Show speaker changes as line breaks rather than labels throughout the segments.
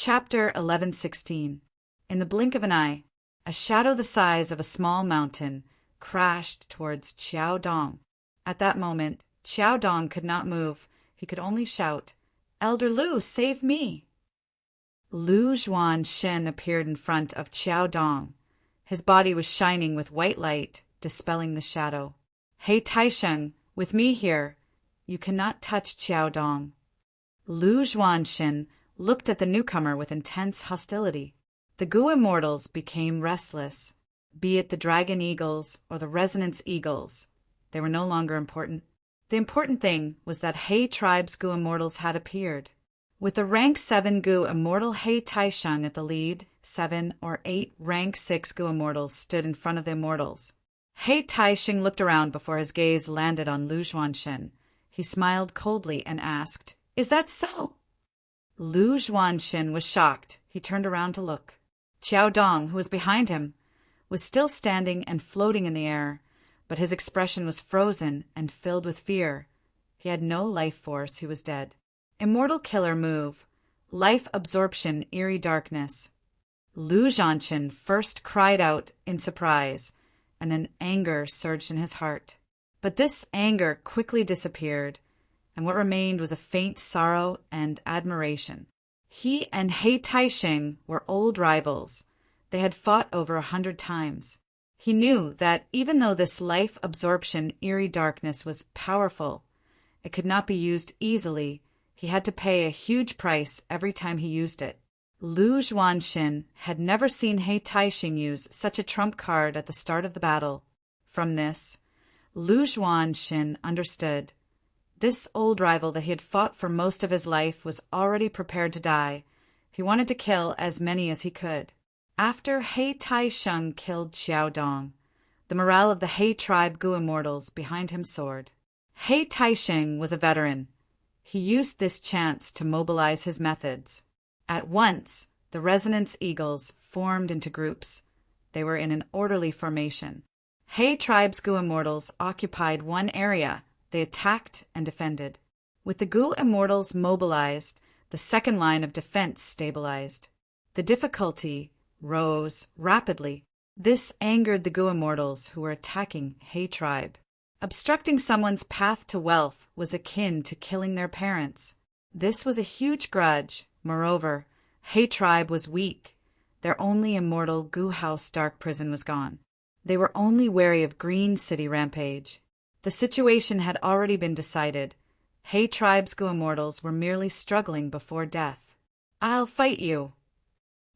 Chapter 11:16. In the blink of an eye, a shadow the size of a small mountain crashed towards Qiao Dong. At that moment, Qiao Dong could not move. He could only shout, "Elder Lu, save me!" Lu Juan-Shen appeared in front of Qiao Dong. His body was shining with white light, dispelling the shadow. "Hey Taisheng, with me here. You cannot touch Qiao Dong." Lu Juan-Shen looked at the newcomer with intense hostility. The Gu immortals became restless. Be it the dragon eagles or the resonance eagles, they were no longer important. The important thing was that He tribe's Gu immortals had appeared. With the rank 7 Gu immortal He Taisheng at the lead, 7 or 8 rank 6 Gu immortals stood in front of the immortals. He Taisheng looked around before his gaze landed on Lu Juan-Shen. He smiled coldly and asked, "Is that so?" Lu Juan-Shen was shocked. He turned around to look. Qiao Dong, who was behind him, was still standing and floating in the air, but his expression was frozen and filled with fear. He had no life force. He was dead. Immortal killer move. Life absorption, eerie darkness. Lu Juan-Shen first cried out in surprise, and then anger surged in his heart. But this anger quickly disappeared, and what remained was a faint sorrow and admiration. He and He Taisheng were old rivals. They had fought over 100 times. He knew that even though this life absorption eerie darkness was powerful, it could not be used easily. He had to pay a huge price every time he used it. Lu Juan-Shen had never seen He Taisheng use such a trump card at the start of the battle. From this, Lu Juan-Shen understood. This old rival that he had fought for most of his life was already prepared to die. He wanted to kill as many as he could. After He Taisheng killed Qiao Dong, the morale of the He tribe Gu immortals behind him soared. He Taisheng was a veteran. He used this chance to mobilize his methods. At once, the resonance eagles formed into groups. They were in an orderly formation. He tribe's Gu immortals occupied one area. They attacked and defended. With the Gu immortals mobilized, the second line of defense stabilized. The difficulty rose rapidly. This angered the Gu immortals who were attacking He tribe. Obstructing someone's path to wealth was akin to killing their parents. This was a huge grudge. Moreover, He tribe was weak. Their only immortal Gu house dark prison was gone. They were only wary of Green City rampage. The situation had already been decided. He tribe's Gu immortals were merely struggling before death. "I'll fight you."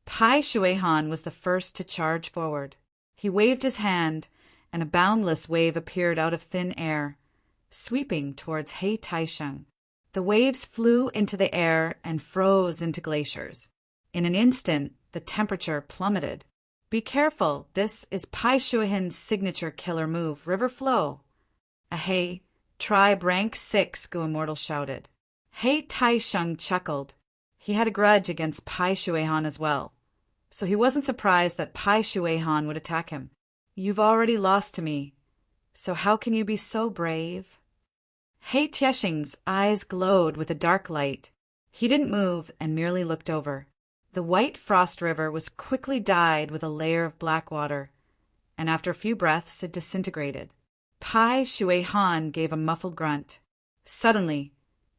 Pai Shuihan was the first to charge forward. He waved his hand, and a boundless wave appeared out of thin air, sweeping towards He Taisheng. The waves flew into the air and froze into glaciers. In an instant, the temperature plummeted. "Be careful, this is Pai Shuihan's signature killer move, River Flow." A He tribe rank 6 Gu immortal shouted. He Taisheng chuckled. He had a grudge against Pai Shuihan as well, so he wasn't surprised that Pai Shuihan would attack him. "You've already lost to me, so how can you be so brave?" He Taisheng's eyes glowed with a dark light. He didn't move and merely looked over. The white frost river was quickly dyed with a layer of black water, and after a few breaths it disintegrated. Pai Shuihan gave a muffled grunt. Suddenly,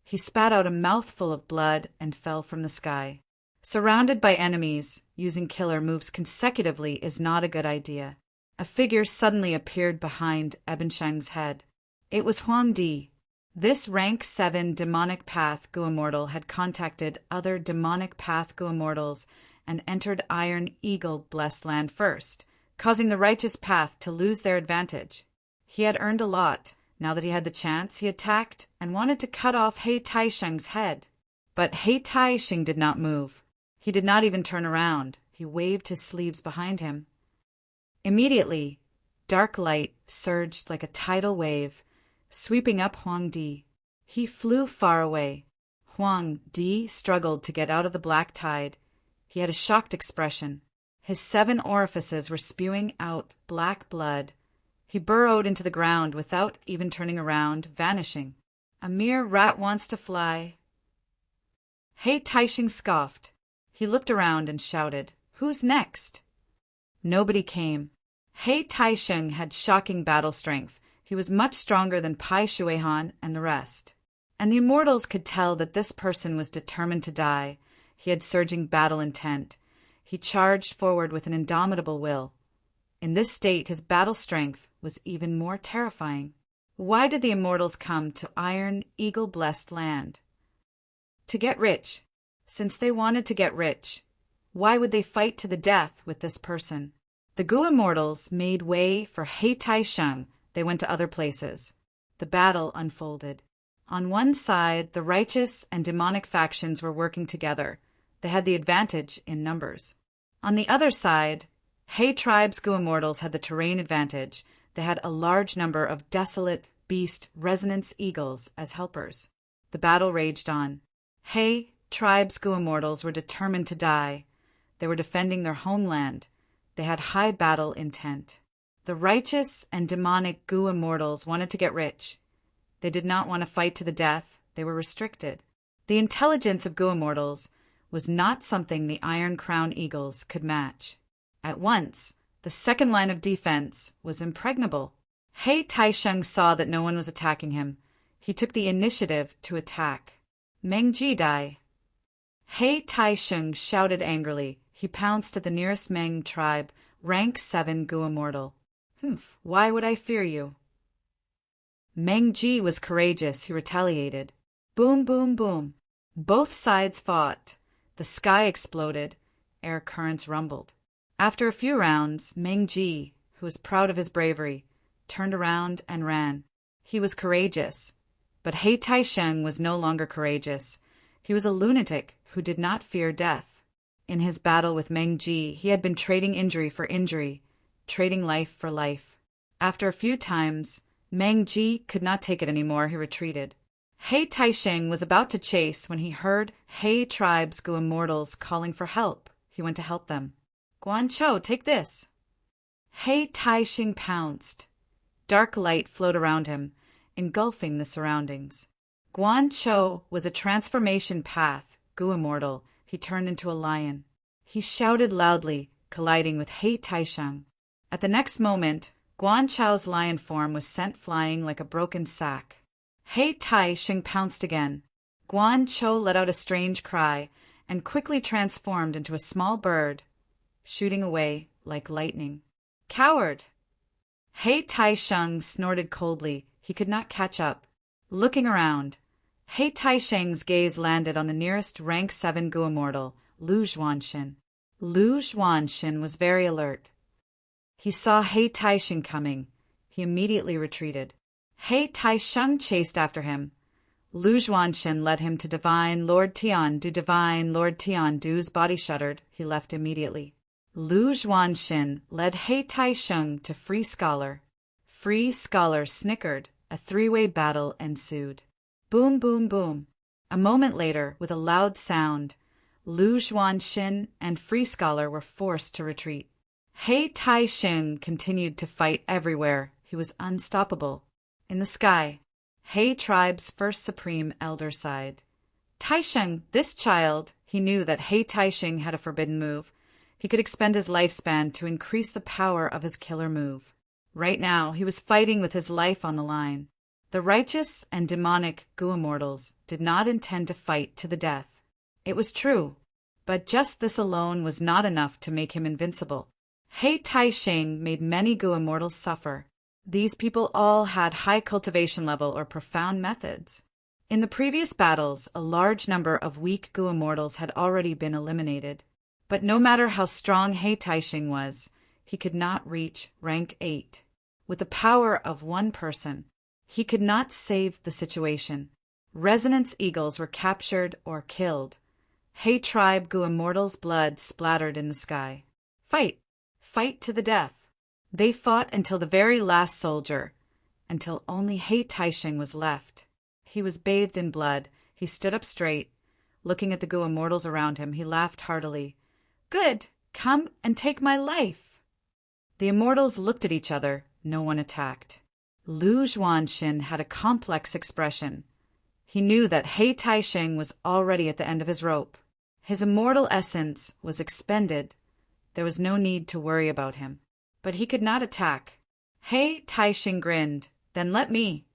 he spat out a mouthful of blood and fell from the sky. Surrounded by enemies, using killer moves consecutively is not a good idea. A figure suddenly appeared behind Ebensheng's head. It was Huang Di. This rank 7 demonic path Gu immortal had contacted other demonic path Gu immortals and entered Iron Eagle blessed land first, causing the righteous path to lose their advantage. He had earned a lot. Now that he had the chance, he attacked and wanted to cut off He Taisheng's head. But He Taisheng did not move. He did not even turn around. He waved his sleeves behind him. Immediately, dark light surged like a tidal wave, sweeping up Huang Di. He flew far away. Huang Di struggled to get out of the black tide. He had a shocked expression. His 7 orifices were spewing out black blood. He burrowed into the ground without even turning around, vanishing. "A mere rat wants to fly." He Taisheng scoffed. He looked around and shouted, "Who's next?" Nobody came. He Taisheng had shocking battle strength. He was much stronger than Pai Shuihan and the rest. And the immortals could tell that this person was determined to die. He had surging battle intent. He charged forward with an indomitable will. In this state, his battle strength was even more terrifying. Why did the immortals come to Iron Eagle-blessed land? To get rich. Since they wanted to get rich, why would they fight to the death with this person? The Gu immortals made way for He Taisheng. They went to other places. The battle unfolded. On one side, the righteous and demonic factions were working together. They had the advantage in numbers. On the other side, He tribe's Gu immortals had the terrain advantage. They had a large number of desolate beast resonance eagles as helpers. The battle raged on. He tribe's Gu immortals were determined to die. They were defending their homeland. They had high battle intent. The righteous and demonic Gu immortals wanted to get rich. They did not want to fight to the death. They were restricted. The intelligence of Gu immortals was not something the Iron Crown Eagles could match. At once, the second line of defense was impregnable. He Taisheng saw that no one was attacking him. He took the initiative to attack. Mengji Dai. He Taisheng shouted angrily. He pounced at the nearest Meng tribe, rank 7 Gu immortal. Why would I fear you? Mengji was courageous. He retaliated. Boom, boom, boom. Both sides fought. The sky exploded. Air currents rumbled. After a few rounds, Mengji, who was proud of his bravery, turned around and ran. He was courageous. But He Taisheng was no longer courageous. He was a lunatic who did not fear death. In his battle with Mengji, he had been trading injury for injury, trading life for life. After a few times, Mengji could not take it anymore. He retreated. He Taisheng was about to chase when he heard He tribe's Gu immortals calling for help. He went to help them. Guanchou, take this. He Taisheng pounced. Dark light flowed around him, engulfing the surroundings. Guanchou was a transformation path, Gu immortal. He turned into a lion. He shouted loudly, colliding with He Taisheng. At the next moment, Guanchou's lion form was sent flying like a broken sack. He Taisheng pounced again. Guanchou let out a strange cry and quickly transformed into a small bird, shooting away like lightning. Coward! He Taisheng snorted coldly. He could not catch up. Looking around, He Taisheng's gaze landed on the nearest rank 7 Gu immortal, Lu Zhuanshin. Lu Zhuanshin was very alert. He saw He Taisheng coming. He immediately retreated. He Taisheng chased after him. Lu Zhuanshin led him to Divine Lord Tiandu. Divine Lord Tiandu's body shuddered. He left immediately. Lu Zhuanshin led He Taisheng to Free Scholar. Free Scholar snickered. A three-way battle ensued. Boom, boom, boom. A moment later, with a loud sound, Lu Zhuanshin and Free Scholar were forced to retreat. He Taisheng continued to fight everywhere. He was unstoppable. In the sky, He tribe's first supreme elder sighed. Taisheng, this child, he knew that He Taisheng had a forbidden move. He could expend his lifespan to increase the power of his killer move. Right now, he was fighting with his life on the line. The righteous and demonic Gu immortals did not intend to fight to the death. It was true, but just this alone was not enough to make him invincible. He Taisheng made many Gu immortals suffer. These people all had high cultivation level or profound methods. In the previous battles, a large number of weak Gu immortals had already been eliminated. But no matter how strong He Taisheng was, he could not reach rank 8. With the power of one person, he could not save the situation. Resonance eagles were captured or killed. He tribe Gu immortals' blood splattered in the sky. Fight! Fight to the death! They fought until the very last soldier, until only He Taisheng was left. He was bathed in blood. He stood up straight. Looking at the Gu immortals around him, he laughed heartily. Good! Come and take my life! The immortals looked at each other. No one attacked. Lu Zhuanshin had a complex expression. He knew that He Taisheng was already at the end of his rope. His immortal essence was expended. There was no need to worry about him. But he could not attack. He Taisheng grinned. Then let me.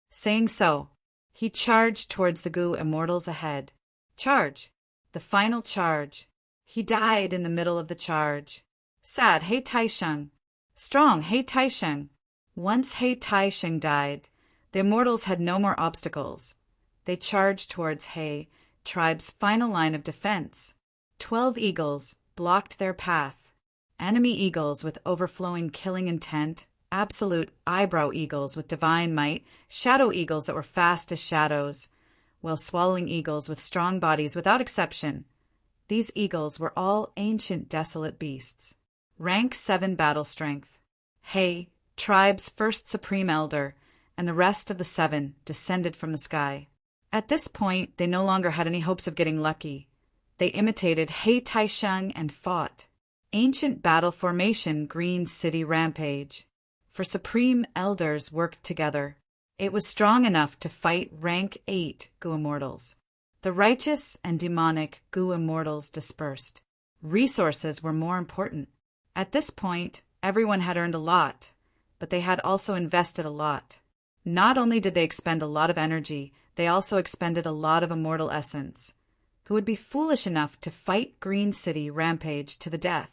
Saying so, he charged towards the Gu immortals ahead. Charge! The final charge. He died in the middle of the charge. Sad He Taisheng. Strong He Taisheng. Once He Taisheng died, the immortals had no more obstacles. They charged towards He, tribe's final line of defense. 12 eagles blocked their path. Enemy eagles with overflowing killing intent, absolute eyebrow eagles with divine might, shadow eagles that were fast as shadows, while swallowing eagles with strong bodies without exception. These eagles were all ancient desolate beasts. Rank 7 battle strength. He, tribe's first supreme elder, and the rest of the 7 descended from the sky. At this point, they no longer had any hopes of getting lucky. They imitated He Taisheng and fought. Ancient battle formation Green City Rampage. For supreme elders worked together. It was strong enough to fight rank 8 Gu immortals. The righteous and demonic Gu immortals dispersed. Resources were more important. At this point, everyone had earned a lot, but they had also invested a lot. Not only did they expend a lot of energy, they also expended a lot of immortal essence. Who would be foolish enough to fight Green City Rampage to the death?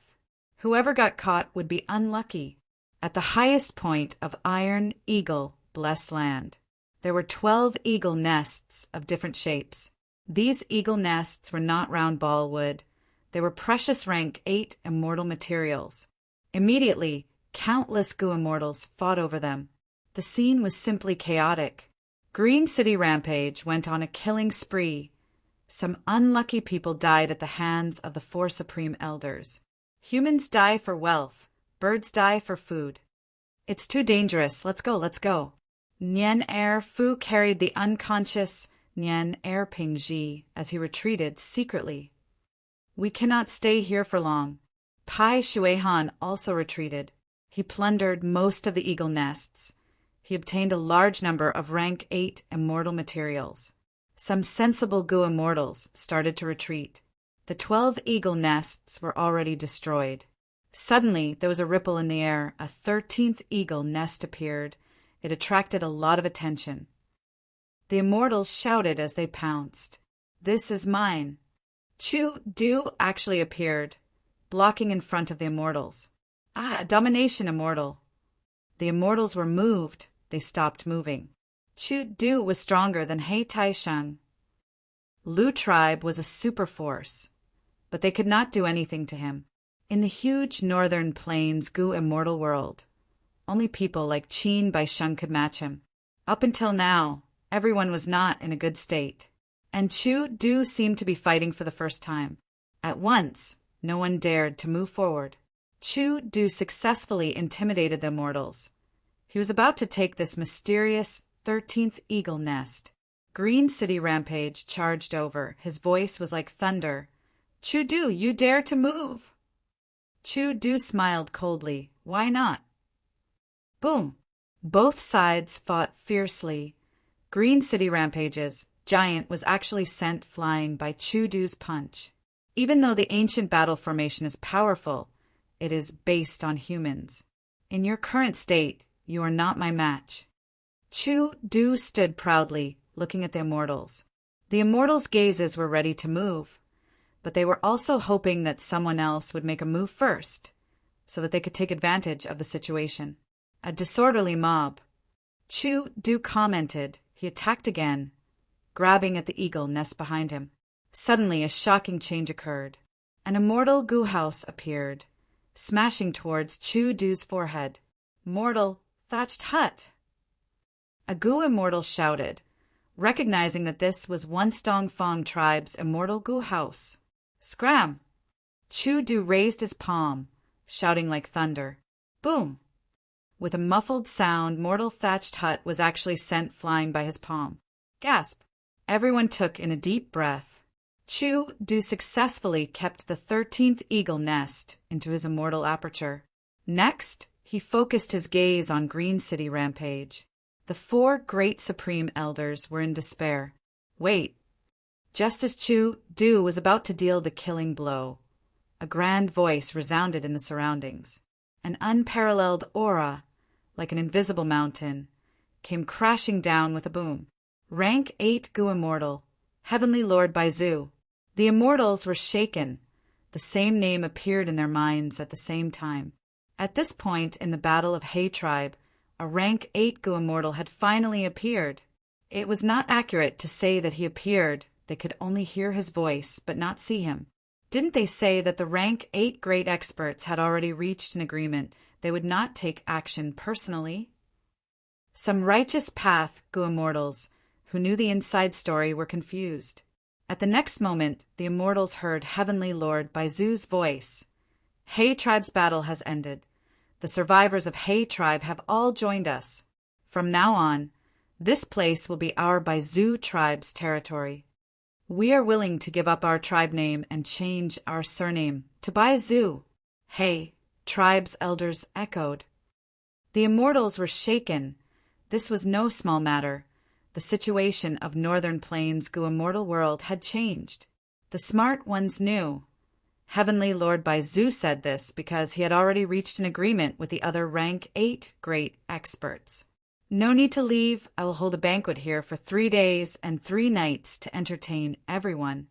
Whoever got caught would be unlucky. At the highest point of Iron Eagle Blessed Land, there were 12 eagle nests of different shapes. These eagle nests were not round ball wood. They were precious rank 8 immortal materials. Immediately, countless Gu immortals fought over them. The scene was simply chaotic. Green City Rampage went on a killing spree. Some unlucky people died at the hands of the 4 supreme elders. Humans die for wealth. Birds die for food. It's too dangerous. Let's go, let's go. Nian Er Fu carried the unconscious Nian Er Pingji as he retreated secretly. We cannot stay here for long. Pai Shuihan also retreated. He plundered most of the eagle nests. He obtained a large number of rank 8 immortal materials. Some sensible Gu immortals started to retreat. The 12 eagle nests were already destroyed. Suddenly, there was a ripple in the air. A 13th eagle nest appeared. It attracted a lot of attention. The immortals shouted as they pounced. This is mine. Chu Du actually appeared, blocking in front of the immortals. A domination immortal. The immortals were moved. They stopped moving. Chu Du was stronger than He Taisheng. Lu tribe was a super force, but they could not do anything to him. In the huge northern plains Gu immortal world, only people like Qin Baisheng could match him. Up until now, everyone was not in a good state, and Chu Du seemed to be fighting for the first time. At once, no one dared to move forward. Chu Du successfully intimidated the immortals. He was about to take this mysterious 13th eagle nest. Green City Rampage charged over. His voice was like thunder. Chu Du, you dare to move! Chu Du smiled coldly. Why not? Boom! Both sides fought fiercely. Green City Rampage's giant was actually sent flying by Chu Du's punch. Even though the ancient battle formation is powerful, it is based on humans. In your current state, you are not my match. Chu Du stood proudly, looking at the immortals. The immortals' gazes were ready to move, but they were also hoping that someone else would make a move first, so that they could take advantage of the situation. A disorderly mob. Chu Du commented. He attacked again, grabbing at the eagle nest behind him. Suddenly, a shocking change occurred. An immortal Gu house appeared, smashing towards Chu Du's forehead. Mortal, thatched hut! A Gu immortal shouted, recognizing that this was once Dongfang tribe's immortal Gu house. Scram! Chu Du raised his palm, shouting like thunder. Boom! With a muffled sound, mortal thatched hut was actually sent flying by his palm. Gasp! Everyone took in a deep breath. Chu Du successfully kept the 13th eagle nest into his immortal aperture. Next, he focused his gaze on Green City Rampage. The 4 great supreme elders were in despair. Wait! Just as Chu Du was about to deal the killing blow, a grand voice resounded in the surroundings. An unparalleled aura, like an invisible mountain, came crashing down with a boom. Rank 8 Gu Immortal, Heavenly Lord Baizu. The immortals were shaken. The same name appeared in their minds at the same time. At this point in the Battle of He Tribe, a rank 8 Gu Immortal had finally appeared. It was not accurate to say that he appeared. They could only hear his voice, but not see him. Didn't they say that the rank 8 great experts had already reached an agreement they would not take action personally? Some righteous path Gu Immortals, who knew the inside story, were confused. At the next moment, the immortals heard Heavenly Lord Baizu's voice. He Tribe's battle has ended. The survivors of He Tribe have all joined us. From now on, this place will be our Baizu tribe's territory. We are willing to give up our tribe name and change our surname to Baizu. He Tribe's elders echoed. The immortals were shaken. This was no small matter. The situation of Northern Plains' Gu Immortal world had changed. The smart ones knew. Heavenly Lord Baizu said this because he had already reached an agreement with the other rank 8 great experts. No need to leave. I will hold a banquet here for 3 days and 3 nights to entertain everyone.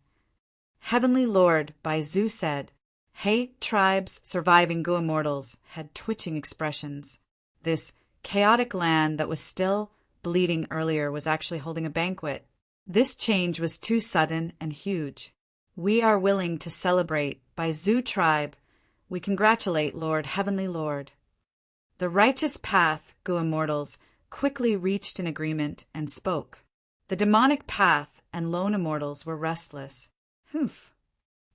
Heavenly Lord Baizu said. He Tribe's surviving Gu Immortals had twitching expressions. This chaotic land that was still bleeding earlier was actually holding a banquet. This change was too sudden and huge. We are willing to celebrate Baizu Tribe. We congratulate Lord Heavenly Lord. The righteous path Gu Immortals quickly reached an agreement and spoke. The demonic path and lone immortals were restless. Humph.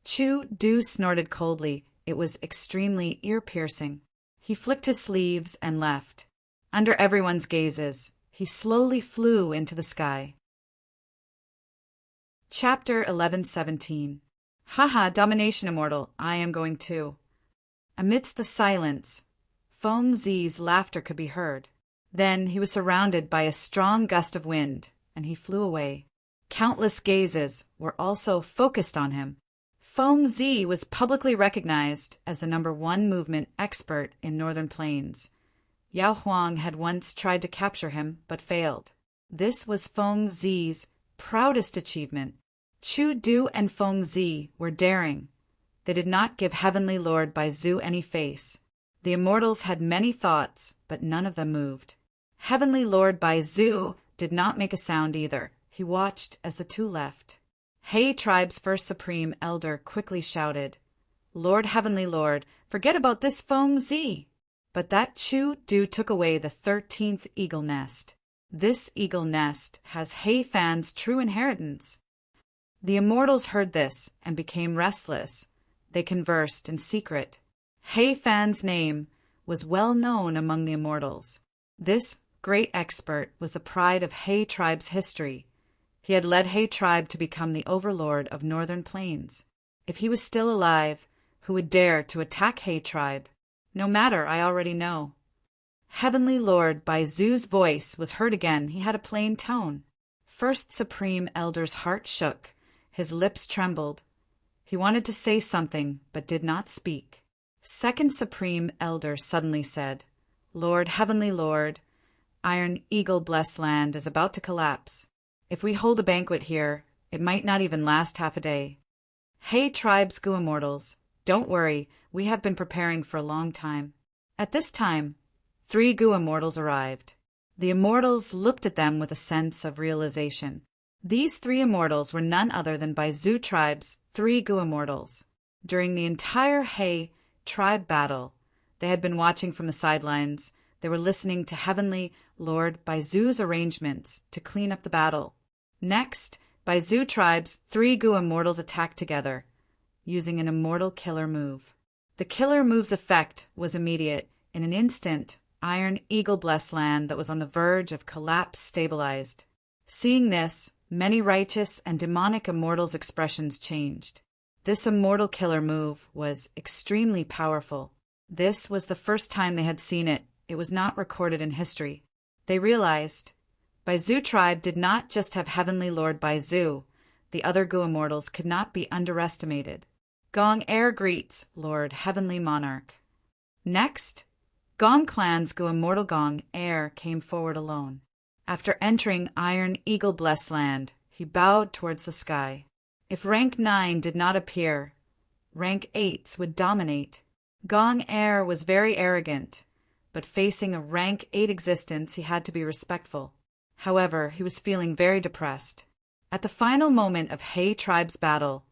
Chu Du snorted coldly. It was extremely ear-piercing. He flicked his sleeves and left. Under everyone's gazes, he slowly flew into the sky. Chapter 11:17. Haha, Domination Immortal, I am going too. Amidst the silence, Feng Zi's laughter could be heard. Then he was surrounded by a strong gust of wind, and he flew away. Countless gazes were also focused on him. Feng Zi was publicly recognized as the #1 movement expert in Northern Plains. Yao Huang had once tried to capture him, but failed. This was Feng Zi's proudest achievement. Chu Du and Feng Zi were daring. They did not give Heavenly Lord Baizu any face. The immortals had many thoughts, but none of them moved. Heavenly Lord Baizu did not make a sound either. He watched as the two left. He Tribe's first supreme elder quickly shouted, Lord Heavenly Lord, forget about this Feng Zi. But that Chu Du took away the 13th eagle nest. This eagle nest has He Fan's true inheritance. The immortals heard this and became restless. They conversed in secret. He Fan's name was well known among the immortals. This great expert was the pride of He Tribe's history. He had led He Tribe to become the overlord of Northern Plains. If he was still alive, who would dare to attack He Tribe? No matter, I already know. Heavenly Lord Baizu's voice was heard again. He had a plain tone. First Supreme Elder's heart shook. His lips trembled. He wanted to say something, but did not speak. Second Supreme Elder suddenly said, Lord Heavenly Lord, Iron Eagle blessed land is about to collapse. If we hold a banquet here, it might not even last half a day. He Tribe's Gu Immortals, don't worry, we have been preparing for a long time. At this time, 3 Gu Immortals arrived. The immortals looked at them with a sense of realization. These 3 immortals were none other than Baizu Tribe's 3 Gu Immortals. During the entire He Tribe battle, they had been watching from the sidelines. They were listening to Heavenly Lord Baizu's arrangements to clean up the battle. Next, Baizu Tribe's 3 Gu Immortals attacked together, using an immortal killer move. The killer move's effect was immediate. In an instant, Iron Eagle blessed land that was on the verge of collapse stabilized. Seeing this, many righteous and demonic immortals' expressions changed. This immortal killer move was extremely powerful. This was the first time they had seen it. It was not recorded in history. They realized Baizu Tribe did not just have Heavenly Lord Baizu. The other Gu immortals could not be underestimated. Gong Air greets, Lord Heavenly Monarch. Next, Gong Clan's Gu immortal Gong Air came forward alone. After entering Iron Eagle Blessed Land, he bowed towards the sky. If rank 9 did not appear, rank 8s would dominate. Gong Air was very arrogant, but facing a rank 8 existence, he had to be respectful. However, he was feeling very depressed. At the final moment of He Tribe's battle,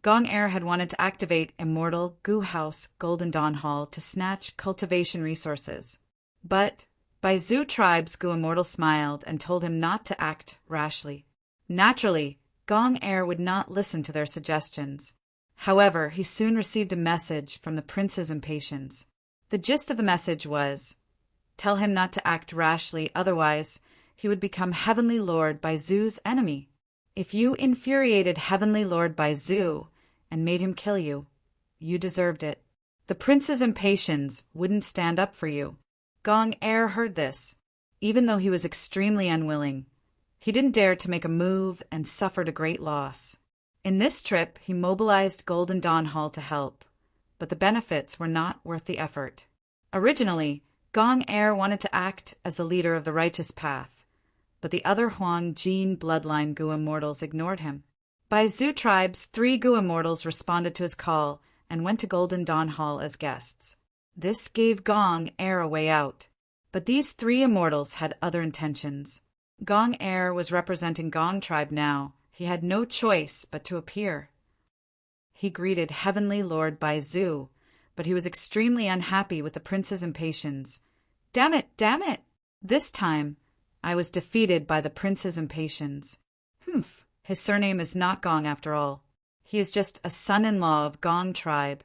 Gong Air had wanted to activate Immortal Gu House Golden Dawn Hall to snatch cultivation resources. But Baizu Tribe's Gu Immortal smiled and told him not to act rashly. Naturally, Gong Air would not listen to their suggestions. However, he soon received a message from the Prince's Impatience. The gist of the message was, tell him not to act rashly, otherwise he would become Heavenly Lord Baizu's enemy. If you infuriated Heavenly Lord Baizu and made him kill you, you deserved it. The Prince's Impatience wouldn't stand up for you. Gong Air heard this. Even though he was extremely unwilling, he didn't dare to make a move and suffered a great loss. In this trip, he mobilized Golden Dawn Hall to help, but the benefits were not worth the effort. Originally, Gong Air wanted to act as the leader of the righteous path, but the other Huang Jin bloodline Gu immortals ignored him. Baizu Tribe's 3 Gu immortals responded to his call and went to Golden Dawn Hall as guests. This gave Gong Air a way out, but these 3 immortals had other intentions. Gong Air was representing Gong Tribe now. He had no choice but to appear. He greeted Heavenly Lord Baizu, but he was extremely unhappy with the Prince's Impatience. Damn it, damn it! This time, I was defeated by the Prince's Impatience. Humph, his surname is not Gong after all. He is just a son-in-law of Gong Tribe,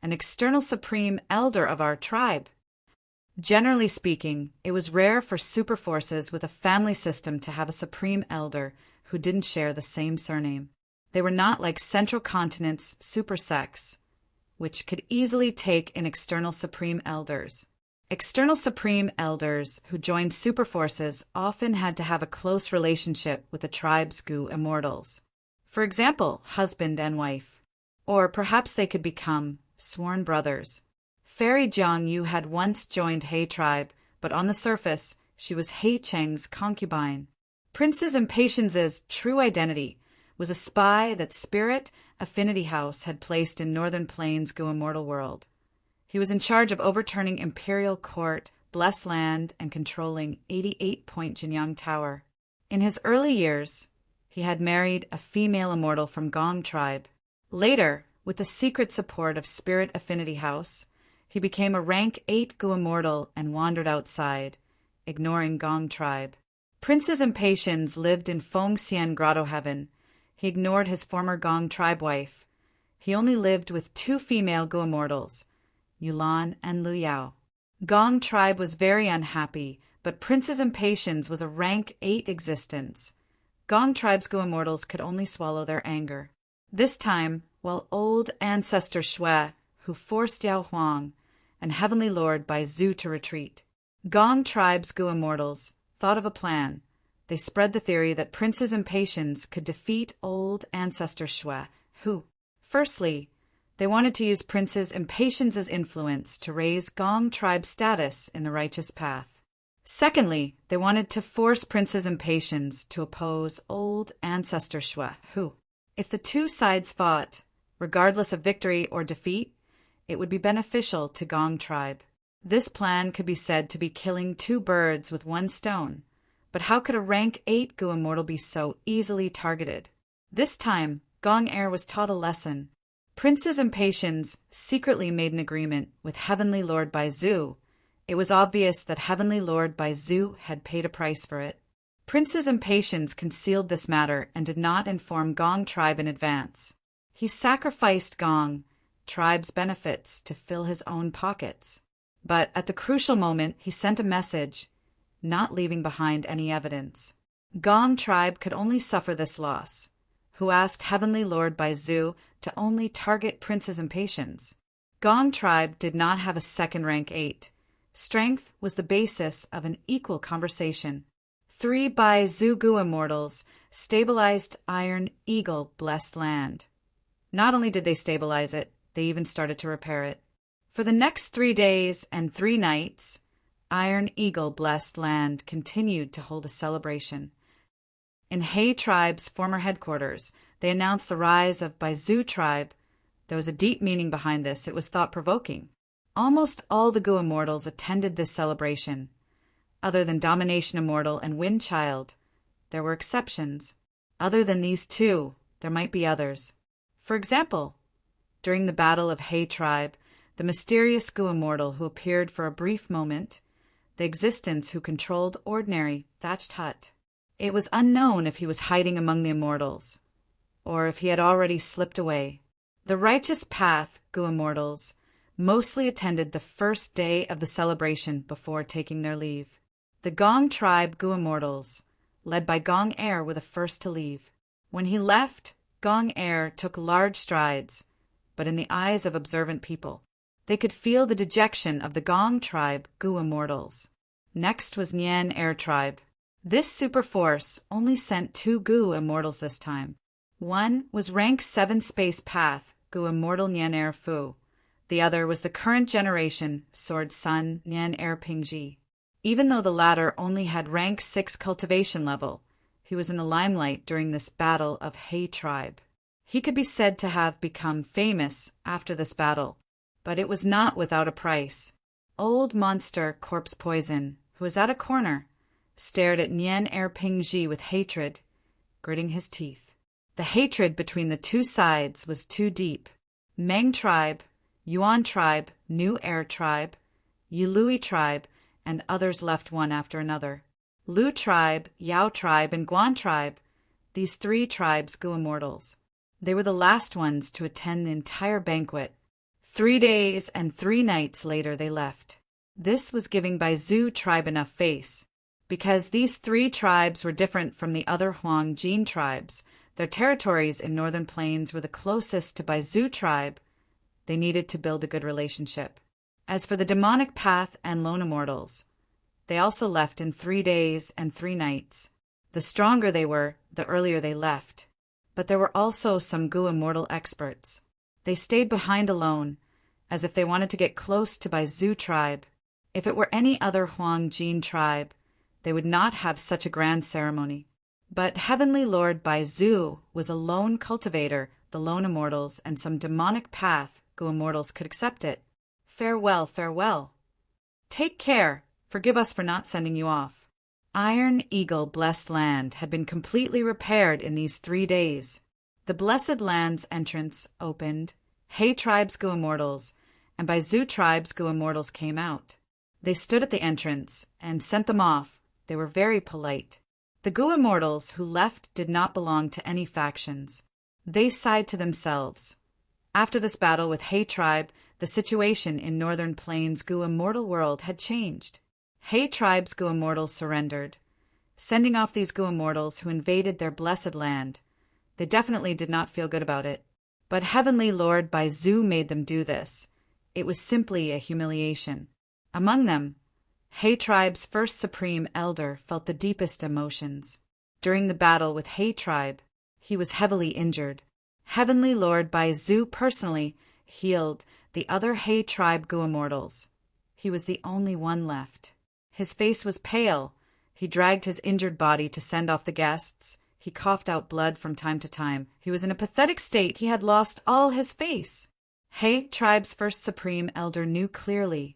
an external supreme elder of our tribe. Generally speaking, it was rare for super forces with a family system to have a supreme elder who didn't share the same surname. They were not like Central Continent's super sects, which could easily take in external supreme elders. External supreme elders who joined super forces often had to have a close relationship with the tribe's Gu immortals. For example, husband and wife. Or perhaps they could become sworn brothers. Fairy Jiang Yu had once joined He Tribe, but on the surface, she was He Cheng's concubine. Prince's Impatience's true identity was a spy that Spirit Affinity House had placed in Northern Plains Gu Immortal World. He was in charge of overturning Imperial Court, Blessed Land, and controlling 88-Point Jinyang Tower. In his early years, he had married a female immortal from Gong Tribe. Later, with the secret support of Spirit Affinity House, he became a rank 8 Gu immortal and wandered outside, ignoring Gong Tribe. Prince's Impatience lived in Feng Xian Grotto Heaven. He ignored his former Gong Tribe wife. He only lived with 2 female Gu immortals, Yulan and Lu Yao. Gong Tribe was very unhappy, but Prince's Impatience was a rank 8 existence. Gong Tribe's Gu immortals could only swallow their anger. This time, while old ancestor Shui, who forced Yao Huang and Heavenly Lord Baizu to retreat, Gong Tribe's Gu immortals thought of a plan. They spread the theory that Prince's Impatience could defeat old ancestor Shui, who, firstly, they wanted to use Prince's Impatience's influence to raise Gong Tribe's status in the righteous path. Secondly, they wanted to force Prince's Impatience to oppose old ancestor Shui, who, if the 2 sides fought, regardless of victory or defeat, it would be beneficial to Gong Tribe. This plan could be said to be killing 2 birds with 1 stone. But how could a rank 8 Gu immortal be so easily targeted? This time, Gong Air was taught a lesson. Prince's Impatience secretly made an agreement with Heavenly Lord Baizu. It was obvious that Heavenly Lord Baizu had paid a price for it. Prince's Impatience concealed this matter and did not inform Gong Tribe in advance. He sacrificed Gong Tribe's benefits to fill his own pockets. But at the crucial moment, he sent a message, not leaving behind any evidence. Gong Tribe could only suffer this loss, who asked Heavenly Lord Baizu to only target Prince's Impatience. Gong Tribe did not have a second rank 8. Strength was the basis of an equal conversation. 3 Bai Zhu Gu immortals stabilized Iron Eagle blessed land. Not only did they stabilize it, they even started to repair it. For the next 3 days and 3 nights, Iron Eagle blessed land continued to hold a celebration. In He tribe's former headquarters, they announced the rise of Baizu tribe. There was a deep meaning behind this. It was thought-provoking. Almost all the Gu immortals attended this celebration. Other than Domination Immortal and Wind Child, there were exceptions. Other than these two, there might be others. For example, during the Battle of He tribe, the mysterious Gu immortal who appeared for a brief moment, the existence who controlled Ordinary Thatched Hut. It was unknown if he was hiding among the immortals, or if he had already slipped away. The Righteous Path Gu immortals mostly attended the first day of the celebration before taking their leave. The Gong tribe Gu immortals, led by Gong Air, were the first to leave. When he left, Gong Air took large strides, but in the eyes of observant people, they could feel the dejection of the Gong tribe Gu immortals. Next was Nian Air tribe. This super force only sent 2 Gu immortals this time. One was rank 7 Space Path Gu immortal Nian Air Fu. The other was the current generation Sword Sun Nian Air Pingji. Even though the latter only had rank 6 cultivation level, he was in the limelight during this battle of He tribe. He could be said to have become famous after this battle, but it was not without a price. Old Monster Corpse Poison, who was at a corner, stared at Nian Air Pingji with hatred, gritting his teeth. The hatred between the two sides was too deep. Meng tribe, Yuan tribe, New Air tribe, Yilui tribe, and others left one after another. Lu tribe, Yao tribe, and Guan tribe, these 3 tribes Gu immortals. They were the last ones to attend the entire banquet. 3 days and 3 nights later they left. This was giving Baizu tribe enough face. Because these 3 tribes were different from the other Huang Jin tribes, their territories in northern plains were the closest to Baizu tribe, they needed to build a good relationship. As for the Demonic Path and Lone Immortals, they also left in 3 days and 3 nights. The stronger they were, the earlier they left. But there were also some Gu immortal experts. They stayed behind alone, as if they wanted to get close to Baizu tribe. If it were any other Huang Jin tribe, they would not have such a grand ceremony. But Heavenly Lord Baizu was a lone cultivator. The Lone Immortals and some Demonic Path Gu immortals could accept it. Farewell, farewell. Take care. Forgive us for not sending you off. Iron Eagle blessed land had been completely repaired in these 3 days. The blessed land's entrance opened. He tribe's Gu immortals and Baizu tribe's Gu immortals came out. They stood at the entrance and sent them off. They were very polite. The Gu immortals who left did not belong to any factions. They sighed to themselves. After this battle with He tribe, the situation in Northern Plains Gu immortal world had changed. He tribe's Gu immortals surrendered, sending off these Gu immortals who invaded their blessed land. They definitely did not feel good about it. But Heavenly Lord Baizu made them do this. It was simply a humiliation. Among them, He tribe's first supreme elder felt the deepest emotions. During the battle with He tribe, he was heavily injured. Heavenly Lord Baizu personally healed the other He tribe Gu immortals. He was the only one left. His face was pale. He dragged his injured body to send off the guests. He coughed out blood from time to time. He was in a pathetic state. He had lost all his face. He tribe's first supreme elder knew clearly.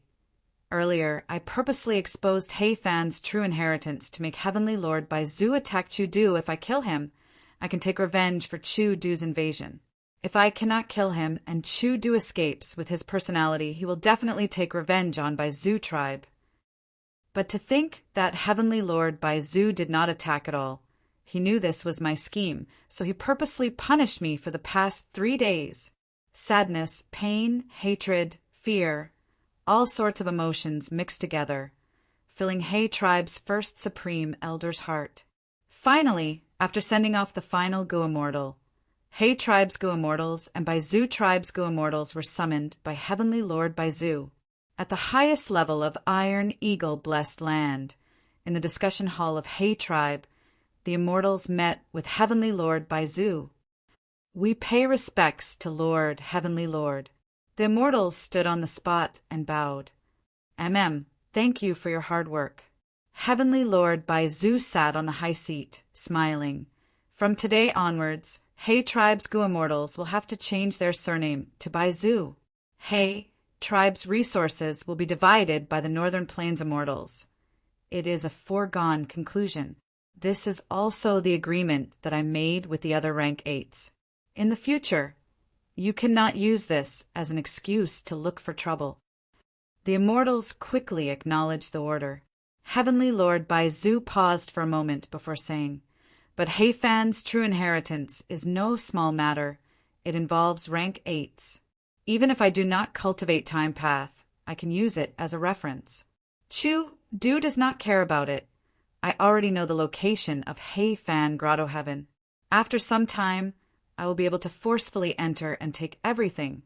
Earlier, I purposely exposed He Fan's true inheritance to make Heavenly Lord Baizu attack Chu Du. If I kill him, I can take revenge for Chu Du's invasion. If I cannot kill him and Chu Du escapes with his personality, he will definitely take revenge on Baizu tribe. But to think that Heavenly Lord Baizu did not attack at all. He knew this was my scheme, so he purposely punished me for the past 3 days. Sadness, pain, hatred, fear, all sorts of emotions mixed together, filling He tribe's first supreme elder's heart. Finally, after sending off the final Gu immortal, He tribe's Gu immortals and Baizu tribe's Gu immortals were summoned by Heavenly Lord Baizu. At the highest level of Iron Eagle blessed land, In the discussion hall of He tribe, the immortals met with Heavenly Lord Baizu. We pay respects to Lord, Heavenly Lord. The immortals stood on the spot and bowed. Thank you for your hard work. Heavenly Lord Baizu sat on the high seat, smiling. From today onwards, He tribe's Gu immortals will have to change their surname to Baizu. He tribe's resources will be divided by the Northern Plains immortals. It is a foregone conclusion. This is also the agreement that I made with the other rank 8s. In the future, you cannot use this as an excuse to look for trouble. The immortals quickly acknowledged the order. Heavenly Lord Baizu paused for a moment before saying, "But Heifan's true inheritance is no small matter. It involves rank 8s. Even if I do not cultivate Time Path, I can use it as a reference. Du does not care about it. I already know the location of Heifan Grotto Heaven. After some time, I will be able to forcefully enter and take everything."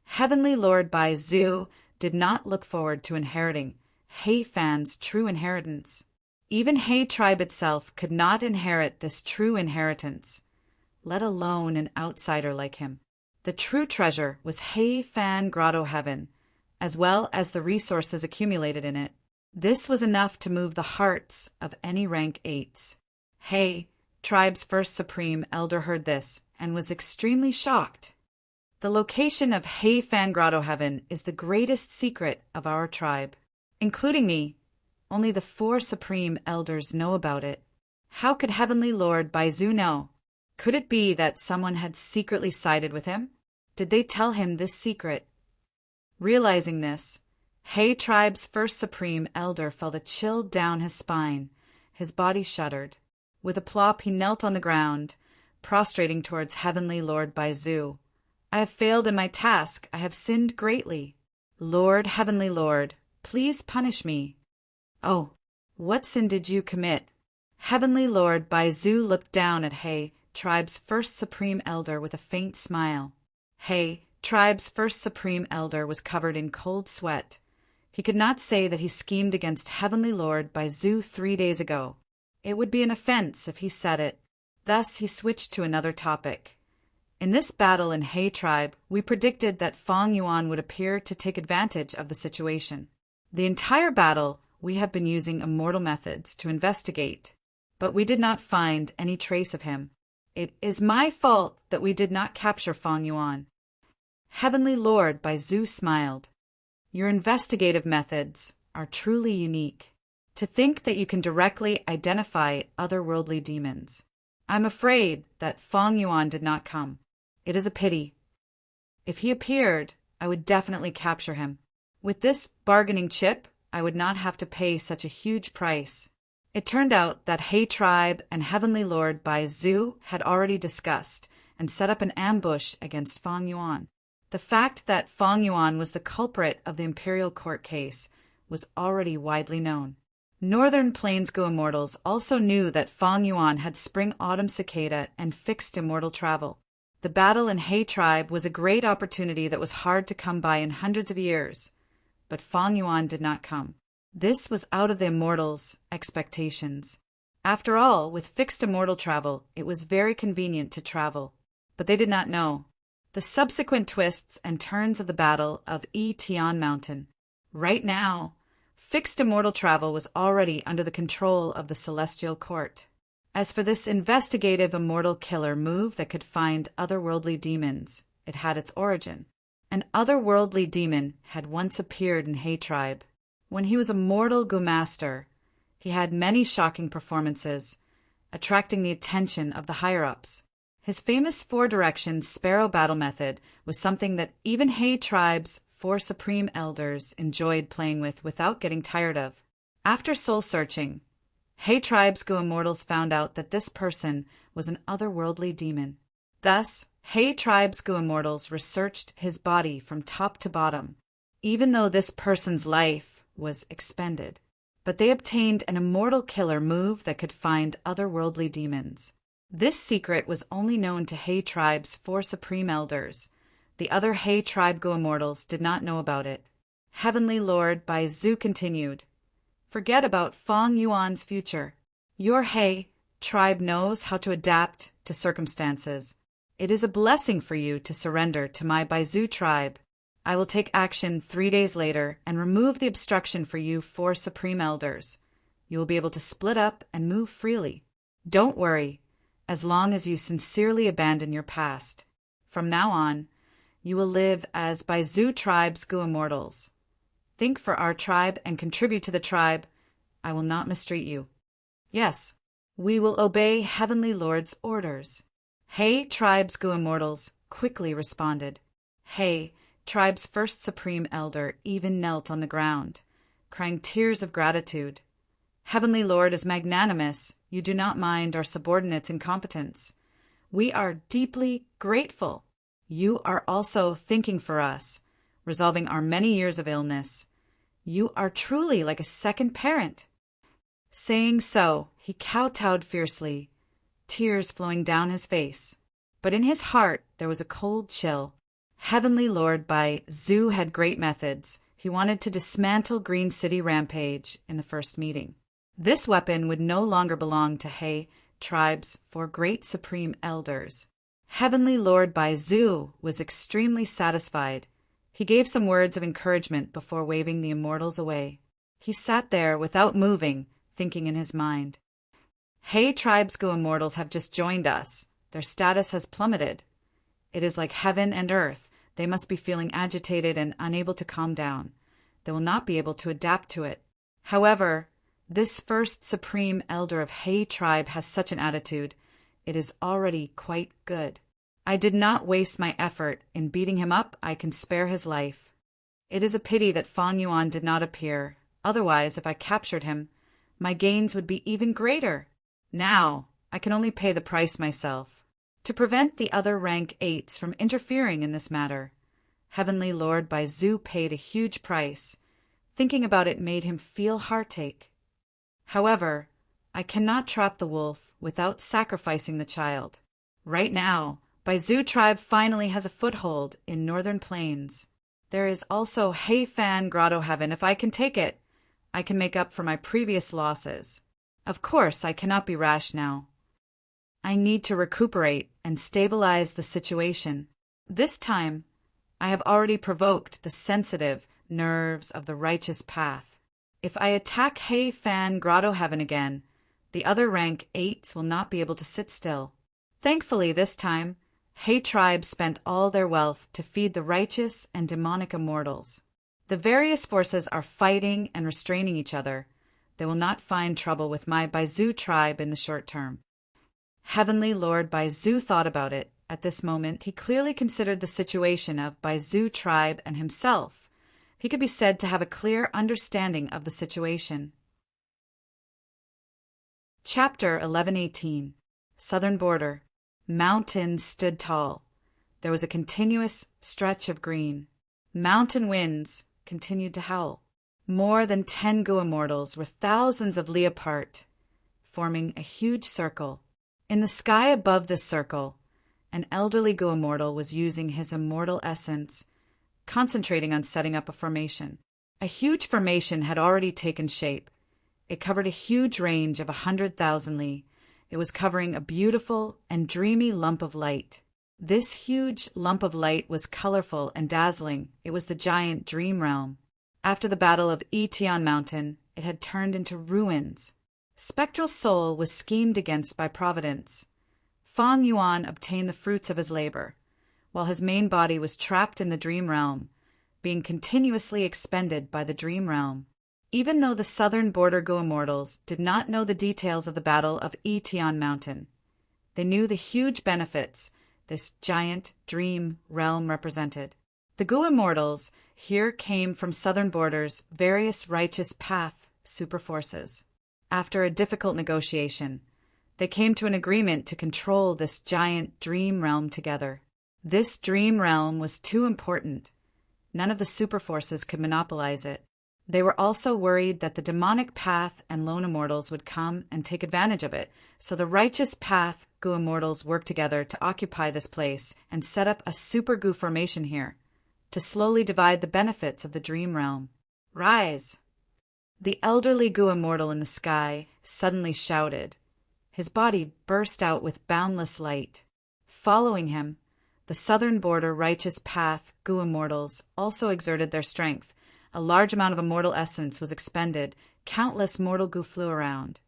Heavenly Lord Baizu did not look forward to inheriting Heifan's true inheritance. Even He tribe itself could not inherit this true inheritance, let alone an outsider like him. The true treasure was Heifan Grotto Heaven, as well as the resources accumulated in it. This was enough to move the hearts of any rank 8s. He tribe's first supreme elder heard this and was extremely shocked. The location of Heifan Grotto Heaven is the greatest secret of our tribe. Including me, only the 4 supreme elders know about it. How could Heavenly Lord Baizu know? Could it be that someone had secretly sided with him? Did they tell him this secret? Realizing this, He tribe's first supreme elder felt a chill down his spine. His body shuddered. With a plop, he knelt on the ground, prostrating towards Heavenly Lord Baizu. "I have failed in my task. I have sinned greatly. Lord, Heavenly Lord, please punish me." "Oh, what sin did you commit?" Heavenly Lord Baizu looked down at He tribe's first supreme elder with a faint smile. He tribe's first supreme elder was covered in cold sweat. He could not say that he schemed against Heavenly Lord Baizu 3 days ago. It would be an offense if he said it. Thus he switched to another topic. In this battle in He tribe, we predicted that Fang Yuan would appear to take advantage of the situation. The entire battle, we have been using immortal methods to investigate, but we did not find any trace of him. It is my fault that we did not capture Fang Yuan. Heavenly Lord Baizu smiled. Your investigative methods are truly unique. To think that you can directly identify otherworldly demons. I'm afraid that Fang Yuan did not come. It is a pity. If he appeared, I would definitely capture him. With this bargaining chip, I would not have to pay such a huge price. It turned out that He tribe and Heavenly Lord Baizu had already discussed and set up an ambush against Fang Yuan. The fact that Fang Yuan was the culprit of the imperial court case was already widely known. Northern Plains Gu immortals also knew that Fang Yuan had spring-autumn cicada and fixed immortal travel. The battle in He tribe was a great opportunity that was hard to come by in hundreds of years, but Fang Yuan did not come. This was out of the immortals' expectations. After all, with fixed immortal travel, it was very convenient to travel, but they did not know the subsequent twists and turns of the battle of Tian Mountain. Right now, fixed immortal travel was already under the control of the Celestial Court. As for this investigative immortal killer move that could find otherworldly demons, it had its origin. An otherworldly demon had once appeared in He tribe. When he was a mortal Gu master, he had many shocking performances, attracting the attention of the higher-ups. His famous 4 directions sparrow battle method was something that even He tribe's 4 supreme elders enjoyed playing with without getting tired of. After soul-searching, He tribe's Gu immortals found out that this person was an otherworldly demon. Thus, He tribe's Gu immortals researched his body from top to bottom, even though this person's life was expended. But they obtained an immortal killer move that could find otherworldly demons. This secret was only known to He tribe's 4 supreme elders. The other He tribe Gu immortals did not know about it. Heavenly Lord Baizu continued. Forget about Fang Yuan's future. Your He tribe knows how to adapt to circumstances. It is a blessing for you to surrender to my Baizu tribe. I will take action 3 days later and remove the obstruction for you 4 supreme elders. You will be able to split up and move freely. Don't worry, as long as you sincerely abandon your past. From now on, you will live as Baizu tribe's Gu immortals. Think for our tribe and contribute to the tribe. I will not mistreat you. Yes, we will obey Heavenly Lord's orders. He tribe's Gu immortals quickly responded. He tribe's first supreme elder even knelt on the ground, crying tears of gratitude. Heavenly Lord is magnanimous. You do not mind our subordinates' incompetence. We are deeply grateful. You are also thinking for us, resolving our many years of illness. You are truly like a second parent. Saying so, he kowtowed fiercely, tears flowing down his face. But in his heart there was a cold chill. Heavenly Lord Baizu had great methods. He wanted to dismantle Green City Rampage in the first meeting. This weapon would no longer belong to He tribe's 4 great supreme elders. Heavenly Lord Baizu was extremely satisfied. He gave some words of encouragement before waving the immortals away. He sat there without moving, thinking in his mind. He tribe's Gu immortals have just joined us. Their status has plummeted. It is like heaven and earth. They must be feeling agitated and unable to calm down. They will not be able to adapt to it. However, this first supreme elder of He tribe has such an attitude. It is already quite good. I did not waste my effort in beating him up. I can spare his life. It is a pity that Fang Yuan did not appear. Otherwise, if I captured him, my gains would be even greater. Now, I can only pay the price myself. To prevent the other rank 8s from interfering in this matter, Heavenly Lord Baizu paid a huge price. Thinking about it made him feel heartache. However, I cannot trap the wolf without sacrificing the child. Right now, Baizu tribe finally has a foothold in northern plains. There is also Heifan Grotto Heaven. If I can take it, I can make up for my previous losses. Of course, I cannot be rash now. I need to recuperate and stabilize the situation. This time, I have already provoked the sensitive nerves of the righteous path. If I attack Heifan Grotto Heaven again, the other rank 8s will not be able to sit still. Thankfully, this time, He tribe spent all their wealth to feed the righteous and demonic immortals. The various forces are fighting and restraining each other. They will not find trouble with my Baizu tribe in the short term. Heavenly Lord Baizu thought about it. At this moment, he clearly considered the situation of Baizu tribe and himself. He could be said to have a clear understanding of the situation. Chapter 1118. Southern Border. Mountains stood tall. There was a continuous stretch of green. Mountain winds continued to howl. More than 10 Gu immortals were thousands of li apart, forming a huge circle. In the sky above this circle, an elderly Gu immortal was using his immortal essence, concentrating on setting up a formation. A huge formation had already taken shape. It covered a huge range of 100,000 li. It was covering a beautiful and dreamy lump of light. This huge lump of light was colorful and dazzling. It was the giant Dream Realm. After the battle of Yitian Mountain, it had turned into ruins. Spectral Soul was schemed against by Providence. Fang Yuan obtained the fruits of his labor, while his main body was trapped in the Dream Realm, being continuously expended by the Dream Realm. Even though the southern border Gu immortals did not know the details of the Battle of Yitian Mountain, they knew the huge benefits this giant Dream Realm represented. The Gu immortals here came from southern borders various righteous path superforces. After a difficult negotiation, they came to an agreement to control this giant Dream Realm together. This Dream Realm was too important. None of the superforces could monopolize it. They were also worried that the demonic path and lone immortals would come and take advantage of it, so the righteous path Gu immortals worked together to occupy this place and set up a super Gu formation here, to slowly divide the benefits of the Dream Realm. Rise! The elderly Gu immortal in the sky suddenly shouted. His body burst out with boundless light. Following him, the southern border righteous path Gu immortals also exerted their strength. A large amount of immortal essence was expended. Countless mortal Gu flew around.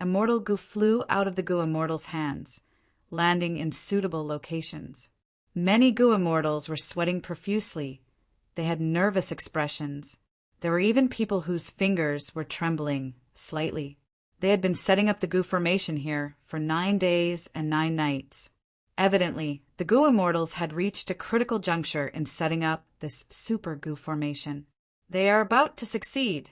Immortal Gu flew out of the Gu immortals' hands, landing in suitable locations. Many Gu immortals were sweating profusely. They had nervous expressions. There were even people whose fingers were trembling slightly. They had been setting up the Gu formation here for 9 days and 9 nights. Evidently, the Gu immortals had reached a critical juncture in setting up this super Gu formation. They are about to succeed.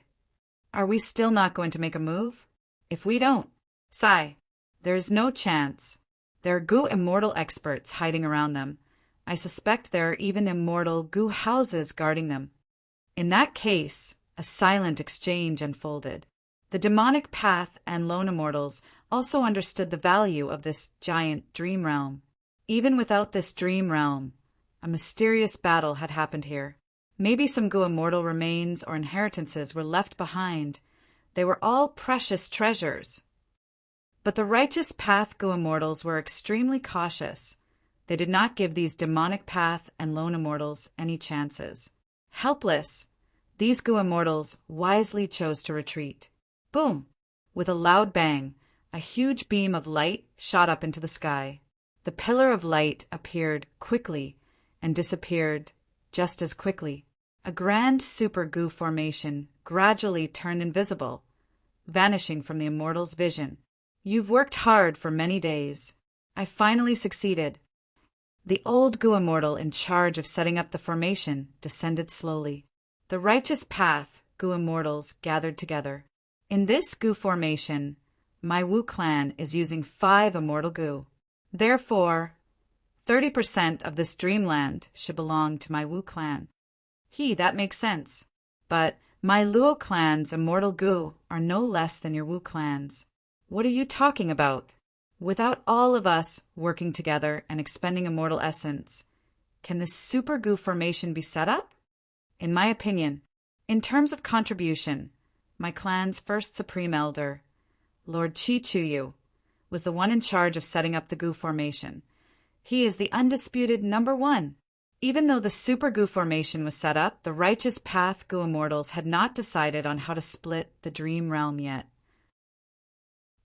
Are we still not going to make a move? If we don't, sigh. There is no chance. There are Gu immortal experts hiding around them. I suspect there are even immortal Gu houses guarding them. In that case, a silent exchange unfolded. The demonic path and lone immortals also understood the value of this giant dream realm. Even without this dream realm, a mysterious battle had happened here. Maybe some Gu immortal remains or inheritances were left behind. They were all precious treasures. But the righteous path Gu immortals were extremely cautious. They did not give these demonic path and lone immortals any chances. Helpless, these Gu immortals wisely chose to retreat. Boom! With a loud bang, a huge beam of light shot up into the sky. The pillar of light appeared quickly and disappeared just as quickly. A grand super Gu formation gradually turned invisible, vanishing from the immortal's vision. You've worked hard for many days. I finally succeeded. The old Gu immortal in charge of setting up the formation descended slowly. The righteous path Gu immortals gathered together. In this Gu formation, my Wu clan is using 5 immortal Gu. Therefore, 30% of this dreamland should belong to my Wu clan. That makes sense. But my Luo clan's immortal Gu are no less than your Wu clan's. What are you talking about? Without all of us working together and expending immortal essence, can this super Gu formation be set up? In my opinion, in terms of contribution, my clan's first supreme elder, Lord Chi Chuyu, was the one in charge of setting up the Gu formation. He is the undisputed #1. Even though the super Gu formation was set up, the righteous path Gu immortals had not decided on how to split the dream realm yet.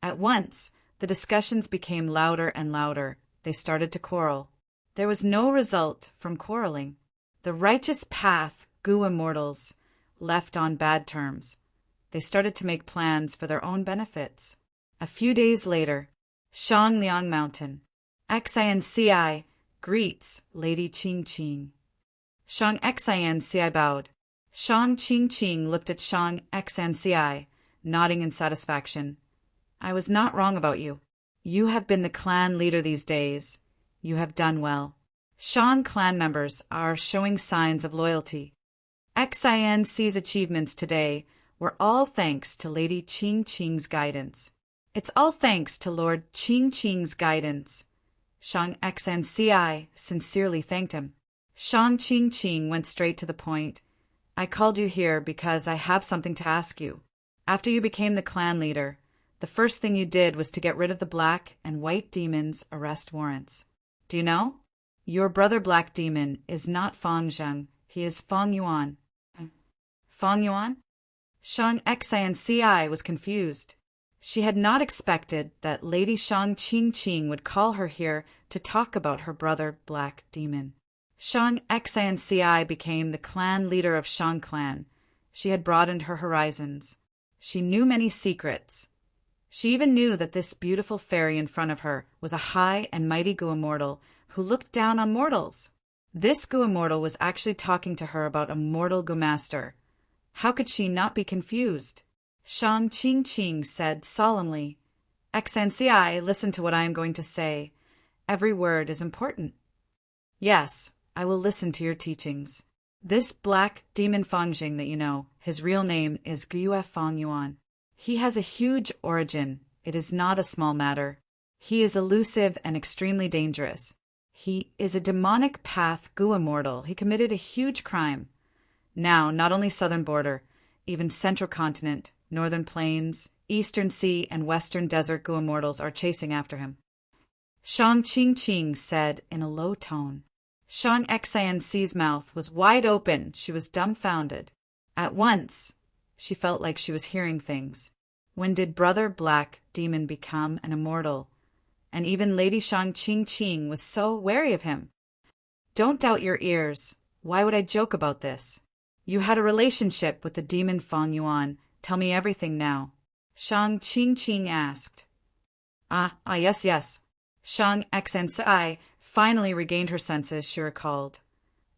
At once, the discussions became louder and louder. They started to quarrel. There was no result from quarreling. The righteous path Gu immortals left on bad terms. They started to make plans for their own benefits. A few days later, Shangliang Mountain. XINCI greets Lady Qing Qing. Shang XINCI bowed. Shang Qing Qing looked at Shang XNCI, nodding in satisfaction. I was not wrong about you. You have been the clan leader these days. You have done well. Shang clan members are showing signs of loyalty. XINC's achievements today were all thanks to Lady Qing Qing's guidance. It's all thanks to Lord Qing Qing's guidance. Shang XNCI sincerely thanked him. Shang Qing Qing went straight to the point. I called you here because I have something to ask you. After you became the clan leader, the first thing you did was to get rid of the Black and White Demon's arrest warrants. Do you know? Your brother Black Demon is not Fang Zheng, he is Fang Yuan. Fang Yuan? Shang XINCI was confused. She had not expected that Lady Shang Qing Qing would call her here to talk about her brother Black Demon. Shang XINCI became the clan leader of Shang clan. She had broadened her horizons. She knew many secrets. She even knew that this beautiful fairy in front of her was a high and mighty Gu immortal who looked down on mortals. This Gu immortal was actually talking to her about a mortal Gu master. How could she not be confused? Shang Qing Qing said solemnly, XNCI, listen to what I am going to say. Every word is important. Yes, I will listen to your teachings. This Black Demon Fangjing that you know, his real name is Gyue Fang Yuan. He has a huge origin. It is not a small matter. He is elusive and extremely dangerous. He is a demonic path Gu immortal. He committed a huge crime. Now, not only southern border, even Central Continent, Northern Plains, Eastern Sea, and Western Desert Goo immortals are chasing after him. Shang Qing said in a low tone. Shang Xian's mouth was wide open. She was dumbfounded. At once, she felt like she was hearing things. When did Brother Black Demon become an immortal? And even Lady Shang Qing was so wary of him. Don't doubt your ears. Why would I joke about this? You had a relationship with the demon Feng Yuan. Tell me everything now. Shang Qing asked. Yes. Shang Xian finally regained her senses, she recalled.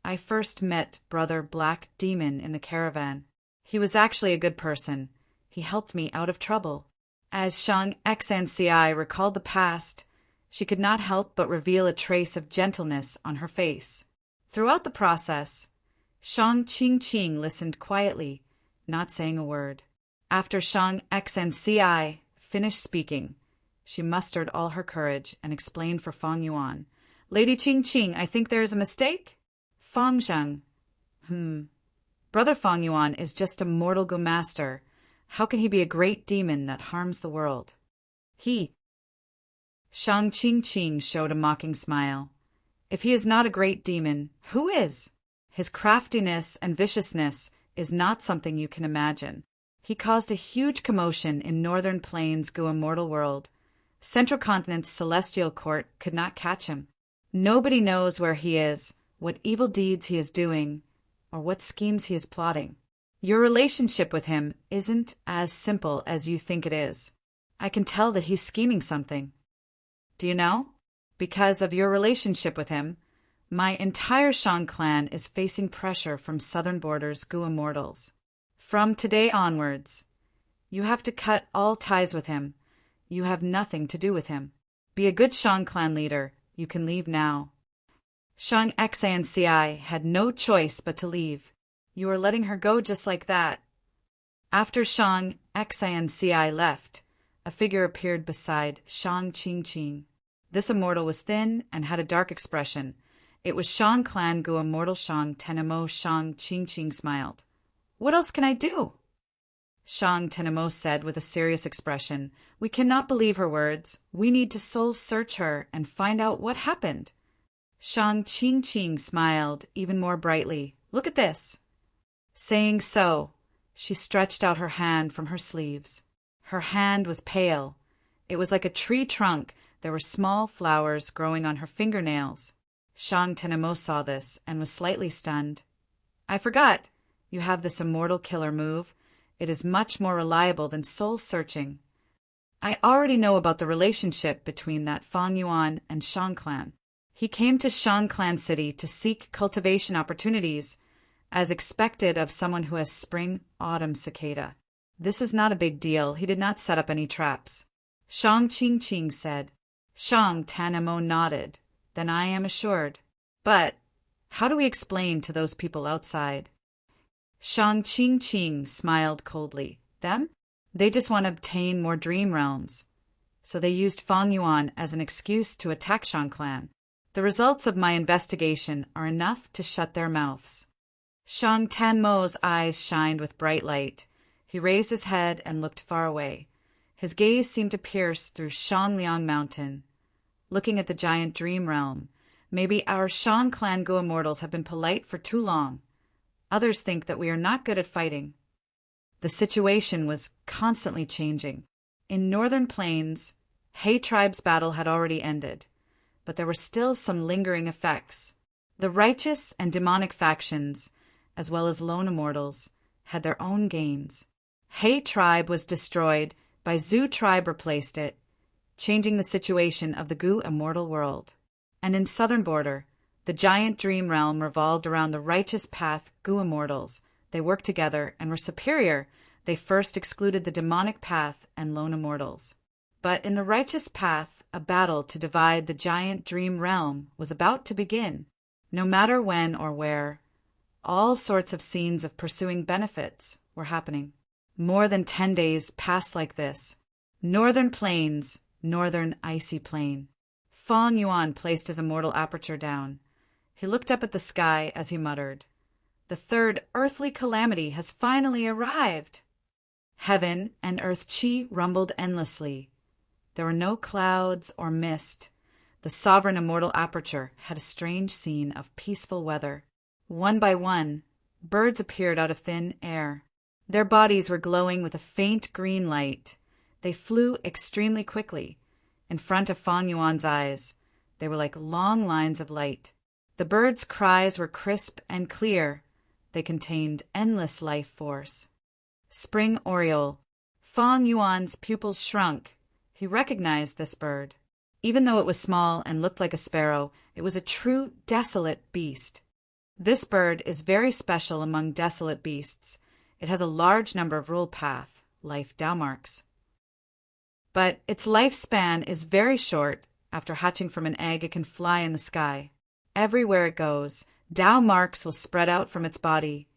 I first met Brother Black Demon in the caravan. He was actually a good person. He helped me out of trouble. As Shang Xian recalled the past, she could not help but reveal a trace of gentleness on her face. Throughout the process, Shang Qing listened quietly, not saying a word. After Shang Xian finished speaking, she mustered all her courage and explained for Feng Yuan. Lady Qing, I think there is a mistake? Feng Zheng. Brother Feng Yuan is just a mortal Goo master. How can he be a great demon that harms the world? Shang Qing showed a mocking smile. If he is not a great demon, who is? His craftiness and viciousness is not something you can imagine. He caused a huge commotion in Northern Plains Goo immortal world. Central Continent's celestial court could not catch him. Nobody knows where he is, what evil deeds he is doing, or what schemes he is plotting. Your relationship with him isn't as simple as you think it is. I can tell that he's scheming something. Do you know? Because of your relationship with him, my entire Shang clan is facing pressure from Southern Borders Goo immortals. From today onwards, you have to cut all ties with him. You have nothing to do with him. Be a good Shang clan leader. You can leave now. Shang Xian had no choice but to leave. You are letting her go just like that. After Shang Xian left, a figure appeared beside Shang Qing. This immortal was thin and had a dark expression. It was Shang clan Goo immortal Shang Tenemo. Shang Qing smiled. What else can I do? Shang Tenemo said with a serious expression. We cannot believe her words. We need to soul search her and find out what happened. Shang Qing smiled even more brightly. Look at this. Saying so, she stretched out her hand from her sleeves. Her hand was pale. It was like a tree trunk. There were small flowers growing on her fingernails. Shang Tenemo saw this and was slightly stunned. I forgot. You have this immortal killer move. It is much more reliable than soul searching. I already know about the relationship between that Feng Yuan and Shang clan. He came to Shang clan city to seek cultivation opportunities, as expected of someone who has spring-autumn cicada. This is not a big deal. He did not set up any traps. Shang Qing said. Shang Tenemo nodded. Then I am assured. But how do we explain to those people outside? Shang Qing smiled coldly. Them? They just want to obtain more dream realms. So they used Feng Yuan as an excuse to attack Shang clan. The results of my investigation are enough to shut their mouths. Shang Tenmo's eyes shined with bright light. He raised his head and looked far away. His gaze seemed to pierce through Shangliang Mountain. Looking at the giant dream realm, maybe our Shang clan Goo immortals have been polite for too long. Others think that we are not good at fighting. The situation was constantly changing. In Northern Plains, He tribe's battle had already ended, but there were still some lingering effects. The righteous and demonic factions, as well as lone immortals, had their own gains. He tribe was destroyed, by Zhu tribe replaced it, changing the situation of the Goo immortal world. And in Southern Border, the giant dream realm revolved around the righteous path Goo immortals. They worked together and were superior. They first excluded the demonic path and lone immortals. But in the righteous path, a battle to divide the giant dream realm was about to begin. No matter when or where, all sorts of scenes of pursuing benefits were happening. More than 10 days passed like this. Northern Plains, northern icy plain. Feng Yuan placed his immortal aperture down. He looked up at the sky as he muttered, The third earthly calamity has finally arrived. Heaven and earth chi rumbled endlessly. There were no clouds or mist. The sovereign immortal aperture had a strange scene of peaceful weather. One by one, birds appeared out of thin air. Their bodies were glowing with a faint green light. They flew extremely quickly. In front of Fang Yuan's eyes, they were like long lines of light. The birds' cries were crisp and clear. They contained endless life force. Spring oriole. Fang Yuan's pupils shrunk. He recognized this bird. Even though it was small and looked like a sparrow, it was a true desolate beast. This bird is very special among desolate beasts. It has a large number of rule path, life Tao marks. But its lifespan is very short. After hatching from an egg, it can fly in the sky. Everywhere it goes, Tao marks will spread out from its body,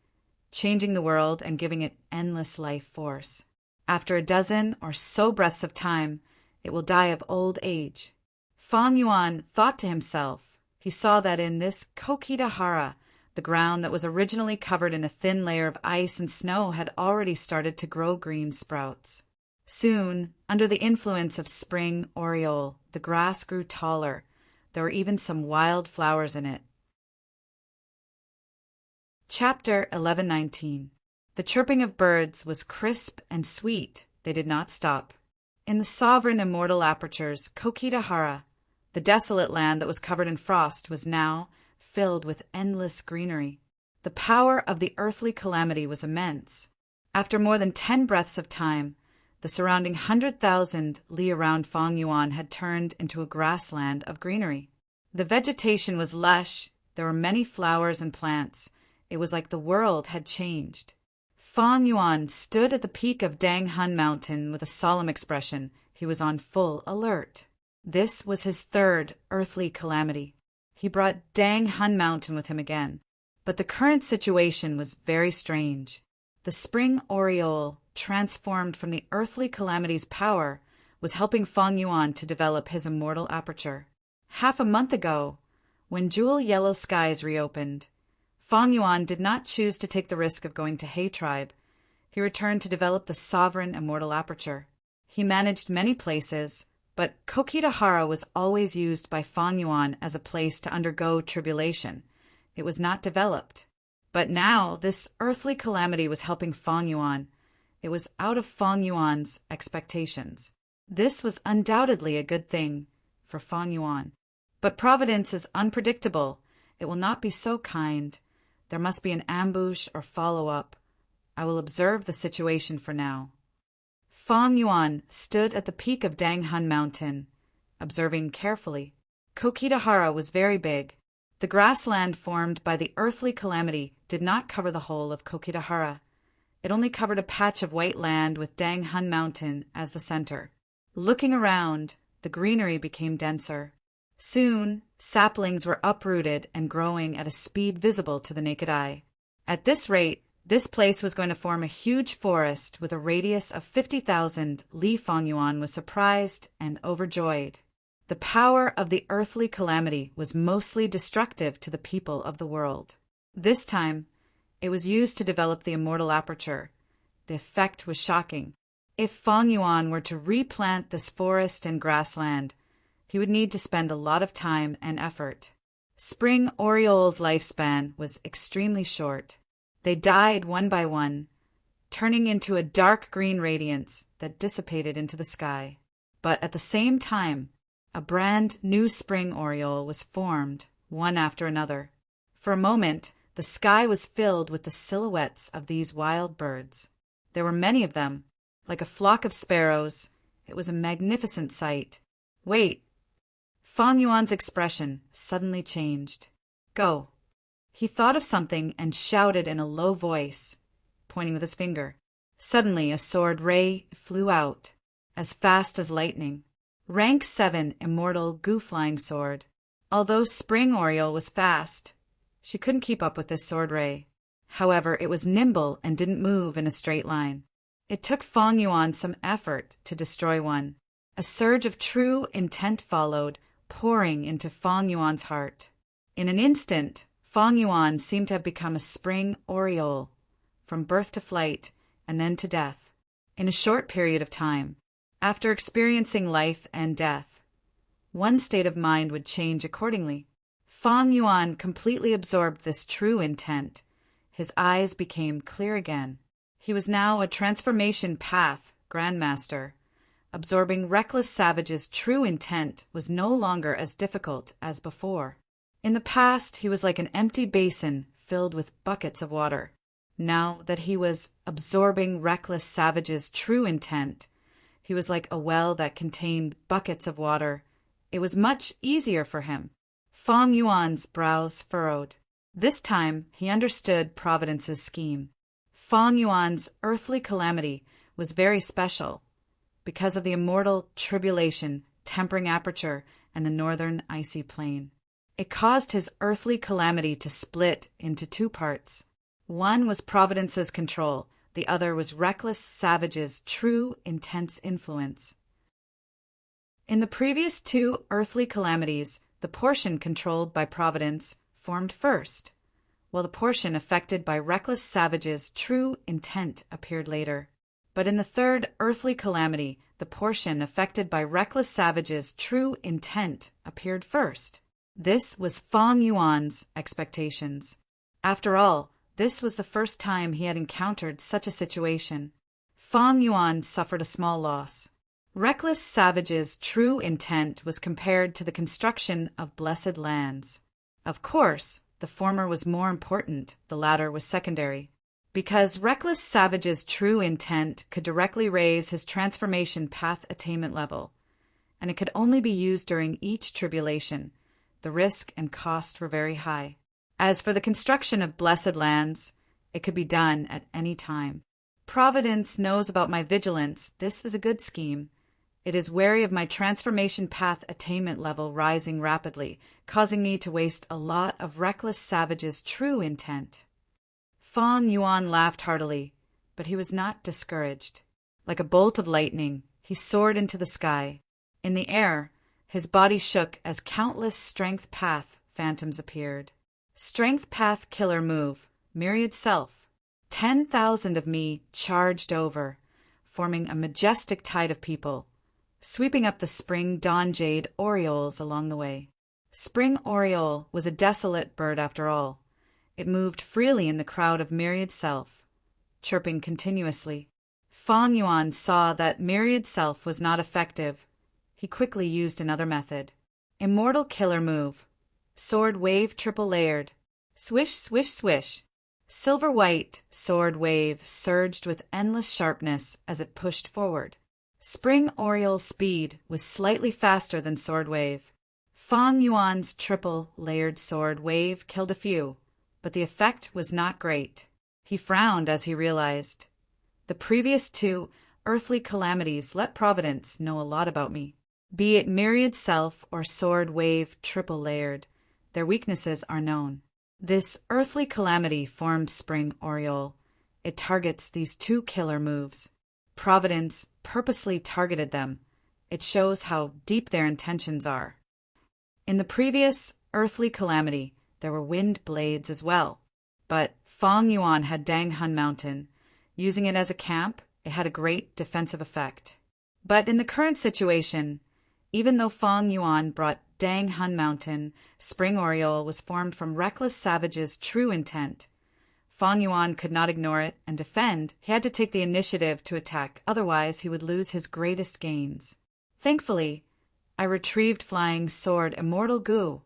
changing the world and giving it endless life force. After a dozen or so breaths of time, it will die of old age. Fang Yuan thought to himself. He saw that in this Kokidahara, the ground that was originally covered in a thin layer of ice and snow had already started to grow green sprouts. Soon, under the influence of spring oriole, the grass grew taller. There were even some wild flowers in it. Chapter 11:19. The chirping of birds was crisp and sweet. They did not stop. In the sovereign immortal apertures, Kokidahara, the desolate land that was covered in frost, was now filled with endless greenery. The power of the earthly calamity was immense. After more than 10 breaths of time, the surrounding 100,000 li around Fang Yuan had turned into a grassland of greenery. The vegetation was lush. There were many flowers and plants. It was like the world had changed. Fang Yuan stood at the peak of Dang Hun Mountain with a solemn expression. He was on full alert. This was his third earthly calamity. He brought Dang Hun Mountain with him again. But the current situation was very strange. The spring oriole, transformed from the earthly calamity's power, was helping Fang Yuan to develop his immortal aperture. Half a month ago, when jewel yellow skies reopened, Fang Yuan did not choose to take the risk of going to He tribe. He returned to develop the sovereign immortal aperture. He managed many places, but Kokidahara was always used by Fang Yuan as a place to undergo tribulation. It was not developed. But now this earthly calamity was helping Fang Yuan. It was out of Fang Yuan's expectations. This was undoubtedly a good thing for Fang Yuan. But providence is unpredictable. It will not be so kind. There must be an ambush or follow-up. I will observe the situation for now. Fang Yuan stood at the peak of Dang Hun Mountain, observing carefully. Kokidahara was very big. The grassland formed by the earthly calamity did not cover the whole of Kokidahara. It only covered a patch of white land with Dang Hun Mountain as the center. Looking around, the greenery became denser. Soon, saplings were uprooted and growing at a speed visible to the naked eye. At this rate, this place was going to form a huge forest with a radius of 50,000. Li Fang Yuan was surprised and overjoyed. The power of the earthly calamity was mostly destructive to the people of the world. This time, it was used to develop the immortal aperture. The effect was shocking. If Fang Yuan were to replant this forest and grassland, he would need to spend a lot of time and effort. Spring oriole's lifespan was extremely short. They died one by one, turning into a dark green radiance that dissipated into the sky. But at the same time, a brand new spring oriole was formed, one after another. For a moment, the sky was filled with the silhouettes of these wild birds. There were many of them, like a flock of sparrows. It was a magnificent sight. Wait! Fang Yuan's expression suddenly changed. Go! He thought of something and shouted in a low voice, pointing with his finger. Suddenly a sword ray flew out, as fast as lightning. Rank 7 immortal goo-flying sword. Although Spring Oriole was fast, she couldn't keep up with this sword ray. However, it was nimble and didn't move in a straight line. It took Fang Yuan some effort to destroy one. A surge of true intent followed, pouring into Fang Yuan's heart. In an instant, Fong Yuan seemed to have become a spring aureole, from birth to flight, and then to death, in a short period of time. After experiencing life and death, one state of mind would change accordingly. Fong Yuan completely absorbed this true intent. His eyes became clear again. He was now a transformation path grandmaster. Absorbing reckless savage's true intent was no longer as difficult as before. In the past, he was like an empty basin filled with buckets of water. Now that he was absorbing reckless savage's true intent, he was like a well that contained buckets of water. It was much easier for him. Fong Yuan's brows furrowed. This time, he understood Providence's scheme. Fong Yuan's earthly calamity was very special because of the immortal tribulation, tempering aperture, and the northern icy plain. It caused his earthly calamity to split into two parts. One was Providence's control, the other was reckless savage's true, intense influence. In the previous two earthly calamities, the portion controlled by Providence formed first, while the portion affected by reckless savage's true intent appeared later. But in the third earthly calamity, the portion affected by reckless savage's true intent appeared first. This was Fong Yuan's expectations. After all, this was the first time he had encountered such a situation. Fong Yuan suffered a small loss. Reckless savage's true intent was compared to the construction of blessed lands. Of course, the former was more important, the latter was secondary. Because reckless savage's true intent could directly raise his transformation path attainment level, and it could only be used during each tribulation, the risk and cost were very high. As for the construction of blessed lands, it could be done at any time. Providence knows about my vigilance. This is a good scheme. It is wary of my transformation path attainment level rising rapidly, causing me to waste a lot of reckless savage's true intent. Fong Yuan laughed heartily, but he was not discouraged. Like a bolt of lightning, he soared into the sky. In the air, his body shook as countless strength path phantoms appeared. Strength path killer move, myriad self. 10,000 of me charged over, forming a majestic tide of people, sweeping up the spring dawn jade orioles along the way. Spring oriole was a desolate bird after all. It moved freely in the crowd of myriad self, chirping continuously. Fong Yuan saw that myriad self was not effective. He quickly used another method. Immortal killer move. Sword wave triple layered. Swish, swish, swish. Silver white sword wave surged with endless sharpness as it pushed forward. Spring Oriole's speed was slightly faster than sword wave. Fong Yuan's triple layered sword wave killed a few, but the effect was not great. He frowned as he realized. The previous two earthly calamities let Providence know a lot about me. Be it myriad self or sword wave triple layered, their weaknesses are known. This earthly calamity formed Spring Oriole. It targets these two killer moves. Providence purposely targeted them. It shows how deep their intentions are. In the previous earthly calamity, there were wind blades as well. But Fong Yuan had Dang Hun Mountain. Using it as a camp, it had a great defensive effect. But in the current situation, even though Fong Yuan brought Dang Hun Mountain, Spring Oriole was formed from reckless savage's true intent. Fong Yuan could not ignore it and defend. He had to take the initiative to attack, otherwise he would lose his greatest gains. Thankfully, I retrieved Flying Sword Immortal Goo.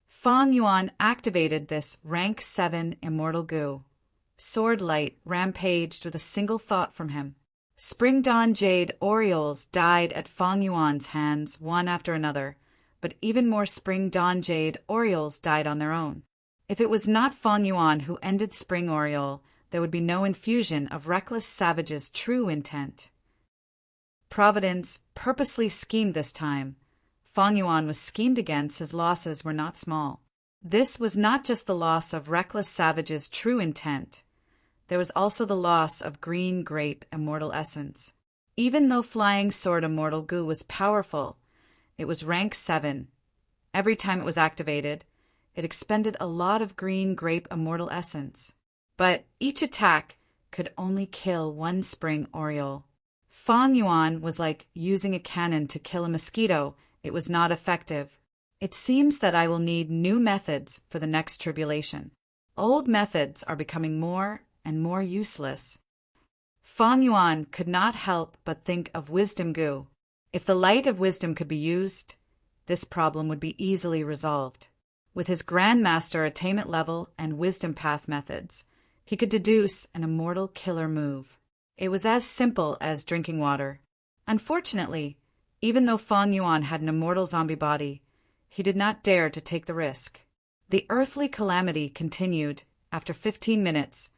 Fong Yuan activated this Rank 7 Immortal Goo. Sword Light rampaged with a single thought from him. Spring Dawn Jade Orioles died at Fong Yuan's hands one after another, but even more Spring Dawn Jade Orioles died on their own. If it was not Fong Yuan who ended Spring Oriole, there would be no infusion of reckless savage's true intent. Providence purposely schemed this time. Fong Yuan was schemed against, his losses were not small. This was not just the loss of reckless savage's true intent. There was also the loss of Green Grape Immortal Essence. Even though Flying Sword Immortal Goo was powerful, it was rank 7. Every time it was activated, It expended a lot of green grape immortal essence. But each attack could only kill one spring oriole. Fang Yuan was like using a cannon to kill a mosquito. It was not effective. It seems that I will need new methods for the next tribulation. Old methods are becoming more and more useless. Fang Yuan could not help but think of wisdom goo. If the light of wisdom could be used, this problem would be easily resolved. With his Grandmaster attainment level and wisdom path methods, he could deduce an immortal killer move. It was as simple as drinking water. Unfortunately, even though Fang Yuan had an immortal zombie body, he did not dare to take the risk. The earthly calamity continued. After 15 minutes,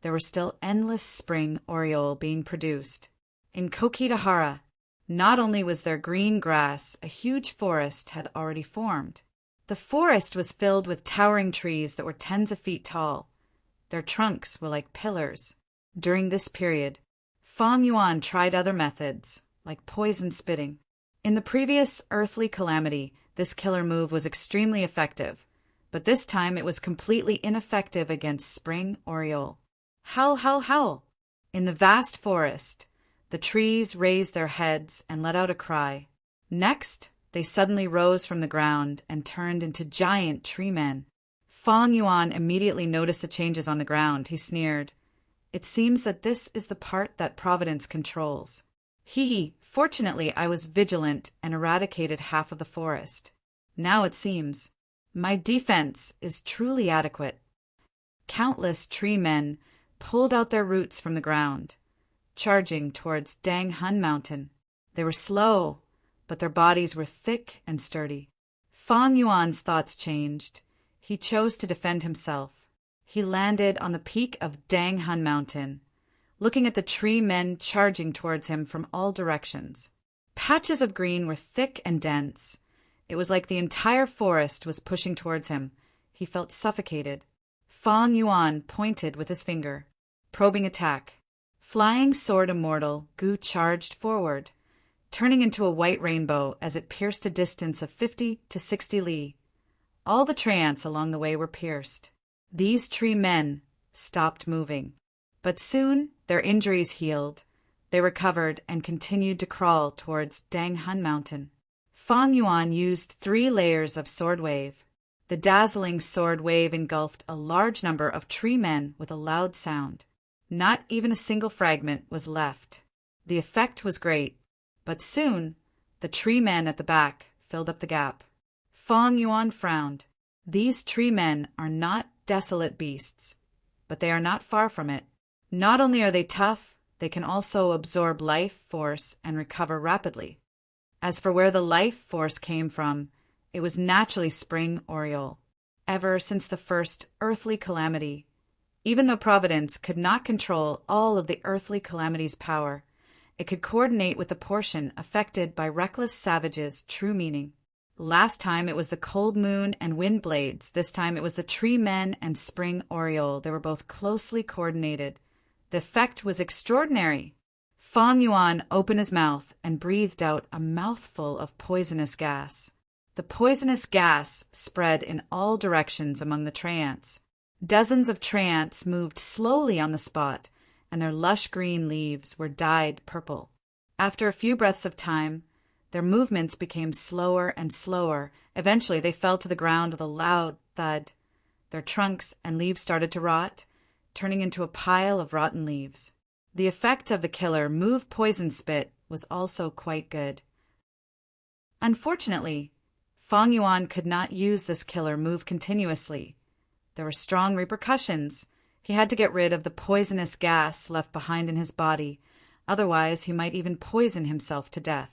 there were still endless spring oriole being produced. In Kokitahara, not only was there green grass, a huge forest had already formed. The forest was filled with towering trees that were tens of feet tall. Their trunks were like pillars. During this period, Fang Yuan tried other methods, like poison spitting. In the previous earthly calamity, this killer move was extremely effective, but this time it was completely ineffective against spring oriole. Howl, howl, howl! In the vast forest, the trees raised their heads and let out a cry. Next, they suddenly rose from the ground and turned into giant tree men. Fang Yuan immediately noticed the changes on the ground. He sneered. It seems that this is the part that Providence controls. Fortunately, I was vigilant and eradicated half of the forest. Now it seems my defense is truly adequate. Countless tree men pulled out their roots from the ground, charging towards Dang Hun Mountain. They were slow, but their bodies were thick and sturdy. Fang Yuan's thoughts changed. He chose to defend himself. He landed on the peak of Dang Hun Mountain, looking at the tree men charging towards him from all directions. Patches of green were thick and dense. It was like the entire forest was pushing towards him. He felt suffocated. Fang Yuan pointed with his finger. Probing attack. Flying sword immortal, Gu charged forward, turning into a white rainbow as it pierced a distance of 50 to 60 li. All the tree ants along the way were pierced. These tree men stopped moving. But soon their injuries healed. They recovered and continued to crawl towards Dang Hun Mountain. Fang Yuan used 3 layers of sword wave. The dazzling sword wave engulfed a large number of tree men with a loud sound. Not even a single fragment was left. The effect was great, but soon the tree men at the back filled up the gap. Fang Yuan frowned. These tree men are not desolate beasts, but they are not far from it. Not only are they tough, they can also absorb life force and recover rapidly. As for where the life force came from, it was naturally spring oriole. Ever since the first earthly calamity, even though Providence could not control all of the earthly calamity's power, it could coordinate with the portion affected by reckless savages' true meaning. Last time it was the cold moon and wind blades. This time it was the tree men and spring oriole. They were both closely coordinated. The effect was extraordinary. Fang Yuan opened his mouth and breathed out a mouthful of poisonous gas. The poisonous gas spread in all directions among the tree ants. Dozens of tree ants moved slowly on the spot, and their lush green leaves were dyed purple. After a few breaths of time, their movements became slower and slower. Eventually, they fell to the ground with a loud thud. Their trunks and leaves started to rot, turning into a pile of rotten leaves. The effect of the killer move poison spit was also quite good. Unfortunately, Fang Yuan could not use this killer move continuously. There were strong repercussions. He had to get rid of the poisonous gas left behind in his body, otherwise he might even poison himself to death.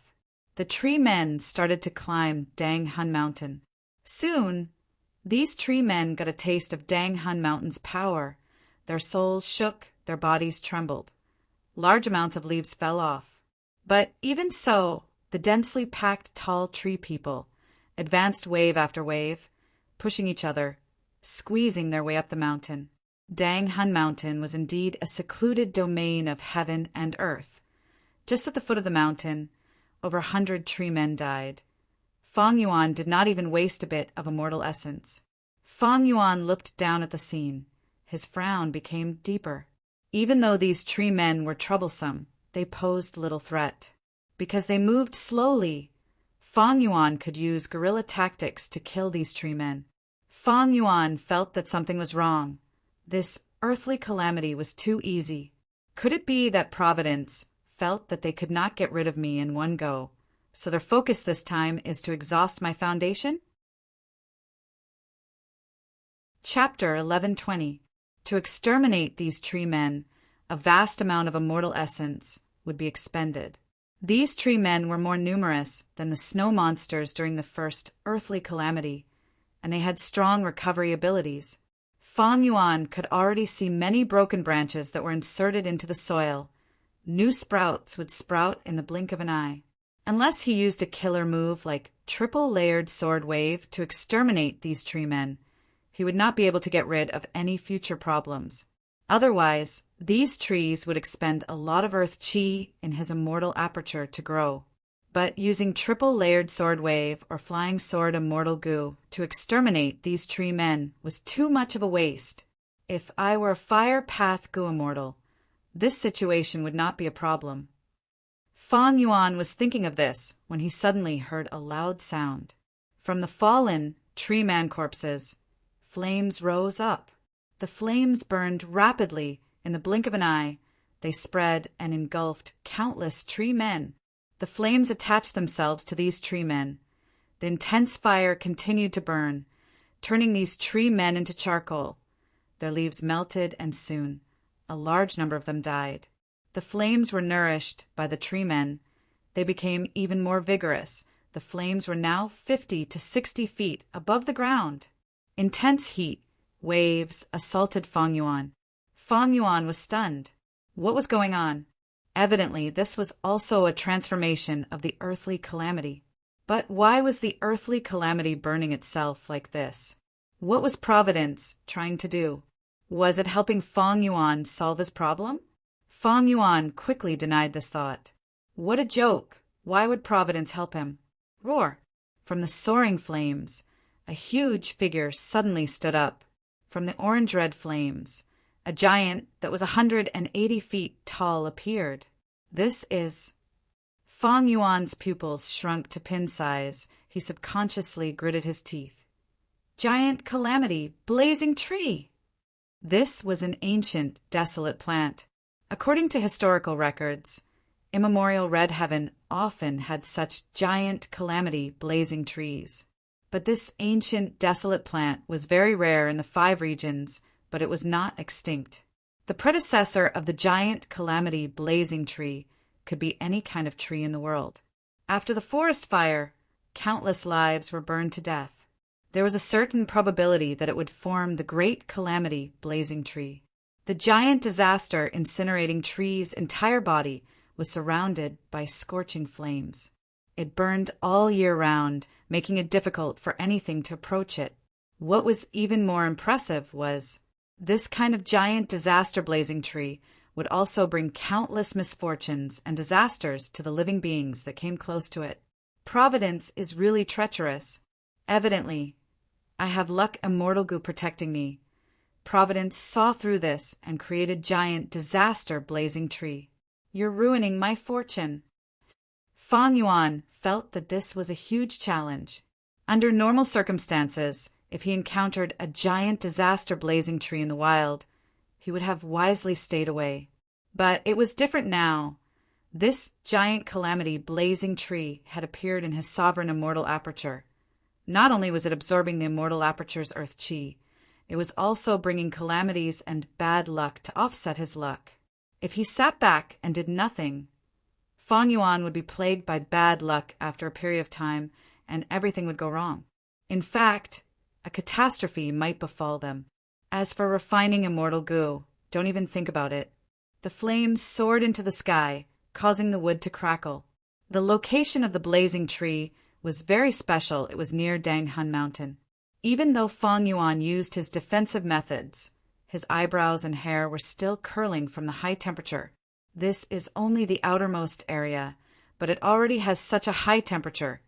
The tree men started to climb Dang Hun Mountain. Soon, these tree men got a taste of Dang Hun Mountain's power. Their souls shook, their bodies trembled. Large amounts of leaves fell off. But even so, the densely packed tall tree people advanced wave after wave, pushing each other, squeezing their way up the mountain. Dang Hun Mountain was indeed a secluded domain of heaven and earth. Just at the foot of the mountain, over 100 tree men died. Fang Yuan did not even waste a bit of immortal essence. Fang Yuan looked down at the scene. His frown became deeper. Even though these tree men were troublesome, they posed little threat. Because they moved slowly, Fang Yuan could use guerrilla tactics to kill these tree men. Fang Yuan felt that something was wrong. This earthly calamity was too easy. Could it be that Providence felt that they could not get rid of me in one go, so their focus this time is to exhaust my foundation? Chapter 1120. To exterminate these tree men, a vast amount of immortal essence would be expended. These tree men were more numerous than the snow monsters during the first earthly calamity, and they had strong recovery abilities. Fang Yuan could already see many broken branches that were inserted into the soil. New sprouts would sprout in the blink of an eye. Unless he used a killer move like triple-layered sword wave to exterminate these tree men, he would not be able to get rid of any future problems. Otherwise, these trees would expend a lot of earth chi in his immortal aperture to grow. But using triple-layered sword wave or flying sword immortal goo to exterminate these tree men was too much of a waste. If I were a fire path goo immortal, this situation would not be a problem. Fang Yuan was thinking of this when he suddenly heard a loud sound. From the fallen tree man corpses, flames rose up. The flames burned rapidly. In the blink of an eye, they spread and engulfed countless tree men. The flames attached themselves to these tree men. The intense fire continued to burn, turning these tree men into charcoal. Their leaves melted, and soon a large number of them died. The flames were nourished by the tree men. They became even more vigorous. The flames were now 50 to 60 feet above the ground. Intense heat waves assaulted Fang Yuan. Fang Yuan was stunned. What was going on? Evidently, this was also a transformation of the earthly calamity. But why was the earthly calamity burning itself like this? What was Providence trying to do? Was it helping Fang Yuan solve his problem? Fang Yuan quickly denied this thought. What a joke! Why would Providence help him? Roar! From the soaring flames, a huge figure suddenly stood up. From the orange-red flames, a giant that was 180 feet tall appeared. This is... Fang Yuan's pupils shrunk to pin size. He subconsciously gritted his teeth. Giant calamity, blazing tree! This was an ancient, desolate plant. According to historical records, immemorial red heaven often had such giant calamity, blazing trees. But this ancient, desolate plant was very rare in the 5 regions, but it was not extinct. The predecessor of the giant calamity blazing tree could be any kind of tree in the world. After the forest fire, countless lives were burned to death. There was a certain probability that it would form the great calamity blazing tree. The giant disaster incinerating trees' entire body was surrounded by scorching flames. It burned all year round, making it difficult for anything to approach it. What was even more impressive was this kind of giant disaster blazing tree would also bring countless misfortunes and disasters to the living beings that came close to it. Providence is really treacherous. Evidently, I have luck immortal goo protecting me. Providence saw through this and created giant disaster blazing tree. You're ruining my fortune. Fang Yuan felt that this was a huge challenge. Under normal circumstances, if he encountered a giant disaster blazing tree in the wild, he would have wisely stayed away. But it was different now. This giant calamity blazing tree had appeared in his sovereign immortal aperture. Not only was it absorbing the immortal aperture's earth chi, it was also bringing calamities and bad luck to offset his luck. If he sat back and did nothing, Fang Yuan would be plagued by bad luck after a period of time, and everything would go wrong. In fact, a catastrophe might befall them. As for refining immortal goo, don't even think about it. The flames soared into the sky, causing the wood to crackle. The location of the blazing tree was very special. It was near Danghun Mountain. Even though Fang Yuan used his defensive methods, his eyebrows and hair were still curling from the high temperature. This is only the outermost area, but it already has such a high temperature,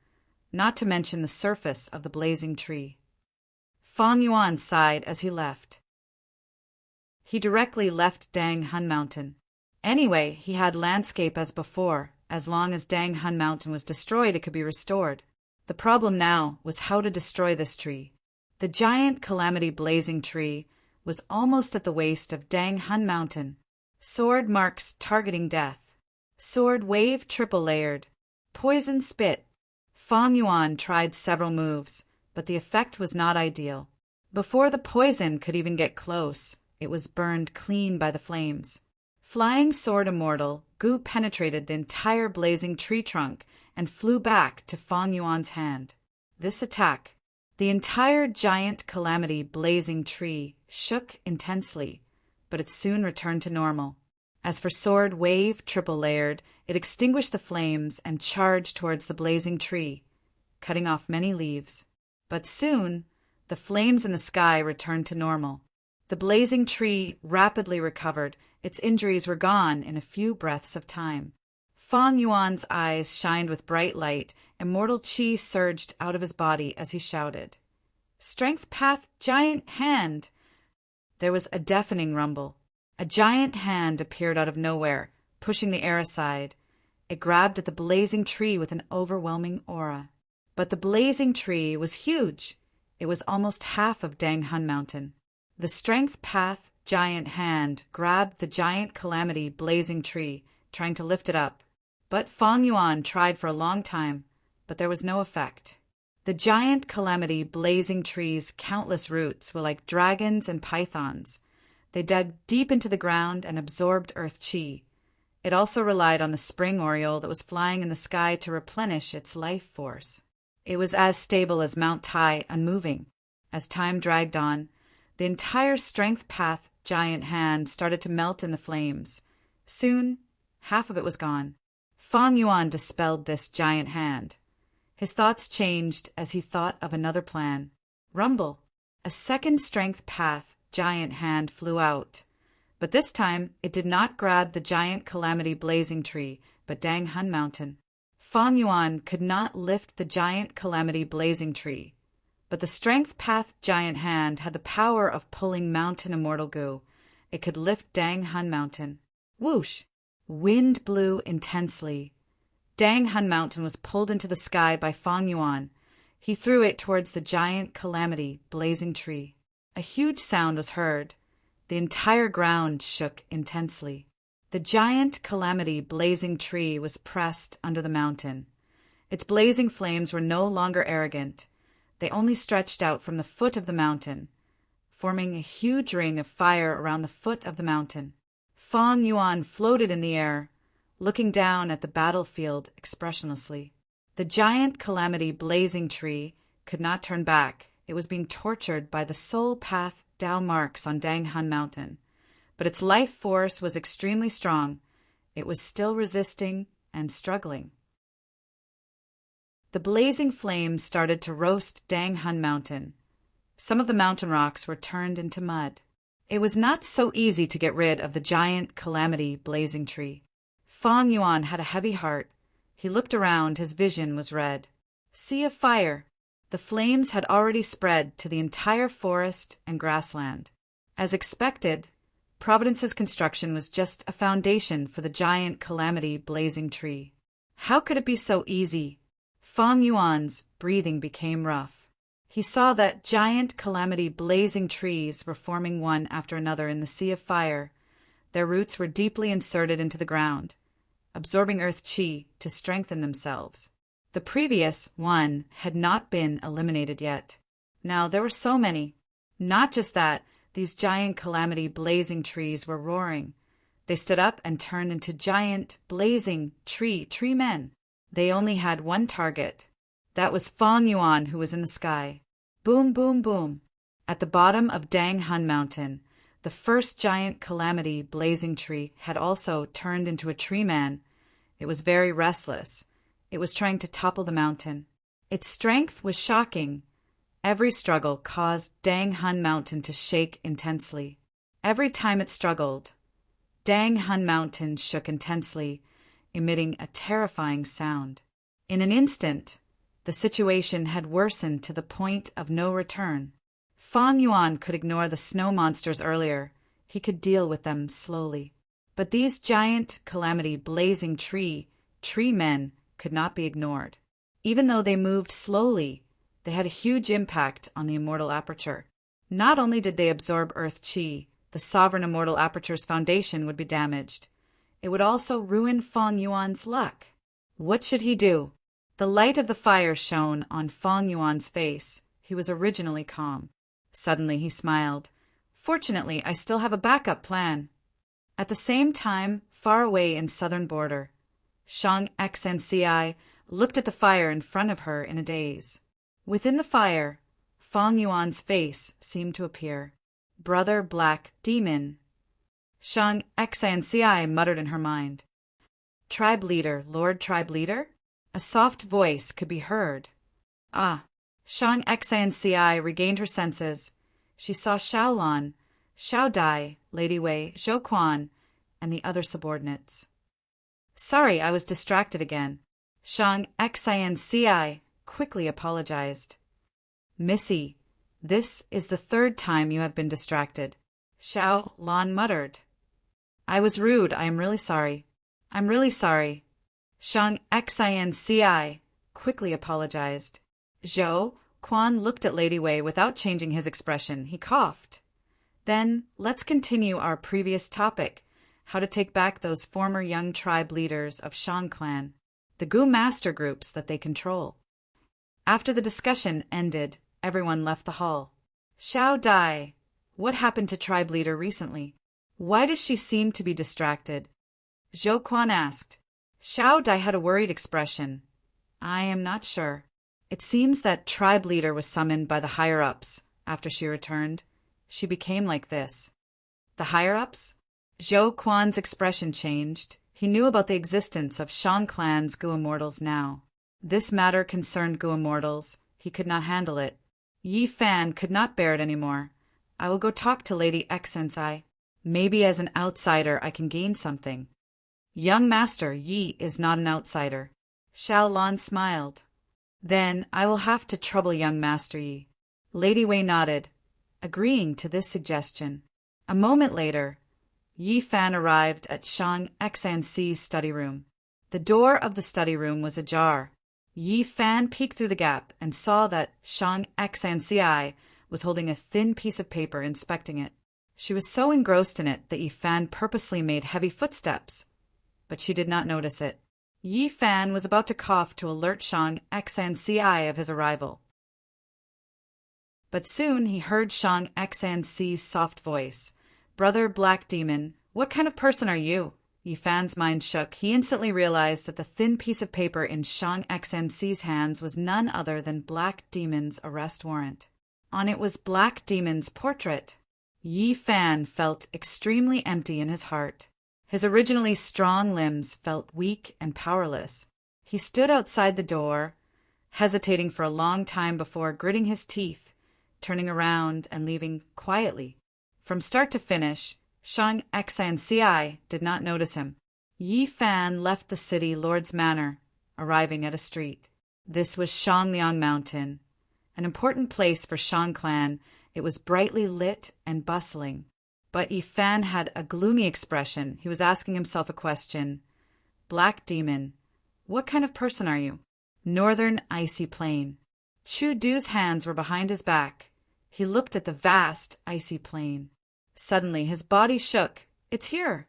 not to mention the surface of the blazing tree. Fang Yuan sighed as he left. He directly left Dang Hun Mountain. Anyway, he had landscape as before. As long as Dang Hun Mountain was destroyed, it could be restored. The problem now was how to destroy this tree. The giant calamity blazing tree was almost at the waist of Dang Hun Mountain. Sword marks targeting death. Sword wave triple layered. Poison spit. Fang Yuan tried several moves, but the effect was not ideal. Before the poison could even get close, it was burned clean by the flames. Flying sword immortal, goo penetrated the entire blazing tree trunk and flew back to Fang Yuan's hand. This attack, the entire giant calamity blazing tree shook intensely, but it soon returned to normal. As for sword wave triple layered, it extinguished the flames and charged towards the blazing tree, cutting off many leaves. But soon, the flames in the sky returned to normal. The blazing tree rapidly recovered. Its injuries were gone in a few breaths of time. Fang Yuan's eyes shined with bright light. Immortal chi surged out of his body as he shouted, "Strength Path Giant Hand!" There was a deafening rumble. A giant hand appeared out of nowhere, pushing the air aside. It grabbed at the blazing tree with an overwhelming aura. But the blazing tree was huge. It was almost half of Dang Hun Mountain. The Strength Path Giant Hand grabbed the giant calamity blazing tree, trying to lift it up. But Fang Yuan tried for a long time, but there was no effect. The giant calamity blazing tree's countless roots were like dragons and pythons. They dug deep into the ground and absorbed earth chi. It also relied on the spring oriole that was flying in the sky to replenish its life force. It was as stable as Mount Tai, unmoving. As time dragged on, the entire Strength Path Giant Hand started to melt in the flames. Soon, half of it was gone. Fang Yuan dispelled this giant hand. His thoughts changed as he thought of another plan. Rumble! A second Strength Path Giant Hand flew out. But this time, it did not grab the giant calamity blazing tree, but Dang Hun Mountain. Fang Yuan could not lift the giant calamity blazing tree, but the Strength Path Giant Hand had the power of pulling mountain immortal goo. It could lift Dang Hun Mountain. Whoosh! Wind blew intensely. Dang Hun Mountain was pulled into the sky by Fang Yuan. He threw it towards the giant calamity blazing tree. A huge sound was heard. The entire ground shook intensely. The giant calamity blazing tree was pressed under the mountain. Its blazing flames were no longer arrogant. They only stretched out from the foot of the mountain, forming a huge ring of fire around the foot of the mountain. Fang Yuan floated in the air, looking down at the battlefield expressionlessly. The giant calamity blazing tree could not turn back. It was being tortured by the soul path Dao marks on Dang Hun Mountain. But its life force was extremely strong. It was still resisting and struggling. The blazing flames started to roast Dang Hun Mountain. Some of the mountain rocks were turned into mud. It was not so easy to get rid of the giant calamity blazing tree. Fang Yuan had a heavy heart. He looked around. His vision was red. Sea of fire. The flames had already spread to the entire forest and grassland. As expected, Providence's construction was just a foundation for the giant calamity blazing tree. How could it be so easy? Fang Yuan's breathing became rough. He saw that giant calamity blazing trees were forming one after another in the sea of fire. Their roots were deeply inserted into the ground, absorbing earth chi to strengthen themselves. The previous one had not been eliminated yet. Now there were so many. Not just that, these giant calamity blazing trees were roaring. They stood up and turned into giant blazing tree men. They only had one target. That was Fang Yuan, who was in the sky. Boom, boom, boom. At the bottom of Dang Hun Mountain, the first giant calamity blazing tree had also turned into a tree man. It was very restless. It was trying to topple the mountain. Its strength was shocking. Every struggle caused Dang Hun Mountain to shake intensely. Every time it struggled, Dang Hun Mountain shook intensely, emitting a terrifying sound. In an instant, the situation had worsened to the point of no return. Fang Yuan could ignore the snow monsters earlier. He could deal with them slowly. But these giant, calamity, blazing tree men could not be ignored. Even though they moved slowly, they had a huge impact on the immortal aperture. Not only did they absorb earth chi, the sovereign immortal aperture's foundation would be damaged. It would also ruin Fang Yuan's luck. What should he do? The light of the fire shone on Fang Yuan's face. He was originally calm. Suddenly he smiled. Fortunately, I still have a backup plan. At the same time, far away in southern border, Shang Xnci looked at the fire in front of her in a daze. Within the fire, Fang Yuan's face seemed to appear. Brother Black Demon. Shang Xnci muttered in her mind. Tribe leader, Lord Tribe leader? A soft voice could be heard. Ah! Shang Xnci regained her senses. She saw Xiaolan, Xiao Dai, Lady Wei, Zhou Quan, and the other subordinates. Sorry, I was distracted again. Shang Xnci quickly apologized. Missy, this is the third time you have been distracted. Xiao Lan muttered. I was rude. I am really sorry. I'm really sorry. Shang Xnci quickly apologized. Zhou Quan looked at Lady Wei without changing his expression. He coughed. Then, let's continue our previous topic, how to take back those former young tribe leaders of Shang clan, the Gu master groups that they control. After the discussion ended, everyone left the hall. Xiao Dai, what happened to tribe leader recently? Why does she seem to be distracted? Zhou Quan asked. Xiao Dai had a worried expression. I am not sure. It seems that tribe leader was summoned by the higher-ups. After she returned, she became like this. The higher-ups? Zhou Quan's expression changed. He knew about the existence of Shang clan's Gu immortals now. This matter concerned Gu immortals. He could not handle it. Yi Fan could not bear it anymore. I will go talk to Lady Xnci. Maybe as an outsider I can gain something. Young master, Yi is not an outsider. Xiao Lan smiled. Then I will have to trouble young master Yi. Lady Wei nodded, agreeing to this suggestion. A moment later, Yi Fan arrived at Shang Xnci's study room. The door of the study room was ajar. Yi Fan peeked through the gap and saw that Shang Xnci was holding a thin piece of paper inspecting it. She was so engrossed in it that Yi Fan purposely made heavy footsteps, but she did not notice it. Yi Fan was about to cough to alert Shang Xnci of his arrival. But soon he heard Shang Xnci's soft voice. Brother Black Demon, what kind of person are you? Yi Fan's mind shook. He instantly realized that the thin piece of paper in Shang Xnci's hands was none other than Black Demon's arrest warrant. On it was Black Demon's portrait. Yi Fan felt extremely empty in his heart. His originally strong limbs felt weak and powerless. He stood outside the door, hesitating for a long time before gritting his teeth, turning around and leaving quietly. From start to finish, Shang Xnci did not notice him. Yi Fan left the city lord's manor, arriving at a street. This was Shangliang Mountain, an important place for Shang clan. It was brightly lit and bustling. But Yi Fan had a gloomy expression. He was asking himself a question. Black Demon, what kind of person are you? Northern icy plain. Chu Du's hands were behind his back. He looked at the vast icy plain. Suddenly his body shook. It's here.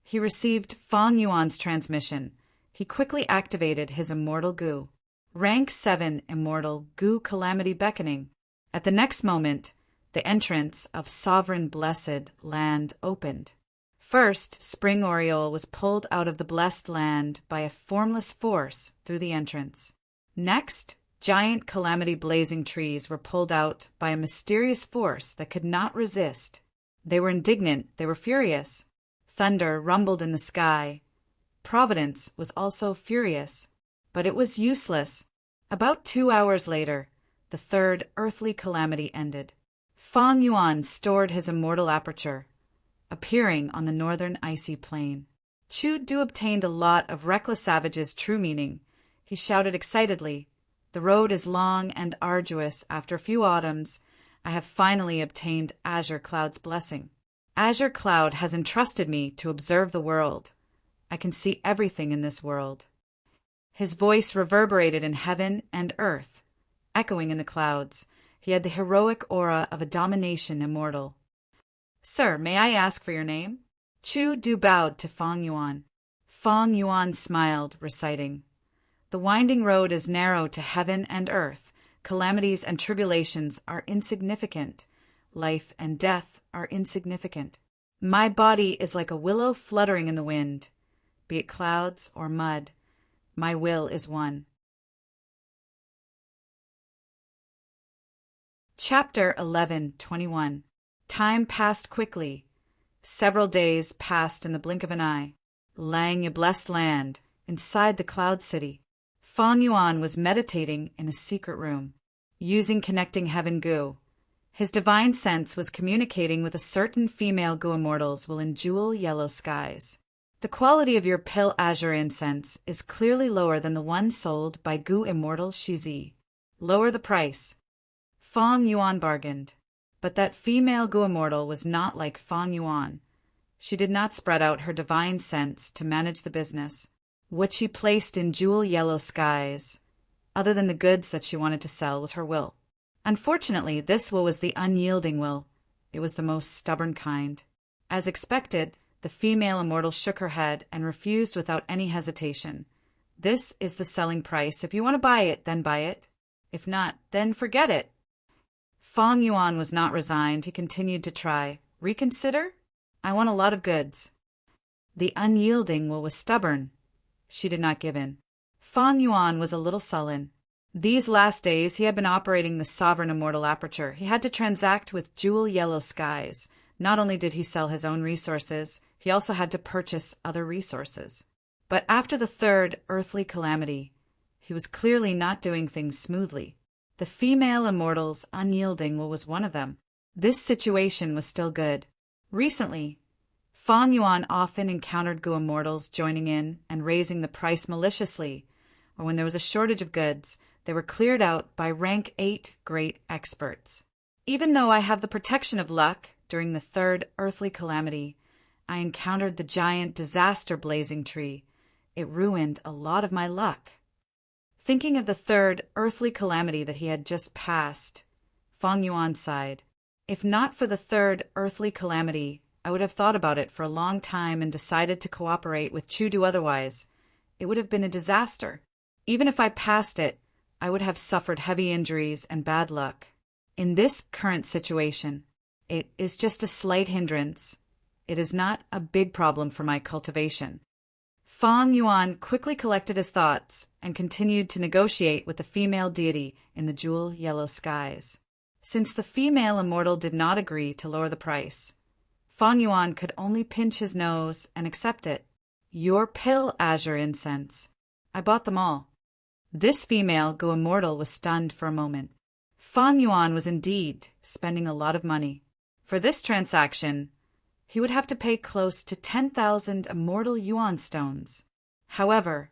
He received Fang Yuan's transmission. He quickly activated his immortal Gu. Rank 7 immortal Gu calamity beckoning. At the next moment, the entrance of sovereign blessed land opened. First, Spring Oriole was pulled out of the blessed land by a formless force through the entrance. Next, giant calamity blazing trees were pulled out by a mysterious force that could not resist. They were indignant, they were furious. Thunder rumbled in the sky. Providence was also furious, but it was useless. About 2 hours later, the third earthly calamity ended. Fang Yuan stored his immortal aperture, appearing on the northern icy plain. Chu Du obtained a lot of Reckless Savage's true meaning. He shouted excitedly, "The road is long and arduous. After a few autumns, I have finally obtained Azure Cloud's blessing. Azure Cloud has entrusted me to observe the world. I can see everything in this world." His voice reverberated in heaven and earth, echoing in the clouds. He had the heroic aura of a domination immortal. "Sir, may I ask for your name?" Chu Du bowed to Fang Yuan. Fang Yuan smiled, reciting, "The winding road is narrow to heaven and earth. Calamities and tribulations are insignificant. Life and death are insignificant. My body is like a willow fluttering in the wind. Be it clouds or mud, my will is one." Chapter 11:21. Time passed quickly. Several days passed in the blink of an eye. Lang ye blessed land, inside the Cloud City, Fang Yuan was meditating in a secret room, using connecting heaven goo. His divine sense was communicating with a certain female goo immortals will in jewel yellow skies. The quality of your pill azure incense is clearly lower than the one sold by goo immortal Shizi. Lower the price. Fang Yuan bargained. But that female goo immortal was not like Fang Yuan. She did not spread out her divine sense to manage the business. What she placed in jewel yellow skies, other than the goods that she wanted to sell, was her will. Unfortunately, this will was the unyielding will. It was the most stubborn kind. As expected, the female immortal shook her head and refused without any hesitation. "This is the selling price. If you want to buy it, then buy it. If not, then forget it." Fang Yuan was not resigned. He continued to try. "Reconsider? I want a lot of goods." The unyielding will was stubborn. She did not give in. Fang Yuan was a little sullen. These last days he had been operating the sovereign immortal aperture. He had to transact with jewel yellow skies. Not only did he sell his own resources, he also had to purchase other resources. But after the third earthly calamity, he was clearly not doing things smoothly. The female immortal's unyielding will was one of them. This situation was still good. Recently, Fang Yuan often encountered goo immortals joining in and raising the price maliciously, or when there was a shortage of goods, they were cleared out by rank 8 great experts. Even though I have the protection of luck, during the third earthly calamity, I encountered the giant disaster blazing tree. It ruined a lot of my luck. Thinking of the third earthly calamity that he had just passed, Fang Yuan sighed. If not for the third earthly calamity, I would have thought about it for a long time and decided to cooperate with Chu Do otherwise. It would have been a disaster. Even if I passed it, I would have suffered heavy injuries and bad luck. In this current situation, it is just a slight hindrance. It is not a big problem for my cultivation. Fang Yuan quickly collected his thoughts and continued to negotiate with the female deity in the jewel yellow skies. Since the female immortal did not agree to lower the price, Fang Yuan could only pinch his nose and accept it. "Your pill azure incense. I bought them all." This female goo immortal was stunned for a moment. Fang Yuan was indeed spending a lot of money. For this transaction, he would have to pay close to 10,000 immortal yuan stones. However,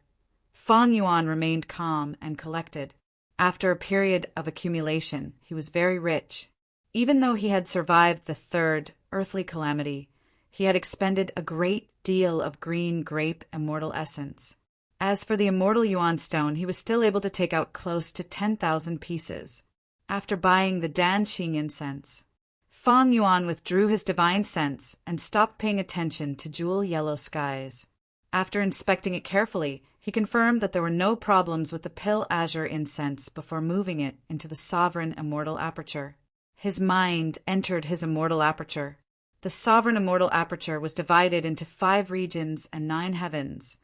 Fang Yuan remained calm and collected. After a period of accumulation, he was very rich. Even though he had survived the third earthly calamity, he had expended a great deal of green grape immortal essence. As for the immortal yuan stone, he was still able to take out close to 10,000 pieces. After buying the Danqing incense, Fang Yuan withdrew his divine sense and stopped paying attention to jewel yellow skies. After inspecting it carefully, he confirmed that there were no problems with the pill azure incense before moving it into the sovereign immortal aperture. His mind entered his immortal aperture. The sovereign immortal aperture was divided into 5 regions and 9 heavens.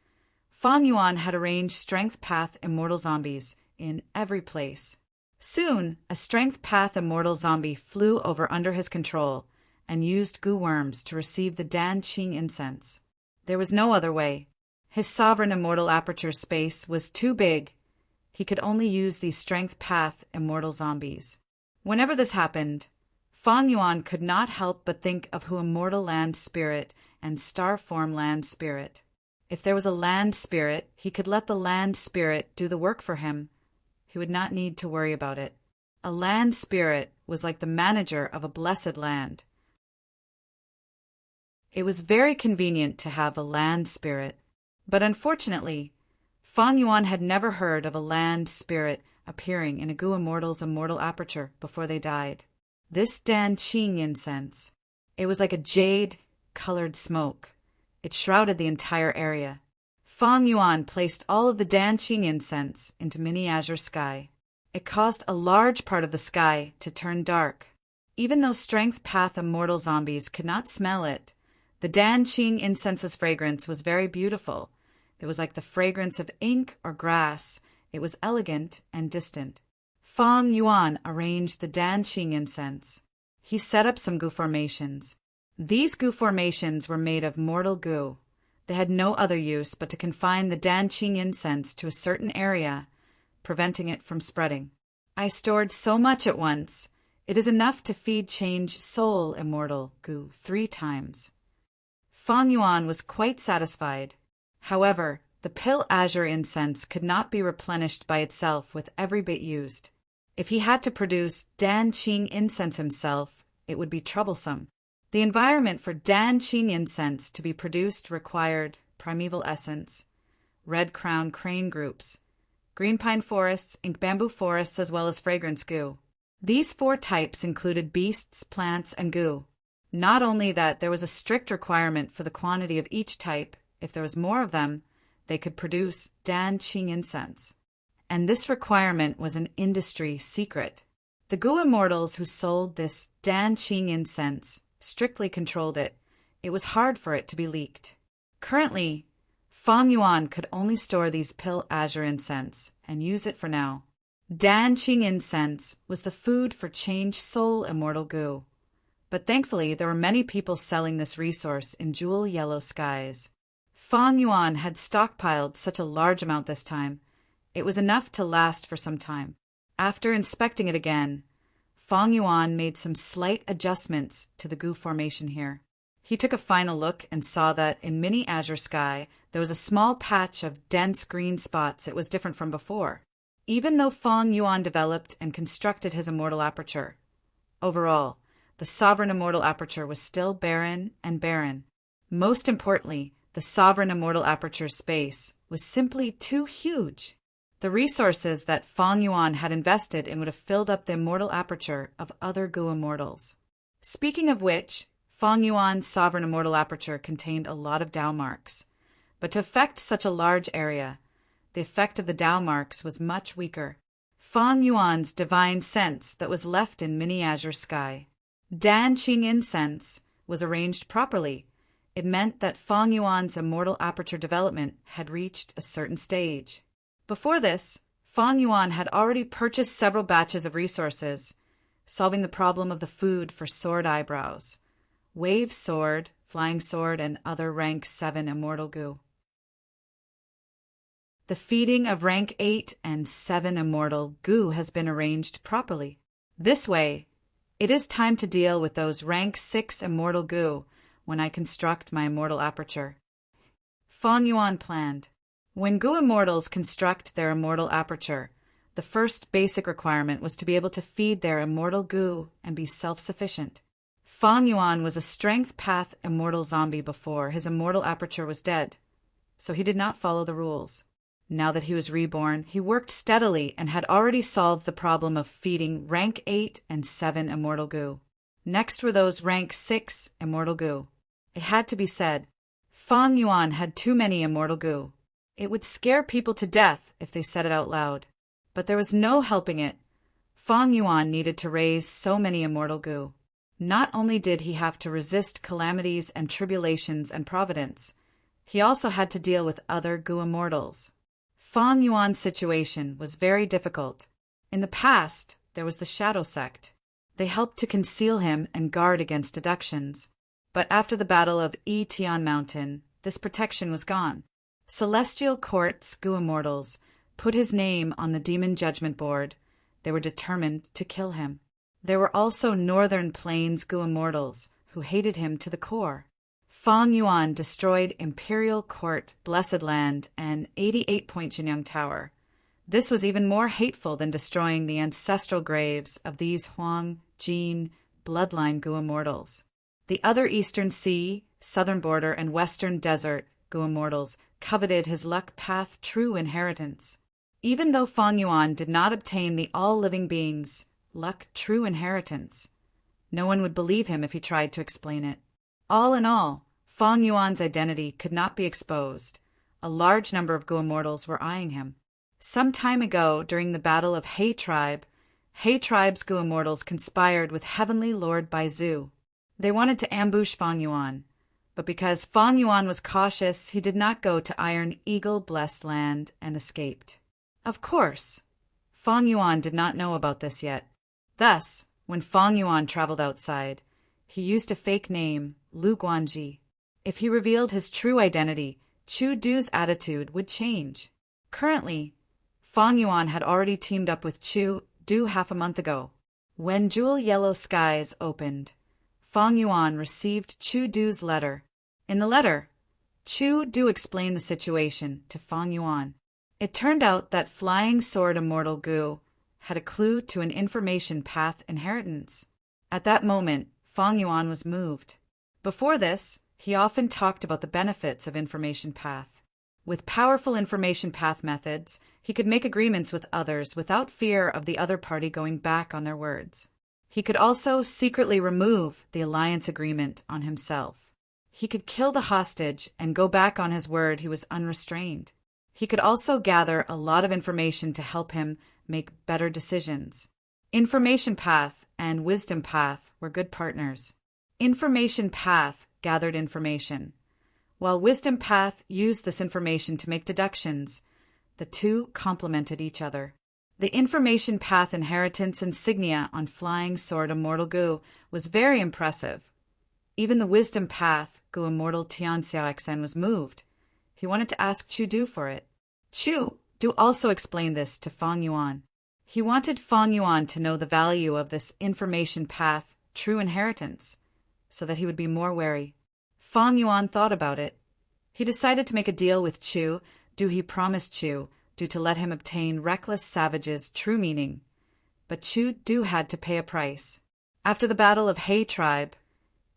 Fang Yuan had arranged strength path immortal zombies in every place. Soon, a strength path immortal zombie flew over under his control and used goo worms to receive the Danqing incense. There was no other way. His sovereign immortal aperture space was too big. He could only use these strength path immortal zombies. Whenever this happened, Fang Yuan could not help but think of Hu immortal land spirit and star form land spirit. If there was a land spirit, he could let the land spirit do the work for him. He would not need to worry about it. A land spirit was like the manager of a blessed land. It was very convenient to have a land spirit, but unfortunately, Fang Yuan had never heard of a land spirit appearing in a Gu Immortal's immortal aperture before they died. This Dan Qing incense, it was like a jade-colored smoke. It shrouded the entire area. Fang Yuan placed all of the Dan Qing incense into mini azure sky. It caused a large part of the sky to turn dark. Even though Strength Path Immortal zombies could not smell it, the Dan Qing incense's fragrance was very beautiful. It was like the fragrance of ink or grass. It was elegant and distant. Fang Yuan arranged the Dan Qing incense. He set up some Gu formations. These Gu formations were made of mortal Gu. They had no other use but to confine the Dan Qing incense to a certain area, preventing it from spreading. I stored so much at once. It is enough to feed Change Soul Immortal Gu 3 times. Fang Yuan was quite satisfied. However, the pill azure incense could not be replenished by itself with every bit used. If he had to produce Dan Qing incense himself, it would be troublesome. The environment for Dan Qing incense to be produced required primeval essence, red crown crane groups, green pine forests, ink bamboo forests, as well as fragrance Gu. These 4 types included beasts, plants, and Gu. Not only that, there was a strict requirement for the quantity of each type. If there was more of them, they could produce Dan Qing incense. And this requirement was an industry secret. The Gu Immortals who sold this Dan Qing incense strictly controlled it. It was hard for it to be leaked. Currently, Fang Yuan could only store these pill azure incense and use it for now. Dan Qing incense was the food for Change Soul Immortal Gu. But thankfully, there were many people selling this resource in jewel yellow skies. Fang Yuan had stockpiled such a large amount this time. It was enough to last for some time. After inspecting it again, Fang Yuan made some slight adjustments to the Gu formation here. He took a final look and saw that in mini azure sky, there was a small patch of dense green spots. It was different from before. Even though Fang Yuan developed and constructed his immortal aperture, overall, the sovereign immortal aperture was still barren and barren. Most importantly, the sovereign immortal aperture space was simply too huge. The resources that Fang Yuan had invested in would have filled up the immortal aperture of other Gu Immortals. Speaking of which, Fang Yuan's sovereign immortal aperture contained a lot of Dao marks. But to affect such a large area, the effect of the Dao marks was much weaker. Fang Yuan's divine sense that was left in mini azure sky. Dan Qing incense was arranged properly. It meant that Fang Yuan's immortal aperture development had reached a certain stage. Before this, Fang Yuan had already purchased several batches of resources, solving the problem of the food for sword eyebrows, wave sword, flying sword, and other rank 7 immortal Gu. The feeding of rank 8 and 7 immortal Gu has been arranged properly. This way, it is time to deal with those rank 6 immortal Gu when I construct my immortal aperture. Fang Yuan planned. When Gu Immortals construct their immortal aperture, the first basic requirement was to be able to feed their immortal Gu and be self-sufficient. Fang Yuan was a Strength Path Immortal zombie before his immortal aperture was dead, so he did not follow the rules. Now that he was reborn, he worked steadily and had already solved the problem of feeding rank 8 and 7 immortal Gu. Next were those rank 6 immortal Gu. It had to be said, Fang Yuan had too many immortal Gu. It would scare people to death if they said it out loud. But there was no helping it. Fang Yuan needed to raise so many immortal Gu. Not only did he have to resist calamities and tribulations and providence, he also had to deal with other Gu Immortals. Fang Yuan's situation was very difficult. In the past, there was the Shadow Sect. They helped to conceal him and guard against deductions. But after the Battle of Tian Mountain, this protection was gone. Celestial Court's Gu Immortals put his name on the Demon Judgment Board. They were determined to kill him. There were also Northern Plains Gu Immortals who hated him to the core. Fang Yuan destroyed Imperial Court, Blessed Land, and 88-Point Jinyang Tower. This was even more hateful than destroying the ancestral graves of these Huang, Jin, bloodline Gu immortals. The other Eastern Sea, Southern Border, and Western Desert Gu immortals coveted his luck path true inheritance. Even though Fang Yuan did not obtain the all-living beings' luck true inheritance, no one would believe him if he tried to explain it. All in all, Fang Yuan's identity could not be exposed. A large number of Gu immortals were eyeing him. Some time ago, during the Battle of He Tribe's Gu immortals conspired with Heavenly Lord Baizu. They wanted to ambush Fang Yuan, but because Fang Yuan was cautious, he did not go to Iron Eagle-blessed land and escaped. Of course, Fang Yuan did not know about this yet. Thus, when Fang Yuan traveled outside, he used a fake name, Lu Guanji. If he revealed his true identity, Chu Du's attitude would change. Currently, Fang Yuan had already teamed up with Chu Du half a month ago. When Jewel Yellow Skies opened, Fang Yuan received Chu Du's letter. In the letter, Chu Du explained the situation to Fang Yuan. It turned out that Flying Sword Immortal Gu had a clue to an information path inheritance. At that moment, Fang Yuan was moved. Before this, he often talked about the benefits of information path. With powerful information path methods, he could make agreements with others without fear of the other party going back on their words. He could also secretly remove the alliance agreement on himself. He could kill the hostage and go back on his word he was unrestrained. He could also gather a lot of information to help him make better decisions. Information Path and Wisdom Path were good partners. Information Path gathered information, while Wisdom Path used this information to make deductions. The two complemented each other. The Information Path inheritance insignia on Flying Sword Immortal Gu was very impressive. Even the Wisdom Path Gu Immortal Tianxiaoxen was moved. He wanted to ask Chu Du for it. Chu Du also explained this to Fang Yuan. He wanted Fang Yuan to know the value of this Information Path true inheritance, so that he would be more wary. Fang Yuan thought about it. He decided to make a deal with Chu Du. He promised Chu Du to let him obtain Reckless Savage's true meaning, but Chu Du had to pay a price. After the Battle of He Tribe,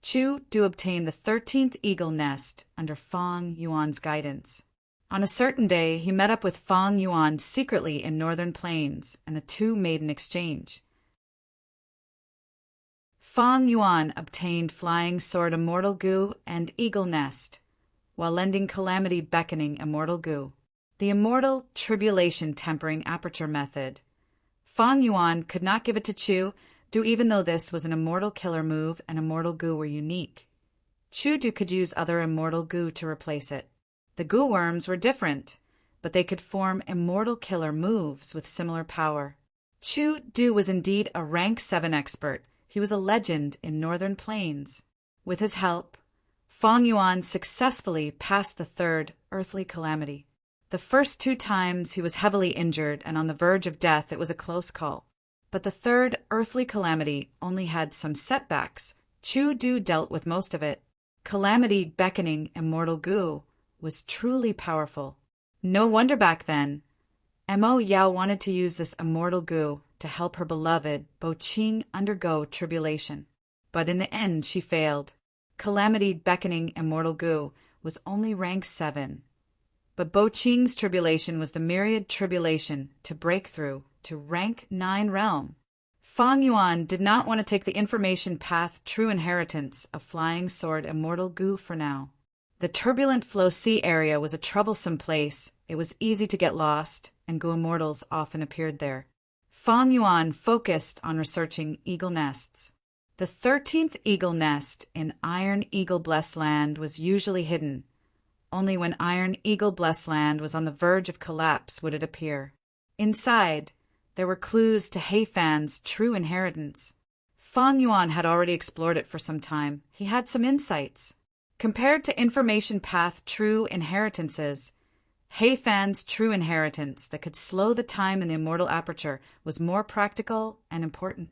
Chu Du obtained the 13th eagle nest under Fang Yuan's guidance. On a certain day, he met up with Fang Yuan secretly in Northern Plains, and the two made an exchange. Fang Yuan obtained Flying Sword Immortal Gu and Eagle Nest, while lending Calamity Beckoning Immortal Gu, the Immortal Tribulation Tempering Aperture method. Fang Yuan could not give it to Chu Du even though this was an Immortal Killer move and Immortal Gu were unique. Chu Du could use other Immortal Gu to replace it. The Gu worms were different, but they could form Immortal Killer moves with similar power. Chu Du was indeed a rank 7 expert. He was a legend in Northern Plains. With his help, Fang Yuan successfully passed the third earthly calamity. The first 2 times he was heavily injured and on the verge of death. It was a close call. But the third earthly calamity only had some setbacks. Chu Du dealt with most of it. Calamity Beckoning Immortal Gu was truly powerful. No wonder back then, Mo Yao wanted to use this Immortal Gu to help her beloved Bo Qing undergo tribulation. But in the end, she failed. Calamity Beckoning Immortal Gu was only rank 7. But Bo Qing's tribulation was the myriad tribulation to break through to rank 9 realm. Fang Yuan did not want to take the Information Path true inheritance of Flying Sword Immortal Gu for now. The turbulent Flow Sea area was a troublesome place. It was easy to get lost, and Gu immortals often appeared there. Fang Yuan focused on researching eagle nests. The 13th eagle nest in Iron Eagle Blessed Land was usually hidden. Only when Iron Eagle Blessed Land was on the verge of collapse would it appear. Inside, there were clues to He Fan's true inheritance. Fang Yuan had already explored it for some time. He had some insights. Compared to Information Path true inheritances, He Fan's true inheritance that could slow the time in the Immortal Aperture was more practical and important.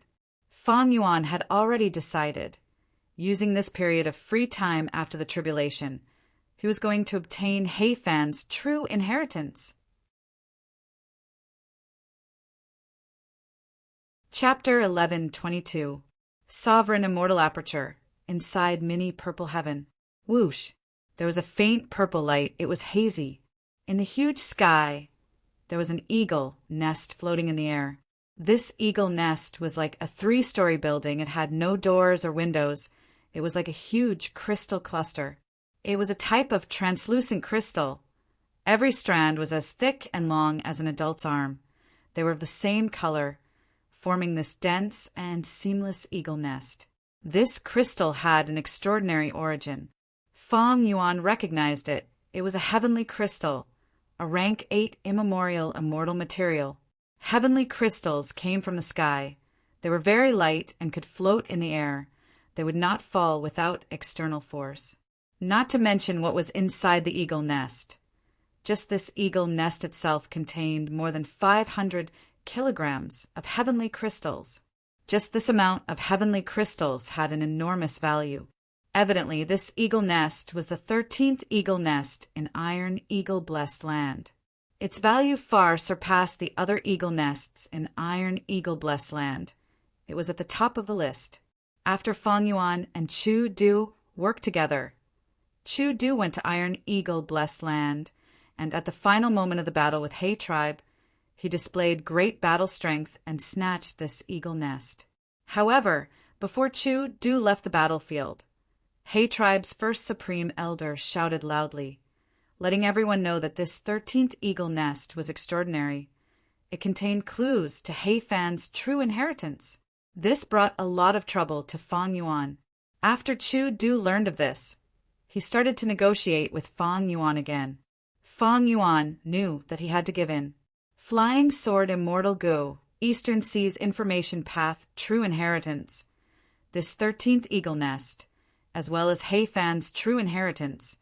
Fang Yuan had already decided, using this period of free time after the tribulation, he was going to obtain He Fan's true inheritance. Chapter 11:22. Sovereign Immortal Aperture. Inside Mini Purple Heaven. Whoosh! There was a faint purple light. It was hazy. In the huge sky, there was an eagle nest floating in the air. This eagle nest was like a 3-story building. It had no doors or windows. It was like a huge crystal cluster. It was a type of translucent crystal. Every strand was as thick and long as an adult's arm. They were of the same color, forming this dense and seamless eagle nest. This crystal had an extraordinary origin. Feng Yuan recognized it. It was a heavenly crystal, a rank 8 immemorial immortal material. Heavenly crystals came from the sky. They were very light and could float in the air. They would not fall without external force. Not to mention what was inside the eagle nest. Just this eagle nest itself contained more than 500 kilograms of heavenly crystals. Just this amount of heavenly crystals had an enormous value. Evidently, this eagle nest was the 13th eagle nest in Iron Eagle Blessed Land. Its value far surpassed the other eagle nests in Iron Eagle Blessed Land. It was at the top of the list. After Feng Yuan and Chu Du worked together, Chu Du went to Iron Eagle Blessed Land, and at the final moment of the battle with He tribe, he displayed great battle strength and snatched this eagle nest. However, before Chu Du left the battlefield, He tribe's first supreme elder shouted loudly, letting everyone know that this 13th eagle nest was extraordinary. It contained clues to He Fan's true inheritance. This brought a lot of trouble to Feng Yuan. After Chu Du learned of this, he started to negotiate with Feng Yuan again. Feng Yuan knew that he had to give in. Flying Sword Immortal Gu, Eastern Sea's Information Path True Inheritance. This 13th eagle nest, as well as He Fan's true inheritance,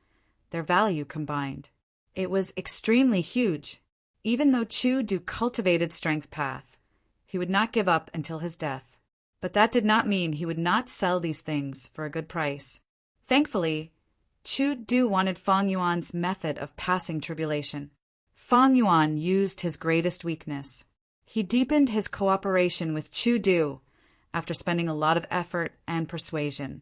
their value combined. It was extremely huge. Even though Chu Du cultivated Strength Path, he would not give up until his death. But that did not mean he would not sell these things for a good price. Thankfully, Chu Du wanted Feng Yuan's method of passing tribulation. Feng Yuan used his greatest weakness. He deepened his cooperation with Chu Du after spending a lot of effort and persuasion.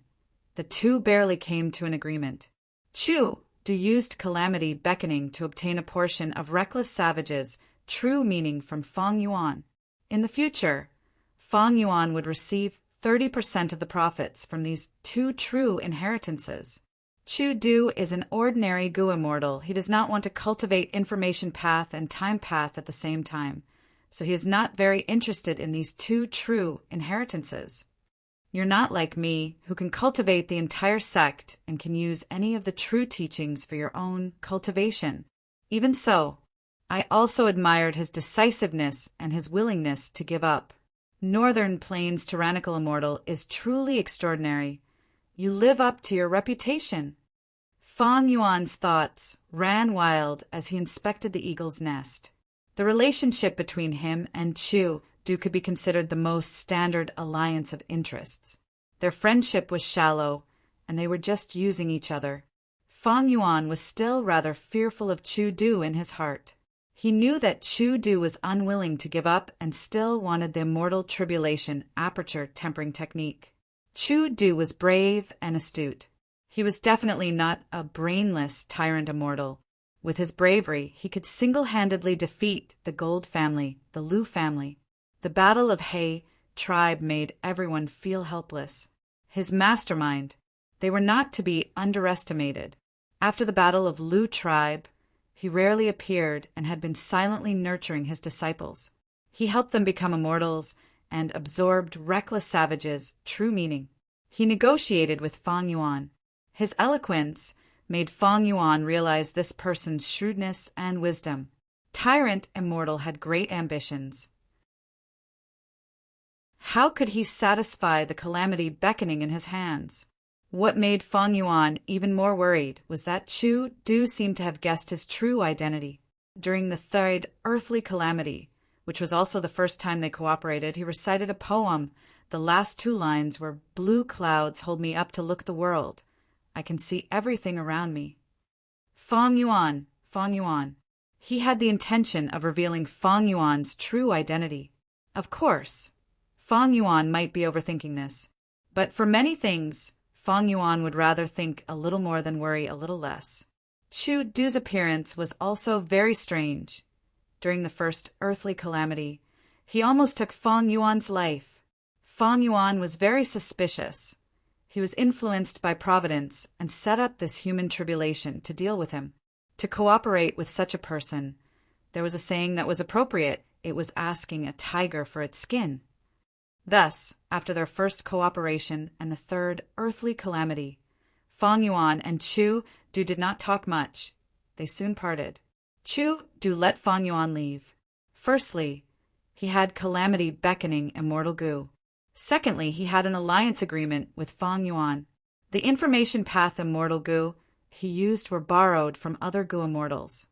The two barely came to an agreement. Chu Du used calamity beckoning to obtain a portion of Reckless Savage's true meaning from Feng Yuan. In the future, Feng Yuan would receive 30% of the profits from these two true inheritances. Chu Du is an ordinary Gu immortal. He does not want to cultivate Information Path and Time Path at the same time, so he is not very interested in these two true inheritances. You're not like me, who can cultivate the entire sect and can use any of the true teachings for your own cultivation. Even so, I also admired his decisiveness and his willingness to give up. Northern Plains Tyrannical Immortal is truly extraordinary. You live up to your reputation. Feng Yuan's thoughts ran wild as he inspected the eagle's nest. The relationship between him and Chu Du could be considered the most standard alliance of interests. Their friendship was shallow, and they were just using each other. Feng Yuan was still rather fearful of Chu Du in his heart. He knew that Chu Du was unwilling to give up and still wanted the immortal tribulation aperture tempering technique. Chu Du was brave and astute. He was definitely not a brainless tyrant immortal. With his bravery, he could single-handedly defeat the Gold family, the Lu family. The Battle of He tribe made everyone feel helpless. His mastermind, they were not to be underestimated. After the Battle of Lu tribe, he rarely appeared and had been silently nurturing his disciples. He helped them become immortals and absorbed Reckless Savage's true meaning. He negotiated with Feng Yuan. His eloquence made Feng Yuan realize this person's shrewdness and wisdom. Tyrant Immortal had great ambitions. How could he satisfy the calamity beckoning in his hands? What made Feng Yuan even more worried was that Chu Du seemed to have guessed his true identity. During the third earthly calamity, which was also the first time they cooperated, he recited a poem. The last 2 lines were, "Blue clouds hold me up to look the world. I can see everything around me." Feng Yuan. He had the intention of revealing Feng Yuan's true identity. Of course, Fang Yuan might be overthinking this, but for many things, Fang Yuan would rather think a little more than worry a little less. Chu Du's appearance was also very strange. During the first earthly calamity, he almost took Fang Yuan's life. Fang Yuan was very suspicious. He was influenced by Providence and set up this human tribulation to deal with him. To cooperate with such a person, there was a saying that was appropriate. It was asking a tiger for its skin. Thus, after their first cooperation and the third earthly calamity, Fang Yuan and Chu Du did not talk much. They soon parted. Chu Du let Fang Yuan leave. Firstly, he had calamity beckoning immortal Gu. Secondly, he had an alliance agreement with Fang Yuan. The information path immortal Gu he used were borrowed from other Gu immortals.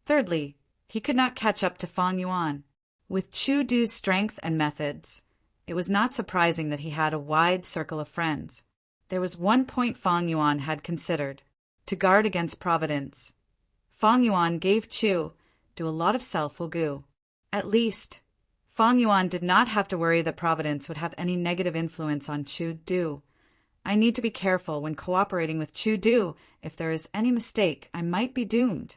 Thirdly, he could not catch up to Fang Yuan. With Chu Du's strength and methods, it was not surprising that he had a wide circle of friends. There was one point Fang Yuan had considered: to guard against Providence. Fang Yuan gave Chu Du a lot of self-will Gu. At least, Fang Yuan did not have to worry that Providence would have any negative influence on Chu Du. I need to be careful when cooperating with Chu Du. If there is any mistake, I might be doomed.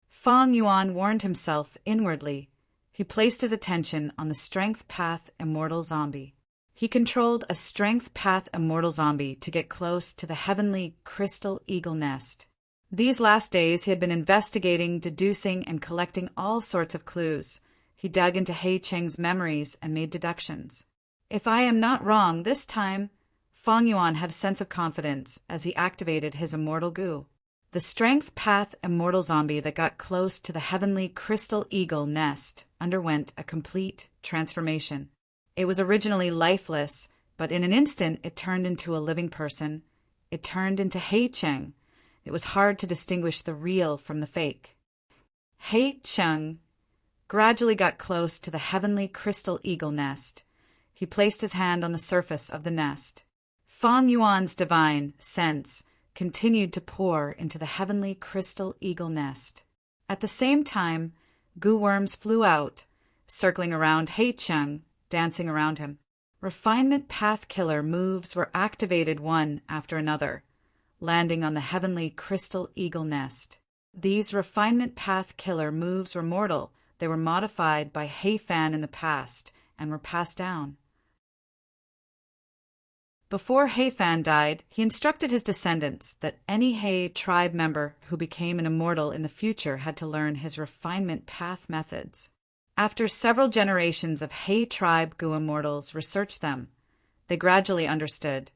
Fang Yuan warned himself inwardly. He placed his attention on the Strength Path Immortal Zombie. He controlled a Strength Path Immortal Zombie to get close to the heavenly Crystal Eagle Nest. These last days he had been investigating, deducing, and collecting all sorts of clues. He dug into He Cheng's memories and made deductions. If I am not wrong this time, Fang Yuan had a sense of confidence as he activated his Immortal Gu. The Strength Path Immortal Zombie that got close to the heavenly Crystal Eagle Nest underwent a complete transformation. It was originally lifeless, but in an instant it turned into a living person. It turned into He Cheng. It was hard to distinguish the real from the fake. He Cheng gradually got close to the heavenly Crystal Eagle Nest. He placed his hand on the surface of the nest. Fang Yuan's divine sense continued to pour into the heavenly Crystal Eagle Nest. At the same time, Gu worms flew out, circling around He Cheng, dancing around him. Refinement Path Killer moves were activated one after another, landing on the heavenly Crystal Eagle Nest. These Refinement Path Killer moves were mortal. They were modified by He Fan in the past and were passed down. Before He Fan died, he instructed his descendants that any He tribe member who became an immortal in the future had to learn his refinement path methods. After several generations of He tribe Gu immortals researched them, they gradually understood.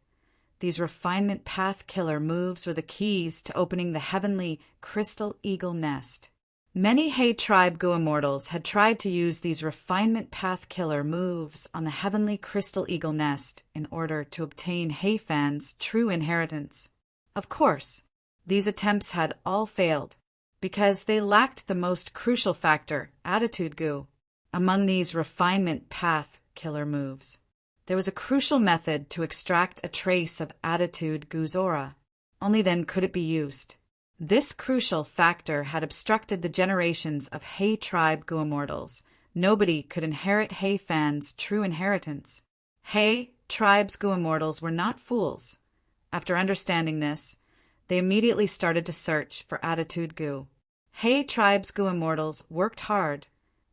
These refinement path killer moves were the keys to opening the heavenly Crystal Eagle Nest. Many He tribe Gu immortals had tried to use these refinement path killer moves on the heavenly Crystal Eagle Nest in order to obtain He Fan's true inheritance. Of course, these attempts had all failed because they lacked the most crucial factor, attitude Gu. Among these refinement path killer moves, there was a crucial method to extract a trace of attitude Gu's aura. Only then could it be used. This crucial factor had obstructed the generations of He tribe Gu immortals. Nobody could inherit He Fan's true inheritance. He tribe's Gu immortals were not fools. After understanding this, they immediately started to search for attitude Gu. He tribe's Gu immortals worked hard.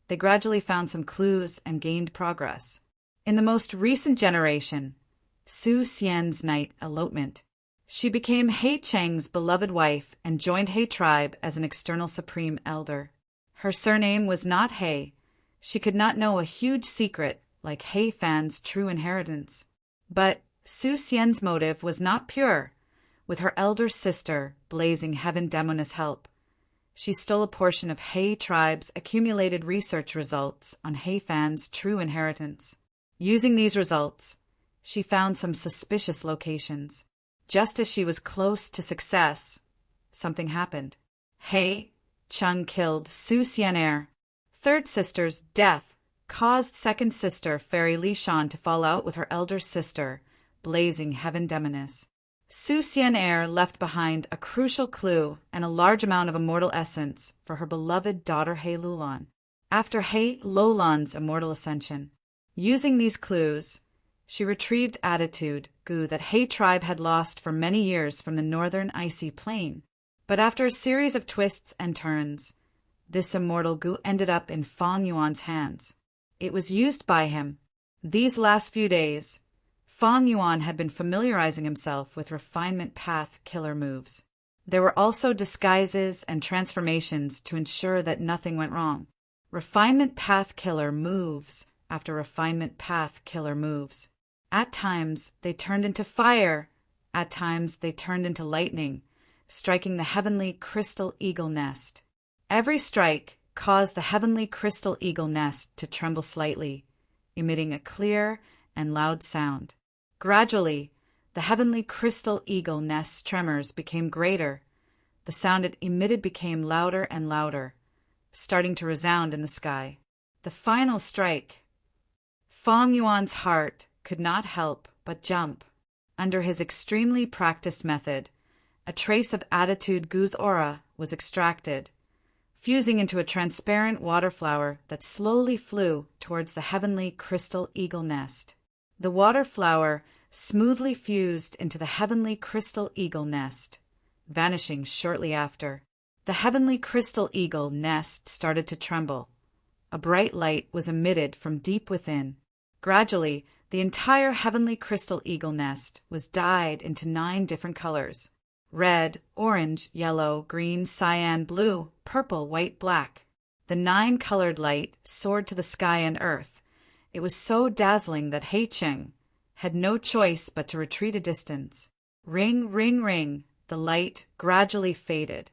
They gradually found some clues and gained progress. In the most recent generation, Su Xian's night elopement, she became He Cheng's beloved wife and joined He tribe as an external supreme elder. Her surname was not He. She could not know a huge secret like He Fan's true inheritance. But Su Xian's motive was not pure. With her elder sister blazing heaven demoness help, she stole a portion of He tribe's accumulated research results on He Fan's true inheritance. Using these results, she found some suspicious locations. Just as she was close to success, something happened. He Cheng killed Su Xianer. Third sister's death caused second sister Fairy Li Shan to fall out with her elder sister, blazing heaven demoness. Su Xianer left behind a crucial clue and a large amount of immortal essence for her beloved daughter He Lulan. After He Lulan's immortal ascension, Using these clues, she retrieved attitude, goo that He tribe had lost for many years from the northern icy plain. But after a series of twists and turns, this immortal goo ended up in Fang Yuan's hands. It was used by him. These last few days, Fang Yuan had been familiarizing himself with refinement path killer moves. There were also disguises and transformations to ensure that nothing went wrong. Refinement path killer moves after refinement path killer moves. At times, they turned into fire. At times, they turned into lightning, striking the heavenly crystal eagle nest. Every strike caused the heavenly crystal eagle nest to tremble slightly, emitting a clear and loud sound. Gradually, the heavenly crystal eagle nest's tremors became greater. The sound it emitted became louder and louder, starting to resound in the sky. The final strike. Fang Yuan's heart could not help but jump. Under his extremely practiced method, a trace of attitude goo's aura was extracted, fusing into a transparent water flower that slowly flew towards the heavenly crystal eagle nest. The water flower smoothly fused into the heavenly crystal eagle nest, vanishing shortly after. The heavenly crystal eagle nest started to tremble. A bright light was emitted from deep within. Gradually, the entire heavenly crystal eagle nest was dyed into 9 different colors: red, orange, yellow, green, cyan, blue, purple, white, black. The 9-colored light soared to the sky and earth. It was so dazzling that He Cheng had no choice but to retreat a distance. Ring, ring, ring, the light gradually faded,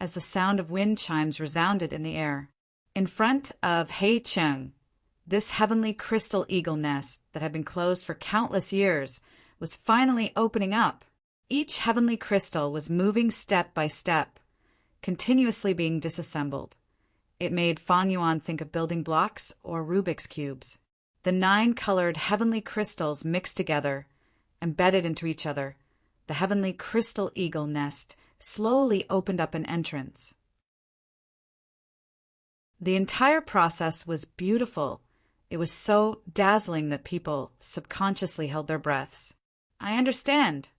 as the sound of wind chimes resounded in the air. In front of He Cheng, this heavenly crystal eagle nest that had been closed for countless years was finally opening up. Each heavenly crystal was moving step by step, continuously being disassembled. It made Fang Yuan think of building blocks or Rubik's cubes. The 9-colored heavenly crystals mixed together, embedded into each other. The heavenly crystal eagle nest slowly opened up an entrance. The entire process was beautiful. It was so dazzling that people subconsciously held their breaths. I understand.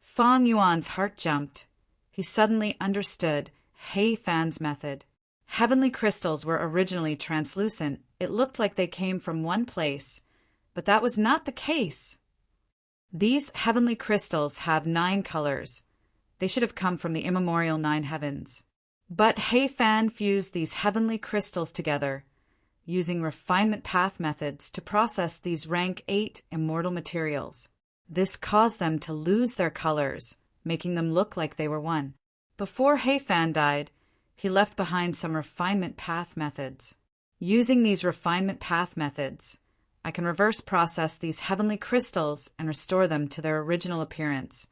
Fang Yuan's heart jumped. He suddenly understood He Fan's method. Heavenly crystals were originally translucent. It looked like they came from one place, but that was not the case. These heavenly crystals have 9 colors. They should have come from the immemorial 9 heavens. But He Fan fused these heavenly crystals together, using refinement path methods to process these rank 8 immortal materials. This caused them to lose their colors, making them look like they were one. Before He Fan died, he left behind some refinement path methods. Using these refinement path methods, I can reverse process these heavenly crystals and restore them to their original appearance,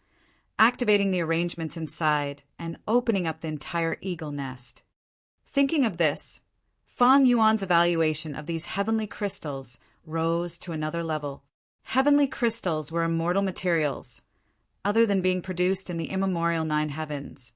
activating the arrangements inside and opening up the entire eagle nest. Thinking of this, Fang Yuan's evaluation of these heavenly crystals rose to another level. Heavenly crystals were immortal materials. Other than being produced in the immemorial 9 heavens,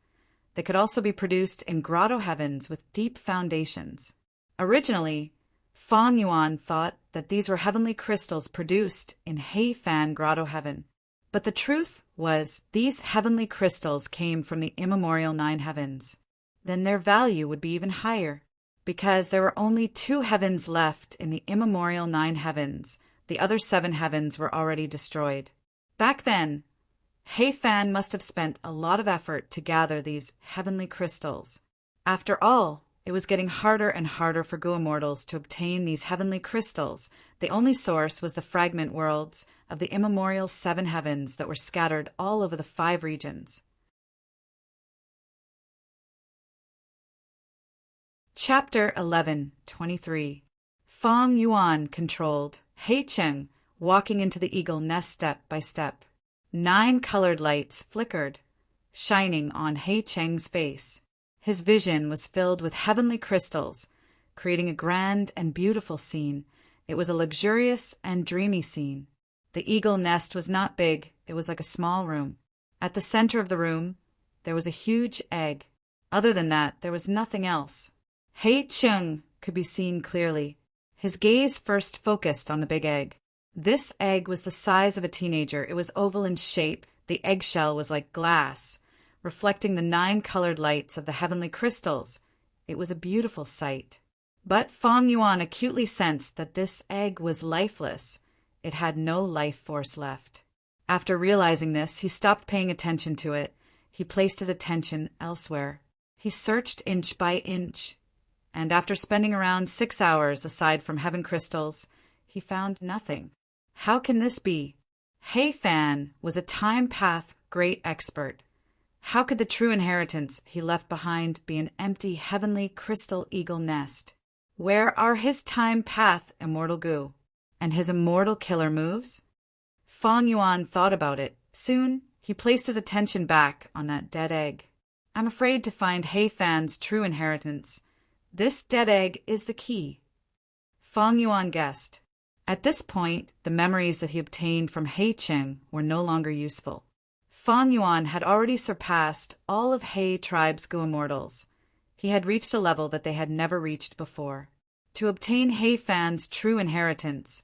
they could also be produced in grotto heavens with deep foundations. Originally, Fang Yuan thought that these were heavenly crystals produced in He Fan grotto heaven. But the truth was these heavenly crystals came from the immemorial 9 heavens. Then their value would be even higher. Because there were only 2 heavens left in the immemorial 9 heavens, the other 7 heavens were already destroyed. Back then, He Fan must have spent a lot of effort to gather these heavenly crystals. After all, it was getting harder and harder for Go Immortals to obtain these heavenly crystals. The only source was the fragment worlds of the immemorial 7 heavens that were scattered all over the 5 regions. Chapter 11:23. Fang Yuan controlled He Cheng, walking into the eagle nest step by step. 9 colored lights flickered, shining on He Cheng's face. His vision was filled with heavenly crystals, creating a grand and beautiful scene. It was a luxurious and dreamy scene. The eagle nest was not big, it was like a small room. At the center of the room, there was a huge egg. Other than that, there was nothing else. He Cheng could be seen clearly. His gaze first focused on the big egg. This egg was the size of a teenager. It was oval in shape. The eggshell was like glass, reflecting the 9 colored lights of the heavenly crystals. It was a beautiful sight. But Fang Yuan acutely sensed that this egg was lifeless. It had no life force left. After realizing this, he stopped paying attention to it. He placed his attention elsewhere. He searched inch by inch, and after spending around 6 hours aside from heaven crystals, he found nothing. How can this be? He Fan was a time path great expert. How could the true inheritance he left behind be an empty heavenly crystal eagle nest? Where are his time path immortal Gu and his immortal killer moves? Fang Yuan thought about it. Soon, he placed his attention back on that dead egg. I'm afraid to find He Fan's true inheritance. This dead egg is the key. Fang Yuan guessed. At this point, the memories that he obtained from He Cheng were no longer useful. Fang Yuan had already surpassed all of He tribe's Gu immortals. He had reached a level that they had never reached before. To obtain He Fan's true inheritance,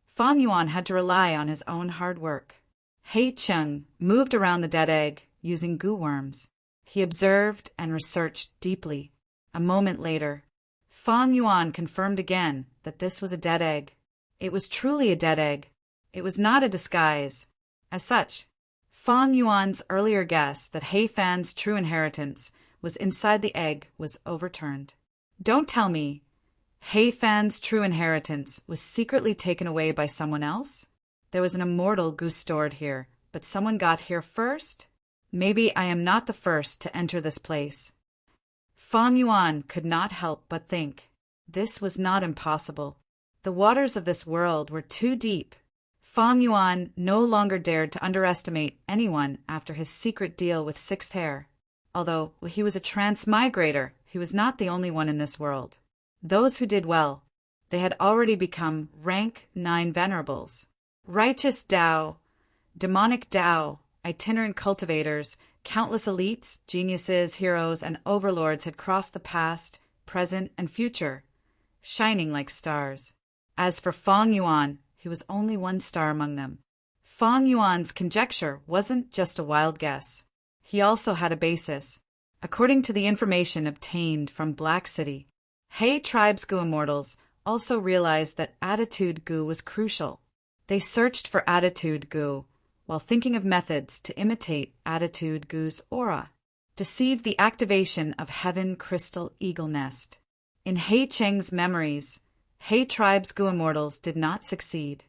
Fang Yuan had to rely on his own hard work. He Cheng moved around the dead egg using Gu worms. He observed and researched deeply. A moment later, Fang Yuan confirmed again that this was a dead egg. It was truly a dead egg. It was not a disguise. As such, Fang Yuan's earlier guess that He Fan's true inheritance was inside the egg was overturned. Don't tell me He Fan's true inheritance was secretly taken away by someone else? There was an immortal Gu stored here, but someone got here first? Maybe I am not the first to enter this place. Fang Yuan could not help but think. This was not impossible. The waters of this world were too deep. Fang Yuan no longer dared to underestimate anyone after his secret deal with Sixth Hair. Although he was a transmigrator, he was not the only one in this world. Those who did well, they had already become rank 9 venerables. Righteous Tao, demonic Tao, itinerant cultivators, countless elites, geniuses, heroes, and overlords had crossed the past, present, and future, shining like stars. As for Fang Yuan, he was only one star among them. Fang Yuan's conjecture wasn't just a wild guess. He also had a basis. According to the information obtained from Black City, He tribe's Gu immortals also realized that attitude Gu was crucial. They searched for attitude Gu while thinking of methods to imitate attitude Gu's aura, deceive the activation of Heaven Crystal Eagle Nest. In He Cheng's memories, He tribe's Gu immortals did not succeed.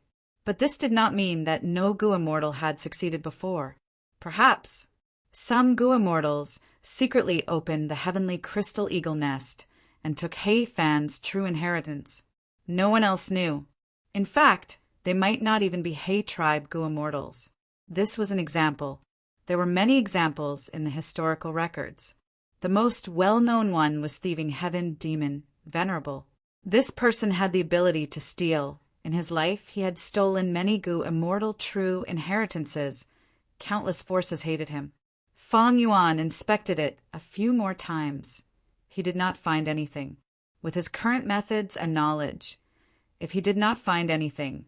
But this did not mean that no Gu immortal had succeeded before. Perhaps some Gu immortals secretly opened the Heavenly Crystal Eagle Nest and took He Fan's true inheritance. No one else knew. In fact, they might not even be He tribe Gu immortals. This was an example. There were many examples in the historical records. The most well-known one was thieving heaven demon Venerable. This person had the ability to steal. In his life, he had stolen many Gu immortal true inheritances. Countless forces hated him. Fang Yuan inspected it a few more times. He did not find anything. With his current methods and knowledge, if he did not find anything,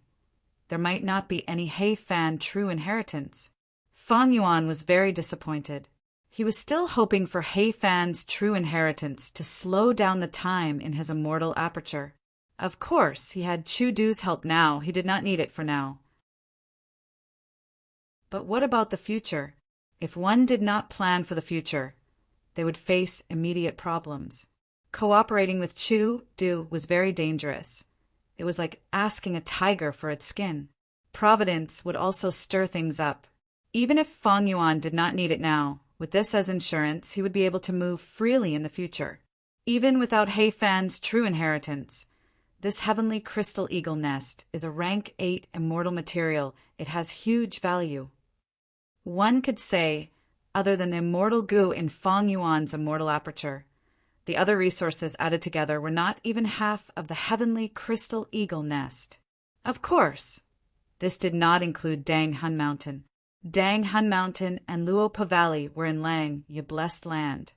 there might not be any He Fan true inheritance. Fang Yuan was very disappointed. He was still hoping for He Fan's true inheritance to slow down the time in his immortal aperture. Of course, he had Chu Du's help now. He did not need it for now. But what about the future? If one did not plan for the future, they would face immediate problems. Cooperating with Chu Du was very dangerous. It was like asking a tiger for its skin. Providence would also stir things up. Even if Fang Yuan did not need it now, with this as insurance, he would be able to move freely in the future. Even without He Fan's true inheritance, this heavenly crystal eagle nest is a rank 8 immortal material. It has huge value. One could say, other than the immortal Gu in Fang Yuan's immortal aperture, the other resources added together were not even half of the heavenly crystal eagle nest. Of course, this did not include Dang Hun Mountain. Dang Hun Mountain and Luopa Valley were in Lang, Ye blessed land.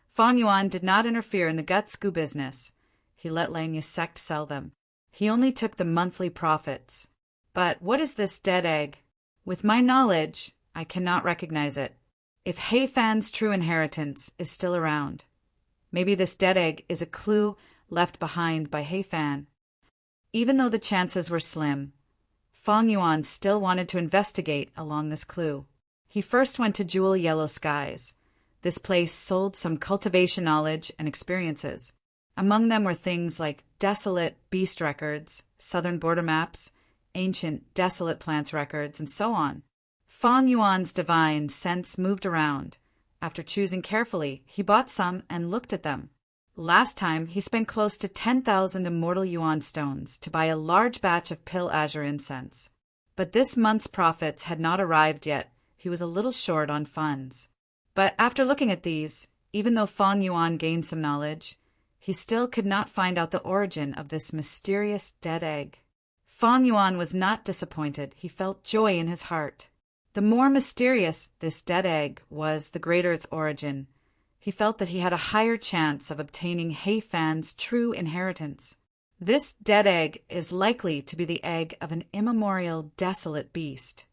Fang Yuan did not interfere in the Guts Gu business. He let Lang Ye sect sell them. He only took the monthly profits. But what is this dead egg? With my knowledge, I cannot recognize it. If He Fan's true inheritance is still around, maybe this dead egg is a clue left behind by He Fan. Even though the chances were slim, Feng Yuan still wanted to investigate along this clue. He first went to Jewel Yellow Skies. This place sold some cultivation knowledge and experiences. Among them were things like desolate beast records, southern border maps, ancient desolate plants records, and so on. Feng Yuan's divine sense moved around. After choosing carefully, he bought some and looked at them. Last time, he spent close to 10,000 immortal yuan stones to buy a large batch of pill azure incense. But this month's profits had not arrived yet. He was a little short on funds. But after looking at these, even though Feng Yuan gained some knowledge, he still could not find out the origin of this mysterious dead egg. Feng Yuan was not disappointed. He felt joy in his heart. The more mysterious this dead egg was, the greater its origin. He felt that he had a higher chance of obtaining He Fan's true inheritance. This dead egg is likely to be the egg of an immemorial, desolate beast.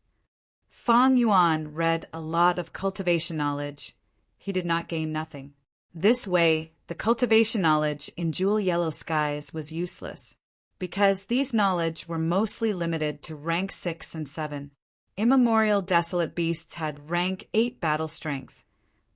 Feng Yuan read a lot of cultivation knowledge. He did not gain nothing. This way, the cultivation knowledge in Jewel Yellow Skies was useless, because these knowledge were mostly limited to rank 6 and 7. Immemorial desolate beasts had rank 8 battle strength.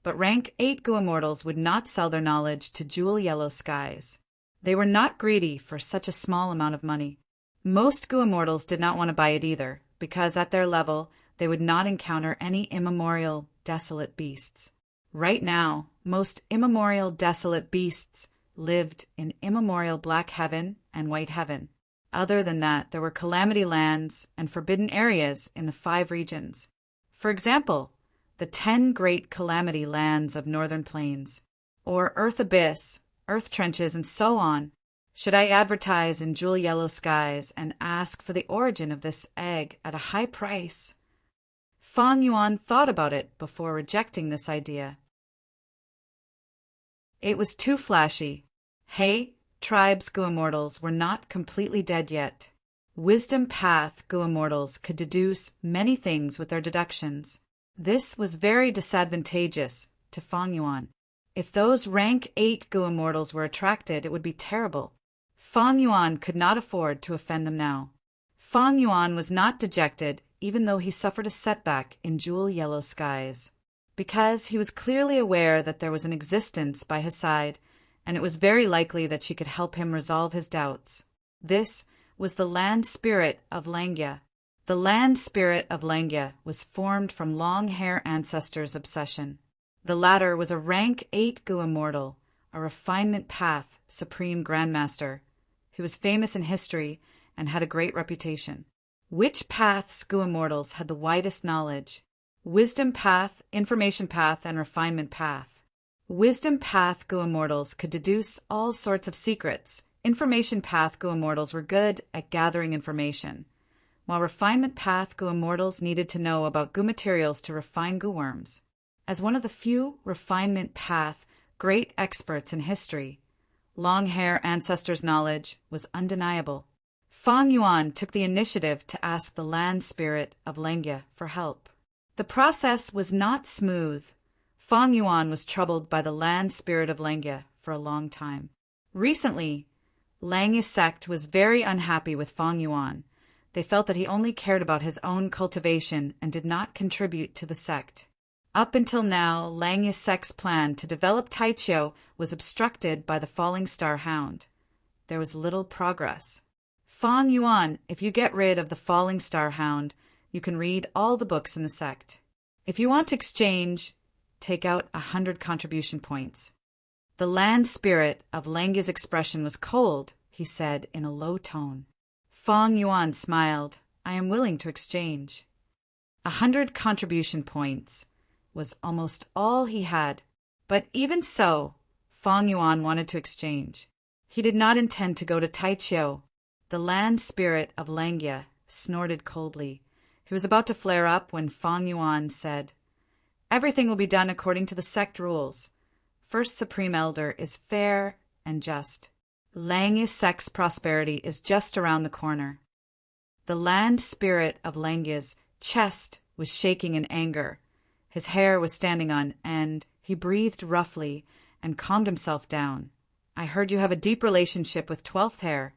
But rank 8 Gu Immortals would not sell their knowledge to Jewel Yellow Skies. They were not greedy for such a small amount of money. Most Gu Immortals did not want to buy it either, because at their level, they would not encounter any immemorial desolate beasts. Right now, most immemorial desolate beasts lived in immemorial Black Heaven and White Heaven. Other than that, there were calamity lands and forbidden areas in the 5 regions. For example, the 10 great calamity lands of Northern Plains, or Earth Abyss, Earth Trenches, and so on. Should I advertise in Jewel Yellow Skies and ask for the origin of this egg at a high price? Feng Yuan thought about it before rejecting this idea. It was too flashy. He Tribe's Gu Immortals were not completely dead yet. Wisdom Path Gu Immortals could deduce many things with their deductions. This was very disadvantageous to Feng Yuan. If those rank 8 Gu Immortals were attracted, it would be terrible. Feng Yuan could not afford to offend them now. Feng Yuan was not dejected, even though he suffered a setback in Jewel Yellow Skies, because he was clearly aware that there was an existence by his side, and it was very likely that she could help him resolve his doubts. This was the land spirit of Langya. The land spirit of Langya was formed from long hair ancestors' obsession. The latter was a rank 8 Gu Immortal, a refinement path supreme grandmaster, who was famous in history and had a great reputation. Which paths Gu Immortals had the widest knowledge? Wisdom Path, Information Path, and Refinement Path. Wisdom Path Gu Immortals could deduce all sorts of secrets. Information Path Gu Immortals were good at gathering information, while Refinement Path Gu Immortals needed to know about Gu materials to refine Gu worms. As one of the few Refinement Path great experts in history, long hair ancestors' knowledge was undeniable. Feng Yuan took the initiative to ask the land spirit of Langya for help. The process was not smooth. Feng Yuan was troubled by the land spirit of Langya for a long time. Recently, Langya sect was very unhappy with Feng Yuan. They felt that he only cared about his own cultivation and did not contribute to the sect. Up until now, Langya sect's plan to develop Taichio was obstructed by the falling star hound. There was little progress. Feng Yuan, if you get rid of the falling star hound, you can read all the books in the sect. If you want to exchange, take out 100 contribution points. The land spirit of Langya's expression was cold, he said in a low tone. Feng Yuan smiled. I am willing to exchange. 100 contribution points was almost all he had. But even so, Feng Yuan wanted to exchange. He did not intend to go to Taichio. The land spirit of Langya snorted coldly. He was about to flare up when Feng Yuan said, Everything will be done according to the sect rules. First Supreme Elder is fair and just. Lang Yisek's prosperity is just around the corner. The land spirit of Langya's chest was shaking in anger. His hair was standing on end. He breathed roughly and calmed himself down. I heard you have a deep relationship with 12th Hair.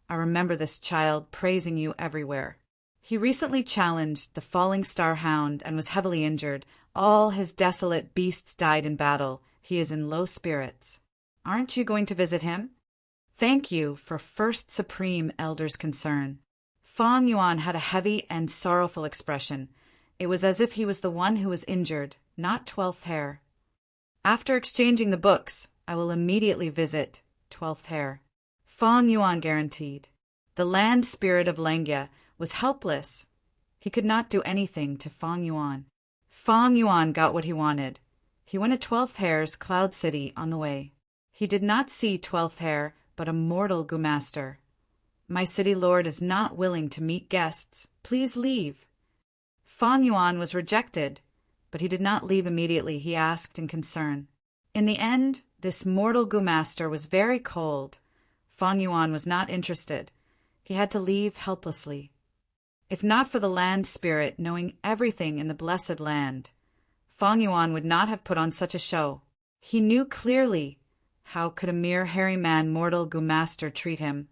I remember this child praising you everywhere. He recently challenged the Falling Star Hound and was heavily injured. All his desolate beasts died in battle. He is in low spirits. Aren't you going to visit him? Thank you for First Supreme Elder's concern. Fang Yuan had a heavy and sorrowful expression. It was as if he was the one who was injured, not 12th Hair. After exchanging the books, I will immediately visit 12th Hair. Fang Yuan guaranteed. The land spirit of Langya was helpless. He could not do anything to Fang Yuan. Fang Yuan got what he wanted. He went to 12th Hair's Cloud City on the way. He did not see 12th Hair, but a mortal Gu-master. My city lord is not willing to meet guests. Please leave. Fang Yuan was rejected, but he did not leave immediately. He asked in concern. In the end, this mortal Gu-master was very cold. Fang Yuan was not interested. He had to leave helplessly. If not for the land spirit knowing everything in the blessed land, Fang Yuan would not have put on such a show. He knew clearly how could a mere hairy man mortal Gu-master treat him,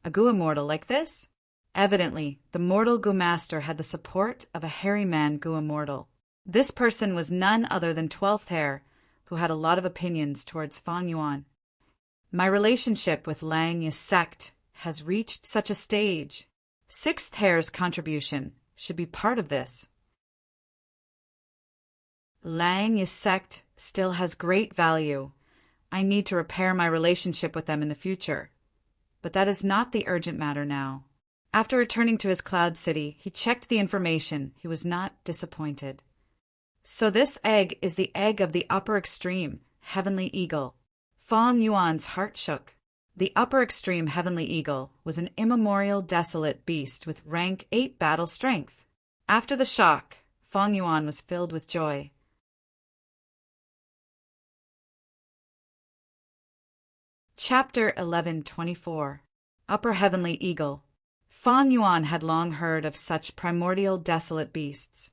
a Gu-immortal like this? Evidently, the mortal Gu-master had the support of a hairy man Gu-immortal. This person was none other than 12th Hair, who had a lot of opinions towards Fang Yuan. My relationship with Lang Yisek has reached such a stage. 6th Hair's contribution should be part of this. Lang Yisek still has great value. I need to repair my relationship with them in the future. But that is not the urgent matter now. After returning to his Cloud City, he checked the information. He was not disappointed. So this egg is the egg of the upper extreme, Heavenly Eagle. Fang Yuan's heart shook. The upper extreme Heavenly Eagle was an immemorial desolate beast with rank 8 battle strength. After the shock, Fang Yuan was filled with joy. Chapter 1124. Upper Heavenly Eagle. Fang Yuan had long heard of such primordial desolate beasts,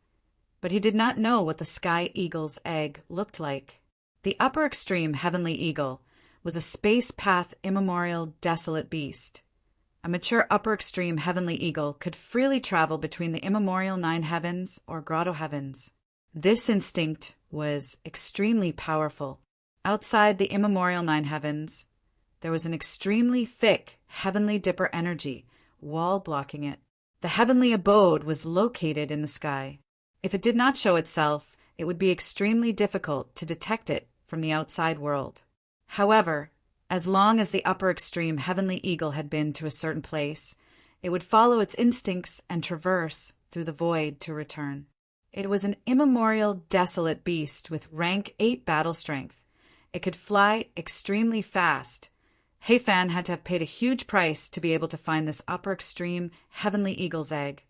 but he did not know what the Sky Eagle's egg looked like. The upper extreme Heavenly Eagle was a space path immemorial desolate beast. A mature upper extreme Heavenly Eagle could freely travel between the immemorial 9 heavens or grotto heavens. This instinct was extremely powerful. Outside the immemorial 9 heavens, there was an extremely thick heavenly dipper energy, wall blocking it. The heavenly abode was located in the sky. If it did not show itself, it would be extremely difficult to detect it from the outside world. However, as long as the upper extreme Heavenly Eagle had been to a certain place, it would follow its instincts and traverse through the void to return. It was an immemorial desolate beast with rank 8 battle strength. It could fly extremely fast. Heifan had to have paid a huge price to be able to find this upper extreme Heavenly Eagle's egg,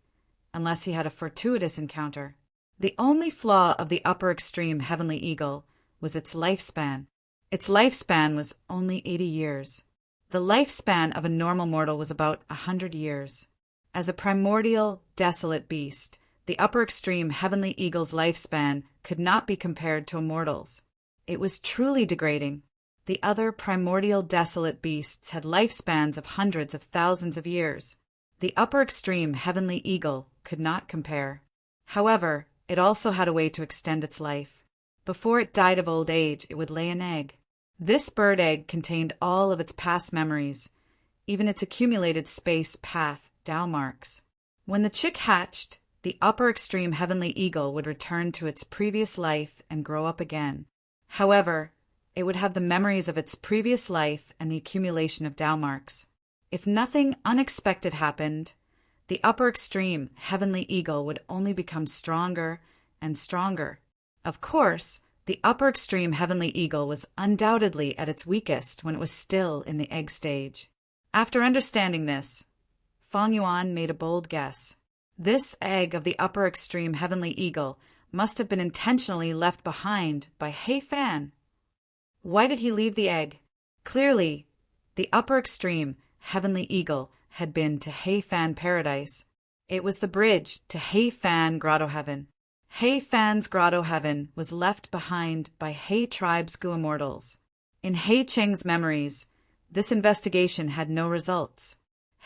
unless he had a fortuitous encounter. The only flaw of the upper extreme Heavenly Eagle was its lifespan. Its lifespan was only 80 years. The lifespan of a normal mortal was about 100 years. As a primordial, desolate beast, the upper extreme Heavenly Eagle's lifespan could not be compared to a mortal's. It was truly degrading. The other primordial desolate beasts had lifespans of hundreds of thousands of years. The upper extreme Heavenly Eagle could not compare. However, it also had a way to extend its life. Before it died of old age, it would lay an egg. This bird egg contained all of its past memories, even its accumulated space path Tao marks. When the chick hatched, the upper extreme Heavenly Eagle would return to its previous life and grow up again. However, it would have the memories of its previous life and the accumulation of Tao marks. If nothing unexpected happened, the upper extreme Heavenly Eagle would only become stronger and stronger. Of course, the upper extreme Heavenly Eagle was undoubtedly at its weakest when it was still in the egg stage. After understanding this, Fang Yuan made a bold guess. This egg of the upper extreme Heavenly Eagle must have been intentionally left behind by Heifan. Why did he leave the egg? Clearly, The upper extreme, Heavenly Eagle, had been to He Fan Paradise. It was the bridge to He Fan Grotto Heaven. He Fan's Grotto Heaven was left behind by He Tribe's Gu Immortals. In He Cheng's memories, this investigation had no results.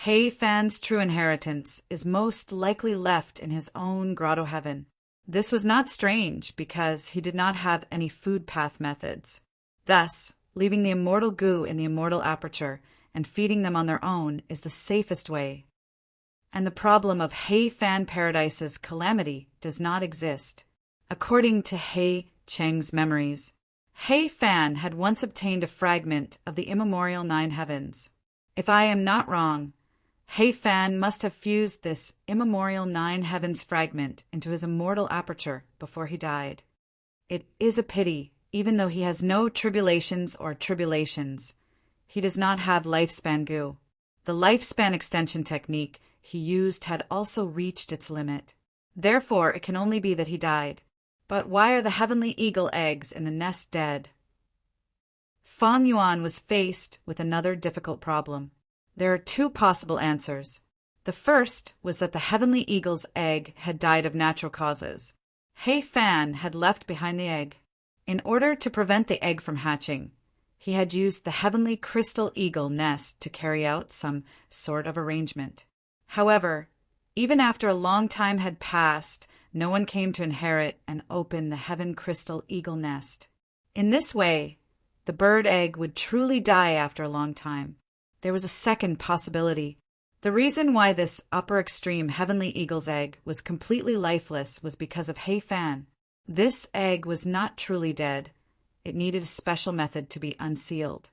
He Fan's true inheritance is most likely left in his own Grotto Heaven. This was not strange because he did not have any food path methods. Thus, leaving the immortal Gu in the immortal aperture and feeding them on their own is the safest way. And the problem of He Fan Paradise's calamity does not exist. According to He Cheng's memories, He Fan had once obtained a fragment of the immemorial 9 heavens. If I am not wrong, He Fan must have fused this immemorial 9 heavens fragment into his immortal aperture before he died. It is a pity, even though he has no tribulations or tribulations, he does not have lifespan Gu. The lifespan extension technique he used had also reached its limit. Therefore, it can only be that he died. But why are the Heavenly Eagle eggs in the nest dead? Fang Yuan was faced with another difficult problem. There are 2 possible answers. The first was that the Heavenly Eagle's egg had died of natural causes. He Fan had left behind the egg. In order to prevent the egg from hatching, he had used the Heavenly Crystal Eagle nest to carry out some sort of arrangement. However, even after a long time had passed, no one came to inherit and open the Heaven Crystal Eagle nest. In this way, the bird egg would truly die after a long time. There was a second possibility. The reason why this upper extreme Heavenly Eagle's egg was completely lifeless was because of He Fan. This egg was not truly dead. It needed a special method to be unsealed.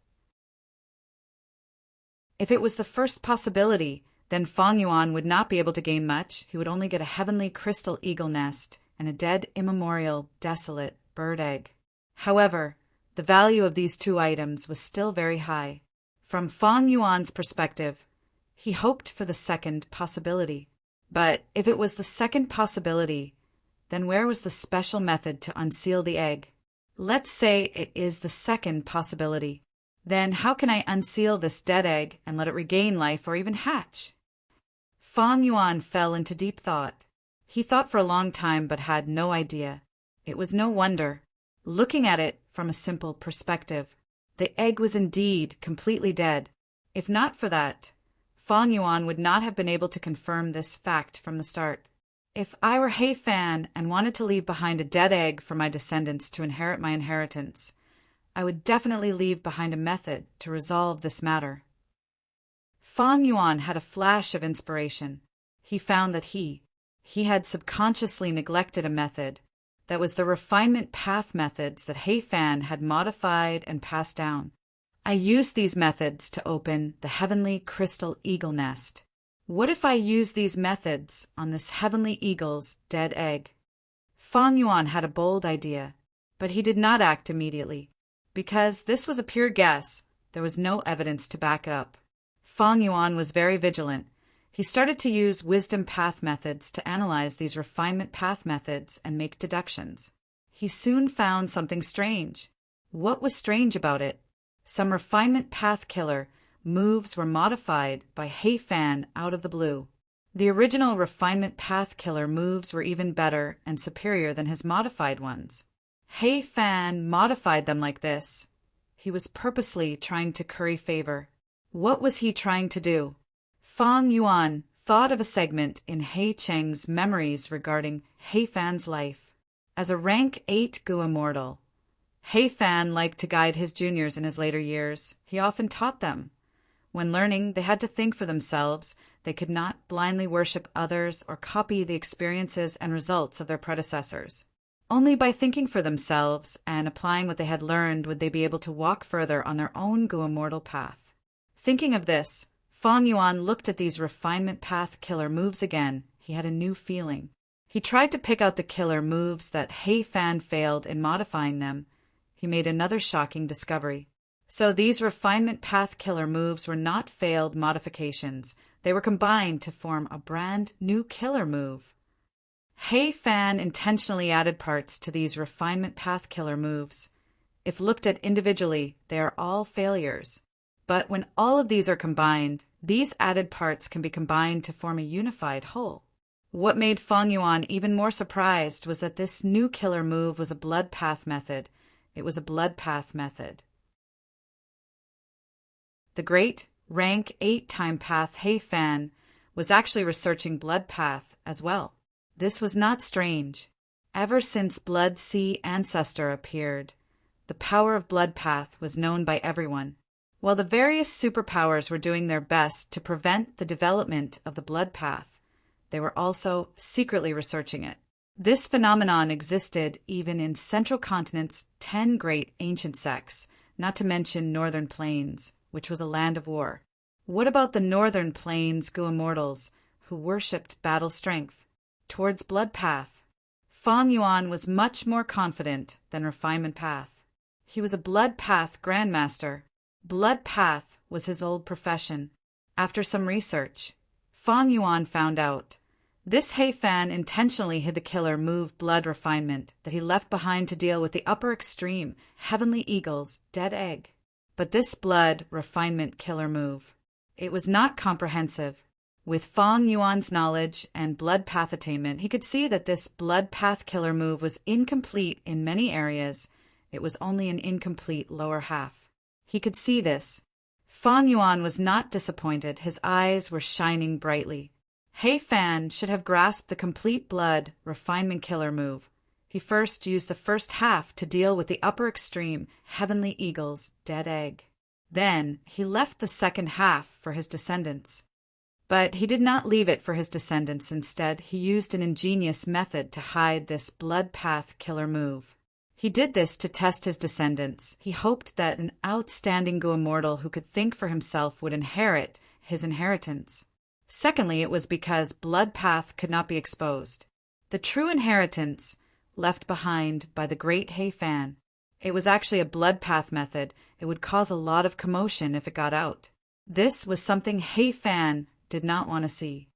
If it was the first possibility, then Fang Yuan would not be able to gain much. He would only get a Heavenly Crystal Eagle nest and a dead, immemorial, desolate bird egg. However, the value of these 2 items was still very high. From Fang Yuan's perspective, he hoped for the second possibility. But if it was the second possibility, then where was the special method to unseal the egg? Let's say it is the second possibility. Then how can I unseal this dead egg and let it regain life or even hatch? Fang Yuan fell into deep thought. He thought for a long time but had no idea. It was no wonder. Looking at it from a simple perspective, the egg was indeed completely dead. If not for that, Fang Yuan would not have been able to confirm this fact from the start. If I were He Fan and wanted to leave behind a dead egg for my descendants to inherit my inheritance, I would definitely leave behind a method to resolve this matter. Fang Yuan had a flash of inspiration. He found that he had subconsciously neglected a method that was the refinement path methods that He Fan had modified and passed down. I used these methods to open the Heavenly Crystal Eagle nest. What if I use these methods on this Heavenly Eagle's dead egg? Fang Yuan had a bold idea, but he did not act immediately. Because this was a pure guess, there was no evidence to back it up. Fang Yuan was very vigilant. He started to use wisdom path methods to analyze these refinement path methods and make deductions. He soon found something strange. What was strange about it? Some refinement path killer moves were modified by He Fan out of the blue. The original refinement path killer moves were even better and superior than his modified ones. He Fan modified them like this. He was purposely trying to curry favor. What was he trying to do? Fang Yuan thought of a segment in He Cheng's memories regarding He Fan's life. As a rank 8 Gu Immortal, He Fan liked to guide his juniors in his later years. He often taught them. When learning, they had to think for themselves. They could not blindly worship others or copy the experiences and results of their predecessors. Only by thinking for themselves and applying what they had learned would they be able to walk further on their own Gu Immortal path. Thinking of this, Fang Yuan looked at these refinement path killer moves again. He had a new feeling. He tried to pick out the killer moves that He Fan failed in modifying them. He made another shocking discovery. So these refinement path killer moves were not failed modifications. They were combined to form a brand new killer move. He Fan intentionally added parts to these refinement path killer moves. If looked at individually, they are all failures. But when all of these are combined, these added parts can be combined to form a unified whole. What made Fang Yuan even more surprised was that this new killer move was a blood path method. It was a blood path method. The great rank 8-time path He Fan was actually researching blood path as well. This was not strange. Ever since Blood Sea Ancestor appeared, the power of blood path was known by everyone. While the various superpowers were doing their best to prevent the development of the blood path, they were also secretly researching it. This phenomenon existed even in Central Continent's 10 great ancient sects, not to mention Northern Plains, which was a land of war. What about the Northern Plains Gu immortals who worshipped battle strength towards blood path? Fang Yuan was much more confident than refinement path. He was a blood path grandmaster. Blood path was his old profession. After some research, Fang Yuan found out this He Fan intentionally hid the killer move blood refinement that he left behind to deal with the upper extreme, Heavenly Eagle's dead egg. But this blood refinement killer move, it was not comprehensive. With Fang Yuan's knowledge and blood path attainment, he could see that this blood path killer move was incomplete in many areas. It was only an incomplete lower half. He could see this. Fang Yuan was not disappointed. His eyes were shining brightly. He Fan should have grasped the complete blood refinement killer move. He first used the first half to deal with the upper extreme, Heavenly Eagle's dead egg. Then he left the second half for his descendants. But he did not leave it for his descendants. Instead, he used an ingenious method to hide this blood path killer move. He did this to test his descendants. He hoped that an outstanding Gu immortal who could think for himself would inherit his inheritance. Secondly, it was because blood path could not be exposed. The true inheritance left behind by the great He Fan, it was actually a blood path method. It would cause a lot of commotion if it got out. This was something He Fan did not want to see.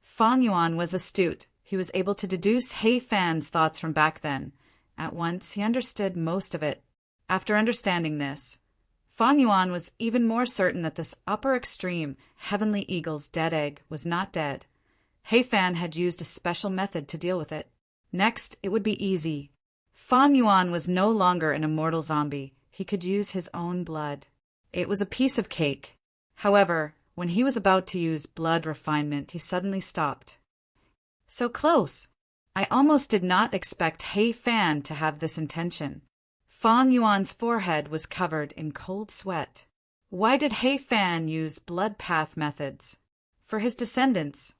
Fang Yuan was astute. He was able to deduce He Fan's thoughts from back then. At once, he understood most of it. After understanding this, Fang Yuan was even more certain that this upper extreme, Heavenly Eagle's dead egg, was not dead. He Fan had used a special method to deal with it. Next, it would be easy. Fang Yuan was no longer an immortal zombie. He could use his own blood. It was a piece of cake. However, when he was about to use blood refinement, he suddenly stopped. So close! I almost did not expect He Fan to have this intention. Fang Yuan's forehead was covered in cold sweat. Why did He Fan use blood path methods? For his descendants.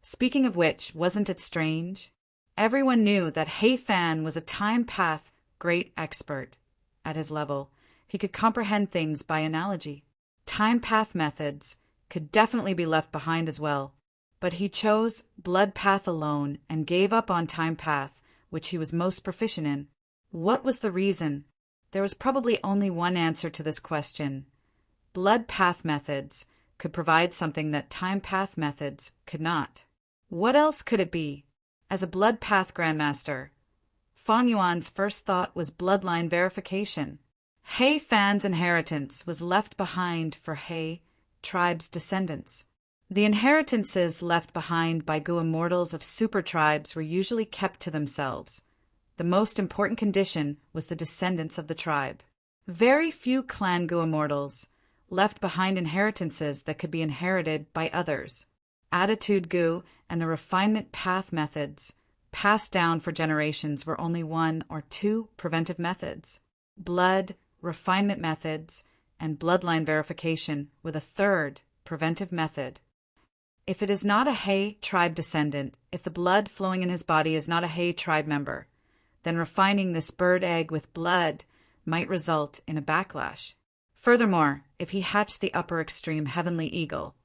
Speaking of which, wasn't it strange? Everyone knew that He Fan was a time path great expert. At his level, he could comprehend things by analogy. Time path methods could definitely be left behind as well. But he chose blood path alone and gave up on time path, which he was most proficient in. What was the reason? There was probably only one answer to this question. Blood path methods could provide something that time path methods could not. What else could it be? As a blood path grandmaster, Fang Yuan's first thought was bloodline verification. He Fan's inheritance was left behind for He tribe's descendants. The inheritances left behind by Gu immortals of super tribes were usually kept to themselves. The most important condition was the descendants of the tribe. Very few clan Gu immortals left behind inheritances that could be inherited by others. Attitude Gu and the refinement path methods passed down for generations were only one or two preventive methods. Blood, refinement methods, and bloodline verification were the third preventive method. If it is not a He tribe descendant, if the blood flowing in his body is not a He tribe member, then refining this bird egg with blood might result in a backlash. Furthermore, if he hatched the upper extreme Heavenly Eagle,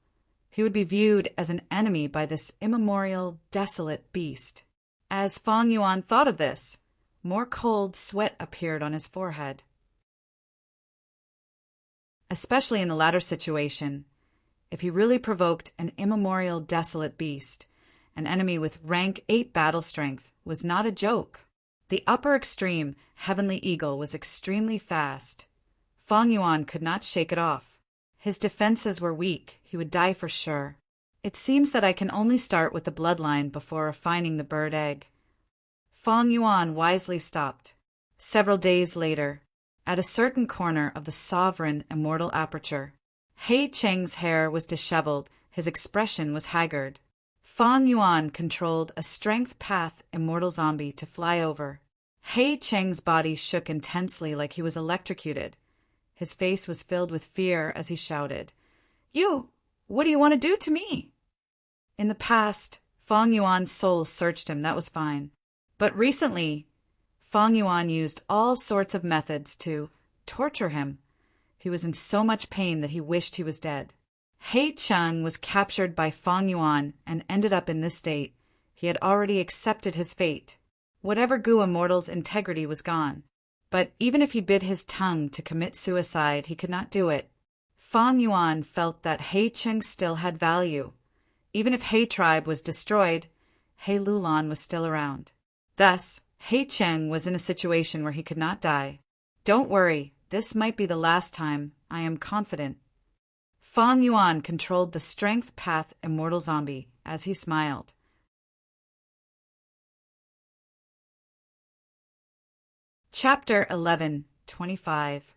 he would be viewed as an enemy by this immemorial, desolate beast. As Fang Yuan thought of this, more cold sweat appeared on his forehead. Especially in the latter situation, if he really provoked an immemorial, desolate beast, an enemy with rank 8 battle strength was not a joke. The upper extreme, Heavenly Eagle, was extremely fast. Fang Yuan could not shake it off. His defenses were weak. He would die for sure. It seems that I can only start with the bloodline before refining the bird egg. Feng Yuan wisely stopped. Several days later, at a certain corner of the sovereign immortal aperture, He Cheng's hair was disheveled, his expression was haggard. Feng Yuan controlled a strength path immortal zombie to fly over. He Cheng's body shook intensely like he was electrocuted. His face was filled with fear as he shouted, What do you want to do to me?" In the past, Feng Yuan's soul searched him, that was fine. But recently, Feng Yuan used all sorts of methods to torture him. He was in so much pain that he wished he was dead. He Cheng was captured by Feng Yuan and ended up in this state. He had already accepted his fate. Whatever Gu Immortal's integrity was gone. But even if he bit his tongue to commit suicide, he could not do it. Feng Yuan felt that He Cheng still had value. Even if He tribe was destroyed, He Lulan was still around. Thus, He Cheng was in a situation where he could not die. "Don't worry, this might be the last time, I am confident." Feng Yuan controlled the strength path immortal zombie as he smiled. Chapter 11:25.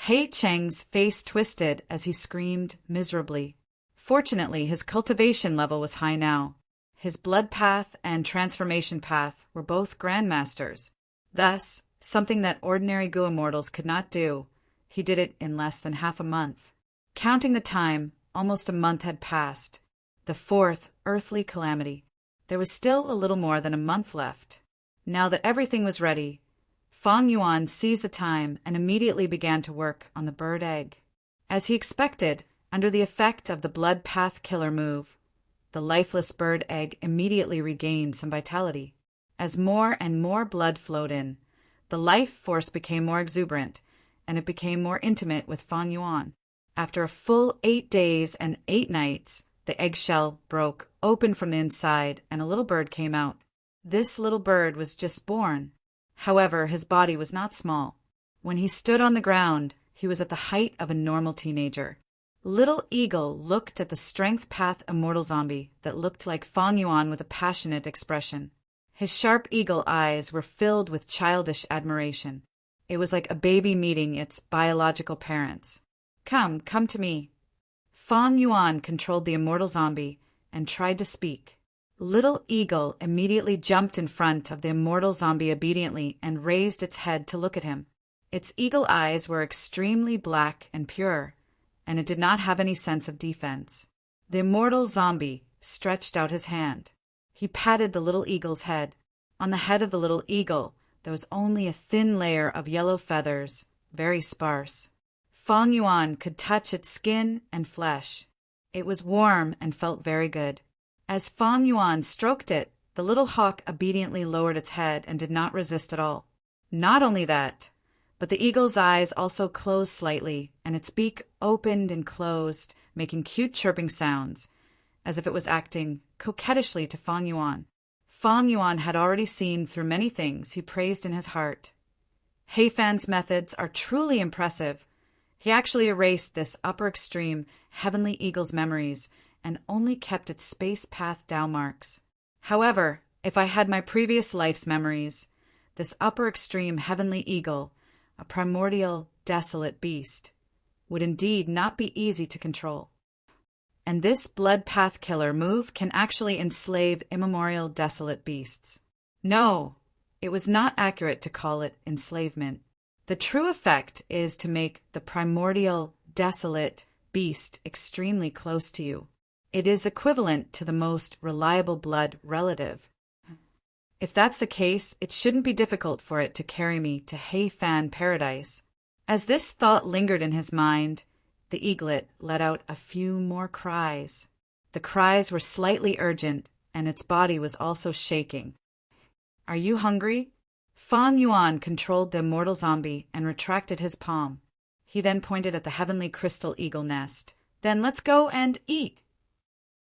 He Cheng's face twisted as he screamed miserably. Fortunately, his cultivation level was high now. His blood path and transformation path were both grandmasters. Thus, something that ordinary Gu Immortals could not do, he did it in less than half a month. Counting the time, almost a month had passed. The fourth earthly calamity. There was still a little more than a month left. Now that everything was ready, Feng Yuan seized the time and immediately began to work on the bird egg. As he expected, under the effect of the blood path killer move, the lifeless bird egg immediately regained some vitality. As more and more blood flowed in, the life force became more exuberant, and it became more intimate with Feng Yuan. After a full 8 days and 8 nights, the eggshell broke open from the inside and a little bird came out. This little bird was just born. However, his body was not small. When he stood on the ground, he was at the height of a normal teenager. Little Eagle looked at the strength path immortal zombie that looked like Feng Yuan with a passionate expression. His sharp eagle eyes were filled with childish admiration. It was like a baby meeting its biological parents. Come to me." Feng Yuan controlled the immortal zombie and tried to speak. Little Eagle immediately jumped in front of the immortal zombie obediently and raised its head to look at him. Its eagle eyes were extremely black and pure, and it did not have any sense of defense. The immortal zombie stretched out his hand. He patted the little eagle's head. On the head of the little eagle, there was only a thin layer of yellow feathers, very sparse. Feng Yuan could touch its skin and flesh. It was warm and felt very good. As Feng Yuan stroked it, the little hawk obediently lowered its head and did not resist at all. Not only that, but the eagle's eyes also closed slightly, and its beak opened and closed, making cute chirping sounds, as if it was acting coquettishly to Feng Yuan. Feng Yuan had already seen through many things he praised in his heart. He Fan's methods are truly impressive. He actually erased this upper extreme heavenly eagle's memories and only kept its space path Tao marks. However, if I had my previous life's memories, this upper extreme heavenly eagle, a primordial, desolate beast, would indeed not be easy to control. And this blood path killer move can actually enslave immemorial desolate beasts. No, it was not accurate to call it enslavement. The true effect is to make the primordial, desolate beast extremely close to you. It is equivalent to the most reliable blood relative. If that's the case, it shouldn't be difficult for it to carry me to He Fan paradise. As this thought lingered in his mind, the eaglet let out a few more cries. The cries were slightly urgent, and its body was also shaking. "Are you hungry?" Feng Yuan controlled the immortal zombie and retracted his palm. He then pointed at the heavenly crystal eagle nest. "Then let's go and eat."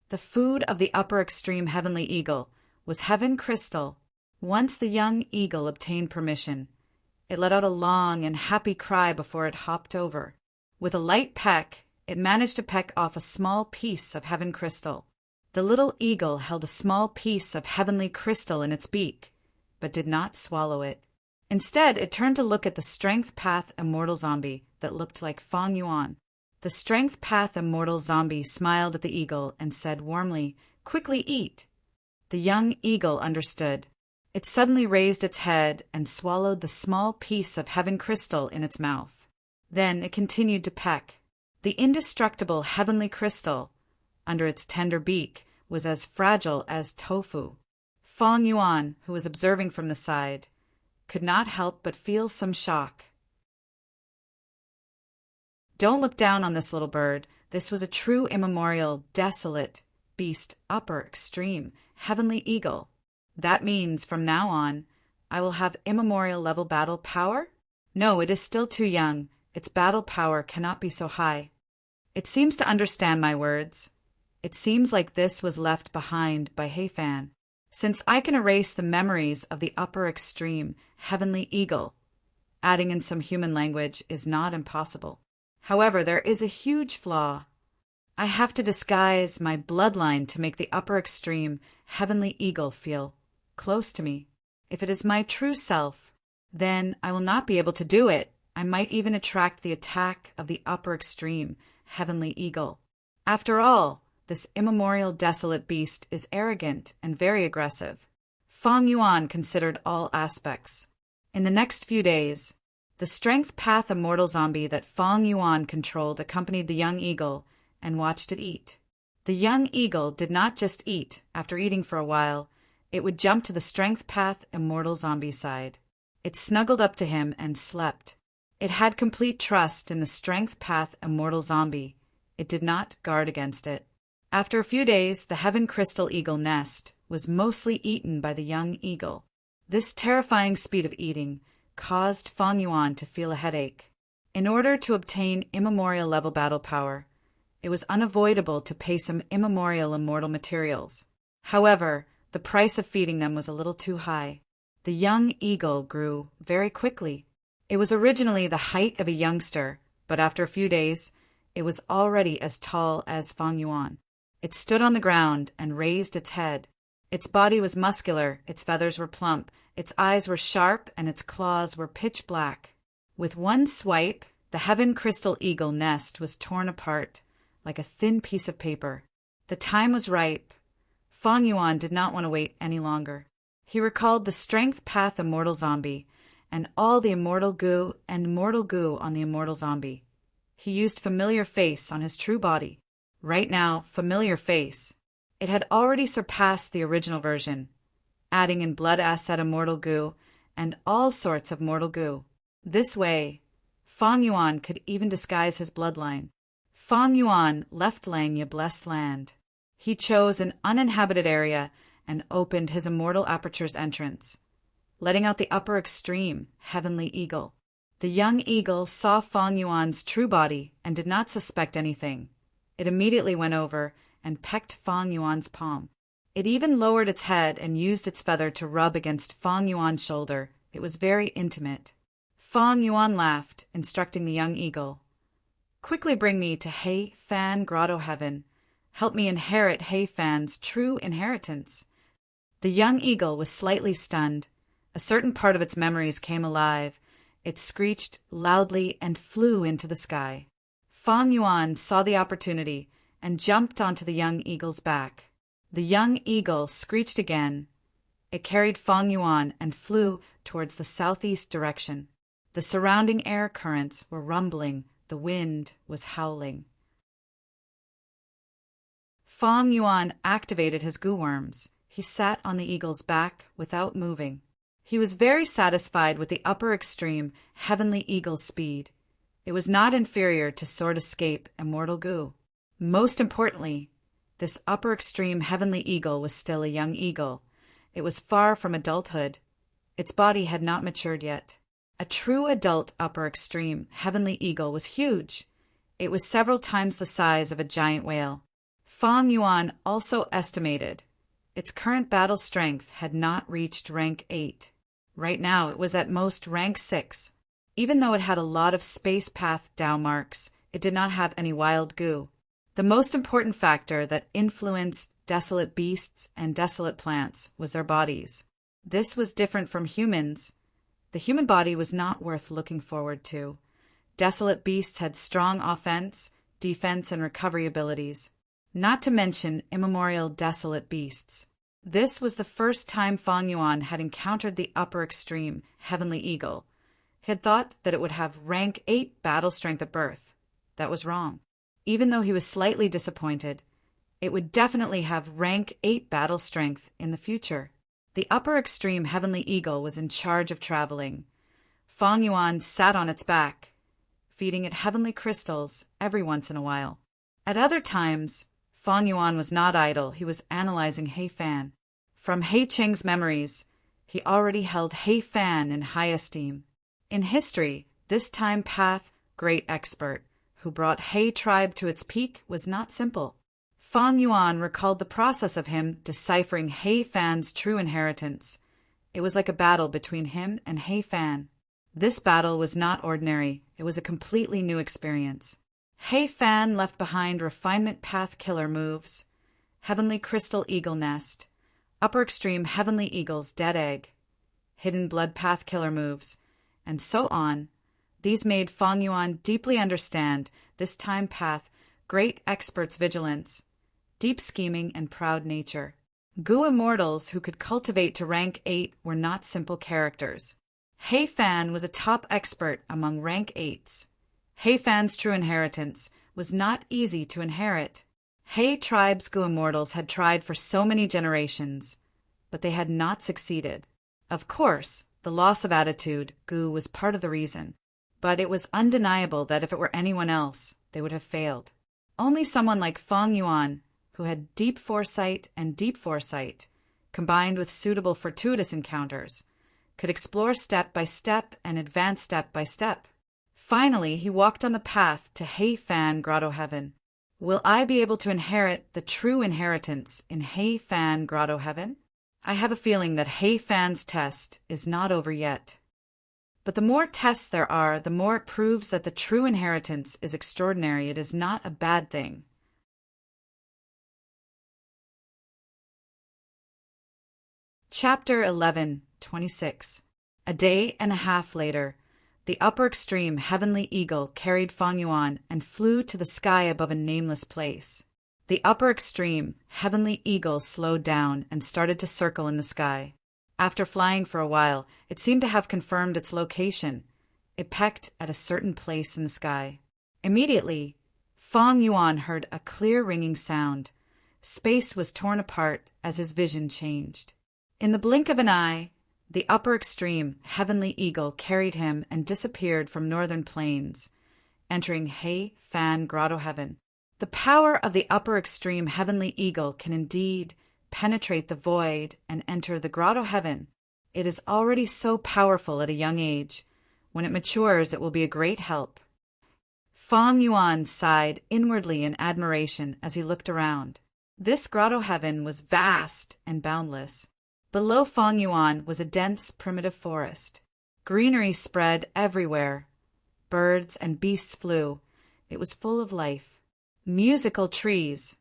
The food of the upper extreme heavenly eagle was heaven crystal. Once the young eagle obtained permission, it let out a long and happy cry before it hopped over. With a light peck, it managed to peck off a small piece of heaven crystal. The little eagle held a small piece of heavenly crystal in its beak, but did not swallow it. Instead, it turned to look at the Strength Path Immortal Zombie that looked like Fang Yuan. The Strength Path Immortal Zombie smiled at the eagle and said warmly, "Quickly eat." The young eagle understood. It suddenly raised its head and swallowed the small piece of heaven crystal in its mouth. Then it continued to peck. The indestructible heavenly crystal, under its tender beak, was as fragile as tofu. Fang Yuan, who was observing from the side, could not help but feel some shock. Don't look down on this little bird. This was a true immemorial, desolate beast, upper extreme, heavenly eagle. That means, from now on, I will have immemorial level battle power? No, it is still too young. Its battle power cannot be so high. It seems to understand my words. It seems like this was left behind by Heifan. Since I can erase the memories of the upper extreme, heavenly eagle, adding in some human language is not impossible. However, there is a huge flaw. I have to disguise my bloodline to make the upper extreme, heavenly eagle feel close to me. If it is my true self, then I will not be able to do it. I might even attract the attack of the upper extreme, heavenly eagle. After all, this immemorial desolate beast is arrogant and very aggressive. Fang Yuan considered all aspects. In the next few days, the Strength Path Immortal Zombie that Fang Yuan controlled accompanied the young eagle and watched it eat. The young eagle did not just eat. After eating for a while, it would jump to the Strength Path Immortal Zombie side. It snuggled up to him and slept. It had complete trust in the Strength Path Immortal Zombie. It did not guard against it. After a few days, the Heaven Crystal Eagle nest was mostly eaten by the young eagle. This terrifying speed of eating caused Fang Yuan to feel a headache. In order to obtain immemorial level battle power, it was unavoidable to pay some immemorial immortal materials. However, the price of feeding them was a little too high. The young eagle grew very quickly. It was originally the height of a youngster, but after a few days, it was already as tall as Fang Yuan. It stood on the ground and raised its head. Its body was muscular, its feathers were plump, its eyes were sharp, and its claws were pitch black. With one swipe, the Heaven Crystal Eagle nest was torn apart like a thin piece of paper. The time was ripe. Fang Yuan did not want to wait any longer. He recalled the Strength Path Immortal Zombie and all the immortal goo and mortal goo on the immortal zombie. He used Familiar Face on his true body. Right now, Familiar Face. It had already surpassed the original version, adding in blood asset immortal goo and all sorts of mortal goo. This way, Fang Yuan could even disguise his bloodline. Fang Yuan left Langya blessed land. He chose an uninhabited area and opened his immortal aperture's entrance, letting out the upper extreme, heavenly eagle. The young eagle saw Fang Yuan's true body and did not suspect anything. It immediately went over and pecked Fang Yuan's palm. It even lowered its head and used its feather to rub against Fang Yuan's shoulder. It was very intimate. Fang Yuan laughed, instructing the young eagle, "Quickly bring me to Heifan Grotto Heaven. Help me inherit Heifan's true inheritance." The young eagle was slightly stunned. A certain part of its memories came alive. It screeched loudly and flew into the sky. Fang Yuan saw the opportunity and jumped onto the young eagle's back. The young eagle screeched again. It carried Fang Yuan and flew towards the southeast direction. The surrounding air currents were rumbling. The wind was howling. Fang Yuan activated his goo worms. He sat on the eagle's back without moving. He was very satisfied with the upper extreme, heavenly eagle's speed. It was not inferior to Sword Escape Immortal Goo. Most importantly, this upper extreme heavenly eagle was still a young eagle. It was far from adulthood. Its body had not matured yet. A true adult upper extreme heavenly eagle was huge. It was several times the size of a giant whale. Fang Yuan also estimated its current battle strength had not reached rank 8. Right now it was at most rank 6. Even though it had a lot of space path Tao marks, it did not have any wild goo. The most important factor that influenced desolate beasts and desolate plants was their bodies. This was different from humans. The human body was not worth looking forward to. Desolate beasts had strong offense, defense, and recovery abilities, not to mention immemorial desolate beasts. This was the first time Feng Yuan had encountered the upper extreme, Heavenly Eagle. He had thought that it would have rank 8 battle strength at birth. That was wrong. Even though he was slightly disappointed, it would definitely have rank 8 battle strength in the future. The upper extreme Heavenly Eagle was in charge of traveling. Feng Yuan sat on its back, feeding it heavenly crystals every once in a while. At other times, Feng Yuan was not idle. He was analyzing He Fan. From He Cheng's memories, he already held He Fan in high esteem. In history, this time path great expert who brought He tribe to its peak was not simple. Feng Yuan recalled the process of him deciphering He Fan's true inheritance. It was like a battle between him and He Fan. This battle was not ordinary. It was a completely new experience. He Fan left behind refinement path killer moves, Heavenly Crystal Eagle Nest, upper extreme Heavenly Eagle's dead egg, hidden blood path killer moves, and so on. These made Feng Yuan deeply understand this time path great expert's vigilance, deep scheming, and proud nature. Gu immortals who could cultivate to rank 8 were not simple characters. He Fan was a top expert among rank 8s. He Fan's true inheritance was not easy to inherit. He tribe's Gu immortals had tried for so many generations, but they had not succeeded. Of course, the loss of attitude, Gu, was part of the reason, but it was undeniable that if it were anyone else, they would have failed. Only someone like Feng Yuan, who had deep foresight, combined with suitable fortuitous encounters, could explore step by step and advance step by step. Finally, he walked on the path to He Fan Grotto Heaven. Will I be able to inherit the true inheritance in He Fan Grotto Heaven? I have a feeling that He Fan's test is not over yet. But the more tests there are, the more it proves that the true inheritance is extraordinary. It is not a bad thing. Chapter 11:26. A day and a half later, the upper extreme Heavenly Eagle carried Feng Yuan and flew to the sky above a nameless place. The upper extreme Heavenly Eagle slowed down and started to circle in the sky. After flying for a while, it seemed to have confirmed its location. It pecked at a certain place in the sky. Immediately, Feng Yuan heard a clear ringing sound. Space was torn apart as his vision changed. In the blink of an eye, the upper extreme Heavenly Eagle carried him and disappeared from northern plains, entering He Fan Grotto Heaven. The power of the upper extreme Heavenly Eagle can indeed penetrate the void and enter the Grotto Heaven. It is already so powerful at a young age. When it matures, it will be a great help. Feng Yuan sighed inwardly in admiration as he looked around. This Grotto Heaven was vast and boundless. Below Feng Yuan was a dense, primitive forest. Greenery spread everywhere. Birds and beasts flew. It was full of life. Musical trees.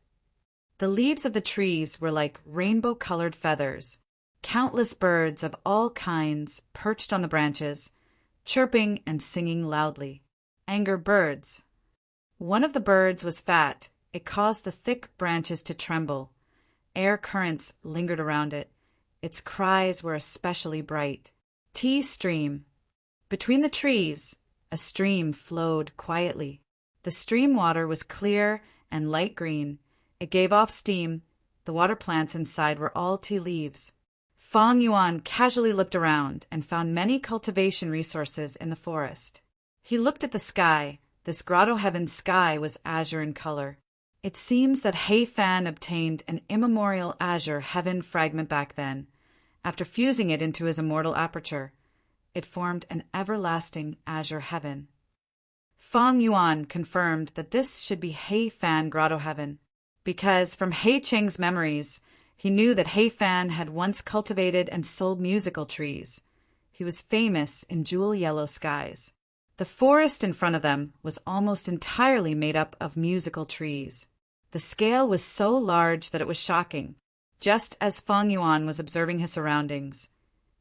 The leaves of the trees were like rainbow-colored feathers. Countless birds of all kinds perched on the branches, chirping and singing loudly. Anger birds. One of the birds was fat. It caused the thick branches to tremble. Air currents lingered around it. Its cries were especially bright. Tea stream. Between the trees, a stream flowed quietly. The stream water was clear and light green. It gave off steam. The water plants inside were all tea leaves. Feng Yuan casually looked around and found many cultivation resources in the forest. He looked at the sky. This Grotto Heaven sky was azure in color. It seems that He Fan obtained an immemorial azure heaven fragment back then. After fusing it into his immortal aperture, it formed an everlasting azure heaven. Feng Yuan confirmed that this should be He Fan Grotto Heaven, because from He Cheng's memories, he knew that He Fan had once cultivated and sold musical trees. He was famous in jewel yellow skies. The forest in front of them was almost entirely made up of musical trees. The scale was so large that it was shocking. Just as Feng Yuan was observing his surroundings,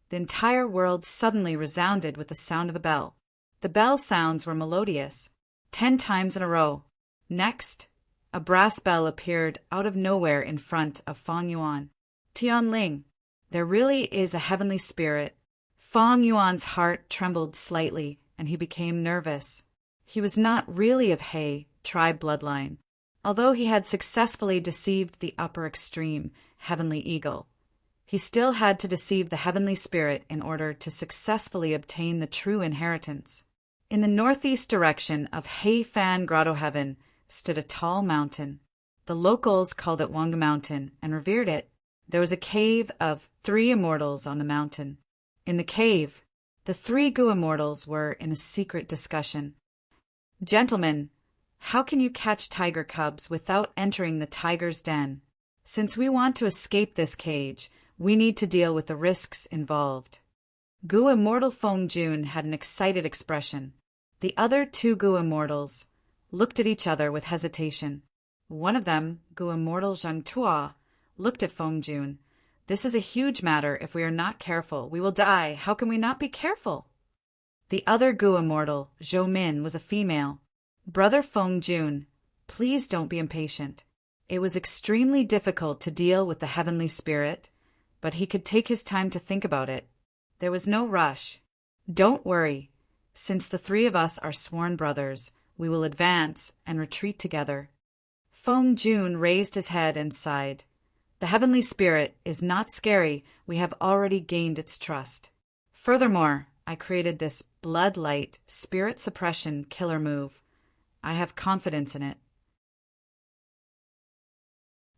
the entire world suddenly resounded with the sound of a bell. The bell sounds were melodious, 10 times in a row. Next, a brass bell appeared out of nowhere in front of Feng Yuan. Tianling, there really is a heavenly spirit. Feng Yuan's heart trembled slightly, and he became nervous. He was not really of He tribe bloodline, although he had successfully deceived the upper extreme, heavenly eagle. He still had to deceive the heavenly spirit in order to successfully obtain the true inheritance. In the northeast direction of Heifan Grotto Heaven stood a tall mountain. The locals called it Wanga Mountain and revered it. There was a cave of 3 immortals on the mountain. In the cave, the 3 Gu immortals were in a secret discussion. "Gentlemen, how can you catch tiger cubs without entering the tiger's den? Since we want to escape this cage, we need to deal with the risks involved." Gu Immortal Feng Jun had an excited expression. The other 2 Gu Immortals looked at each other with hesitation. One of them, Gu Immortal Zhang Tua, looked at Feng Jun. "This is a huge matter. If we are not careful, we will die. How can we not be careful?" The other Gu Immortal, Zhou Min, was a female. "Brother Feng Jun, please don't be impatient." It was extremely difficult to deal with the heavenly spirit, but he could take his time to think about it. There was no rush. "Don't worry. Since the 3 of us are sworn brothers, we will advance and retreat together." Feng Jun raised his head and sighed. "The heavenly spirit is not scary. We have already gained its trust. Furthermore, I created this blood light spirit suppression killer move. I have confidence in it.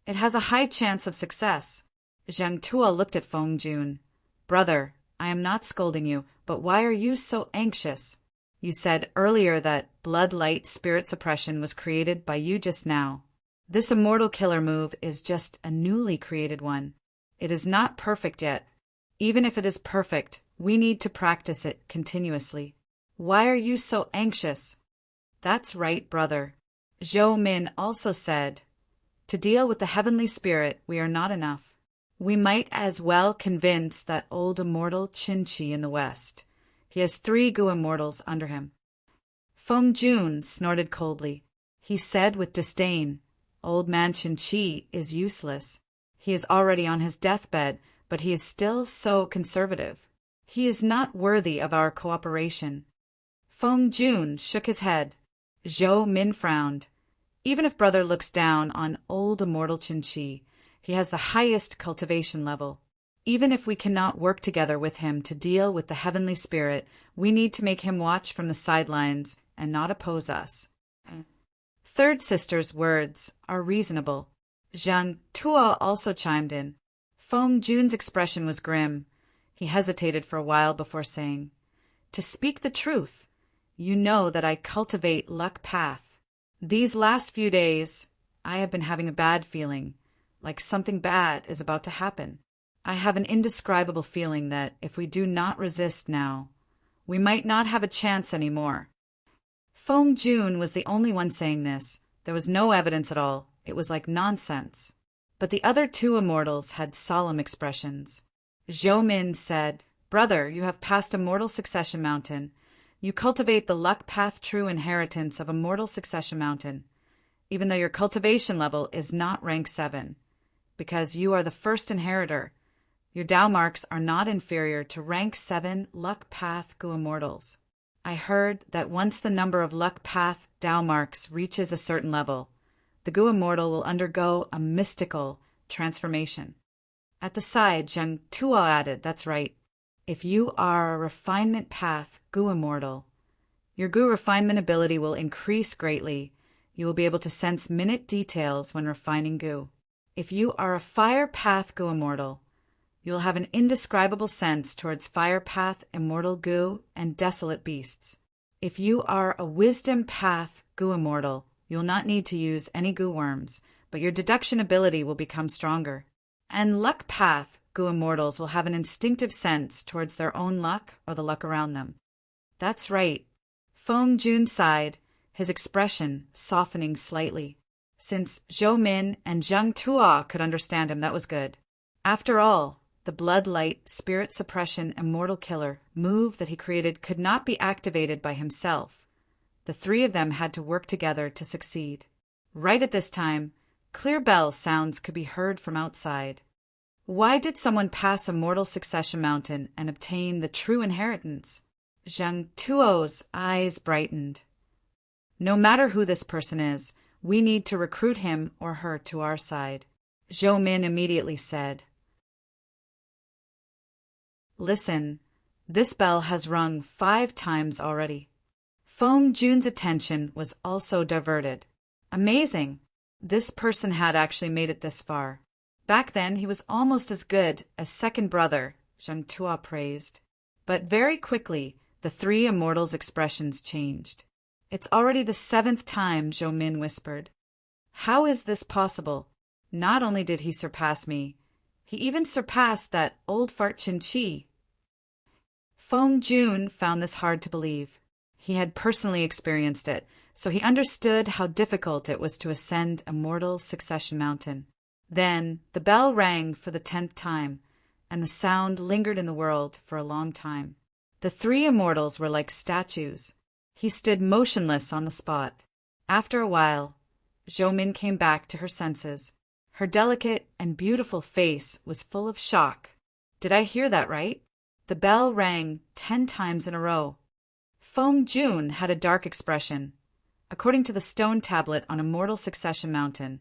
It has a high chance of success." Zhang Tua looked at Feng Jun. "Brother, I am not scolding you, but why are you so anxious? You said earlier that blood light spirit suppression was created by you just now. This immortal killer move is just a newly created one. It is not perfect yet. Even if it is perfect, we need to practice it continuously. Why are you so anxious?" "That's right, brother." Zhou Min also said, "To deal with the heavenly spirit, we are not enough. We might as well convince that old immortal Qin-Chi in the west. He has 3 Gu immortals under him." Feng Jun snorted coldly. He said with disdain, "Old man Qin-Chi is useless. He is already on his deathbed, but he is still so conservative. He is not worthy of our cooperation." Feng Jun shook his head. Zhou Min frowned. "Even if brother looks down on old immortal Qin-Chi, he has the highest cultivation level. Even if we cannot work together with him to deal with the heavenly spirit, we need to make him watch from the sidelines and not oppose us." Third sister's words are reasonable. Zhang Tua also chimed in. Feng Jun's expression was grim. He hesitated for a while before saying, "To speak the truth, you know that I cultivate luck path. These last few days, I have been having a bad feeling, like something bad is about to happen. I have an indescribable feeling that if we do not resist now, we might not have a chance anymore." Feng Jun was the only one saying this. There was no evidence at all. It was like nonsense. But the other 2 immortals had solemn expressions. Zhou Min said, "Brother, you have passed Immortal Succession Mountain. You cultivate the luck path true inheritance of Immortal Succession Mountain, even though your cultivation level is not rank 7, because you are the first inheritor. Your Tao marks are not inferior to rank 7 luck path Gu immortals. I heard that once the number of luck path Tao marks reaches a certain level, the Gu immortal will undergo a mystical transformation." At the side, Zhang Tua added, "That's right. If you are a refinement path Gu immortal, your Gu refinement ability will increase greatly. You will be able to sense minute details when refining Gu. If you are a fire path Gu immortal, you will have an indescribable sense towards fire path immortal Gu and desolate beasts. If you are a wisdom path Gu immortal, you will not need to use any Gu worms, but your deduction ability will become stronger. And luck path Gu immortals will have an instinctive sense towards their own luck or the luck around them." "That's right." Feng Jun sighed, his expression softening slightly. Since Zhou Min and Zhang Tuo could understand him, that was good. After all, the blood-light, spirit suppression, immortal killer move that he created could not be activated by himself. The three of them had to work together to succeed. Right at this time, clear bell sounds could be heard from outside. Why did someone pass a mortal succession mountain and obtain the true inheritance? Zhang Tuo's eyes brightened. No matter who this person is, we need to recruit him or her to our side. Zhou Min immediately said, "Listen, this bell has rung 5 times already." Feng Jun's attention was also diverted. Amazing! This person had actually made it this far. Back then, he was almost as good as second brother, Zhang Tuo praised. But very quickly, the three immortals' expressions changed. "It's already the 7th time," Zhou Min whispered. "How is this possible? Not only did he surpass me, he even surpassed that old fart Qin Chi." Feng Jun found this hard to believe. He had personally experienced it, so he understood how difficult it was to ascend a mortal succession mountain. Then the bell rang for the 10th time, and the sound lingered in the world for a long time. The three immortals were like statues. He stood motionless on the spot. After a while, Zhou Min came back to her senses. Her delicate and beautiful face was full of shock. Did I hear that right? The bell rang 10 times in a row. Feng Jun had a dark expression. According to the stone tablet on Immortal Succession Mountain,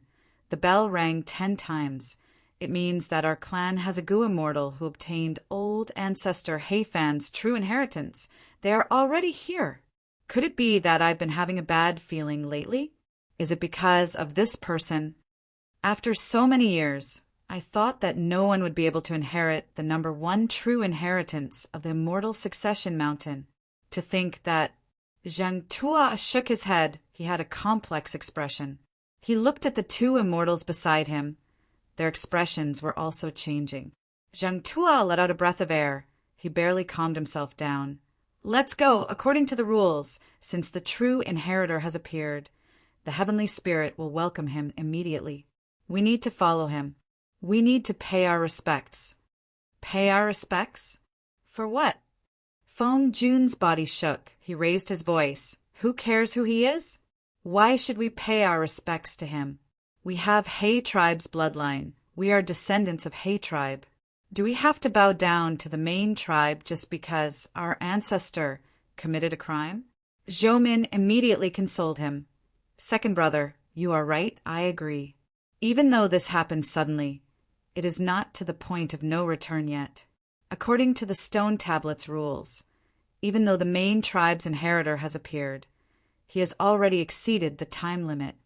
the bell rang 10 times. It means that our clan has a Gu immortal who obtained old ancestor Heifan's true inheritance. They are already here. Could it be that I've been having a bad feeling lately? Is it because of this person? After so many years, I thought that no one would be able to inherit the number 1 true inheritance of the Immortal Succession Mountain. To think that Zhang Tuo shook his head, he had a complex expression. He looked at the 2 immortals beside him. Their expressions were also changing. Zhang Tuo let out a breath of air. He barely calmed himself down. "Let's go, according to the rules. Since the true inheritor has appeared, the heavenly spirit will welcome him immediately. We need to follow him. We need to pay our respects." Pay our respects? For what? Feng Jun's body shook. He raised his voice. Who cares who he is? Why should we pay our respects to him? We have He tribe's bloodline. We are descendants of He tribe. Do we have to bow down to the main tribe just because our ancestor committed a crime? Zhou Min immediately consoled him. "Second brother, you are right, I agree. Even though this happened suddenly, it is not to the point of no return yet. According to the stone tablet's rules, even though the main tribe's inheritor has appeared, he has already exceeded the time limit.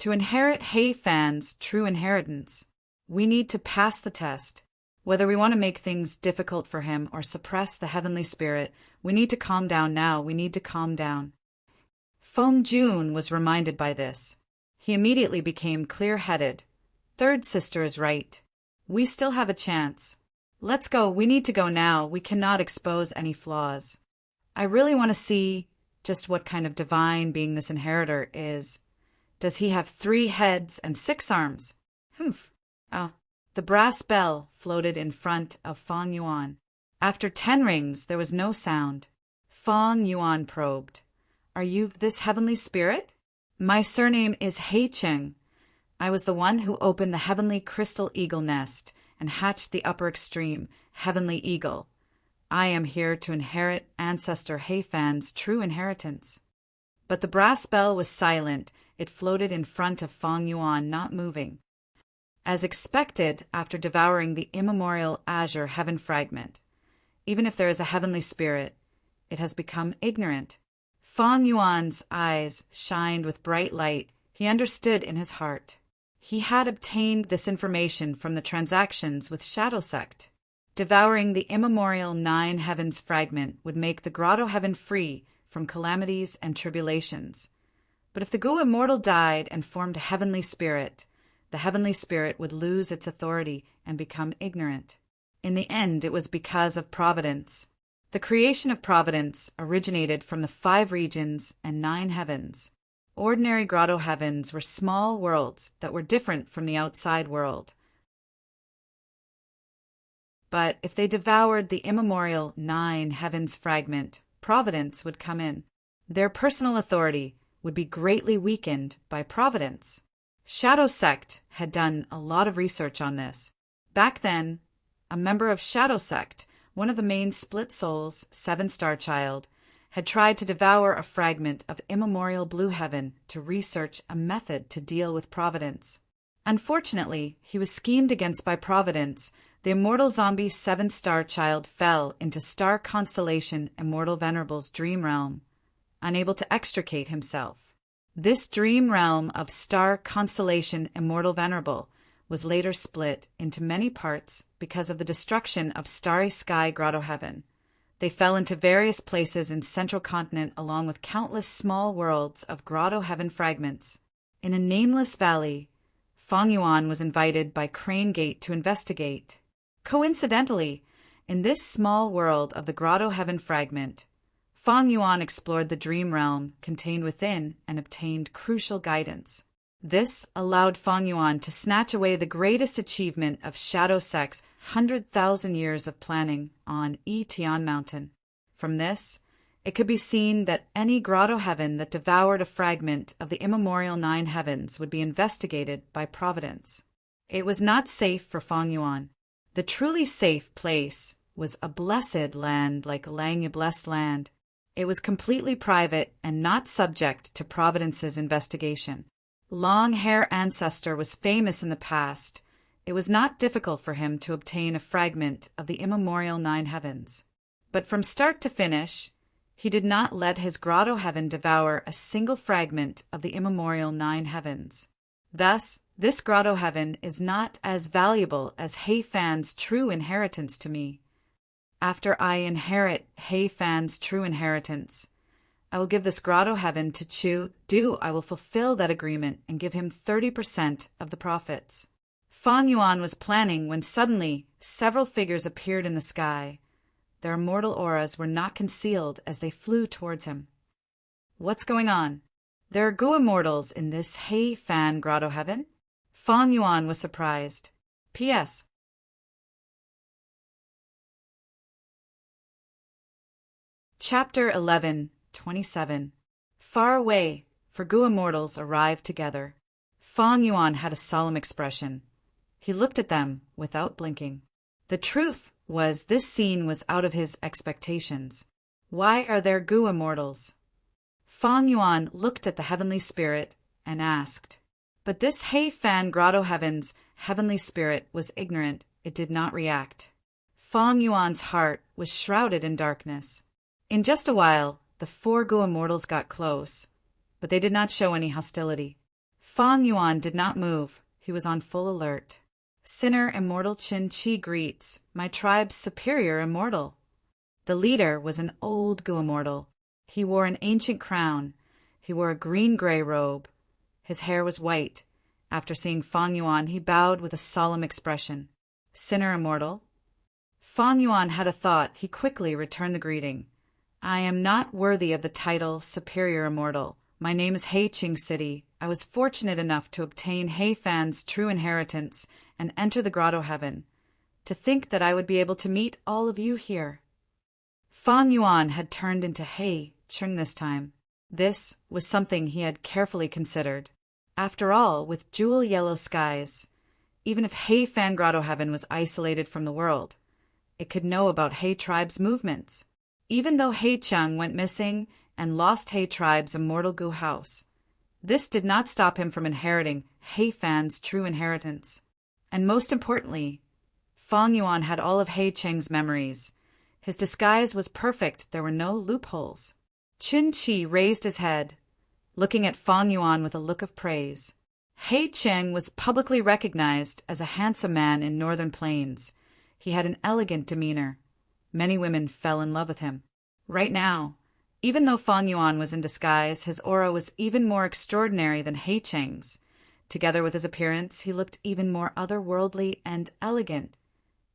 To inherit Heifan's true inheritance, we need to pass the test. Whether we want to make things difficult for him or suppress the heavenly spirit, we need to calm down now. We need to calm down." Feng Jun was reminded by this. He immediately became clear-headed. "Third sister is right. We still have a chance. Let's go. We need to go now. We cannot expose any flaws. I really want to see just what kind of divine being this inheritor is. Does he have 3 heads and 6 arms? Humph. Oh." The brass bell floated in front of Feng Yuan. After 10 rings, there was no sound. Feng Yuan probed. "Are you this heavenly spirit?" "My surname is Hei Cheng. I was the one who opened the heavenly crystal eagle nest and hatched the upper extreme, heavenly eagle. I am here to inherit ancestor Heifan's true inheritance." But the brass bell was silent. It floated in front of Feng Yuan, not moving. As expected after devouring the immemorial azure heaven fragment, even if there is a heavenly spirit, it has become ignorant. Feng Yuan's eyes shined with bright light. He understood in his heart. He had obtained this information from the transactions with Shadow Sect. Devouring the immemorial 9 heavens fragment would make the grotto heaven free from calamities and tribulations. But if the Gu immortal died and formed a heavenly spirit, the heavenly spirit would lose its authority and become ignorant. In the end, it was because of providence. The creation of Providence originated from the 5 regions and 9 heavens. Ordinary grotto heavens were small worlds that were different from the outside world. But if they devoured the immemorial 9 heavens fragment, Providence would come in. Their personal authority would be greatly weakened by Providence. Shadow Sect had done a lot of research on this. Back then, a member of Shadow Sect, one of the main split souls, 7-star child, had tried to devour a fragment of immemorial blue heaven to research a method to deal with Providence. Unfortunately, he was schemed against by Providence. The immortal zombie 7-star child fell into star constellation Immortal Venerable's dream realm, unable to extricate himself. This dream realm of star constellation Immortal Venerable was later split into many parts because of the destruction of Starry Sky Grotto Heaven. They fell into various places in Central Continent along with countless small worlds of Grotto Heaven fragments. In a nameless valley, Fang Yuan was invited by Crane Gate to investigate. Coincidentally, in this small world of the Grotto Heaven fragment, Fang Yuan explored the dream realm contained within and obtained crucial guidance. This allowed Fang Yuan to snatch away the greatest achievement of Shadow Sect's 100,000 years of planning on Tian Mountain. From this, it could be seen that any Grotto Heaven that devoured a fragment of the immemorial 9 heavens would be investigated by Providence. It was not safe for Fang Yuan. The truly safe place was a blessed land like Langya Blessed Land. It was completely private and not subject to Providence's investigation. Long Hair Ancestor was famous in the past. It was not difficult for him to obtain a fragment of the immemorial 9 heavens. But from start to finish, he did not let his Grotto Heaven devour a single fragment of the immemorial 9 heavens. Thus, this Grotto Heaven is not as valuable as He Fan's true inheritance to me. After I inherit He Fan's true inheritance, I will give this Grotto Heaven to Chu Du. I will fulfill that agreement and give him 30% of the profits. Fang Yuan was planning when suddenly several figures appeared in the sky. Their immortal auras were not concealed as they flew towards him. What's going on? There are Gu immortals in this He Fan Grotto Heaven? Fang Yuan was surprised. P.S. Chapter 11:27. Far away, for Gu immortals arrived together. Fang Yuan had a solemn expression. He looked at them without blinking. The truth was this scene was out of his expectations. Why are there Gu immortals? Fang Yuan looked at the heavenly spirit and asked. But this He Fan Grotto Heaven's heavenly spirit was ignorant. It did not react. Fang Yuan's heart was shrouded in darkness. In just a while, the 4 Gu immortals got close, but they did not show any hostility. Fang Yuan did not move. He was on full alert. Sinner Immortal Qin Chi greets, my tribe's superior immortal. The leader was an old Gu immortal. He wore an ancient crown. He wore a green-gray robe. His hair was white. After seeing Fang Yuan, he bowed with a solemn expression. Sinner Immortal. Fang Yuan had a thought. He quickly returned the greeting. I am not worthy of the title Superior Immortal. My name is He Ching City. I was fortunate enough to obtain He Fan's true inheritance and enter the Grotto Heaven. To think that I would be able to meet all of you here. Fang Yuan had turned into He Ching this time. This was something he had carefully considered. After all, with jewel yellow skies, even if He Fan Grotto Heaven was isolated from the world, it could know about He tribe's movements. Even though He Cheng went missing and lost He tribe's immortal Gu house, this did not stop him from inheriting He Fan's true inheritance. And most importantly, Fang Yuan had all of He Cheng's memories. His disguise was perfect. There were no loopholes. Qin Chi raised his head, looking at Fang Yuan with a look of praise. He Cheng was publicly recognized as a handsome man in Northern Plains. He had an elegant demeanor. Many women fell in love with him. Right now, even though Fang Yuan was in disguise, his aura was even more extraordinary than He Cheng's. Together with his appearance, he looked even more otherworldly and elegant.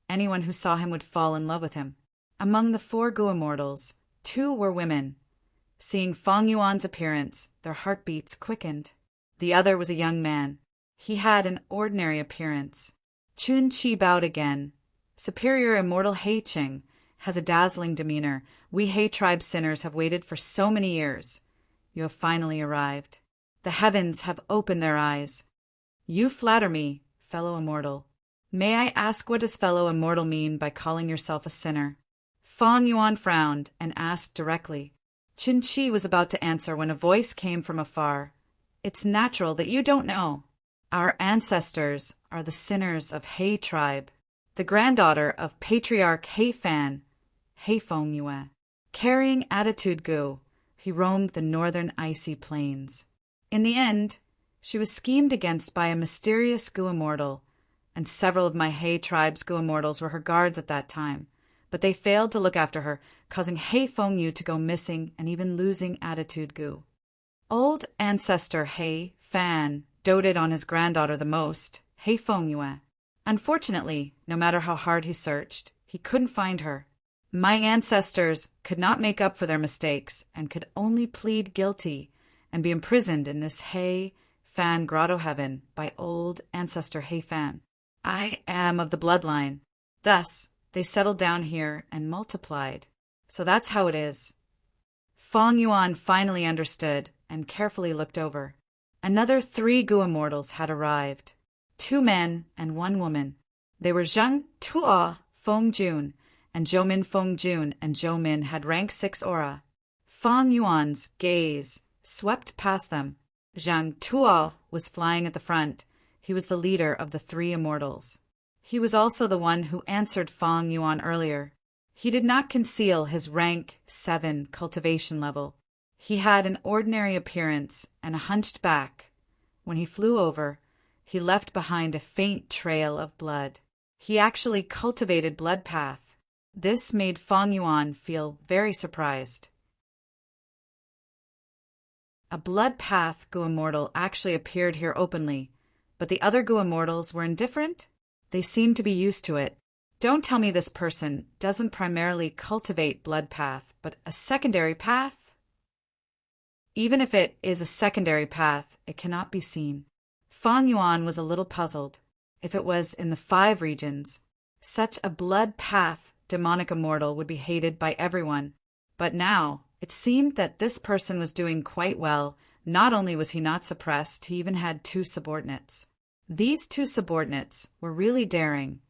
Anyone who saw him would fall in love with him. Among the 4 Gu immortals, 2 were women. Seeing Feng Yuan's appearance, their heartbeats quickened. The other was a young man. He had an ordinary appearance. Chun Chi bowed again. Superior Immortal He Qing has a dazzling demeanor. We He tribe sinners have waited for so many years. You have finally arrived. The heavens have opened their eyes. You flatter me, fellow immortal. May I ask, what does fellow immortal mean by calling yourself a sinner? Feng Yuan frowned and asked directly. Chun Chi was about to answer when a voice came from afar. It's natural that you don't know. Our ancestors are the sinners of He tribe, the granddaughter of Patriarch He Fan, He Feng Yue. Carrying attitude Gu, he roamed the northern icy plains. In the end, she was schemed against by a mysterious Gu immortal, and several of my He tribe's Gu immortals were her guards at that time, but they failed to look after her, causing He Feng Yu to go missing and even losing attitude Gu. Old ancestor He Fan doted on his granddaughter the most, He Feng Yue. Unfortunately, no matter how hard he searched, he couldn't find her. My ancestors could not make up for their mistakes and could only plead guilty and be imprisoned in this He Fan grotto heaven by old ancestor He Fan. I am of the bloodline. Thus, they settled down here and multiplied. So that's how it is. Feng Yuan finally understood and carefully looked over. Another 3 Gu immortals had arrived. 2 men and 1 woman. They were Zhang Tuo Feng Jun and Zhou Min Feng Jun, and Zhou Min had rank 6 aura. Feng Yuan's gaze swept past them. Zhang Tuo was flying at the front. He was the leader of the 3 immortals. He was also the one who answered Feng Yuan earlier. He did not conceal his rank 7 cultivation level. He had an ordinary appearance and a hunched back. When he flew over, he left behind a faint trail of blood. He actually cultivated blood path. This made Feng Yuan feel very surprised. A blood path Gu immortal actually appeared here openly, but the other Gu immortals were indifferent. They seemed to be used to it. Don't tell me this person doesn't primarily cultivate blood path, but a secondary path? Even if it is a secondary path, it cannot be seen. Feng Yuan was a little puzzled. If it was in the 5 regions, such a blood path demonic immortal would be hated by everyone. But now, it seemed that this person was doing quite well. Not only was he not suppressed, he even had 2 subordinates. These 2 subordinates were really daring.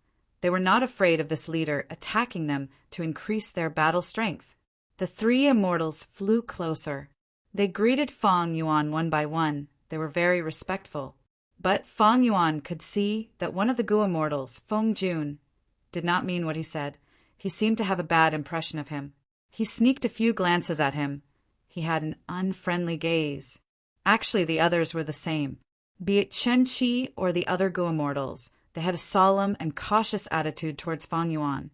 They were not afraid of this leader attacking them to increase their battle strength. The 3 immortals flew closer. They greeted Feng Yuan one by one. They were very respectful. But Feng Yuan could see that one of the Gu immortals, Feng Jun, did not mean what he said. He seemed to have a bad impression of him. He sneaked a few glances at him. He had an unfriendly gaze. Actually, the others were the same. Be it Chen Qi or the other Gu immortals, they had a solemn and cautious attitude towards Feng Yuan.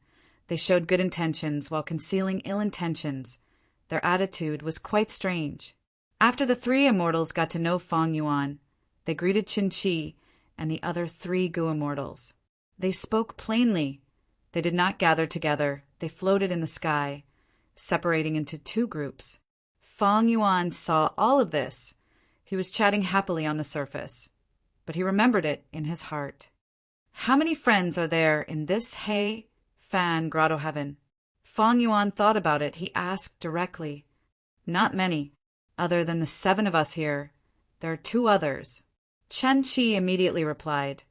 They showed good intentions while concealing ill intentions. Their attitude was quite strange. After the 3 immortals got to know Feng Yuan, they greeted Qin Chi and the other 3 Gu immortals. They spoke plainly. They did not gather together. They floated in the sky, separating into 2 groups. Feng Yuan saw all of this. He was chatting happily on the surface, but he remembered it in his heart. How many friends are there in this He Fan grotto heaven? Feng Yuan thought about it. He asked directly. Not many. Other than the 7 of us here, there are 2 others. Chen Qi immediately replied,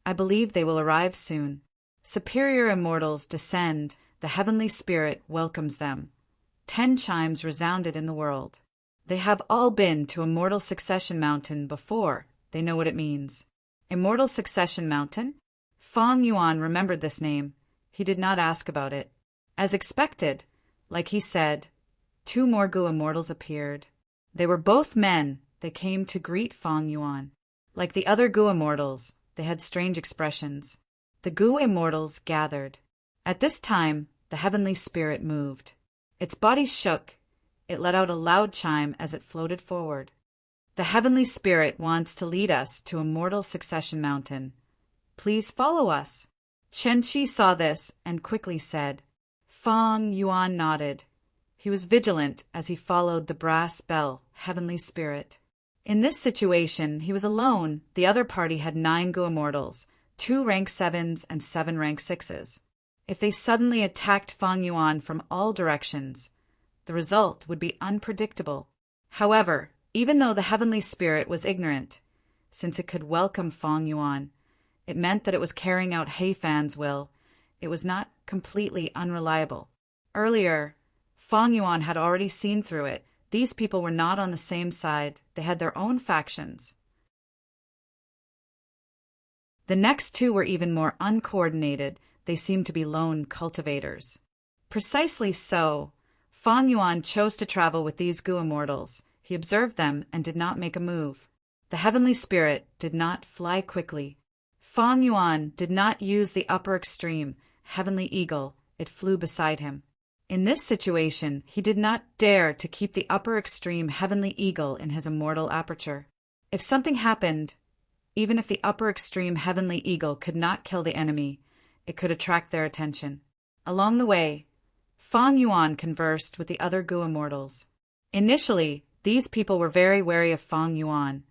I believe they will arrive soon. Superior immortals descend. The heavenly spirit welcomes them. 10 chimes resounded in the world. They have all been to Immortal Succession Mountain before. They know what it means. Immortal Succession Mountain? Feng Yuan remembered this name. He did not ask about it. As expected, like he said, 2 more Gu immortals appeared. They were both men. They came to greet Feng Yuan. Like the other Gu immortals, they had strange expressions. The Gu immortals gathered. At this time, the heavenly spirit moved. Its body shook. It let out a loud chime as it floated forward. The heavenly spirit wants to lead us to Immortal Succession Mountain. Please follow us. Chen Qi saw this and quickly said, Feng Yuan nodded. He was vigilant as he followed the brass bell, heavenly spirit. In this situation, he was alone. The other party had 9 Gu immortals, 2 rank 7s and 7 rank 6s. If they suddenly attacked Feng Yuan from all directions, the result would be unpredictable. However, even though the heavenly spirit was ignorant, since it could welcome Feng Yuan, it meant that it was carrying out He Fan's will. It was not completely unreliable. Earlier, Feng Yuan had already seen through it. These people were not on the same side. They had their own factions. The next 2 were even more uncoordinated. They seemed to be lone cultivators. Precisely so, Feng Yuan chose to travel with these Gu immortals. He observed them and did not make a move. The heavenly spirit did not fly quickly. Feng Yuan did not use the upper extreme, heavenly eagle. It flew beside him. In this situation, he did not dare to keep the upper extreme heavenly eagle in his immortal aperture. If something happened, even if the upper extreme heavenly eagle could not kill the enemy, it could attract their attention. Along the way, Feng Yuan conversed with the other Gu immortals. Initially, these people were very wary of Feng Yuan.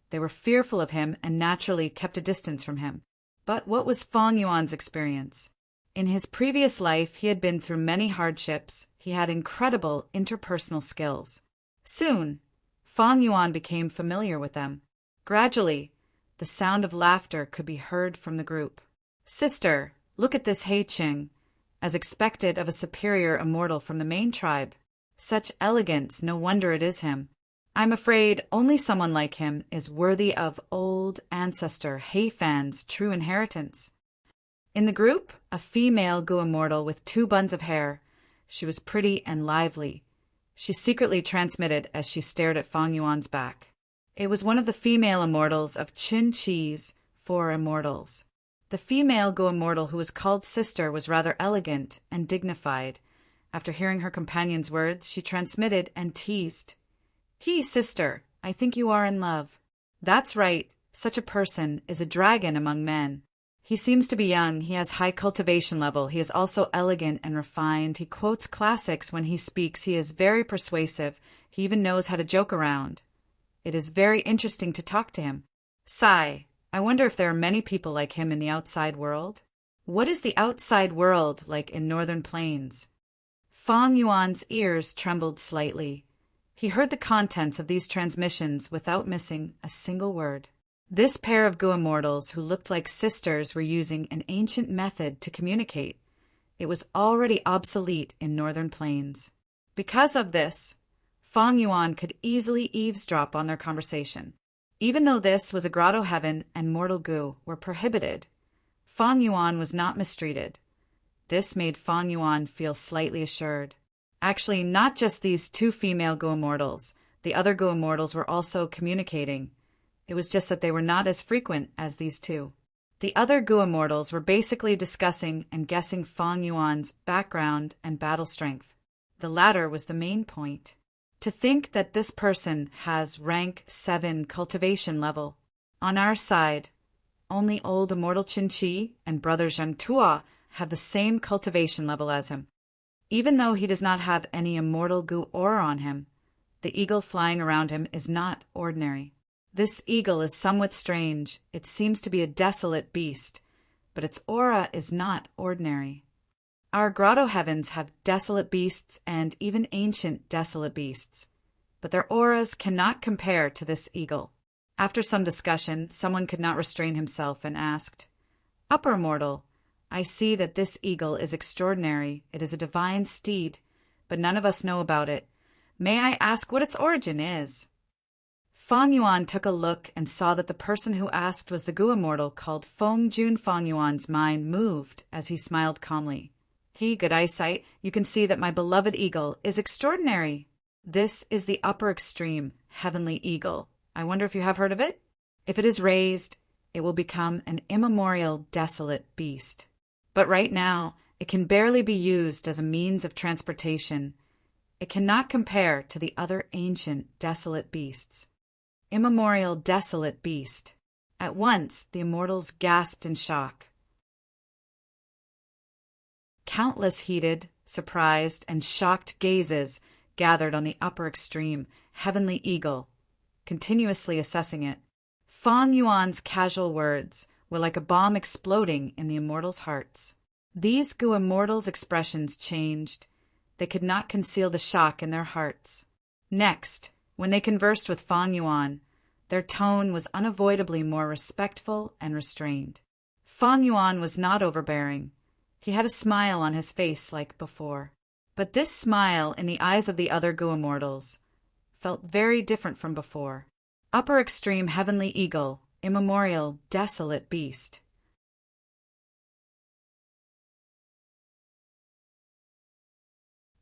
They were fearful of him and naturally kept a distance from him. But what was Feng Yuan's experience? In his previous life, he had been through many hardships. He had incredible interpersonal skills. Soon, Feng Yuan became familiar with them. Gradually, the sound of laughter could be heard from the group. "Sister, look at this He Qing," as expected of a superior immortal from the main tribe. "Such elegance, no wonder it is him. I'm afraid only someone like him is worthy of old ancestor He Fan's true inheritance." In the group, a female Gu immortal with 2 buns of hair. She was pretty and lively. She secretly transmitted as she stared at Feng Yuan's back. It was one of the female immortals of Qin Chi's 4 immortals. The female Gu immortal who was called sister was rather elegant and dignified. After hearing her companion's words, she transmitted and teased. Sister, I think you are in love." "That's right. Such a person is a dragon among men. He seems to be young. He has high cultivation level. He is also elegant and refined. He quotes classics when he speaks. He is very persuasive. He even knows how to joke around. It is very interesting to talk to him. Sigh, I wonder if there are many people like him in the outside world." What is the outside world like in Northern Plains? Feng Yuan's ears trembled slightly. He heard the contents of these transmissions without missing a single word. This pair of Gu immortals who looked like sisters were using an ancient method to communicate. It was already obsolete in Northern Plains. Because of this, Feng Yuan could easily eavesdrop on their conversation. Even though this was a grotto heaven and mortal Gu were prohibited, Feng Yuan was not mistreated. This made Feng Yuan feel slightly assured. Actually, not just these 2 female Gu immortals. The other Gu immortals were also communicating. It was just that they were not as frequent as these 2. The other Gu immortals were basically discussing and guessing Feng Yuan's background and battle strength. The latter was the main point. To think that this person has rank 7 cultivation level. On our side, only old immortal Qin Chi and brother Zheng Tua have the same cultivation level as him. Even though he does not have any immortal Gu aura on him, the eagle flying around him is not ordinary. This eagle is somewhat strange. It seems to be a desolate beast, but its aura is not ordinary. Our grotto heavens have desolate beasts and even ancient desolate beasts, but their auras cannot compare to this eagle. After some discussion, someone could not restrain himself and asked, "Upper mortal, I see that this eagle is extraordinary. It is a divine steed, but none of us know about it. May I ask what its origin is?" Feng Yuan took a look and saw that the person who asked was the Gu immortal called Feng Jun. Feng Yuan's mind moved as he smiled calmly. "Good eyesight. You can see that my beloved eagle is extraordinary. This is the upper extreme, heavenly eagle. I wonder if you have heard of it? If it is raised, it will become an immemorial desolate beast. But right now, it can barely be used as a means of transportation. It cannot compare to the other ancient desolate beasts." Immemorial desolate beast. At once, the immortals gasped in shock. Countless heated, surprised, and shocked gazes gathered on the upper extreme, heavenly eagle, continuously assessing it. Fang Yuan's casual words were like a bomb exploding in the immortals' hearts. These Gu immortals' expressions changed. They could not conceal the shock in their hearts. Next, when they conversed with Fang Yuan, their tone was unavoidably more respectful and restrained. Fang Yuan was not overbearing. He had a smile on his face like before. But this smile in the eyes of the other Gu immortals felt very different from before. Upper extreme heavenly eagle, immemorial, desolate beast.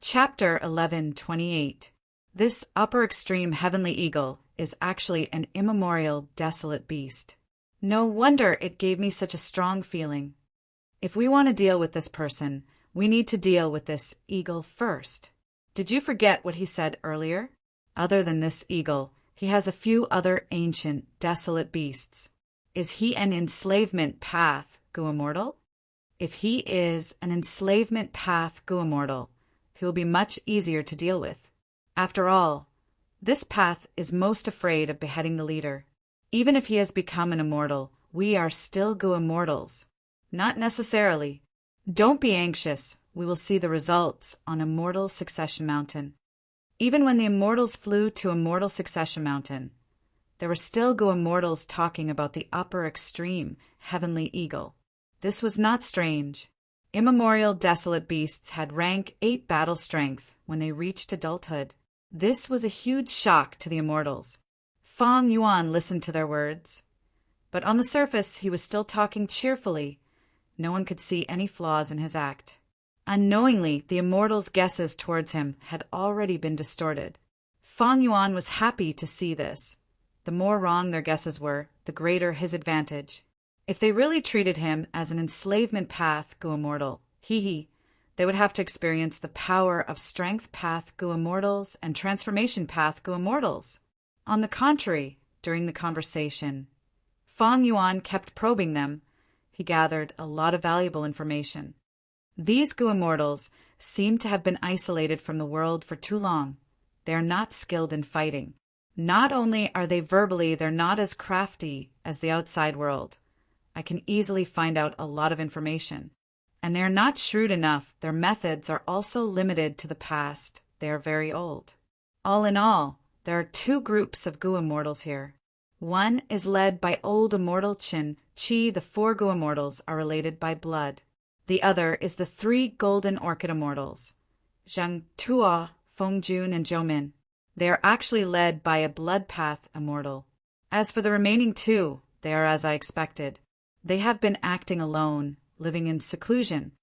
Chapter 11:28. This upper extreme heavenly eagle is actually an immemorial, desolate beast. No wonder it gave me such a strong feeling. If we want to deal with this person, we need to deal with this eagle first. Did you forget what he said earlier? Other than this eagle, he has a few other ancient, desolate beasts. Is he an enslavement path Gu immortal? If he is an enslavement path Gu immortal, he will be much easier to deal with. After all, this path is most afraid of beheading the leader. Even if he has become an immortal, we are still Gu immortals. Not necessarily. Don't be anxious. We will see the results on Immortal Succession Mountain. Even when the immortals flew to Immortal Succession Mountain, there were still Gu immortals talking about the upper extreme heavenly eagle. This was not strange. Immemorial desolate beasts had rank 8 battle strength when they reached adulthood. This was a huge shock to the immortals. Fang Yuan listened to their words, but on the surface he was still talking cheerfully. No one could see any flaws in his act. Unknowingly, the immortals' guesses towards him had already been distorted. Fang Yuan was happy to see this. The more wrong their guesses were, the greater his advantage. If they really treated him as an enslavement path Gu immortal, they would have to experience the power of strength path Gu immortals and transformation path Gu immortals. On the contrary, during the conversation, Fang Yuan kept probing them. He gathered a lot of valuable information. These Gu immortals seem to have been isolated from the world for too long. They are not skilled in fighting. Not only are they verbally, they're not as crafty as the outside world. I can easily find out a lot of information. And they are not shrewd enough. Their methods are also limited to the past. They are very old. All in all, there are 2 groups of Gu immortals here. One is led by old immortal Qi. The 4 Gu immortals are related by blood. The other is the 3 golden orchid immortals, Zhang Tuo, Feng Jun, and Zhou Min. They are actually led by a blood path immortal. As for the remaining 2, they are as I expected. They have been acting alone, living in seclusion.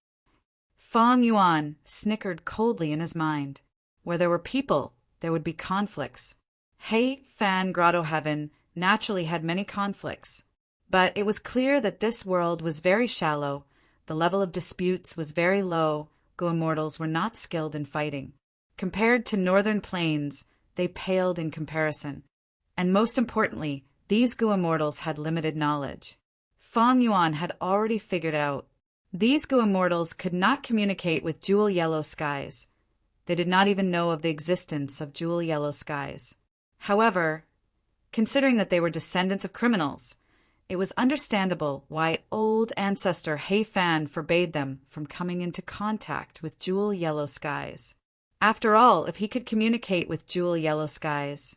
Fang Yuan snickered coldly in his mind. Where there were people, there would be conflicts. Hei Fan Grotto Heaven naturally had many conflicts. But it was clear that this world was very shallow. The level of disputes was very low. Gu immortals were not skilled in fighting. Compared to northern plains, they paled in comparison. And most importantly, these Gu immortals had limited knowledge. Fang Yuan had already figured out. These Gu immortals could not communicate with jewel yellow skies. They did not even know of the existence of jewel yellow skies. However, considering that they were descendants of criminals, it was understandable why old ancestor Hei Fan forbade them from coming into contact with jewel yellow skies. After all, if he could communicate with jewel yellow skies,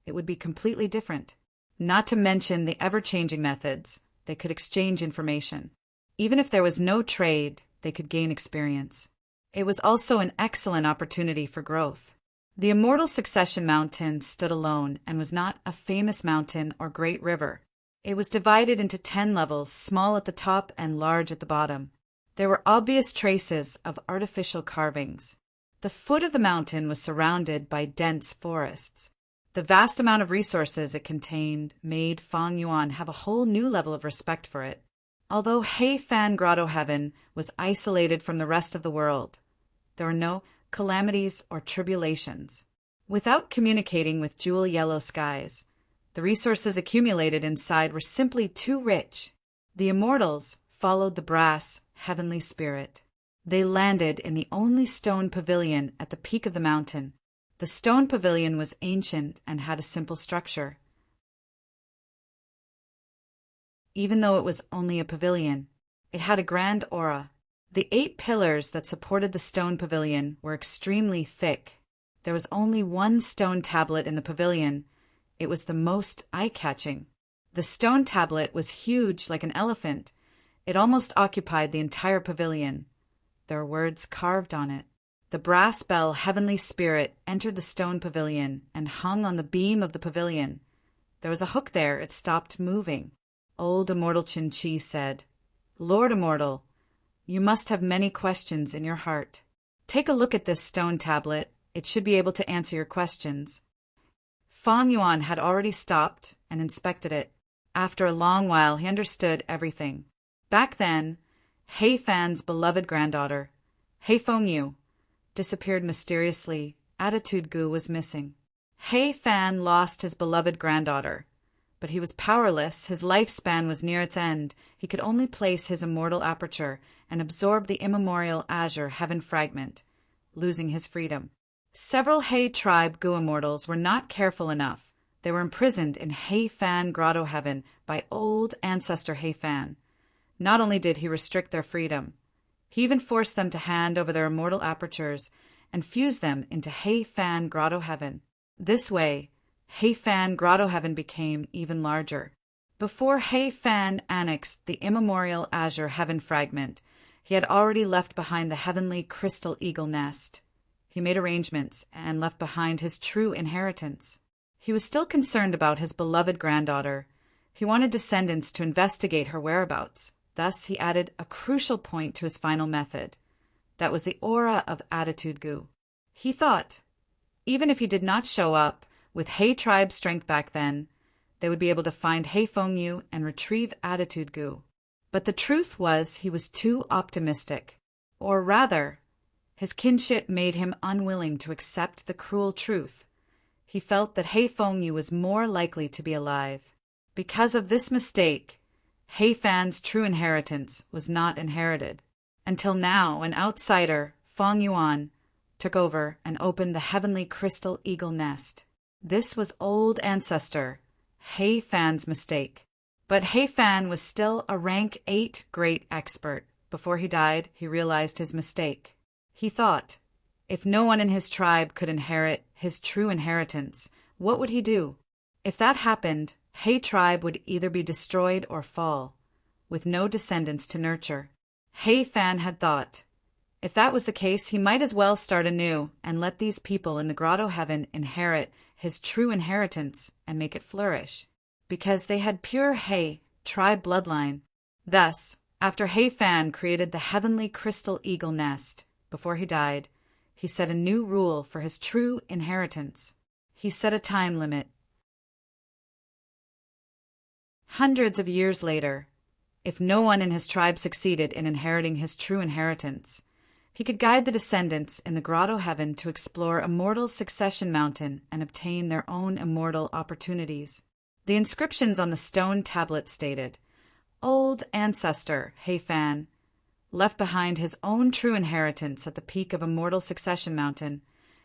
it would be completely different. Not to mention the ever-changing methods. They could exchange information. Even if there was no trade, they could gain experience. It was also an excellent opportunity for growth. The Immortal Succession Mountain stood alone and was not a famous mountain or great river. It was divided into 10 levels, small at the top and large at the bottom. There were obvious traces of artificial carvings. The foot of the mountain was surrounded by dense forests. The vast amount of resources it contained made Fang Yuan have a whole new level of respect for it. Although Hei Fan Grotto Heaven was isolated from the rest of the world, there were no calamities or tribulations. Without communicating with jewel yellow skies, the resources accumulated inside were simply too rich. The immortals followed the brass, heavenly spirit. They landed in the only stone pavilion at the peak of the mountain. The stone pavilion was ancient and had a simple structure. Even though it was only a pavilion, it had a grand aura. The 8 pillars that supported the stone pavilion were extremely thick. There was only one stone tablet in the pavilion. It was the most eye-catching. The stone tablet was huge like an elephant. It almost occupied the entire pavilion. There were words carved on it. The brass bell Heavenly Spirit entered the stone pavilion and hung on the beam of the pavilion. There was a hook there. It stopped moving. Old Immortal Chin-Chi said, "Lord Immortal, you must have many questions in your heart. Take a look at this stone tablet. It should be able to answer your questions." Fang Yuan had already stopped and inspected it. After a long while, he understood everything. Back then, He Fan's beloved granddaughter, He Fengyu, disappeared mysteriously. Attitude Gu was missing. He Fan lost his beloved granddaughter, but he was powerless. His lifespan was near its end. He could only place his immortal aperture and absorb the immemorial azure heaven fragment, losing his freedom. Several He tribe Gu immortals were not careful enough. They were imprisoned in He Fan Grotto Heaven by old ancestor He Fan. Not only did he restrict their freedom, he even forced them to hand over their immortal apertures and fuse them into He Fan Grotto Heaven. This way, He Fan Grotto Heaven became even larger. Before He Fan annexed the immemorial azure heaven fragment, he had already left behind the heavenly crystal eagle nest. He made arrangements and left behind his true inheritance. He was still concerned about his beloved granddaughter. He wanted descendants to investigate her whereabouts. Thus, he added a crucial point to his final method. That was the aura of Attitude Gu. He thought, even if he did not show up with He tribe strength back then, they would be able to find He Fengyu and retrieve Attitude Gu. But the truth was he was too optimistic. Or rather, his kinship made him unwilling to accept the cruel truth. He felt that He Fengyu was more likely to be alive. Because of this mistake, He Fan's true inheritance was not inherited. Until now, an outsider, Fang Yuan, took over and opened the heavenly crystal eagle nest. This was old ancestor He Fan's mistake. But He Fan was still a rank 8 great expert. Before he died, he realized his mistake. He thought, if no one in his tribe could inherit his true inheritance, what would he do? If that happened, He tribe would either be destroyed or fall, with no descendants to nurture. He Fan had thought, if that was the case, he might as well start anew and let these people in the Grotto Heaven inherit his true inheritance and make it flourish, because they had pure He tribe bloodline. Thus, after He Fan created the heavenly crystal eagle nest, before he died, he set a new rule for his true inheritance. He set a time limit. Hundreds of years later, if no one in his tribe succeeded in inheriting his true inheritance, he could guide the descendants in the Grotto Heaven to explore Immortal Succession Mountain and obtain their own immortal opportunities. The inscriptions on the stone tablet stated, "Old ancestor He Fan left behind his own true inheritance at the peak of Immortal Succession Mountain.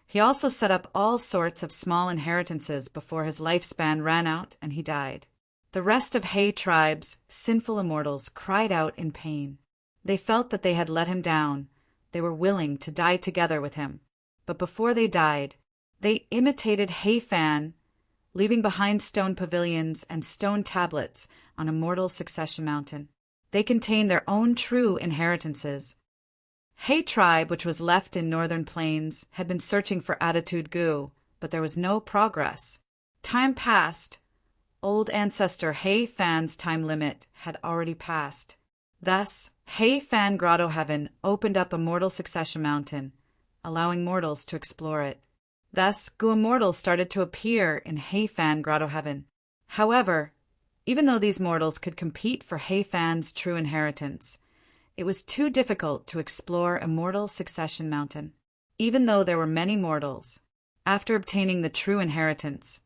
He also set up all sorts of small inheritances before his lifespan ran out and he died." The rest of He tribe's sinful immortals cried out in pain. They felt that they had let him down. They were willing to die together with him. But before they died, they imitated He Fan, leaving behind stone pavilions and stone tablets on Immortal Succession Mountain. They contained their own true inheritances. He tribe, which was left in northern plains, had been searching for Attitude Gu, but there was no progress. Time passed. Old ancestor He Fan's time limit had already passed. Thus, He Fan Grotto Heaven opened up Immortal Succession Mountain, allowing mortals to explore it. Thus, Gu immortals started to appear in He Fan Grotto Heaven. However, even though these mortals could compete for He Fan's true inheritance, it was too difficult to explore Immortal Succession Mountain. Even though there were many mortals, after obtaining the true inheritance,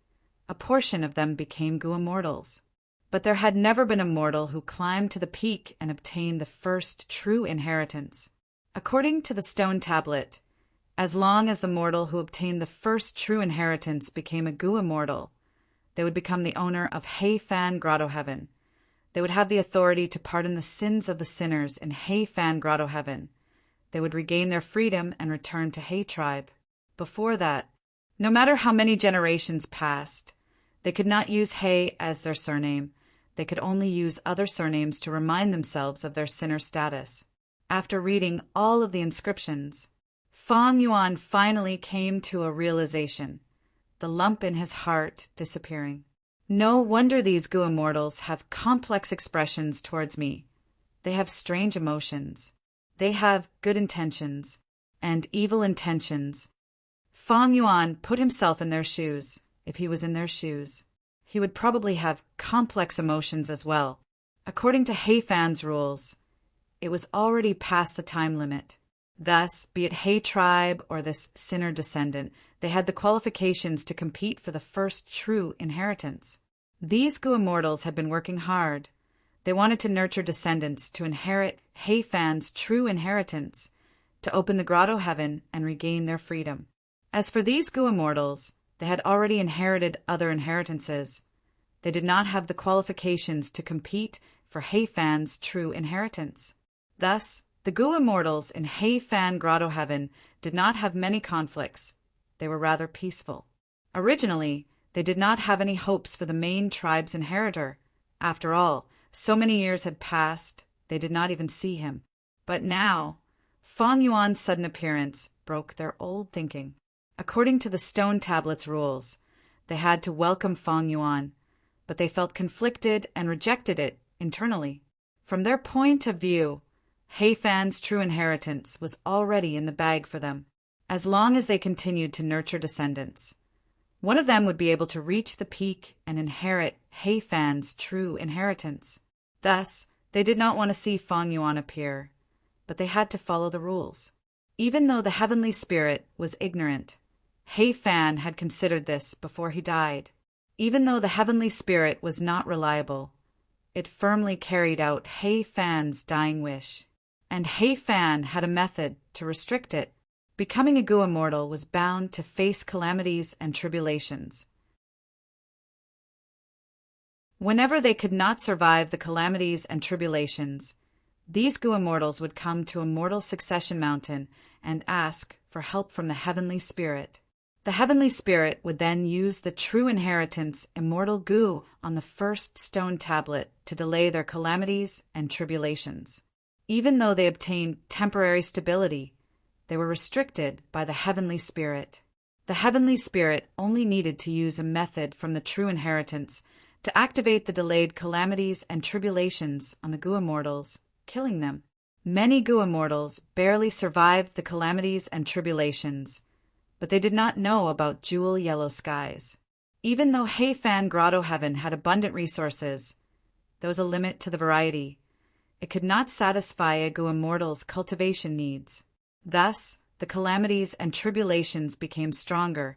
a portion of them became Gu immortals. But there had never been a mortal who climbed to the peak and obtained the first true inheritance. According to the stone tablet, as long as the mortal who obtained the first true inheritance became a Gu immortal, they would become the owner of Hei Fan Grotto Heaven. They would have the authority to pardon the sins of the sinners in Hei Fan Grotto Heaven. They would regain their freedom and return to Hei tribe. Before that, no matter how many generations passed, they could not use Hei as their surname. They could only use other surnames to remind themselves of their sinner status. After reading all of the inscriptions, Fang Yuan finally came to a realization, the lump in his heart disappearing. No wonder these Gu immortals have complex expressions towards me. They have strange emotions. They have good intentions and evil intentions. Fang Yuan put himself in their shoes. If he was in their shoes, he would probably have complex emotions as well. According to Hei Fan's rules, it was already past the time limit. Thus, be it Hei tribe or this sinner descendant, they had the qualifications to compete for the first true inheritance. These Gu immortals had been working hard. They wanted to nurture descendants to inherit Hei Fan's true inheritance, to open the Grotto Heaven and regain their freedom. As for these Gu immortals, they had already inherited other inheritances. They did not have the qualifications to compete for Hei Fan's true inheritance. Thus, the Gu immortals in Hei Fan Grotto Heaven did not have many conflicts. They were rather peaceful. Originally, they did not have any hopes for the main tribe's inheritor. After all, so many years had passed, they did not even see him. But now, Fang Yuan's sudden appearance broke their old thinking. According to the stone tablet's rules, they had to welcome Fang Yuan, but they felt conflicted and rejected it internally. From their point of view, Hei Fan's true inheritance was already in the bag for them, as long as they continued to nurture descendants. One of them would be able to reach the peak and inherit Hei Fan's true inheritance. Thus, they did not want to see Fang Yuan appear, but they had to follow the rules. Even though the heavenly spirit was ignorant, Hei Fan had considered this before he died. Even though the heavenly spirit was not reliable, it firmly carried out Hei Fan's dying wish. And Hei Fan had a method to restrict it. Becoming a Gu immortal was bound to face calamities and tribulations. Whenever they could not survive the calamities and tribulations, these Gu immortals would come to a mortal succession mountain and ask for help from the heavenly spirit. The heavenly spirit would then use the true inheritance immortal Gu on the first stone tablet to delay their calamities and tribulations. Even though they obtained temporary stability, they were restricted by the heavenly spirit. The heavenly spirit only needed to use a method from the true inheritance to activate the delayed calamities and tribulations on the Gu immortals, killing them. Many Gu immortals barely survived the calamities and tribulations, but they did not know about jewel yellow skies. Even though Hei Fan Grotto Heaven had abundant resources, there was a limit to the variety. It could not satisfy a Gu immortal's cultivation needs. Thus, the calamities and tribulations became stronger.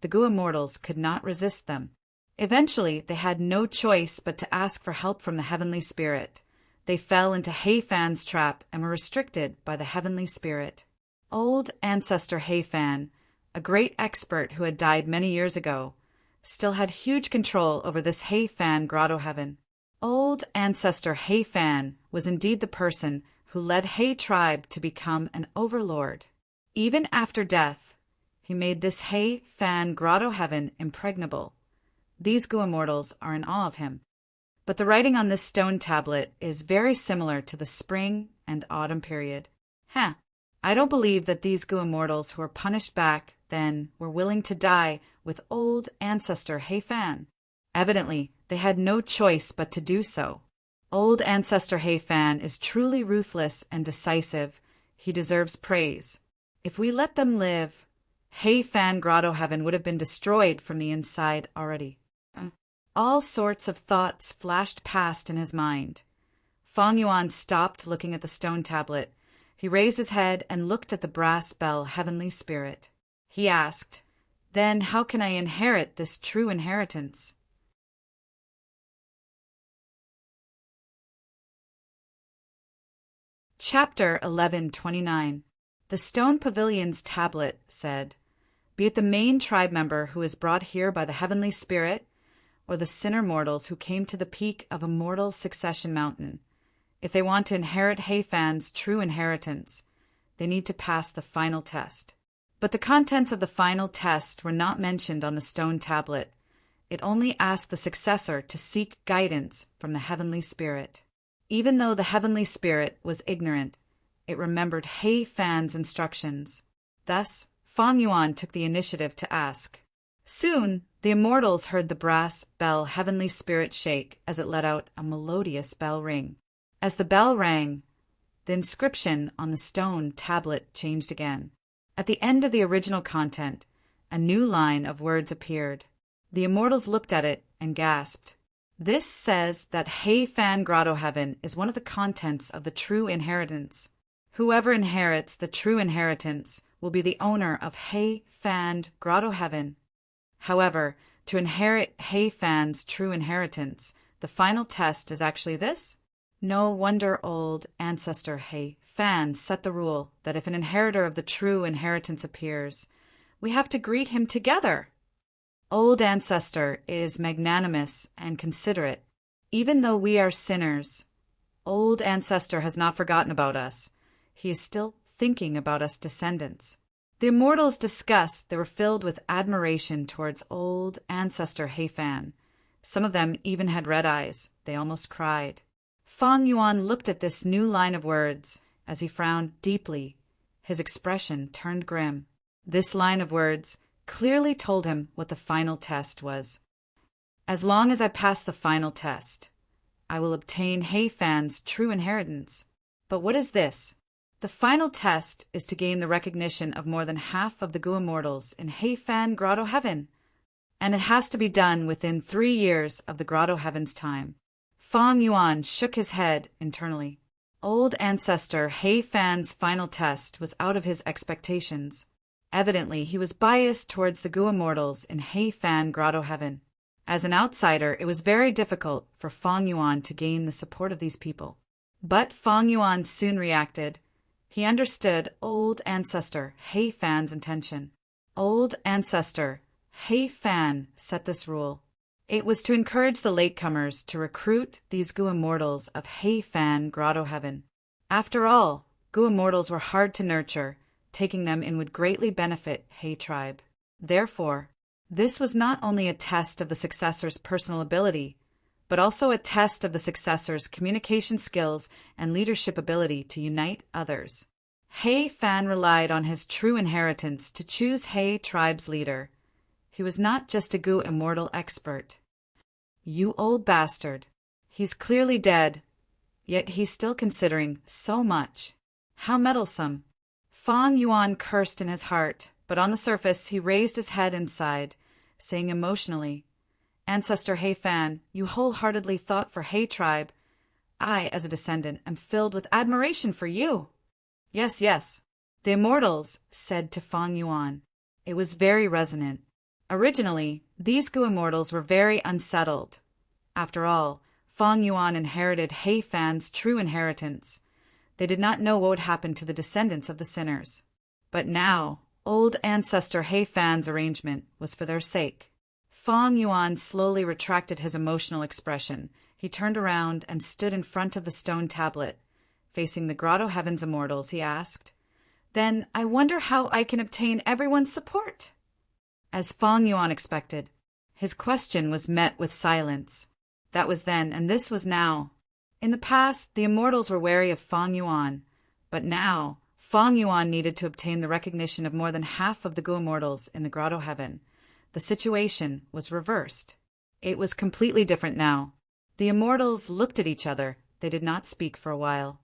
The Gu immortals could not resist them. Eventually, they had no choice but to ask for help from the heavenly spirit. They fell into Hei Fan's trap and were restricted by the heavenly spirit. Old ancestor Hei Fan, a great expert who had died many years ago, still had huge control over this Hei Fan Grotto Heaven. Old ancestor Hei Fan was indeed the person who led Hei tribe to become an overlord. Even after death, he made this Hei Fan Grotto Heaven impregnable. These Gu immortals are in awe of him. But the writing on this stone tablet is very similar to the spring and autumn period. I don't believe that these Gu immortals who were punished back then were willing to die with old ancestor Hei Fan. Evidently, they had no choice but to do so. Old ancestor Hei Fan is truly ruthless and decisive. He deserves praise. If we let them live, Hei Fan Grotto Heaven would have been destroyed from the inside already. All sorts of thoughts flashed past in his mind. Fang Yuan stopped looking at the stone tablet. He raised his head and looked at the brass bell heavenly spirit. He asked, "Then how can I inherit this true inheritance?" Chapter 1129. The Stone Pavilion's tablet said, "Be it the main tribe member who is brought here by the heavenly spirit, or the sinner mortals who came to the peak of Immortal Succession Mountain, if they want to inherit Heifan's true inheritance, they need to pass the final test." But the contents of the final test were not mentioned on the stone tablet. It only asked the successor to seek guidance from the heavenly spirit. Even though the heavenly spirit was ignorant, it remembered Heifan's instructions. Thus, Fang Yuan took the initiative to ask. Soon, the immortals heard the brass bell heavenly spirit shake as it let out a melodious bell ring. As the bell rang, the inscription on the stone tablet changed again. At the end of the original content, a new line of words appeared. The immortals looked at it and gasped. This says that Heifan Grotto Heaven is one of the contents of the true inheritance. Whoever inherits the true inheritance will be the owner of Heifan Grotto Heaven. However, to inherit Heifan's true inheritance, the final test is actually this. No wonder old ancestor Heifan set the rule that if an inheritor of the true inheritance appears, we have to greet him together. Old ancestor is magnanimous and considerate. Even though we are sinners, old ancestor has not forgotten about us. He is still thinking about us descendants. The immortals discussed. They were filled with admiration towards old ancestor Heifan. Some of them even had red eyes. They almost cried. Fang Yuan looked at this new line of words. As he frowned deeply, his expression turned grim. This line of words clearly told him what the final test was. As long as I pass the final test, I will obtain Heifan's true inheritance. But what is this? The final test is to gain the recognition of more than half of the Gu immortals in Heifan Grotto Heaven, and it has to be done within 3 years of the Grotto Heaven's time. Fang Yuan shook his head internally. Old ancestor Heifan's final test was out of his expectations. Evidently, he was biased towards the Gu immortals in Heifan Grotto Heaven. As an outsider, it was very difficult for Fang Yuan to gain the support of these people. But Fang Yuan soon reacted. He understood old ancestor Heifan's intention. Old ancestor Heifan set this rule. It was to encourage the latecomers to recruit these Gu immortals of Heifan Grotto Heaven. After all, Gu immortals were hard to nurture. Taking them in would greatly benefit Hei tribe. Therefore, this was not only a test of the successor's personal ability, but also a test of the successor's communication skills and leadership ability to unite others. Heifan relied on his true inheritance to choose Hei tribe's leader. He was not just a Gu immortal expert. You old bastard. He's clearly dead, yet he's still considering so much. How meddlesome. Fang Yuan cursed in his heart, but on the surface he raised his head and sighed, saying emotionally, Ancestor Heifan, you wholeheartedly thought for Hei tribe. I, as a descendant, am filled with admiration for you. Yes, yes, the immortals said to Fang Yuan. It was very resonant. Originally, these Gu immortals were very unsettled. After all, Fang Yuan inherited Heifan's true inheritance. They did not know what would happen to the descendants of the sinners. But now, old ancestor Heifan's arrangement was for their sake. Fang Yuan slowly retracted his emotional expression. He turned around and stood in front of the stone tablet. Facing the Grotto Heaven's immortals, he asked, Then I wonder how I can obtain everyone's support? As Fang Yuan expected, his question was met with silence. That was then, and this was now. In the past, the immortals were wary of Fang Yuan, but now Fang Yuan needed to obtain the recognition of more than half of the Gu immortals in the Grotto Heaven. The situation was reversed. It was completely different now. The immortals looked at each other. They did not speak for a while.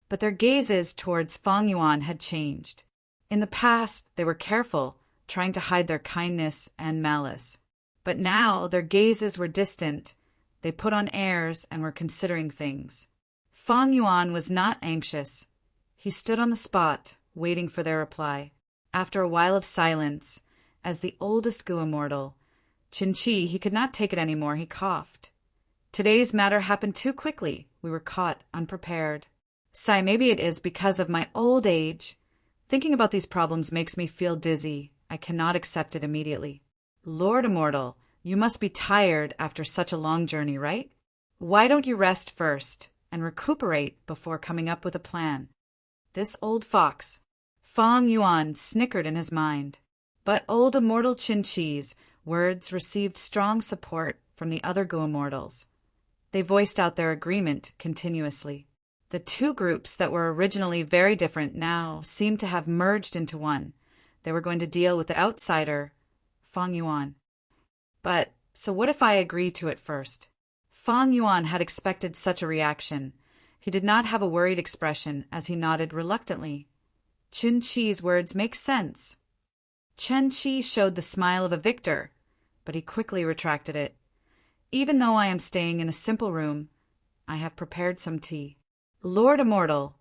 But their gazes towards Fang Yuan had changed. In the past, they were careful, trying to hide their kindness and malice. But now their gazes were distant. They put on airs and were considering things. Fang Yuan was not anxious. He stood on the spot, waiting for their reply. After a while of silence, as the oldest Gu immortal, Qin Chi, he could not take it anymore, he coughed. Today's matter happened too quickly. We were caught unprepared. Sigh, maybe it is because of my old age. Thinking about these problems makes me feel dizzy. I cannot accept it immediately. Lord Immortal, you must be tired after such a long journey, right? Why don't you rest first and recuperate before coming up with a plan? This old fox, Fang Yuan, snickered in his mind. But old Immortal Qin-Chi's words received strong support from the other Gu Immortals. They voiced out their agreement continuously. The two groups that were originally very different now seemed to have merged into one. They were going to deal with the outsider, Fang Yuan. But, so what if I agree to it first? Fang Yuan had expected such a reaction. He did not have a worried expression as he nodded reluctantly. Qin-Chi's words make sense. Chen-Chi showed the smile of a victor, but he quickly retracted it. Even though I am staying in a simple room, I have prepared some tea. Lord Immortal,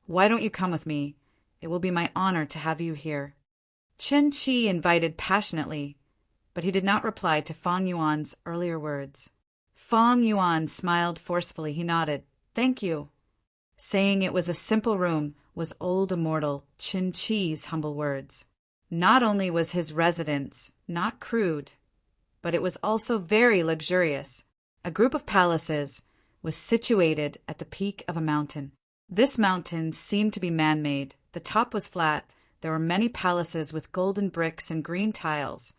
why don't you come with me? It will be my honor to have you here. Chen-Chi invited passionately, but he did not reply to Fang Yuan's earlier words. Fang Yuan smiled forcefully. He nodded. Thank you. Saying it was a simple room was old Immortal Qin-Chi's humble words. Not only was his residence not crude, but it was also very luxurious. A group of palaces was situated at the peak of a mountain. This mountain seemed to be man-made. The top was flat. There were many palaces with golden bricks and green tiles.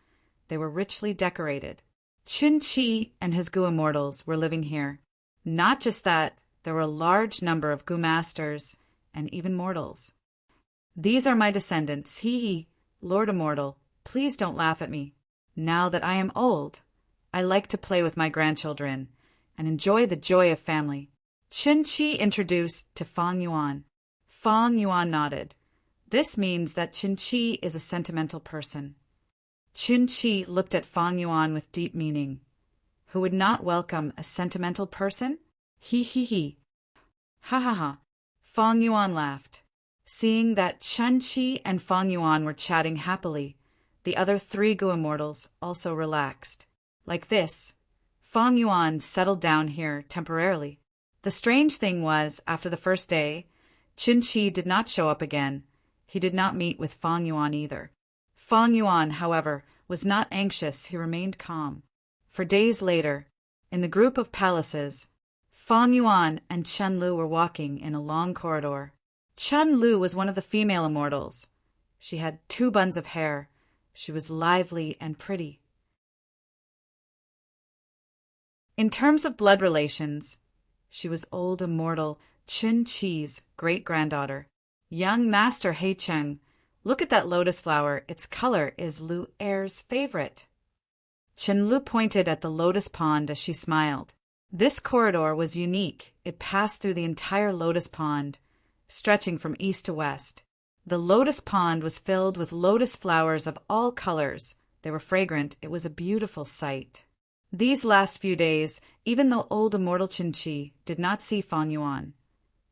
They were richly decorated. Qin-Chi and his Gu Immortals were living here. Not just that, there were a large number of Gu Masters and even mortals. These are my descendants. Hee, Lord Immortal, please don't laugh at me. Now that I am old, I like to play with my grandchildren and enjoy the joy of family. Qin-Chi introduced to Fang Yuan. Fang Yuan nodded. This means that Qin-Chi is a sentimental person. Qin-Chi looked at Fang Yuan with deep meaning. Who would not welcome a sentimental person? He. Ha ha ha. Fang Yuan laughed. Seeing that Chen-Chi and Fang Yuan were chatting happily, the other three Gu Immortals also relaxed. Like this, Fang Yuan settled down here temporarily. The strange thing was, after the first day, Qin-Chi did not show up again. He did not meet with Fang Yuan either. Fang Yuan, however, was not anxious. He remained calm. For days later, in the group of palaces, Fang Yuan and Chen Lu were walking in a long corridor. Chen Lu was one of the female immortals. She had 2 buns of hair. She was lively and pretty. In terms of blood relations, she was old immortal Qin-Chi's great-granddaughter. Young Master He Cheng, look at that lotus flower. Its color is Lu Er's favorite. Chen Lu pointed at the lotus pond as she smiled. This corridor was unique. It passed through the entire lotus pond, stretching from east to west. The lotus pond was filled with lotus flowers of all colors. They were fragrant. It was a beautiful sight. These last few days, even though old immortal Qin-Chi did not see Fang Yuan,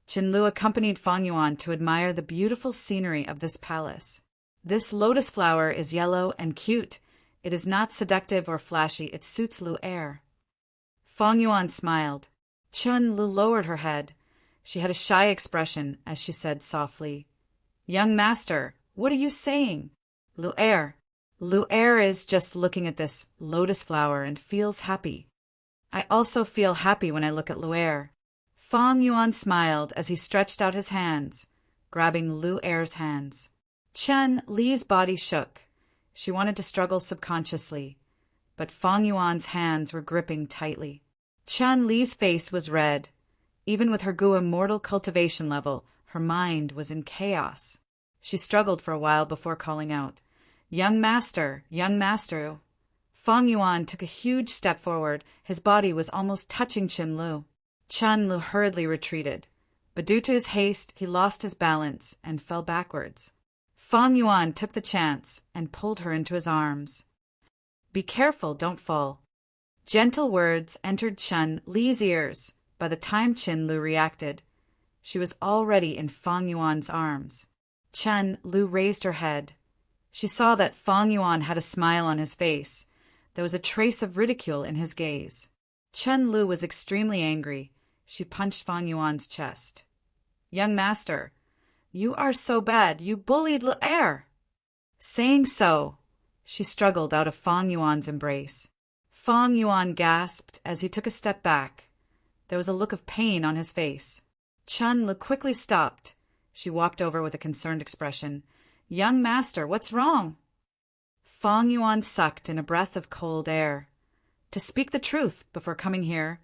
Chen Lu accompanied Fang Yuan to admire the beautiful scenery of this palace. This lotus flower is yellow and cute. It is not seductive or flashy. It suits Lu Er. Fang Yuan smiled. Chen Lu lowered her head. She had a shy expression as she said softly, "Young master, what are you saying?" Lu Er is just looking at this lotus flower and feels happy. I also feel happy when I look at Lu Er. Fang Yuan smiled as he stretched out his hands, grabbing Lu Er's hands. Chen Li's body shook. She wanted to struggle subconsciously, but Fang Yuan's hands were gripping tightly. Chen Li's face was red. Even with her Gu immortal cultivation level, her mind was in chaos. She struggled for a while before calling out, "Young master, young master." Fang Yuan took a huge step forward. His body was almost touching Chen Lu. Chen Lu hurriedly retreated, but due to his haste, he lost his balance and fell backwards. Fang Yuan took the chance and pulled her into his arms. "Be careful, don't fall." Gentle words entered Chen Li's ears. By the time Chen Lu reacted, she was already in Fang Yuan's arms. Chen Lu raised her head. She saw that Fang Yuan had a smile on his face. There was a trace of ridicule in his gaze. Chen Lu was extremely angry. She punched Fang Yuan's chest. Young master, you are so bad, you bullied heir. Saying so, she struggled out of Fang Yuan's embrace. Fang Yuan gasped as he took a step back. There was a look of pain on his face. Chen Lu quickly stopped. She walked over with a concerned expression. Young master, what's wrong? Fang Yuan sucked in a breath of cold air. To speak the truth, before coming here,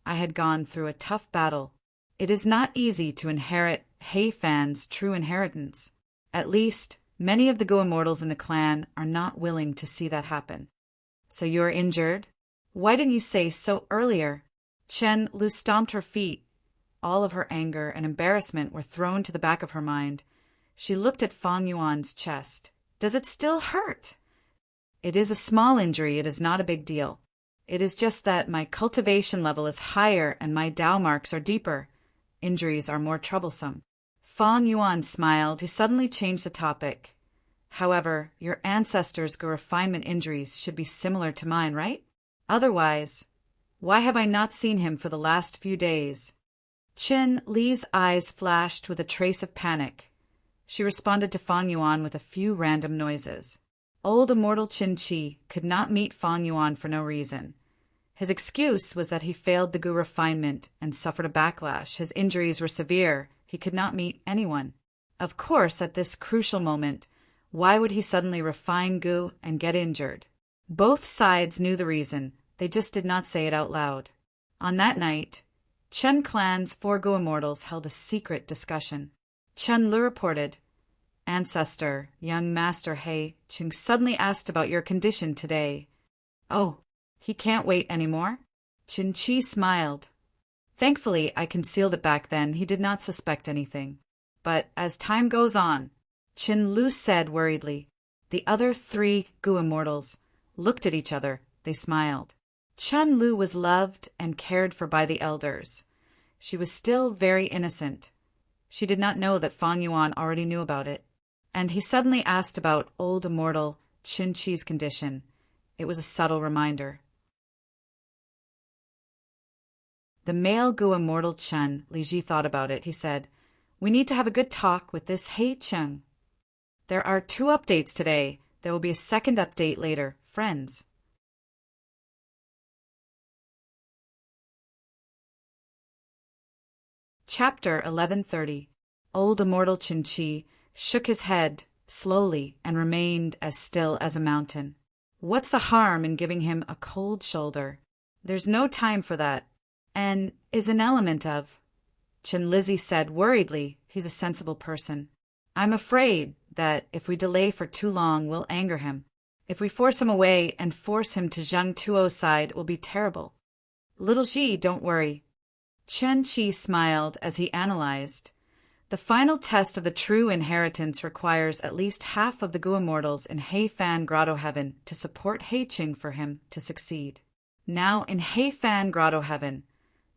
I had gone through a tough battle. It is not easy to inherit He Fan's true inheritance. At least, many of the Gu immortals in the clan are not willing to see that happen. So you are injured? Why didn't you say so earlier? Chen Lu stomped her feet. All of her anger and embarrassment were thrown to the back of her mind. She looked at Fang Yuan's chest. Does it still hurt? It is a small injury. It is not a big deal. It is just that my cultivation level is higher and my Dao marks are deeper. Injuries are more troublesome. Fang Yuan smiled. He suddenly changed the topic. However, your ancestors' Gu refinement injuries should be similar to mine, right? Otherwise, why have I not seen him for the last few days? Chen Li's eyes flashed with a trace of panic. She responded to Fang Yuan with a few random noises. Old immortal Qin Qi could not meet Fang Yuan for no reason. His excuse was that he failed the Gu refinement and suffered a backlash. His injuries were severe. He could not meet anyone. Of course, at this crucial moment, why would he suddenly refine Gu and get injured? Both sides knew the reason. They just did not say it out loud. On that night, Chen clan's 4 Gu immortals held a secret discussion. Chen Lu reported, Ancestor, young Master He Qing suddenly asked about your condition today. Oh, he can't wait anymore? Qin Qi smiled. Thankfully, I concealed it back then. He did not suspect anything. But as time goes on, Chen Lu said worriedly. The other 3 Gu immortals looked at each other. They smiled. Chen Lu was loved and cared for by the elders. She was still very innocent. She did not know that Fang Yuan already knew about it. And he suddenly asked about old immortal Qin Qi's condition. It was a subtle reminder. The male Gu immortal Chen, Li Ji thought about it. He said, we need to have a good talk with this He Cheng. There are 2 updates today. There will be a second update later. Friends. Chapter 1130. Old immortal Qin Qi shook his head slowly and remained as still as a mountain. What's the harm in giving him a cold shoulder? There's no time for that. And is an element of. Chen Lizzie said worriedly. He's a sensible person. I'm afraid that if we delay for too long, we'll anger him. If we force him away and force him to Zhang Tuo's side, it will be terrible. Little Ji, don't worry. Chen Qi smiled as he analyzed. The final test of the true inheritance requires at least half of the Gu immortals in He Fan Grotto Heaven to support He Qing for him to succeed. Now in He Fan Grotto Heaven,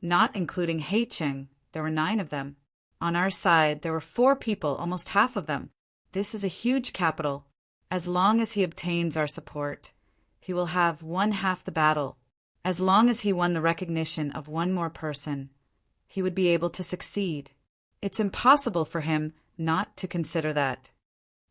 not including He Qing, there were 9 of them. On our side, there were 4 people, almost half of them. This is a huge capital. As long as he obtains our support, he will have 1/2 the battle. As long as he won the recognition of 1 more person, he would be able to succeed. It's impossible for him not to consider that.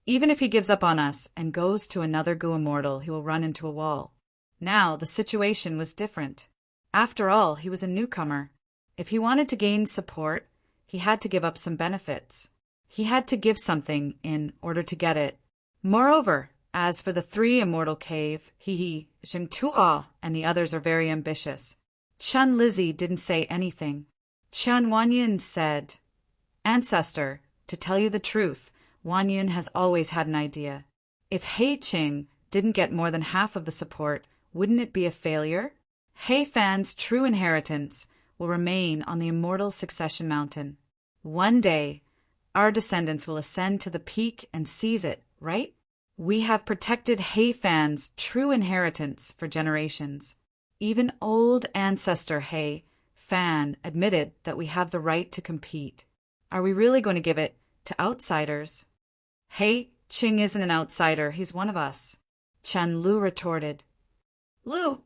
Even if he gives up on us and goes to another Gu immortal, he will run into a wall. Now the situation was different. After all, he was a newcomer. If he wanted to gain support, he had to give up some benefits. He had to give something in order to get it. Moreover, as for the 3 immortal cave, Zheng Tuo and the others are very ambitious. Chen Lizzie didn't say anything. Chen Wanyin said, Ancestor, to tell you the truth, Wanyin has always had an idea. If He Qing didn't get more than half of the support, wouldn't it be a failure? He Fan's true inheritance will remain on the immortal succession mountain. One day, our descendants will ascend to the peak and seize it, right? We have protected He Fan's true inheritance for generations. Even old ancestor He Fan admitted that we have the right to compete. Are we really going to give it to outsiders? He Qing isn't an outsider, he's one of us. Chen Lu retorted. Lu,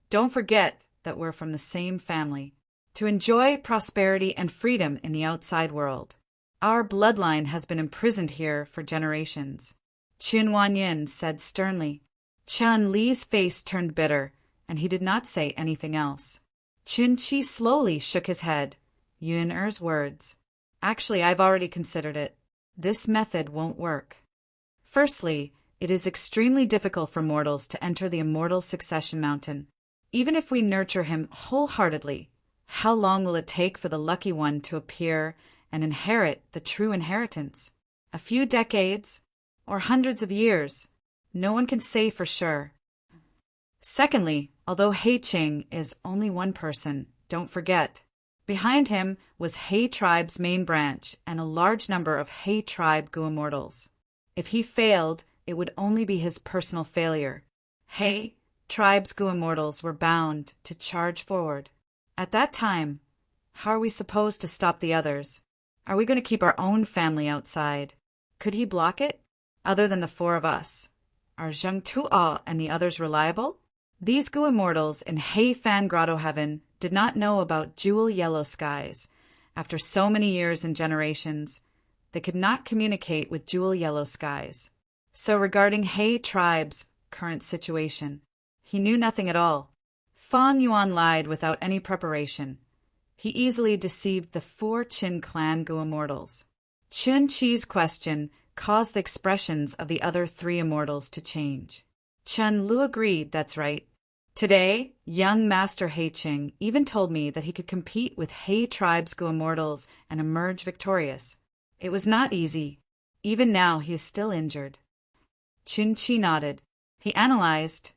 don't forget that we're from the same family, to enjoy prosperity and freedom in the outside world. Our bloodline has been imprisoned here for generations. Qin Wanyin said sternly. Chen Li's face turned bitter, and he did not say anything else. Qin Shi slowly shook his head. Yun Er's words. Actually, I've already considered it. This method won't work. Firstly, it is extremely difficult for mortals to enter the immortal succession mountain. Even if we nurture him wholeheartedly, how long will it take for the lucky one to appear and inherit the true inheritance? A few decades? Or hundreds of years? No one can say for sure. Secondly, although He Qing is only one person, don't forget, behind him was He tribe's main branch and a large number of He tribe Gu immortals. If he failed, it would only be his personal failure. He tribe's Gu immortals were bound to charge forward. At that time, how are we supposed to stop the others? Are we going to keep our own family outside? Could he block it? Other than the four of us, are Zheng Tuo and the others reliable? These Gu immortals in He Fan Grotto Heaven did not know about jewel yellow skies. After so many years and generations, they could not communicate with jewel yellow skies. So regarding He tribe's current situation, he knew nothing at all. Fang Yuan lied without any preparation. He easily deceived the four Qin clan Gu immortals. Qin Chi's question caused the expressions of the other three immortals to change. Chen Lu agreed, that's right. Today, young Master He Qing even told me that he could compete with He tribe's Gu immortals and emerge victorious. It was not easy. Even now he is still injured. Qin Chi nodded. He analyzed.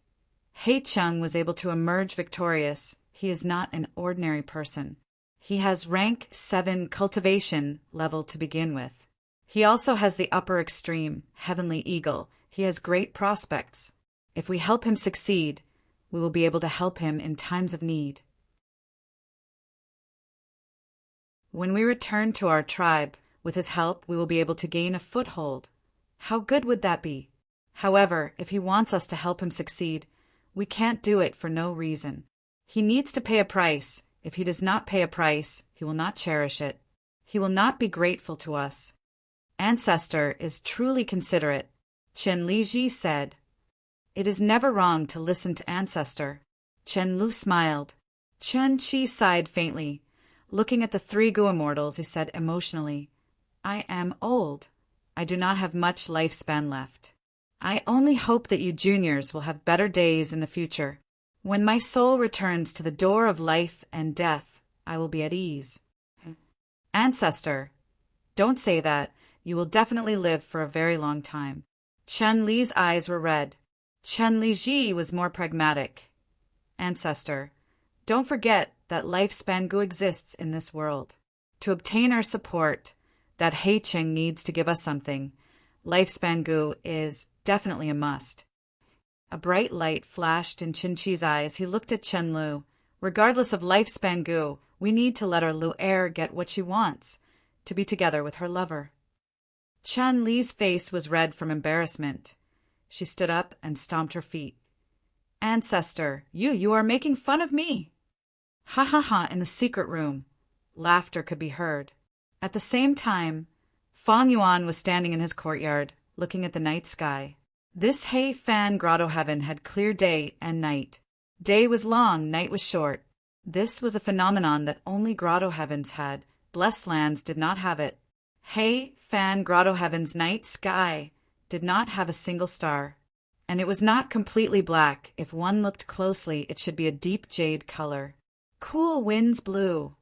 He Cheng was able to emerge victorious. He is not an ordinary person. He has rank 7 cultivation level to begin with. He also has the upper extreme, Heavenly Eagle. He has great prospects. If we help him succeed, we will be able to help him in times of need. When we return to our tribe, with his help, we will be able to gain a foothold. How good would that be? However, if he wants us to help him succeed, we can't do it for no reason. He needs to pay a price. If he does not pay a price, he will not cherish it. He will not be grateful to us. Ancestor is truly considerate. Chen Liji said. It is never wrong to listen to Ancestor. Chen Lu smiled. Chen Chi sighed faintly. Looking at the three Gu immortals, he said emotionally, I am old. I do not have much lifespan left. I only hope that you juniors will have better days in the future. When my soul returns to the door of life and death, I will be at ease. Ancestor, don't say that. You will definitely live for a very long time. Chen Li's eyes were red. Chen Liji was more pragmatic. Ancestor, don't forget that lifespan Gu exists in this world. To obtain our support, that He Qing needs to give us something. Lifespan Gu is definitely a must. A bright light flashed in Qin Chi's eyes. He looked at Chen Lu. Regardless of lifespan Gu, we need to let our Lu heir get what she wants, to be together with her lover. Chen Li's face was red from embarrassment. She stood up and stomped her feet. Ancestor, you are making fun of me. Ha ha ha, in the secret room. Laughter could be heard. At the same time, Fang Yuan was standing in his courtyard, looking at the night sky. This He Fan Grotto Heaven had clear day and night. Day was long, night was short. This was a phenomenon that only Grotto Heavens had. Blessed lands did not have it. He Fan Grotto Heaven's night sky did not have a single star. And it was not completely black. If one looked closely, it should be a deep jade color. Cool winds blew.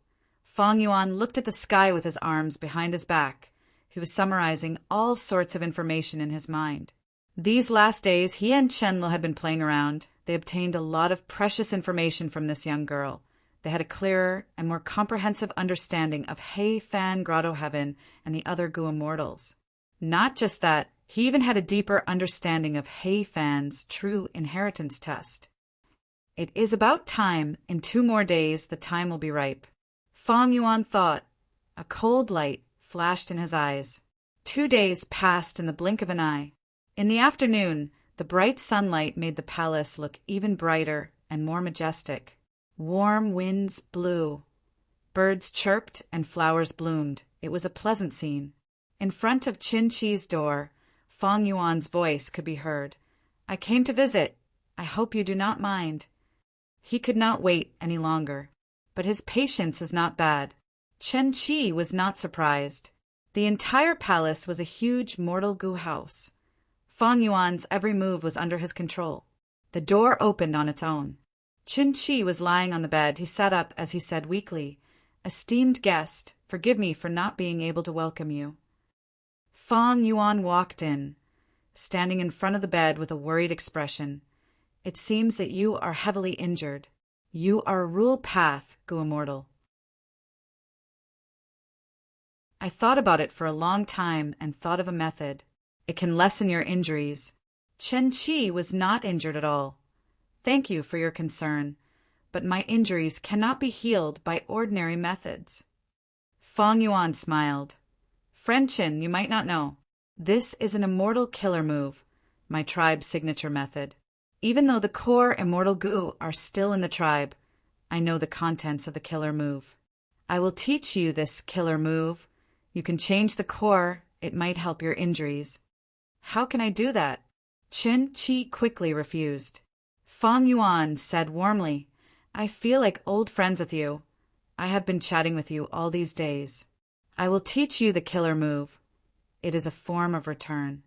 Fang Yuan looked at the sky with his arms behind his back. He was summarizing all sorts of information in his mind. These last days, he and Chenlo had been playing around. They obtained a lot of precious information from this young girl. They had a clearer and more comprehensive understanding of He Fan Grotto Heaven and the other Gu immortals. Not just that, he even had a deeper understanding of He Fan's true inheritance test. It is about time. In 2 more days, the time will be ripe. Fang Yuan thought. A cold light flashed in his eyes. 2 days passed in the blink of an eye. In the afternoon, the bright sunlight made the palace look even brighter and more majestic. Warm winds blew. Birds chirped and flowers bloomed. It was a pleasant scene. In front of Qin Chi's door, Fang Yuan's voice could be heard. "I came to visit. I hope you do not mind." He could not wait any longer. But his patience is not bad. Chen Qi was not surprised. The entire palace was a huge mortal goo house. Fang Yuan's every move was under his control. The door opened on its own. Qin Chi was lying on the bed. He sat up as he said weakly, "Esteemed guest, forgive me for not being able to welcome you." Fang Yuan walked in, standing in front of the bed with a worried expression. "It seems that you are heavily injured. You are a rule path, Gu Immortal." "I thought about it for a long time and thought of a method. It can lessen your injuries." Chen Qi was not injured at all. "Thank you for your concern, but my injuries cannot be healed by ordinary methods." Fang Yuan smiled. "Friend Qin, you might not know. This is an immortal killer move, my tribe's signature method. Even though the core immortal goo are still in the tribe, I know the contents of the killer move. I will teach you this killer move. You can change the core. It might help your injuries." "How can I do that?" Qin Chi quickly refused. Fang Yuan said warmly, "I feel like old friends with you. I have been chatting with you all these days. I will teach you the killer move. It is a form of return."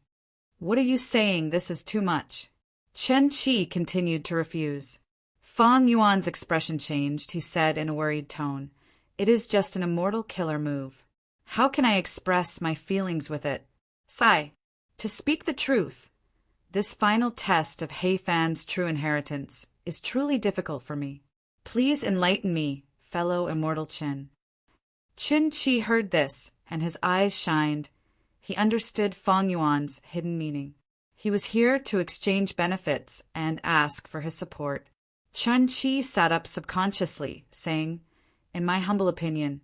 "What are you saying? This is too much." Chen Qi continued to refuse. Fang Yuan's expression changed. He said in a worried tone, "It is just an immortal killer move. How can I express my feelings with it? Sigh. To speak the truth, this final test of He Fan's true inheritance is truly difficult for me. Please enlighten me, fellow immortal Qin." Qin Chi heard this, and his eyes shined. He understood Fang Yuan's hidden meaning. He was here to exchange benefits and ask for his support. Chen Chi sat up subconsciously, saying, "In my humble opinion,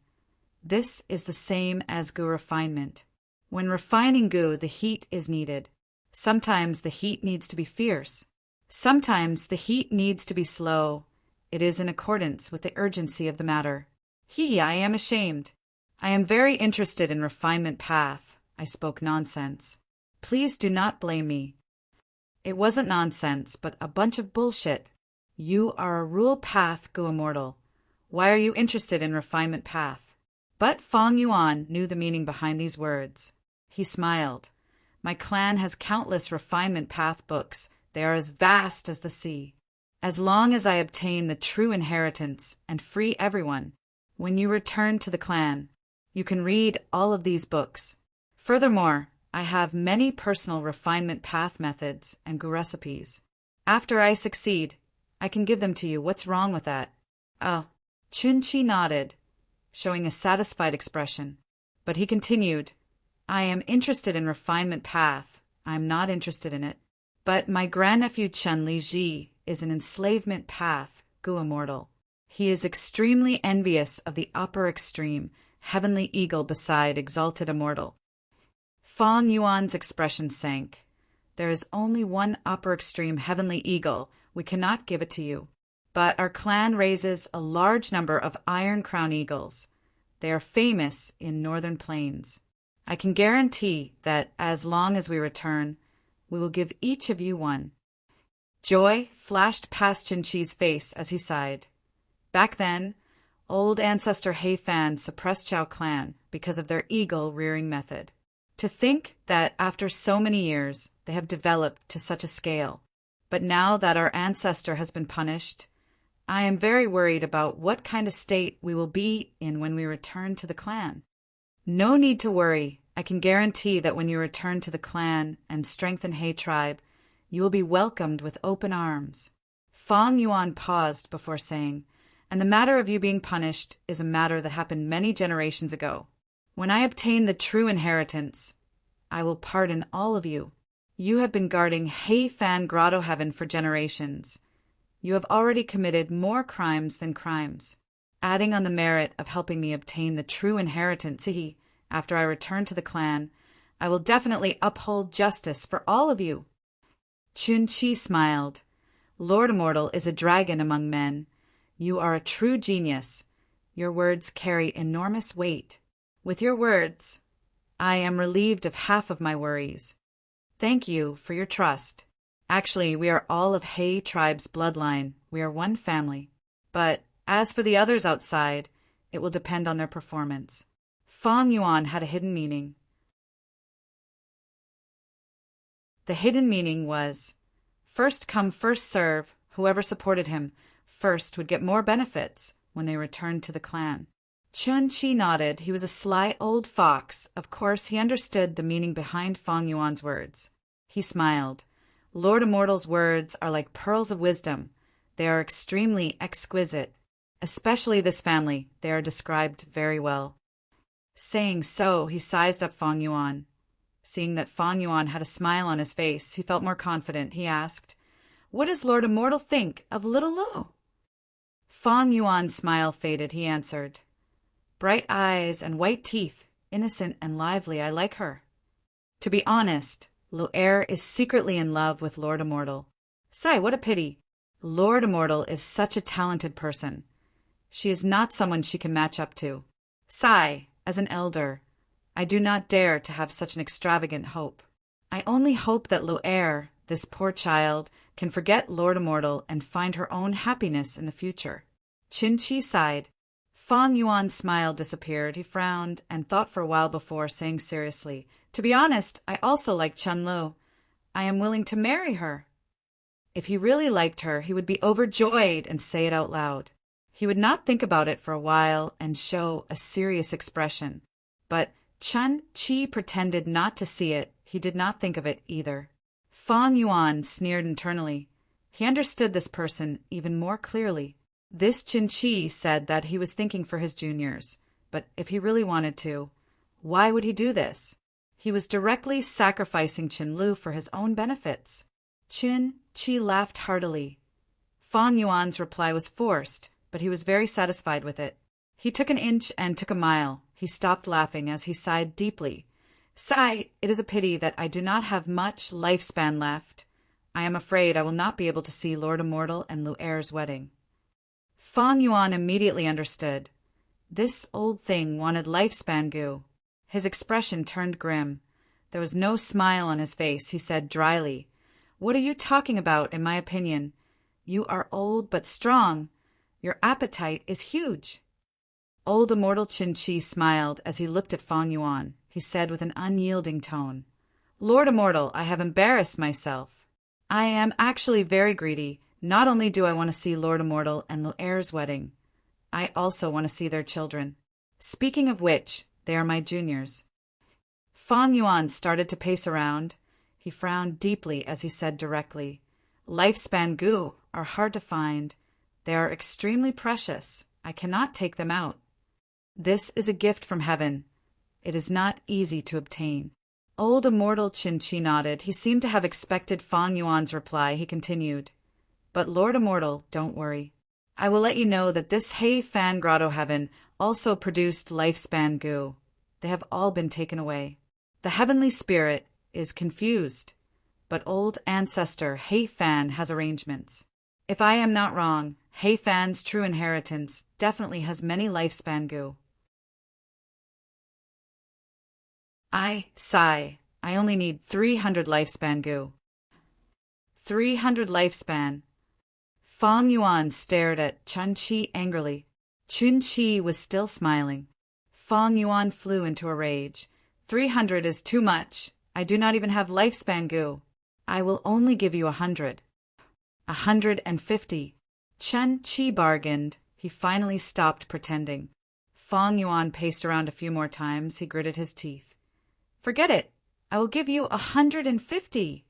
this is the same as goo refinement. When refining goo, the heat is needed. Sometimes the heat needs to be fierce. Sometimes the heat needs to be slow. It is in accordance with the urgency of the matter. I am ashamed. I am very interested in refinement path. I spoke nonsense. Please do not blame me. It wasn't nonsense, but a bunch of bullshit. You are a rule path Gu Immortal. Why are you interested in refinement path?" But Fang Yuan knew the meaning behind these words. He smiled. "My clan has countless refinement path books. They are as vast as the sea. As long as I obtain the true inheritance and free everyone, when you return to the clan, you can read all of these books. Furthermore, I have many personal refinement path methods and goo recipes. After I succeed, I can give them to you. What's wrong with that?" "Oh." Qin Chi nodded, showing a satisfied expression. But he continued, "I am interested in refinement path. I am not interested in it. But my grandnephew Chen Li Ji is an enslavement path Gu Immortal. He is extremely envious of the upper extreme, heavenly eagle beside exalted immortal." Fang Yuan's expression sank. "There is only one upper extreme heavenly eagle. We cannot give it to you. But our clan raises a large number of iron crown eagles. They are famous in northern plains. I can guarantee that as long as we return, we will give each of you one." Joy flashed past Qin Chi's face as he sighed. Back then, old ancestor He Fan suppressed Chao clan because of their eagle rearing method. To think that after so many years, they have developed to such a scale. But now that our ancestor has been punished, I am very worried about what kind of state we will be in when we return to the clan. No need to worry. I can guarantee that when you return to the clan and strengthen He tribe, you will be welcomed with open arms." Fang Yuan paused before saying, "And the matter of you being punished is a matter that happened many generations ago. When I obtain the true inheritance, I will pardon all of you. You have been guarding He Fan Grotto Heaven for generations. You have already committed more crimes than crimes. Adding on the merit of helping me obtain the true inheritance, after I return to the clan, I will definitely uphold justice for all of you." Qin Chi smiled. "Lord Immortal is a dragon among men. You are a true genius. Your words carry enormous weight. With your words, I am relieved of half of my worries. Thank you for your trust. Actually, we are all of He tribe's bloodline. We are one family. But as for the others outside, it will depend on their performance. Fang Yuan had a hidden meaning. The hidden meaning was, first come, first serve. Whoever supported him first would get more benefits when they returned to the clan. Chun Chi nodded. He was a sly old fox. Of course, he understood the meaning behind Fang Yuan's words. He smiled. Lord Immortal's words are like pearls of wisdom. They are extremely exquisite. Especially this family, they are described very well. Saying so, he sized up Fang Yuan. Seeing that Fang Yuan had a smile on his face, he felt more confident. He asked, "What does Lord Immortal think of little Lu?" Fang Yuan's smile faded. He answered, "Bright eyes and white teeth, innocent and lively. I like her." To be honest, Lu is secretly in love with Lord Immortal. Say, what a pity. Lord Immortal is such a talented person. She is not someone she can match up to. Sai, as an elder, I do not dare to have such an extravagant hope. I only hope that Lu, this poor child, can forget Lord Immortal and find her own happiness in the future. Qin Chi sighed. Fang Yuan's smile disappeared. He frowned and thought for a while before saying seriously, "To be honest, I also like Chen Lu. I am willing to marry her." If he really liked her, he would be overjoyed and say it out loud. He would not think about it for a while and show a serious expression. But Chen Chi pretended not to see it. He did not think of it either. Fang Yuan sneered internally. He understood this person even more clearly. This Qin Chi said that he was thinking for his juniors, but if he really wanted to, why would he do this? He was directly sacrificing Qin Lu for his own benefits. Qin Chi laughed heartily. Fang Yuan's reply was forced, but he was very satisfied with it. He took an inch and took a mile. He stopped laughing as he sighed deeply. Sigh, it is a pity that I do not have much lifespan left. I am afraid I will not be able to see Lord Immortal and Lu Er's wedding. Fang Yuan immediately understood. This old thing wanted lifespan goo. His expression turned grim. There was no smile on his face. He said dryly, "What are you talking about, in my opinion? You are old but strong. Your appetite is huge." Old Immortal Qin Chi smiled as he looked at Fang Yuan. He said with an unyielding tone, "Lord Immortal, I have embarrassed myself. I am actually very greedy. Not only do I want to see Lord Immortal and Lu Er's wedding, I also want to see their children. Speaking of which, they are my juniors." Fang Yuan started to pace around. He frowned deeply as he said directly, "Lifespan goo are hard to find. They are extremely precious. I cannot take them out. This is a gift from heaven. It is not easy to obtain." Old Immortal Qin Chi nodded. He seemed to have expected Fang Yuan's reply. He continued, "But Lord Immortal, don't worry. I will let you know that this Hei Fan Grotto Heaven also produced lifespan goo. They have all been taken away. The heavenly spirit is confused, but old ancestor Hei Fan has arrangements. If I am not wrong, Hei Fan's true inheritance definitely has many lifespan goo." Sigh. I only need 300 lifespan goo. 300 lifespan. Fang Yuan stared at Chun Chi angrily. Chun Chi was still smiling. Fang Yuan flew into a rage. 300 is too much. I do not even have lifespan goo. I will only give you 100. 150. Chun Chi bargained. He finally stopped pretending. Fang Yuan paced around a few more times. He gritted his teeth. "Forget it. I will give you 150.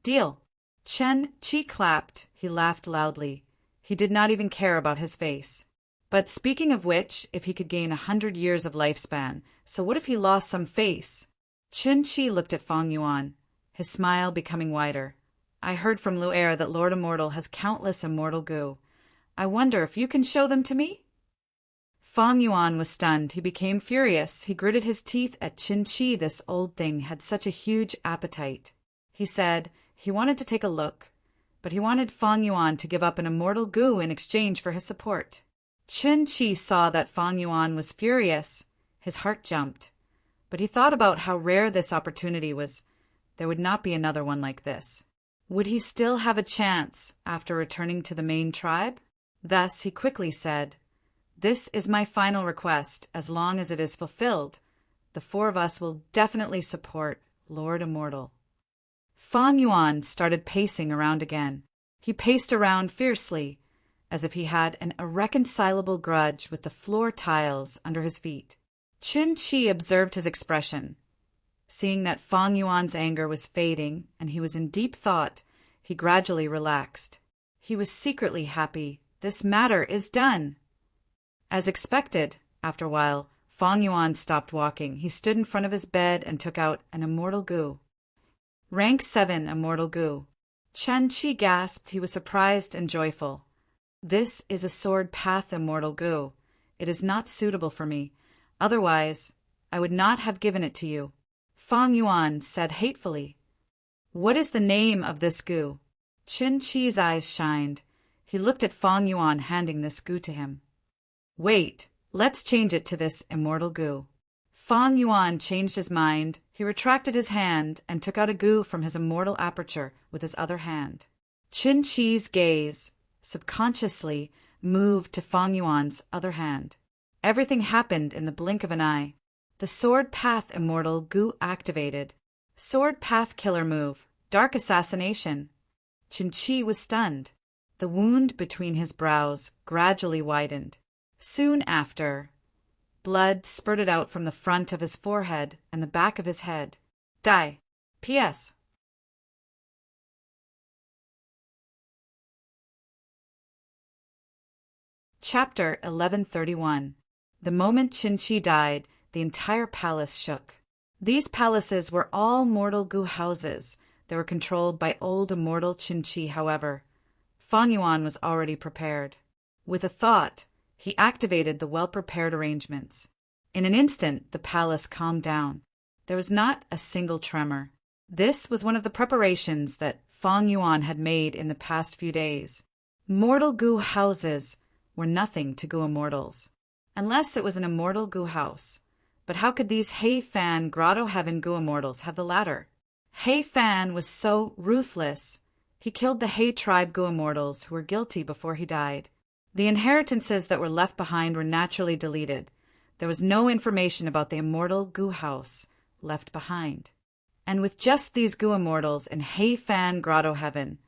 Deal." Chen Chi clapped. He laughed loudly. He did not even care about his face. But speaking of which, if he could gain 100 years of lifespan, so what if he lost some face? Chun Chi looked at Fang Yuan, his smile becoming wider. "I heard from Lu that Lord Immortal has countless immortal goo. I wonder if you can show them to me?" Fang Yuan was stunned. He became furious. He gritted his teeth at Qin Chi. This old thing had such a huge appetite. He said he wanted to take a look. but he wanted Fang Yuan to give up an immortal goo in exchange for his support. Chen Qi saw that Fang Yuan was furious. His heart jumped. But he thought about how rare this opportunity was. There would not be another one like this. Would he still have a chance after returning to the main tribe? Thus he quickly said, "This is my final request. As long as it is fulfilled, the four of us will definitely support Lord Immortal." Fang Yuan started pacing around again. He paced around fiercely, as if he had an irreconcilable grudge with the floor tiles under his feet. Chen Qi observed his expression. Seeing that Fang Yuan's anger was fading and he was in deep thought, he gradually relaxed. He was secretly happy. This matter is done. As expected, after a while, Fang Yuan stopped walking. He stood in front of his bed and took out an immortal goo. Rank 7 immortal goo. Chen Qi gasped. He was surprised and joyful. "This is a sword path immortal goo. It is not suitable for me. Otherwise, I would not have given it to you." Fang Yuan said hatefully, "What is the name of this goo?" Chen Qi's eyes shined. He looked at Fang Yuan handing this goo to him. "Wait, let's change it to this immortal goo." Fang Yuan changed his mind. He retracted his hand and took out a goo from his immortal aperture with his other hand. Chen Qi's gaze, subconsciously, moved to Fang Yuan's other hand. Everything happened in the blink of an eye. The Sword Path Immortal goo activated. Sword Path Killer Move. Dark Assassination. Chen Qi was stunned. The wound between his brows gradually widened. Soon after, blood spurted out from the front of his forehead and the back of his head. Die. P.S. Chapter 1131. The moment Chen Qi died, the entire palace shook. These palaces were all mortal goo houses. They were controlled by old immortal Chen Qi, however. Fang Yuan was already prepared. With a thought, he activated the well-prepared arrangements. In an instant, the palace calmed down. There was not a single tremor. This was one of the preparations that Fang Yuan had made in the past few days. Mortal goo houses were nothing to goo immortals, unless it was an immortal goo house. But how could these Hei Fan Grotto Heaven goo immortals have the latter? Hei Fan was so ruthless. He killed the Hei tribe goo immortals who were guilty before he died. The inheritances that were left behind were naturally deleted. There was no information about the immortal goo house left behind. And with just these goo immortals in Hei Fan Grotto Heaven,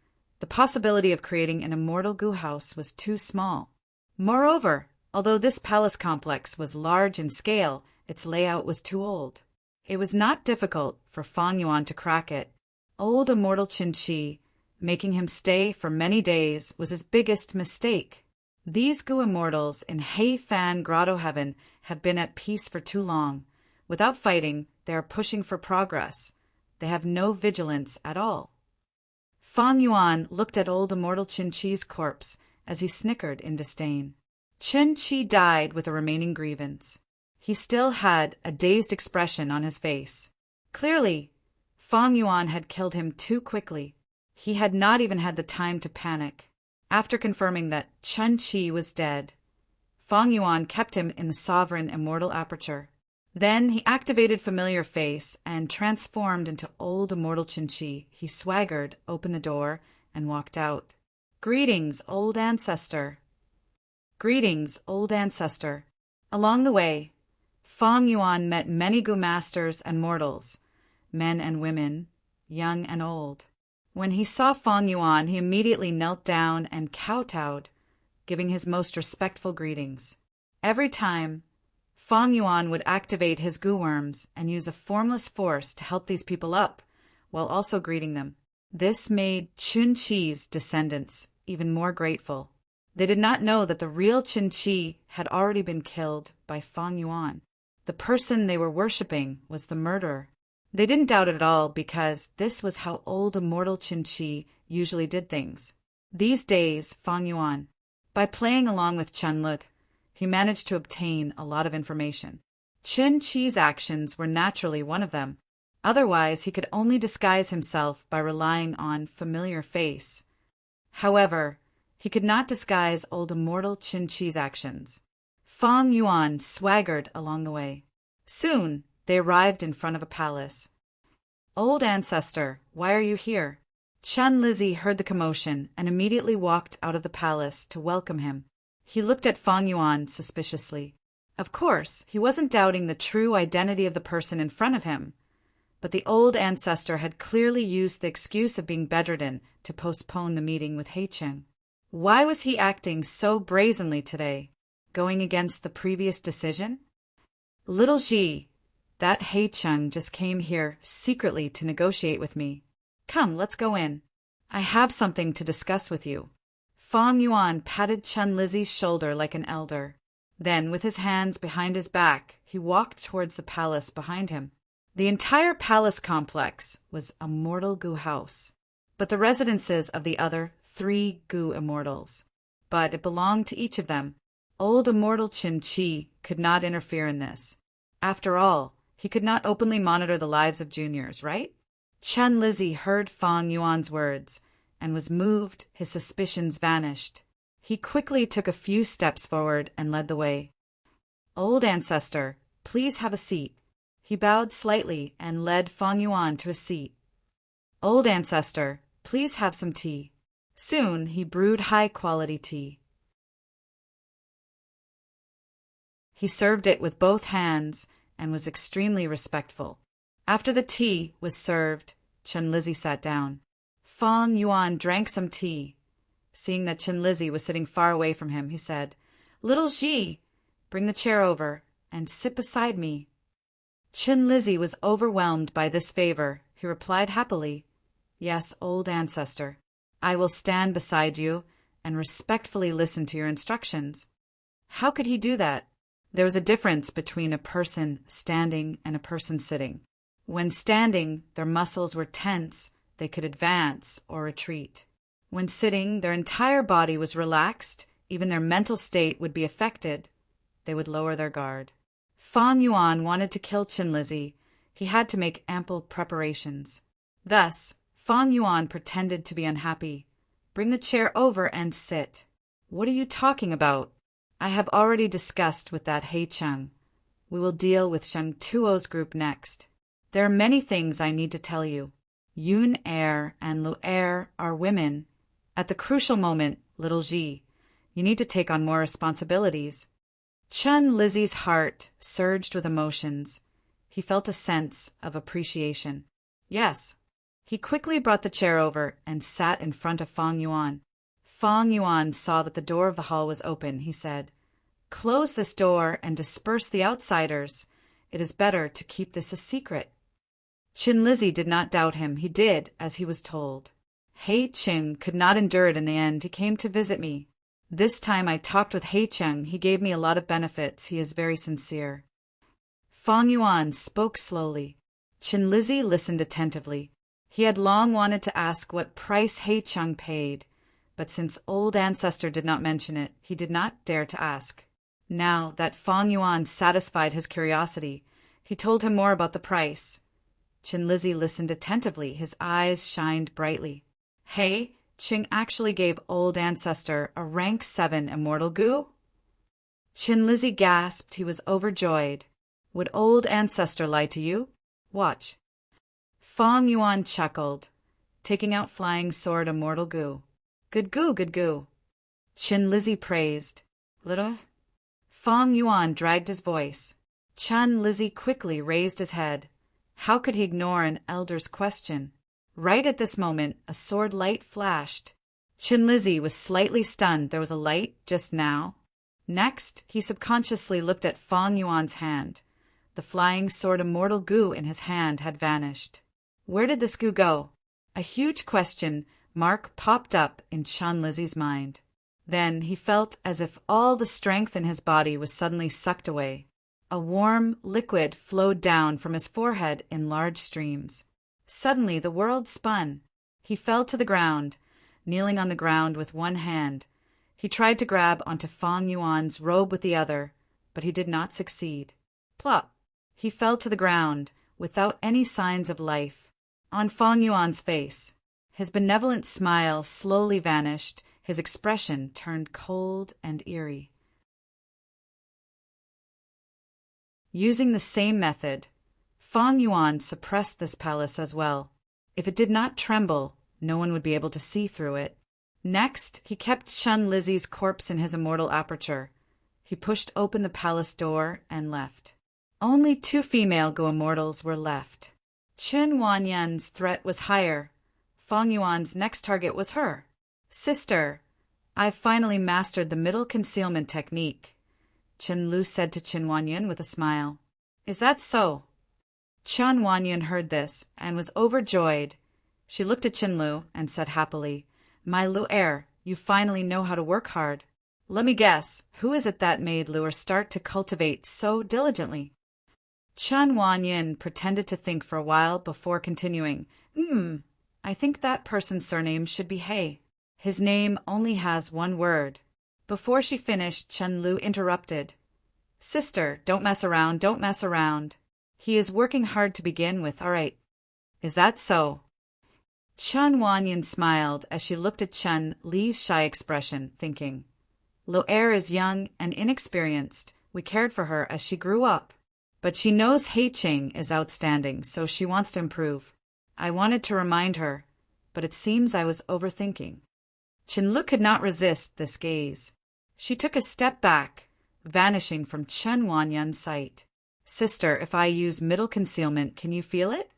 the possibility of creating an immortal goo house was too small. Moreover, although this palace complex was large in scale, its layout was too old. It was not difficult for Fang Yuan to crack it. Old immortal Chen Qi, making him stay for many days, was his biggest mistake. These goo immortals in Hei Fan Grotto Heaven have been at peace for too long. Without fighting, they are pushing for progress. They have no vigilance at all. Fang Yuan looked at old immortal Chen Qi's corpse as he snickered in disdain. Chen Qi died with a remaining grievance. He still had a dazed expression on his face. Clearly, Fang Yuan had killed him too quickly. He had not even had the time to panic. After confirming that Chen Qi was dead, Fang Yuan kept him in the sovereign immortal aperture. Then he activated Familiar Face and transformed into old immortal Chen Qi. He swaggered, opened the door, and walked out. "Greetings, old ancestor." "Greetings, old ancestor." Along the way, Fang Yuan met many goo masters and mortals, men and women, young and old. When he saw Fang Yuan, he immediately knelt down and kowtowed, giving his most respectful greetings. Every time, Fang Yuan would activate his goo worms and use a formless force to help these people up, while also greeting them. This made Chen Qi's descendants even more grateful. They did not know that the real Chen Qi had already been killed by Fang Yuan. The person they were worshipping was the murderer. They didn't doubt it at all because this was how old immortal Chen Qi usually did things. These days, Fang Yuan, by playing along with Chen Lut, he managed to obtain a lot of information. Chen Qi's actions were naturally one of them. Otherwise, he could only disguise himself by relying on Familiar Face. However, he could not disguise old immortal Qin Chi's actions. Fang Yuan swaggered along the way. Soon, they arrived in front of a palace. "Old ancestor, why are you here?" Chen Lizzi heard the commotion and immediately walked out of the palace to welcome him. He looked at Fang Yuan suspiciously. Of course, he wasn't doubting the true identity of the person in front of him, but the old ancestor had clearly used the excuse of being bedridden to postpone the meeting with Heicheng. Why was he acting so brazenly today, going against the previous decision? "Little Ji, that Heicheng just came here secretly to negotiate with me. Come, let's go in. I have something to discuss with you." Fang Yuan patted Chen Lizzi's shoulder like an elder. Then, with his hands behind his back, he walked towards the palace behind him. The entire palace complex was a mortal Gu house, but the residences of the other 3 Gu immortals. But it belonged to each of them. Old immortal Qin Chi could not interfere in this. After all, he could not openly monitor the lives of juniors, right? Chen Lizzi heard Fang Yuan's words and was moved. His suspicions vanished. He quickly took a few steps forward and led the way. "Old ancestor, please have a seat." He bowed slightly and led Fang Yuan to a seat. "Old ancestor, please have some tea." Soon he brewed high-quality tea. He served it with both hands and was extremely respectful. After the tea was served, Chen Lizzi sat down. Fang Yuan drank some tea. Seeing that Chen Lizzi was sitting far away from him, he said, "Little Ji, bring the chair over and sit beside me." Chen Lizzi was overwhelmed by this favor. He replied happily, "Yes, old ancestor. I will stand beside you and respectfully listen to your instructions." How could he do that? There was a difference between a person standing and a person sitting. When standing, their muscles were tense, they could advance or retreat. When sitting, their entire body was relaxed, even their mental state would be affected. They would lower their guard. Fang Yuan wanted to kill Chen Lizzi. He had to make ample preparations. Thus, Fang Yuan pretended to be unhappy. "Bring the chair over and sit." "What are you talking about?" "I have already discussed with that Heicheng. We will deal with Sheng Tuo's group next. There are many things I need to tell you. Yun Er and Lu Er are women. At the crucial moment, little Ji, you need to take on more responsibilities." Chen Lizzi's heart surged with emotions. He felt a sense of appreciation. "Yes." He quickly brought the chair over and sat in front of Fang Yuan. Fang Yuan saw that the door of the hall was open. He said, "Close this door and disperse the outsiders. It is better to keep this a secret." Chen Lizzi did not doubt him. He did as he was told. Heicheng could not endure it in the end. He came to visit me. This time I talked with Heicheng. He gave me a lot of benefits. He is very sincere. Fang Yuan spoke slowly. Chen Lizzi listened attentively. He had long wanted to ask what price Heicheng paid, but since old ancestor did not mention it, he did not dare to ask. Now that Fang Yuan satisfied his curiosity, he told him more about the price. Chen Lizzi listened attentively. His eyes shined brightly. Ching actually gave old ancestor a rank 7 immortal Gu? Chen Lizzi gasped. He was overjoyed. Would old ancestor lie to you? Watch. Fang Yuan chuckled, taking out flying sword immortal Gu. Good Gu, good Gu. Chen Lizzi praised. Little? Fang Yuan dragged his voice. Chen Lizzi quickly raised his head. How could he ignore an elder's question? Right at this moment, a sword light flashed. Chen Lizzi was slightly stunned. There was a light just now. Next, he subconsciously looked at Fang Yuan's hand. The flying sword immortal Gu in his hand had vanished. Where did this Gu go? A huge question mark popped up in Chen Lizzi's mind. Then he felt as if all the strength in his body was suddenly sucked away. A warm liquid flowed down from his forehead in large streams. Suddenly the world spun. He fell to the ground, kneeling on the ground with one hand. He tried to grab onto Fang Yuan's robe with the other, but he did not succeed. Plop! He fell to the ground, without any signs of life. On Fang Yuan's face, His benevolent smile slowly vanished, his expression turned cold and eerie. Using the same method, Fang Yuan suppressed this palace as well. If it did not tremble, no one would be able to see through it. Next, he kept Chun Lizzie's corpse in his immortal aperture. He pushed open the palace door and left. Only 2 female go-immortals were left. Chen Wanyan's threat was higher. Fang Yuan's next target was her. "Sister, I've finally mastered the middle concealment technique," Chen Lu said to Chen Wanyan with a smile. "Is that so?" Chen Wanyan heard this and was overjoyed. She looked at Chen Lu and said happily, "My Lu heir, you finally know how to work hard. Let me guess, who is it that made Luer start to cultivate so diligently?" Chen Wanyan pretended to think for a while before continuing, I think that person's surname should be He. His name only has 1 word." Before she finished, Chen Lu interrupted. "Sister, don't mess around, don't mess around. He is working hard to begin with, all right." "Is that so?" Chen Wanyan smiled as she looked at Chen Li's shy expression, thinking, "Lo heir is young and inexperienced. We cared for her as she grew up. But she knows Hei Ching is outstanding, so she wants to improve. I wanted to remind her, but it seems I was overthinking." Chen Lu could not resist this gaze. She took a step back, vanishing from Chen Wanyan's sight. "Sister, if I use middle concealment, can you feel it?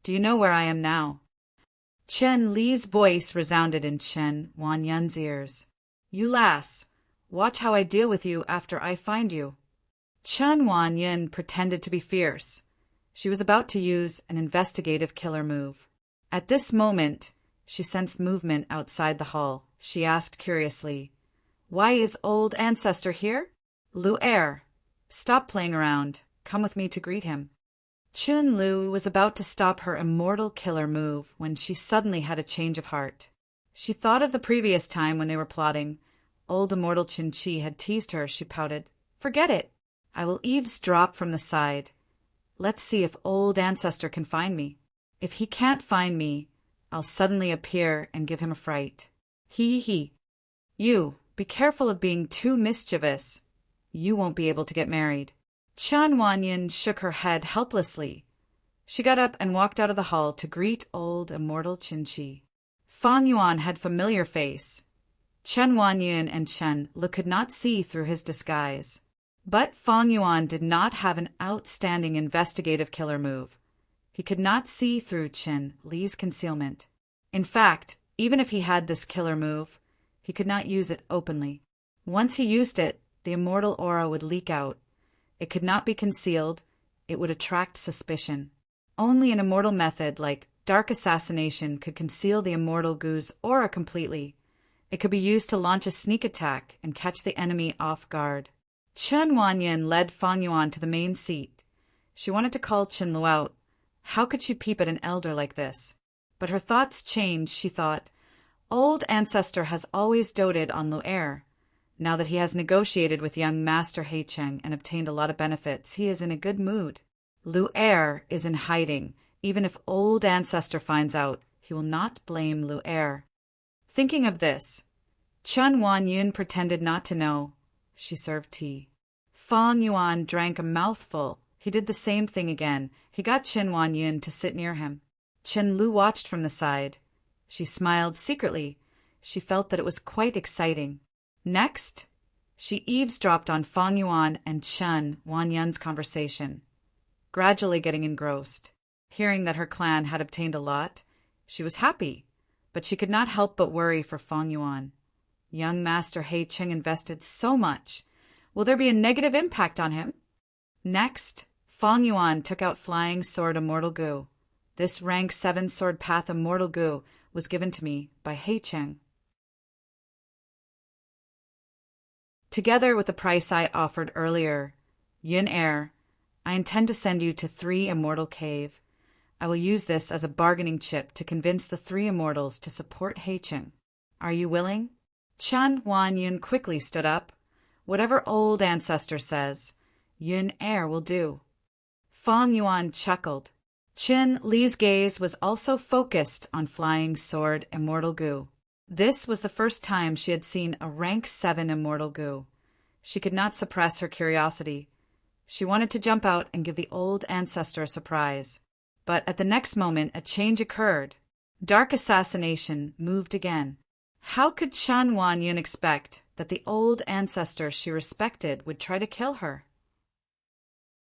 Do you know where I am now?" Chen Li's voice resounded in Chen Wanyan's ears. "You lass, watch how I deal with you after I find you." Chen Wanyan pretended to be fierce. She was about to use an investigative killer move. At this moment, she sensed movement outside the hall. She asked curiously, "Why is old ancestor here?" "Lu heir, stop playing around. Come with me to greet him." Chun Lu was about to stop her immortal killer move when she suddenly had a change of heart. She thought of the previous time when they were plotting. Old immortal Chin Chi had teased her. She pouted, "Forget it. I will eavesdrop from the side. Let's see if old ancestor can find me. If he can't find me, I'll suddenly appear and give him a fright. You, be careful of being too mischievous. You won't be able to get married." Chen Wanyan shook her head helplessly. She got up and walked out of the hall to greet old immortal Chin Chi. Fang Yuan had familiar face. Chen Wanyan and Chen Lu could not see through his disguise. But Fang Yuan did not have an outstanding investigative killer move. He could not see through Chen Li's concealment. In fact, even if he had this killer move, he could not use it openly. Once he used it, the immortal aura would leak out. It could not be concealed. It would attract suspicion. Only an immortal method like dark assassination could conceal the immortal Gu's aura completely. It could be used to launch a sneak attack and catch the enemy off guard. Chen Wanyan led Fang Yuan to the main seat. She wanted to call Chen Lu out. How could she peep at an elder like this? But her thoughts changed. She thought, old ancestor has always doted on Lu heir. Now that he has negotiated with young Master Hei Cheng and obtained a lot of benefits, he is in a good mood. Lu heir is in hiding. Even if old ancestor finds out, he will not blame Lu heir. Thinking of this, Chen Wanyan pretended not to know. She served tea. Fang Yuan drank a mouthful. He did the same thing again. He got Chen Wanyan to sit near him. Chen Lu watched from the side. She smiled secretly. She felt that it was quite exciting. Next, she eavesdropped on Fang Yuan and Chen Wanyan's conversation, gradually getting engrossed. Hearing that her clan had obtained a lot, she was happy, but she could not help but worry for Fang Yuan. Young Master Hei Cheng invested so much. Will there be a negative impact on him? Next, Fang Yuan took out Flying Sword Immortal Gu. This rank 7 Sword Path Immortal Gu was given to me by Hei Cheng. Together with the price I offered earlier, Yin heir, I intend to send you to 3 Immortal Cave. I will use this as a bargaining chip to convince the 3 immortals to support Hei Cheng. Are you willing? Chen Wanyan quickly stood up. Whatever old ancestor says, Yin heir will do. Fang Yuan chuckled. Qin Li's gaze was also focused on flying sword immortal Gu. This was the first time she had seen a rank 7 immortal Gu. She could not suppress her curiosity. She wanted to jump out and give the old ancestor a surprise. But at the next moment, a change occurred. Dark assassination moved again. How could Chen Wanyan expect that the old ancestor she respected would try to kill her?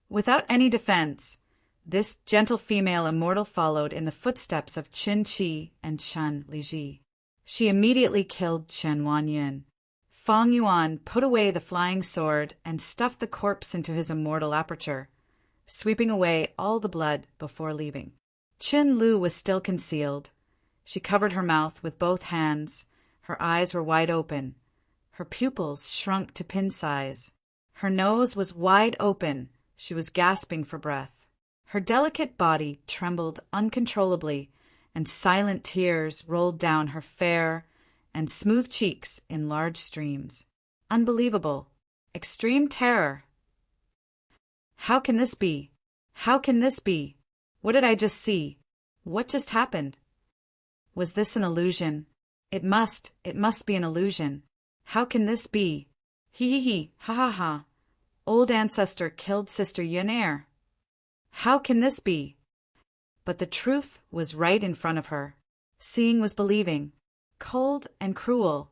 Without any defense, this gentle female immortal followed in the footsteps of Qin Qi and Chen Liji. She immediately killed Chen Wanyan. Fang Yuan put away the flying sword and stuffed the corpse into his immortal aperture, sweeping away all the blood before leaving. Qin Lu was still concealed. She covered her mouth with both hands. Her eyes were wide open. Her pupils shrunk to pin size. Her nose was wide open. She was gasping for breath. Her delicate body trembled uncontrollably, and silent tears rolled down her fair and smooth cheeks in large streams. Unbelievable. Extreme terror. How can this be? How can this be? What did I just see? What just happened? Was this an illusion? It must be an illusion. How can this be? He, ha ha ha. Old ancestor killed Sister Yenair. How can this be? But the truth was right in front of her. Seeing was believing. Cold and cruel.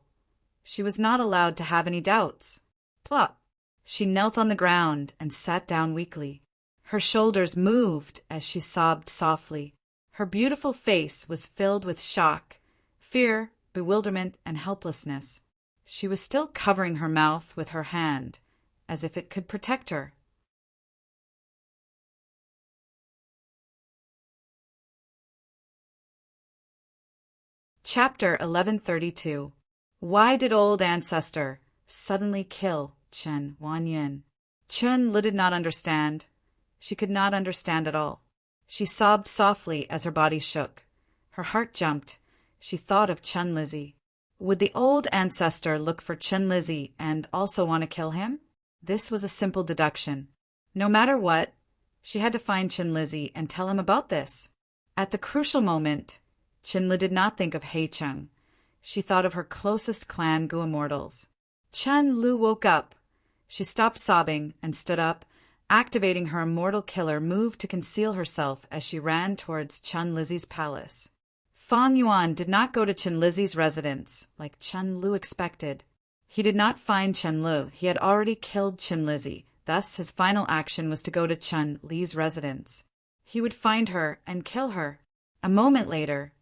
She was not allowed to have any doubts. Plop! She knelt on the ground and sat down weakly. Her shoulders moved as she sobbed softly. Her beautiful face was filled with shock, fear, bewilderment, and helplessness. She was still covering her mouth with her hand, as if it could protect her. Chapter 1132. Why did old ancestor suddenly kill Chen Wanyan? Chen Li did not understand. She could not understand at all. She sobbed softly as her body shook. Her heart jumped. She thought of Chen Lizzie. Would the old ancestor look for Chen Lizzie and also want to kill him? This was a simple deduction. No matter what, she had to find Chen Lizzie and tell him about this. At the crucial moment, Chen Li did not think of Hei Cheng. She thought of her closest clan Gu immortals. Chen Lu woke up. She stopped sobbing and stood up. Activating her immortal killer, moved to conceal herself as she ran towards Chen Lizzie's palace. Fang Yuan did not go to Chen Lizzie's residence, like Chen Lu expected. He did not find Chen Lu. He had already killed Chen Lizzie. Thus, his final action was to go to Chen Li's residence. He would find her and kill her. A moment later,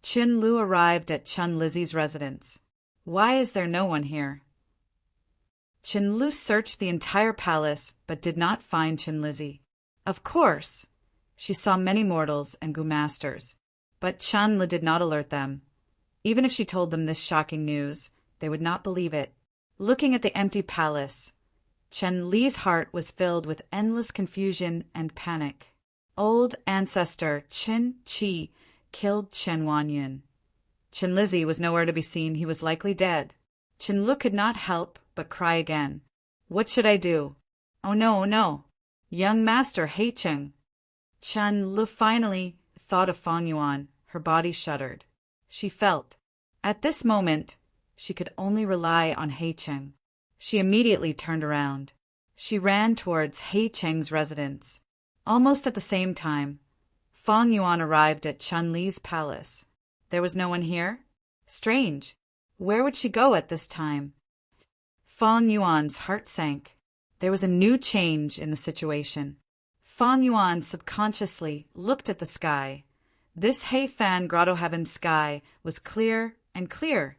Chen Lu arrived at Chen Lizzie's residence. Why is there no one here? Chen Lu searched the entire palace, but did not find Chen Lizzie. Of course, she saw many mortals and Gu masters, but Chen Li did not alert them. Even if she told them this shocking news, they would not believe it. Looking at the empty palace, Chen Li's heart was filled with endless confusion and panic. Old ancestor Qin Qi killed Chen Wanyan. Chen Lizzie was nowhere to be seen. He was likely dead. Chen Lu could not help but cry again. What should I do? Oh no, oh no. Young master Hei Cheng. Chen Lu finally thought of Fang Yuan. Her body shuddered. She felt. At this moment, she could only rely on Hei Cheng. She immediately turned around. She ran towards Hei Cheng's residence. Almost at the same time, Fang Yuan arrived at Chen Li's palace. There was no one here? Strange. Where would she go at this time? Fang Yuan's heart sank. There was a new change in the situation. Fang Yuan subconsciously looked at the sky. This Heifan Grotto Heaven sky was clear and clear.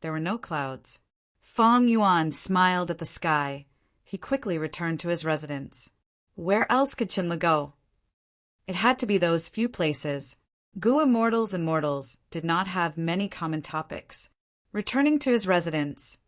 There were no clouds. Fang Yuan smiled at the sky. He quickly returned to his residence. Where else could Chen Li go? It had to be those few places. Gu immortals and mortals did not have many common topics. Returning to his residence,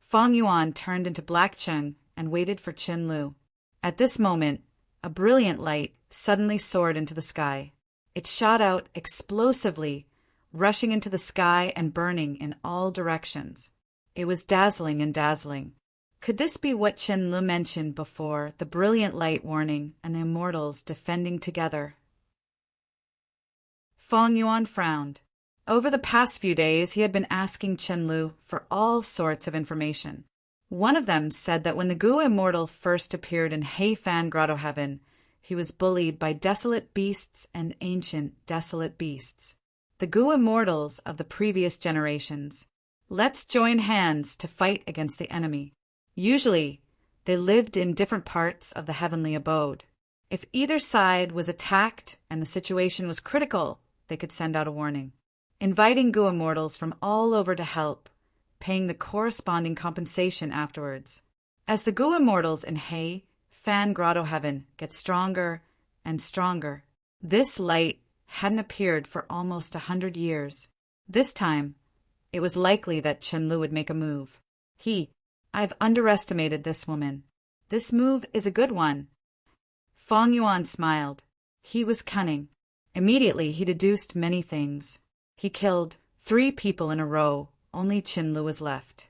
Fang Yuan turned into Black Cheng and waited for Chen Lu. At this moment, a brilliant light suddenly soared into the sky. It shot out explosively, rushing into the sky and burning in all directions. It was dazzling and dazzling. Could this be what Chen Lu mentioned before, the brilliant light warning and the immortals defending together? Feng Yuan frowned. Over the past few days, he had been asking Chen Lu for all sorts of information. One of them said that when the Gu Immortal first appeared in Heifan Grotto Heaven, he was bullied by desolate beasts and ancient desolate beasts. The Gu Immortals of the previous generations. Let's join hands to fight against the enemy. Usually, they lived in different parts of the heavenly abode. If either side was attacked and the situation was critical, they could send out a warning, inviting Gu Immortals from all over to help, paying the corresponding compensation afterwards. As the Gu Immortals in Fan Grotto Heaven get stronger and stronger, this light hadn't appeared for almost 100 years. This time, it was likely that Chen Lu would make a move. I've underestimated this woman. This move is a good one. Feng Yuan smiled. He was cunning. Immediately, he deduced many things. He killed 3 people in a row. Only Chen Lu was left.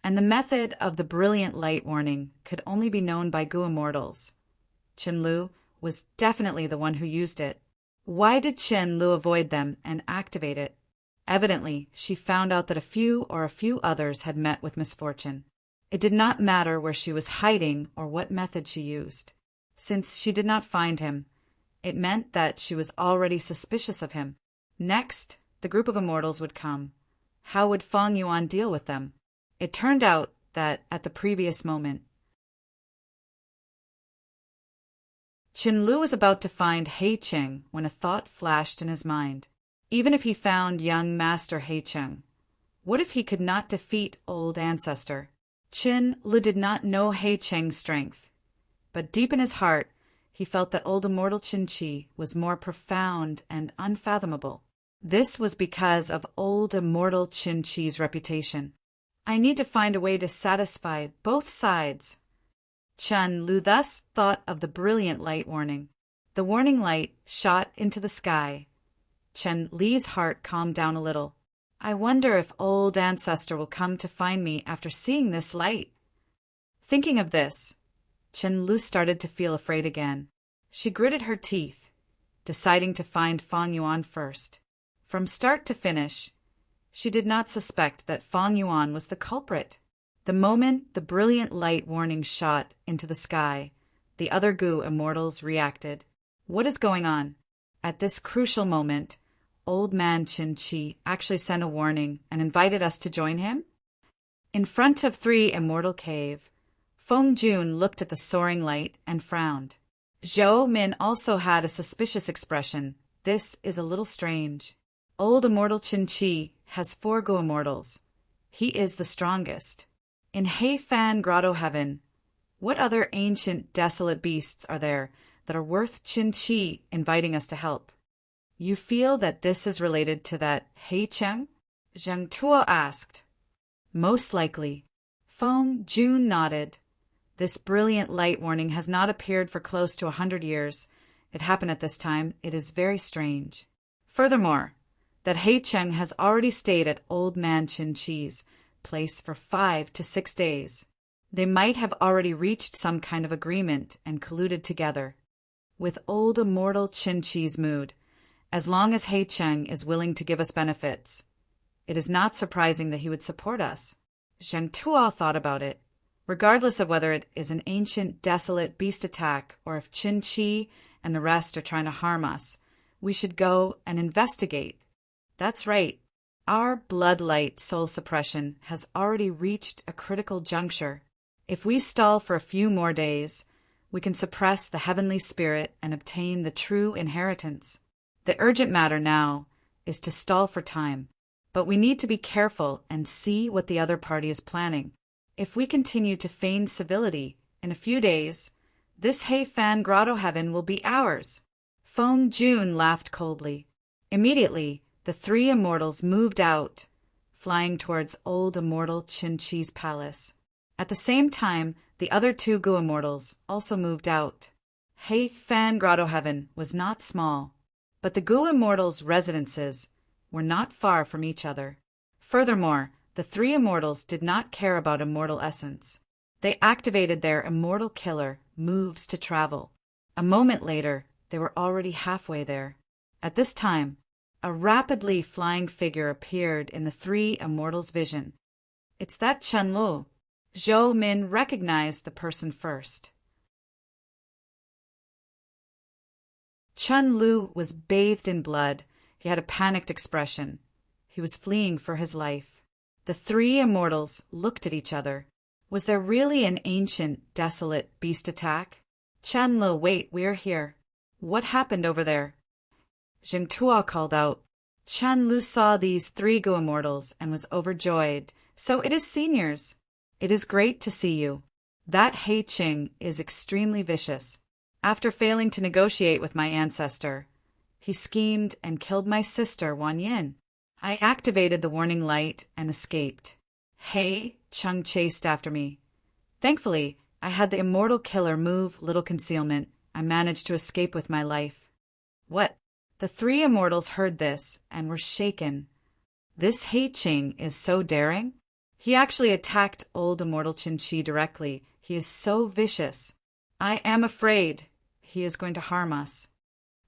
And the method of the brilliant light warning could only be known by Gu Immortals. Chen Lu was definitely the one who used it. Why did Chen Lu avoid them and activate it? Evidently, she found out that a few others had met with misfortune. It did not matter where she was hiding or what method she used. Since she did not find him, it meant that she was already suspicious of him. Next, the group of immortals would come. How would Feng Yuan deal with them? It turned out that at the previous moment, Chen Lu was about to find He Cheng when a thought flashed in his mind. Even if he found young Master He Cheng, what if he could not defeat old ancestor? Chen Lu did not know He Cheng's strength, but deep in his heart, he felt that old immortal Qin Qi was more profound and unfathomable. This was because of old immortal Qin Qi's reputation. I need to find a way to satisfy both sides. Chen Lu thus thought of the brilliant light warning. The warning light shot into the sky. Chen Li's heart calmed down a little. I wonder if old ancestor will come to find me after seeing this light. Thinking of this, Chen Lu started to feel afraid again. She gritted her teeth, deciding to find Feng Yuan first. From start to finish, she did not suspect that Feng Yuan was the culprit. The moment the brilliant light warning shot into the sky, the other Gu immortals reacted. What is going on? At this crucial moment, Old Man Qin Qi actually sent a warning and invited us to join him? In front of 3 Immortal Cave, Feng Jun looked at the soaring light and frowned. Zhou Min also had a suspicious expression. This is a little strange. Old Immortal Qin Qi has 4 Gu Immortals. He is the strongest. In Heifan Grotto Heaven, what other ancient desolate beasts are there that are worth Qin Qi inviting us to help? You feel that this is related to that He Cheng? Zheng Tuo asked. Most likely. Feng Jun nodded. This brilliant light warning has not appeared for close to 100 years. It happened at this time. It is very strange. Furthermore, that He Cheng has already stayed at Old Man Qin Qi's place for 5 to 6 days. They might have already reached some kind of agreement and colluded together. With old immortal Qin Qi's mood, as long as He Cheng is willing to give us benefits, it is not surprising that he would support us. Zheng Tuo thought about it. Regardless of whether it is an ancient, desolate beast attack or if Qin Qi and the rest are trying to harm us, we should go and investigate. That's right. Our bloodlight soul suppression has already reached a critical juncture. If we stall for a few more days, we can suppress the heavenly spirit and obtain the true inheritance. The urgent matter now is to stall for time, but we need to be careful and see what the other party is planning. If we continue to feign civility, in a few days, this Heifan Grotto Heaven will be ours. Feng Jun laughed coldly. Immediately, the 3 immortals moved out, flying towards old immortal Qin Qi's palace. At the same time, the other 2 Gu immortals also moved out. Heifan Grotto Heaven was not small, but the Gu immortals' residences were not far from each other. Furthermore, the 3 immortals did not care about immortal essence. They activated their immortal killer, moves to travel. A moment later, they were already halfway there. At this time, A rapidly flying figure appeared in the three immortals' vision. "It's that Chen Lu." Zhou Min recognized the person first. Chen Lu was bathed in blood. He had a panicked expression. He was fleeing for his life. The three immortals looked at each other. Was there really an ancient, desolate beast attack? "Chen Lu, wait, we are here." "What happened over there?" Zheng Tuo called out. Chen Lu saw these three Gu immortals and was overjoyed. "So it is seniors. It is great to see you. That He Qing is extremely vicious. After failing to negotiate with my ancestor, he schemed and killed my sister Wan Yin. I activated the warning light and escaped. He Qing chased after me. Thankfully, I had the immortal killer move little concealment. I managed to escape with my life." "What?" The three immortals heard this and were shaken. "This He Qing is so daring? He actually attacked old immortal Qin Shi directly. He is so vicious. I am afraid he is going to harm us.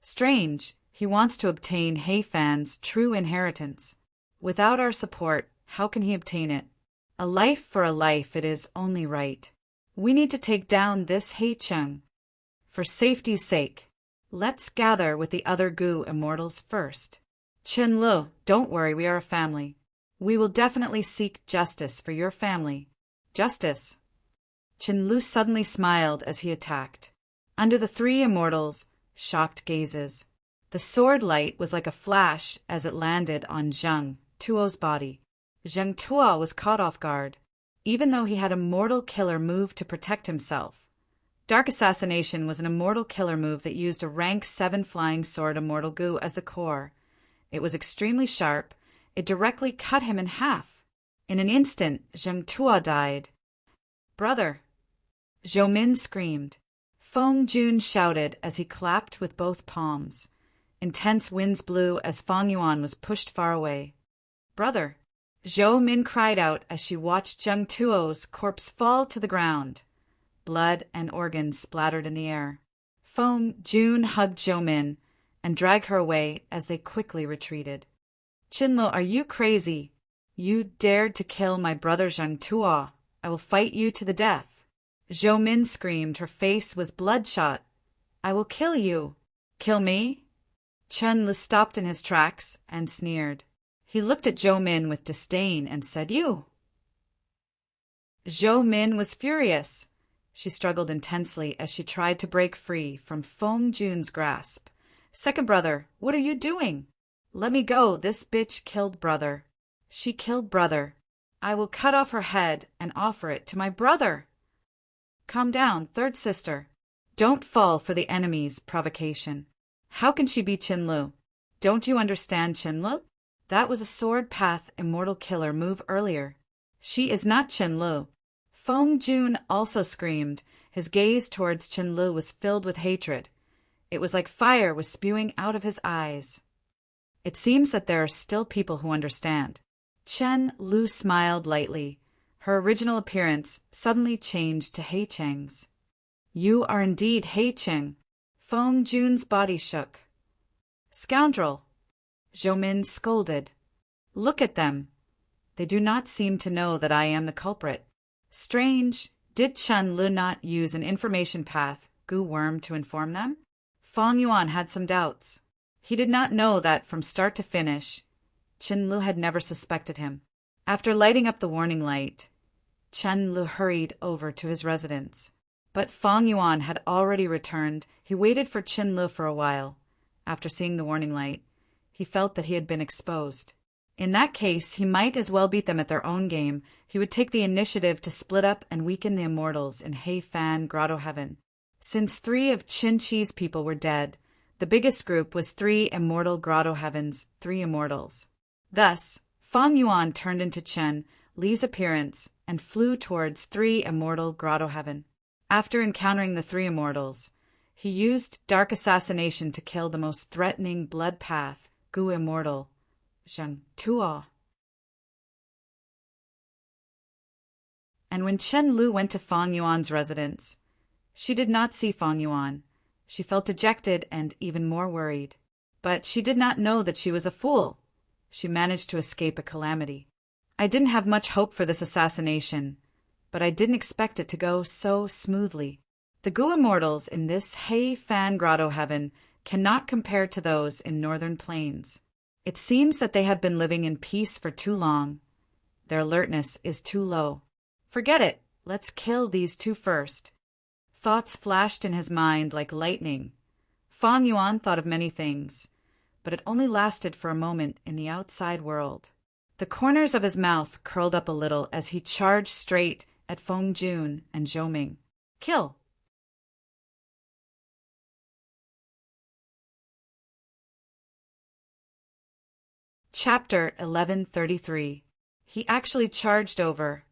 Strange, he wants to obtain He Fan's true inheritance. Without our support, how can he obtain it? A life for a life, it is only right. We need to take down this He Qing. For safety's sake, let's gather with the other Gu immortals first. Chen Lu, don't worry, we are a family. We will definitely seek justice for your family." "Justice?" Chen Lu suddenly smiled as he attacked. Under the three immortals' shocked gazes, the sword light was like a flash as it landed on Zheng Tuo's body. Zheng Tuo was caught off guard, even though he had a mortal killer move to protect himself. Dark Assassination was an immortal killer move that used a rank 7 flying sword immortal Gu as the core. It was extremely sharp. It directly cut him in half. In an instant, Zheng Tuo died. "Brother!" Zhou Min screamed. Feng Jun shouted as he clapped with both palms. Intense winds blew as Fang Yuan was pushed far away. "Brother!" Zhou Min cried out as she watched Zheng Tuo's corpse fall to the ground. Blood and organs splattered in the air. Feng Jun hugged Zhou Min and dragged her away as they quickly retreated. "Qinlu, are you crazy? You dared to kill my brother Zheng Tuo. I will fight you to the death." Zhou Min screamed. Her face was bloodshot. "I will kill you." "Kill me?" Chen Lu stopped in his tracks and sneered. He looked at Zhou Min with disdain and said, "You." Zhou Min was furious. She struggled intensely as she tried to break free from Feng Jun's grasp. "Second brother, what are you doing?" "Let me go. This bitch killed brother." "She killed brother. I will cut off her head and offer it to my brother." "Calm down, third sister. Don't fall for the enemy's provocation. How can she be Chen Lu? Don't you understand Chen Lu? That was a sword path immortal killer move earlier. She is not Chen Lu." Feng Jun also screamed. His gaze towards Chen Lu was filled with hatred. It was like fire was spewing out of his eyes. It seems that there are still people who understand. Chen Lu smiled lightly. Her original appearance suddenly changed to He Qing's. "You are indeed He Qing." Feng Jun's body shook. "Scoundrel!" Zhou Min scolded. "Look at them. They do not seem to know that I am the culprit. Strange, did Chen Lu not use an information path, Gu Worm, to inform them?" Fang Yuan had some doubts. He did not know that from start to finish, Chen Lu had never suspected him. After lighting up the warning light, Chen Lu hurried over to his residence. But Fang Yuan had already returned. He waited for Chen Lu for a while. After seeing the warning light, he felt that he had been exposed. In that case, he might as well beat them at their own game. He would take the initiative to split up and weaken the immortals in He Fan Grotto Heaven. Since 3 of Qin Shi's people were dead, the biggest group was 3 immortal Grotto Heavens, 3 immortals. Thus, Fang Yuan turned into Chen Li's appearance and flew towards 3 immortal Grotto Heaven. After encountering the 3 immortals, he used Dark Assassination to kill the most threatening blood path, Gu immortal, Zheng Tuo. And when Chen Lu went to Fang Yuan's residence, she did not see Fang Yuan. She felt dejected and even more worried. But she did not know that she was a fool. She managed to escape a calamity. I didn't have much hope for this assassination, but I didn't expect it to go so smoothly. The Gu immortals in this Hei Fan Grotto heaven cannot compare to those in northern plains. It seems that they have been living in peace for too long. Their alertness is too low. Forget it. Let's kill these two first. Thoughts flashed in his mind like lightning. Fang Yuan thought of many things, but it only lasted for a moment in the outside world. The corners of his mouth curled up a little as he charged straight at Feng Jun and Zhou Ming. Kill! Chapter 1133. He actually charged over.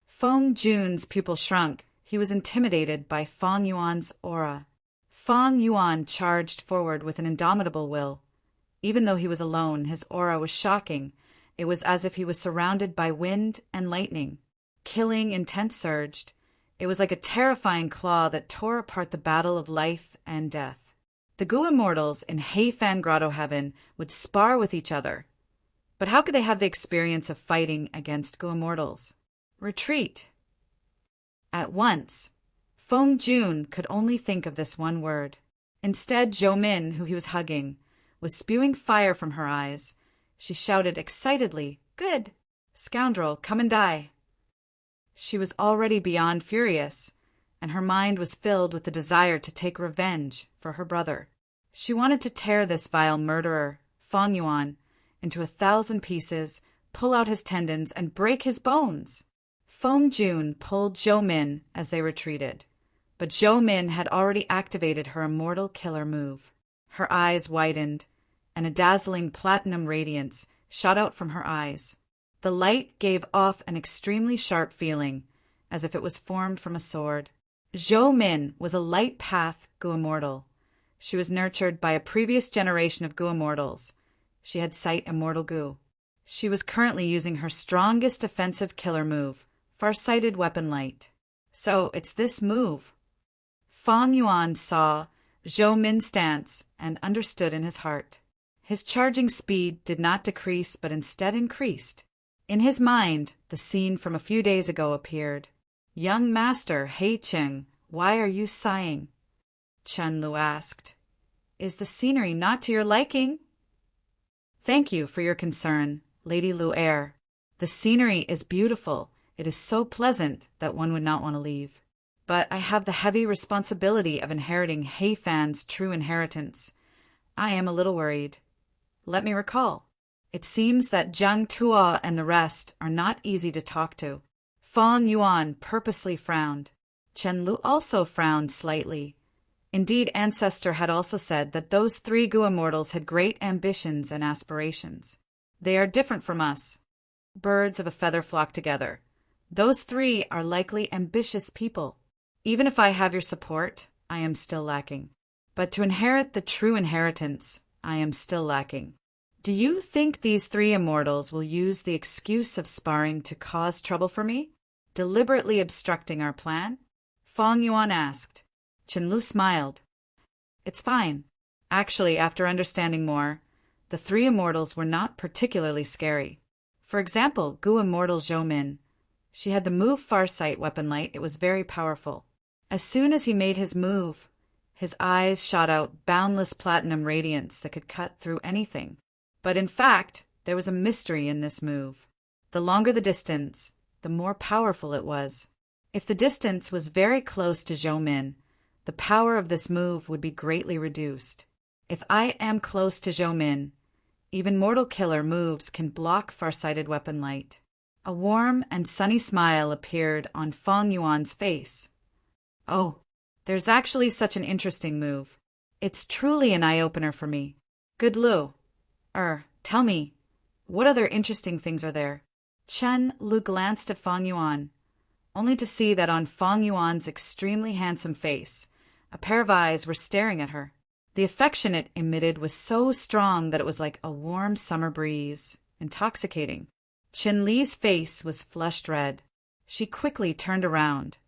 Feng Jun's pupil shrunk. He was intimidated by Fang Yuan's aura. Fang Yuan charged forward with an indomitable will. Even though he was alone, his aura was shocking. It was as if he was surrounded by wind and lightning. Killing intent surged. It was like a terrifying claw that tore apart the battle of life and death. The Gu immortals in Hei Fan Grotto heaven would spar with each other. But how could they have the experience of fighting against Gu immortals? Retreat. At once, Feng Jun could only think of this one word. Instead, Zhou Min, who he was hugging, was spewing fire from her eyes. She shouted excitedly, "Good! Scoundrel, come and die!" She was already beyond furious, and her mind was filled with the desire to take revenge for her brother. She wanted to tear this vile murderer, Fang Yuan, into 1,000 pieces, pull out his tendons, and break his bones. Feng Jun pulled Zhou Min as they retreated, but Zhou Min had already activated her immortal killer move. Her eyes widened, and a dazzling platinum radiance shot out from her eyes. The light gave off an extremely sharp feeling, as if it was formed from a sword. Zhou Min was a light path Gu immortal. She was nurtured by a previous generation of Gu immortals. She had sight immortal Gu. She was currently using her strongest defensive killer move, Farsighted Weapon Light. So it's this move. Fang Yuan saw Zhou Min's stance and understood in his heart. His charging speed did not decrease but instead increased. In his mind, the scene from a few days ago appeared. "Young master Hei Cheng, why are you sighing?" Chen Lu asked. "Is the scenery not to your liking?" "Thank you for your concern, Lady Lu Er. The scenery is beautiful. It is so pleasant that one would not want to leave. But I have the heavy responsibility of inheriting Hei Fan's true inheritance. I am a little worried. Let me recall. It seems that Zhang Tuo and the rest are not easy to talk to." Fang Yuan purposely frowned. Chen Lu also frowned slightly. Indeed, Ancestor had also said that those 3 Gu immortals had great ambitions and aspirations. They are different from us. Birds of a feather flock together. Those 3 are likely ambitious people. Even if I have your support, I am still lacking. But to inherit the true inheritance, I am still lacking. Do you think these 3 immortals will use the excuse of sparring to cause trouble for me? Deliberately obstructing our plan? Fang Yuan asked. Chen Lu smiled. It's fine. Actually, after understanding more, the 3 immortals were not particularly scary. For example, Gu immortal Zhou Min. She had the move Farsight Weapon Light. It was very powerful. As soon as he made his move, his eyes shot out boundless platinum radiance that could cut through anything. But in fact, there was a mystery in this move. The longer the distance, the more powerful it was. If the distance was very close to Zhou Min, the power of this move would be greatly reduced. If I am close to Zhou Min, even Mortal Killer moves can block Farsighted Weapon Light. A warm and sunny smile appeared on Fang Yuan's face. Oh, there's actually such an interesting move. It's truly an eye-opener for me. Good Lu. Tell me, what other interesting things are there? Chen Lu glanced at Fang Yuan, only to see that on Fang Yuan's extremely handsome face, a pair of eyes were staring at her. The affection it emitted was so strong that it was like a warm summer breeze, intoxicating. Chen Li's face was flushed red. She quickly turned around,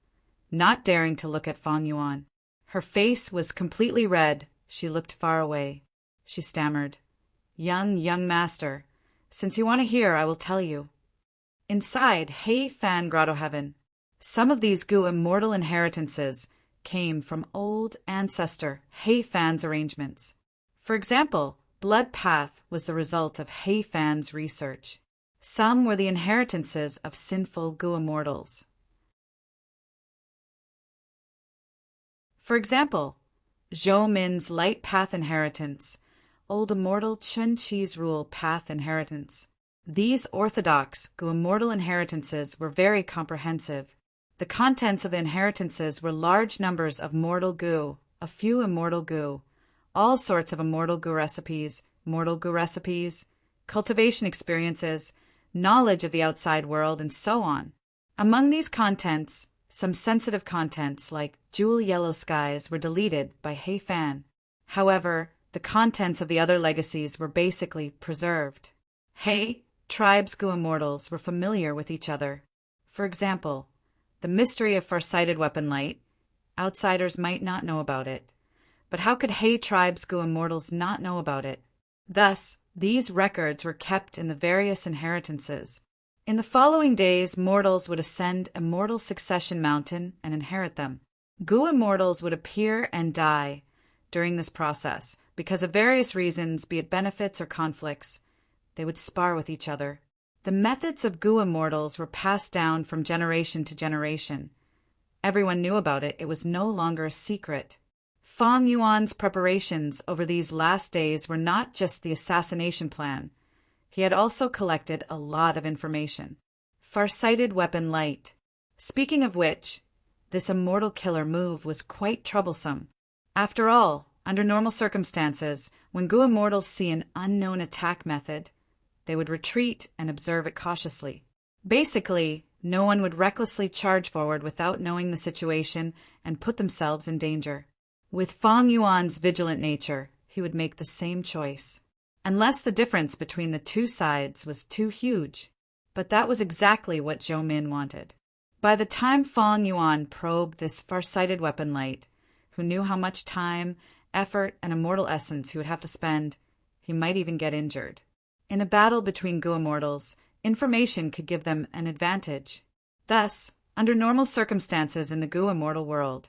not daring to look at Fang Yuan. Her face was completely red. She looked far away. she stammered. Young master, since you want to hear, I will tell you. Inside Hei Fan Grotto Heaven, some of these Gu immortal inheritances came from old ancestor Hei Fan's arrangements. For example, Blood Path was the result of Hei Fan's research. Some were the inheritances of sinful Gu immortals. For example, Zhou Min's Light Path inheritance, Old Immortal Chun Chi's Rule Path inheritance. These orthodox Gu immortal inheritances were very comprehensive. The contents of the inheritances were large numbers of mortal Gu, a few immortal Gu, all sorts of immortal Gu recipes, mortal Gu recipes, cultivation experiences, knowledge of the outside world, and so on. Among these contents, some sensitive contents like jewel yellow skies were deleted by Hei Fan. However, the contents of the other legacies were basically preserved. Hei tribes Gu immortals were familiar with each other. For example, the mystery of far-sighted weapon light, outsiders might not know about it. But how could Hei tribes Gu immortals not know about it? Thus, these records were kept in the various inheritances. In the following days, mortals would ascend Immortal Succession Mountain and inherit them. Gu immortals would appear and die during this process because of various reasons, be it benefits or conflicts. They would spar with each other. The methods of Gu immortals were passed down from generation to generation. Everyone knew about it. It was no longer a secret. Fang Yuan's preparations over these last days were not just the assassination plan. He had also collected a lot of information. Far-sighted weapon light. Speaking of which, this immortal killer move was quite troublesome. After all, under normal circumstances, when Gu immortals see an unknown attack method, they would retreat and observe it cautiously. Basically, no one would recklessly charge forward without knowing the situation and put themselves in danger. With Fang Yuan's vigilant nature, he would make the same choice. Unless the difference between the two sides was too huge. But that was exactly what Zhou Min wanted. By the time Fang Yuan probed this far-sighted weapon light, who knew how much time, effort, and immortal essence he would have to spend, he might even get injured. In a battle between Gu immortals, information could give them an advantage. Thus, under normal circumstances in the Gu immortal world,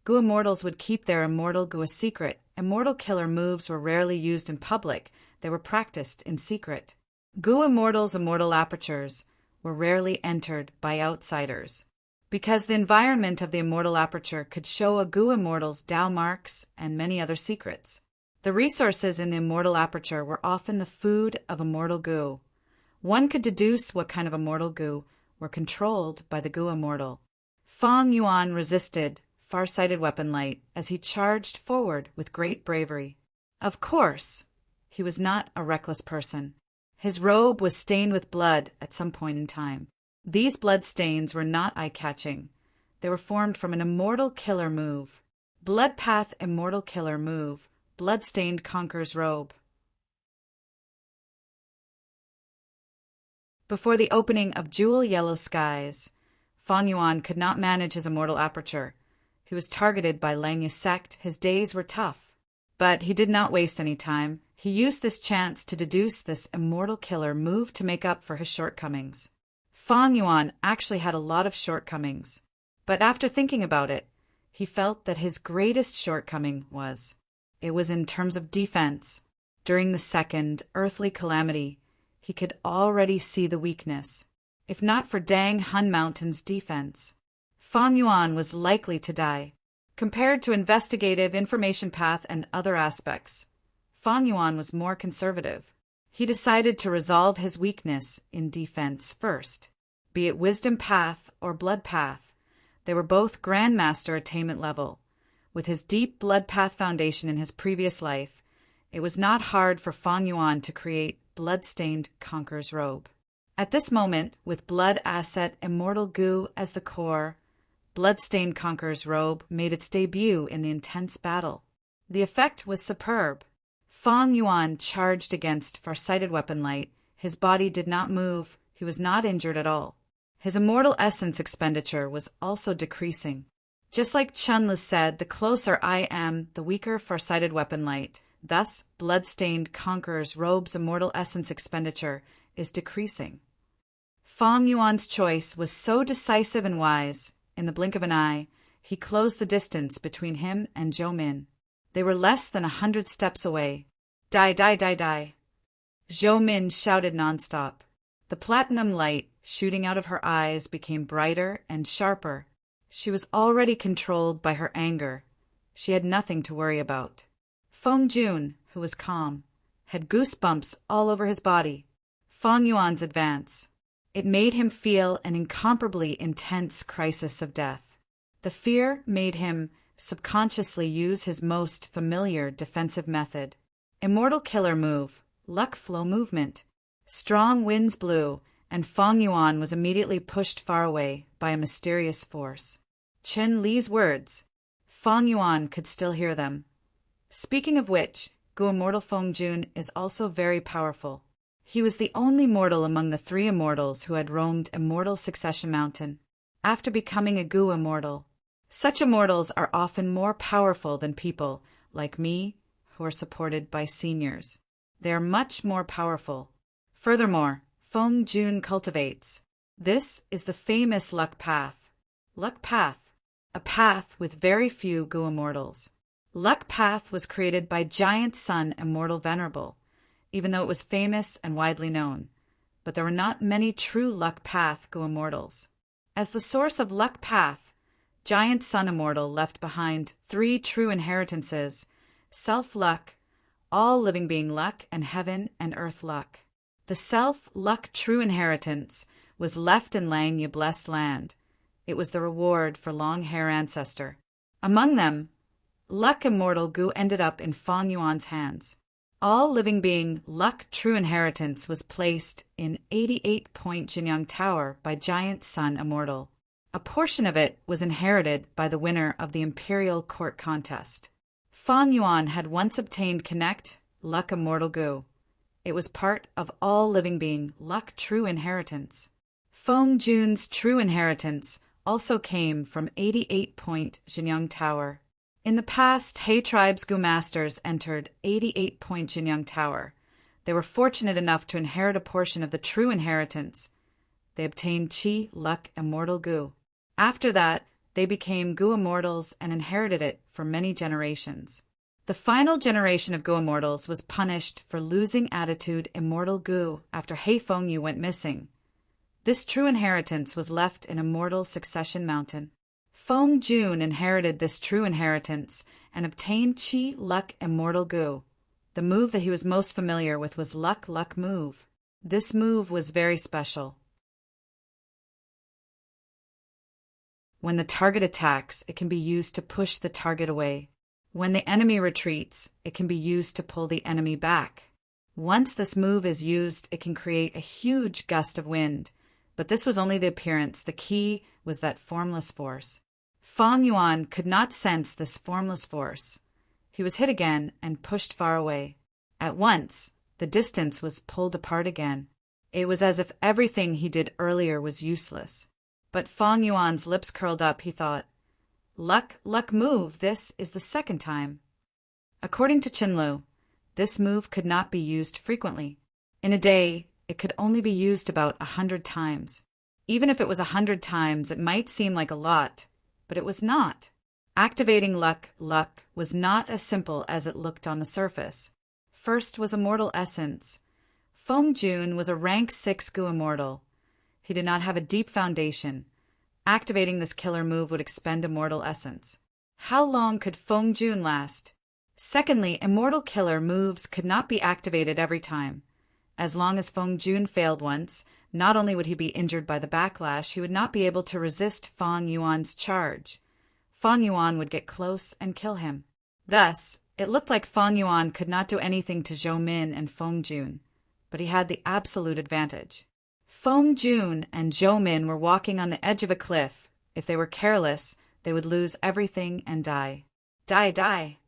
Gu immortals would keep their immortal Gu a secret. Immortal killer moves were rarely used in public. They were practiced in secret. Gu immortals' immortal apertures were rarely entered by outsiders, because the environment of the immortal aperture could show a Gu immortal's Dao marks and many other secrets. The resources in the immortal aperture were often the food of immortal Gu. One could deduce what kind of immortal Gu were controlled by the Gu immortal. Fang Yuan resisted far-sighted weapon light as he charged forward with great bravery. Of course, he was not a reckless person. His robe was stained with blood at some point in time. These blood stains were not eye-catching. They were formed from an immortal killer move. Blood Path immortal killer move. Bloodstained conquers robe. Before the opening of jewel yellow skies, Fang Yuan could not manage his immortal aperture. He was targeted by Langya's sect. His days were tough. But he did not waste any time. He used this chance to deduce this immortal killer move to make up for his shortcomings. Fang Yuan actually had a lot of shortcomings. But after thinking about it, he felt that his greatest shortcoming was in terms of defense. During the second earthly calamity, he could already see the weakness. If not for Dang Hun Mountain's defense, Fang Yuan was likely to die. Compared to investigative information path and other aspects, Fang Yuan was more conservative. He decided to resolve his weakness in defense first. Be it wisdom path or blood path, they were both grandmaster attainment level. With his deep blood path foundation in his previous life, it was not hard for Fang Yuan to create blood-stained conqueror's robe. At this moment, with blood asset immortal Gu as the core, blood-stained conqueror's robe made its debut in the intense battle. The effect was superb. Fang Yuan charged against far-sighted weapon light. His body did not move. He was not injured at all. His immortal essence expenditure was also decreasing. Just like Chunli said, the closer I am, the weaker far-sighted weapon light. Thus, blood-stained conqueror's robe's immortal essence expenditure is decreasing. Feng Yuan's choice was so decisive and wise. In the blink of an eye, he closed the distance between him and Zhou Min. They were less than 100 steps away. Die, die, die, die. Zhou Min shouted nonstop. The platinum light shooting out of her eyes became brighter and sharper. She was already controlled by her anger. She had nothing to worry about. Feng Jun, who was calm, had goosebumps all over his body. Feng Yuan's advance. It made him feel an incomparably intense crisis of death. The fear made him subconsciously use his most familiar defensive method. Immortal killer move, luck flow movement. Strong winds blew, and Feng Yuan was immediately pushed far away by a mysterious force. Chen Li's words. Feng Yuan could still hear them. Speaking of which, Gu Immortal Feng Jun is also very powerful. He was the only mortal among the 3 immortals who had roamed Immortal Succession Mountain. After becoming a Gu Immortal, such immortals are often more powerful than people, like me, who are supported by seniors. They are much more powerful. Furthermore, Feng Jun cultivates. This is the famous luck path. Luck path, a path with very few Gu Immortals. Luck path was created by Giant Sun Immortal Venerable, even though it was famous and widely known. But there were not many true luck path Gu Immortals. As the source of luck path, Giant Sun Immortal left behind 3 true inheritances: self-luck, all living being luck, and heaven and earth luck. The self-luck true inheritance was left in Langya blessed land. It was the reward for long hair ancestor. Among them, luck immortal Gu ended up in Feng Yuan's hands. All living being luck true inheritance was placed in 88-point Jinyang Tower by Giant Sun Immortal. A portion of it was inherited by the winner of the Imperial Court contest. Feng Yuan had once obtained Connect Luck Immortal Gu. It was part of all living being luck true inheritance. Feng Jun's true inheritance also came from 88-point Jinyang Tower. In the past, He Tribe's Gu Masters entered 88-point Jinyang Tower. They were fortunate enough to inherit a portion of the true inheritance. They obtained Qi Luck Immortal Gu. After that, they became Gu Immortals and inherited it for many generations. The final generation of Gu Immortals was punished for losing attitude Immortal Gu after He Fengyu went missing. This true inheritance was left in Immortal Succession Mountain. Feng Jun inherited this true inheritance and obtained Qi Luck Immortal Gu. The move that he was most familiar with was Luck move. This move was very special. When the target attacks, it can be used to push the target away. When the enemy retreats, it can be used to pull the enemy back. Once this move is used, it can create a huge gust of wind. But this was only the appearance. The key was that formless force. Feng Yuan could not sense this formless force. He was hit again and pushed far away. At once, the distance was pulled apart again. It was as if everything he did earlier was useless. But Feng Yuan's lips curled up. He thought, Luck move, this is the second time. According to Qinlu, this move could not be used frequently. In a day, it could only be used about 100 times. Even if it was 100 times, it might seem like a lot, but it was not. Activating luck was not as simple as it looked on the surface. First was Immortal Essence. Feng Jun was a rank 6 Gu Immortal. He did not have a deep foundation. Activating this killer move would expend Immortal Essence. How long could Feng Jun last? Secondly, Immortal Killer moves could not be activated every time. As long as Feng Jun failed once, not only would he be injured by the backlash, he would not be able to resist Feng Yuan's charge. Feng Yuan would get close and kill him. Thus, it looked like Feng Yuan could not do anything to Zhou Min and Feng Jun, but he had the absolute advantage. Feng Jun and Zhou Min were walking on the edge of a cliff. If they were careless, they would lose everything and die. Die, die!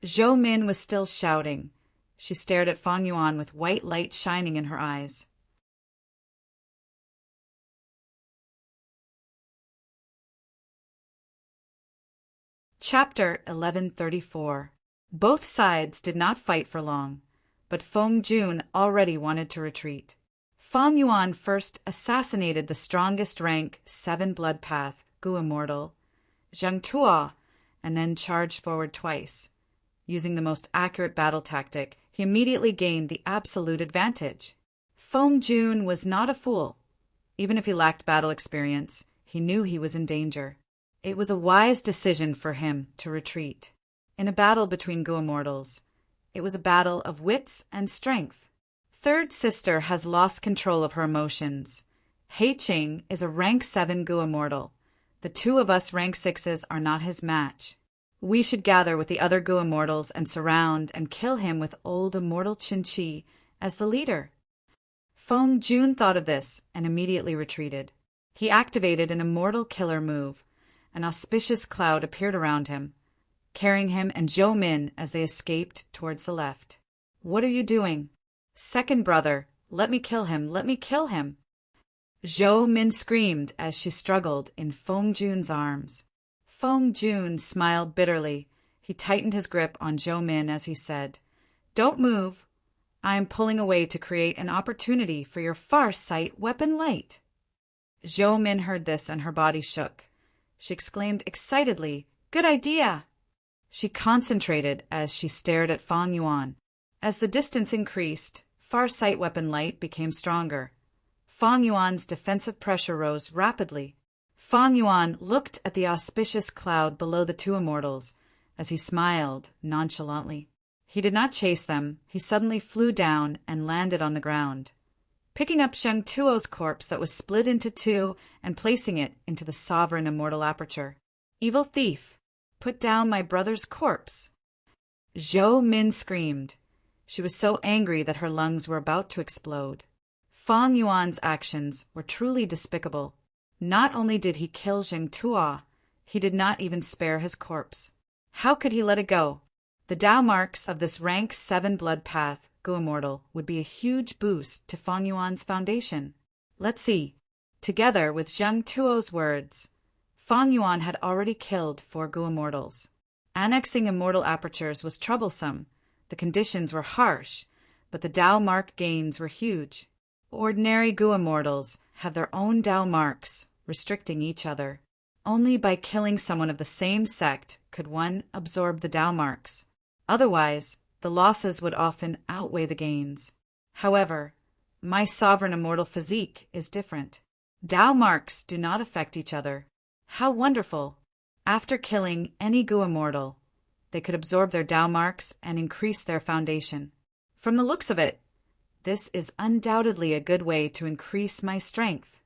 Zhou Min was still shouting. She stared at Feng Yuan with white light shining in her eyes. Chapter 1134. Both sides did not fight for long, but Feng Jun already wanted to retreat. Fang Yuan first assassinated the strongest rank 7 blood path Gu Immortal, Zheng Tuo, and then charged forward twice. Using the most accurate battle tactic, he immediately gained the absolute advantage. Feng Jun was not a fool. Even if he lacked battle experience, he knew he was in danger. It was a wise decision for him to retreat. In a battle between Gu Immortals, it was a battle of wits and strength. Third sister has lost control of her emotions. Hei Qing is a rank 7 Gu Immortal. The two of us rank 6s are not his match. We should gather with the other Gu Immortals and surround and kill him with old Immortal Qin Chi as the leader. Feng Jun thought of this and immediately retreated. He activated an Immortal Killer move. An auspicious cloud appeared around him, carrying him and Zhou Min as they escaped towards the left. "What are you doing?" "Second brother, let me kill him, let me kill him." Zhou Min screamed as she struggled in Feng Jun's arms. Feng Jun smiled bitterly. He tightened his grip on Zhou Min as he said, "Don't move. I am pulling away to create an opportunity for your far sight weapon light." Zhou Min heard this and her body shook. She exclaimed excitedly, "Good idea!" She concentrated as she stared at Fang Yuan. As the distance increased, far sight weapon light became stronger. Fang Yuan's defensive pressure rose rapidly. Fang Yuan looked at the auspicious cloud below the two immortals as he smiled nonchalantly. He did not chase them. He suddenly flew down and landed on the ground, picking up Zheng Tuo's corpse that was split into two and placing it into the sovereign immortal aperture. "Evil thief, put down my brother's corpse." Zhou Min screamed. She was so angry that her lungs were about to explode. Fang Yuan's actions were truly despicable. Not only did he kill Zheng Tuo, he did not even spare his corpse. How could he let it go? The Tao marks of this rank 7 blood path Gu Immortal would be a huge boost to Fang Yuan's foundation. Let's see. Together with Zheng Tuo's words, Fang Yuan had already killed 4 Gu Immortals. Annexing immortal apertures was troublesome. The conditions were harsh, but the Tao mark gains were huge. Ordinary Gu Immortals have their own Tao marks, restricting each other. Only by killing someone of the same sect could one absorb the Tao marks. Otherwise, the losses would often outweigh the gains. However, my sovereign immortal physique is different. Tao marks do not affect each other. How wonderful! After killing any Gu Immortal, they could absorb their Tao marks and increase their foundation. From the looks of it, this is undoubtedly a good way to increase my strength.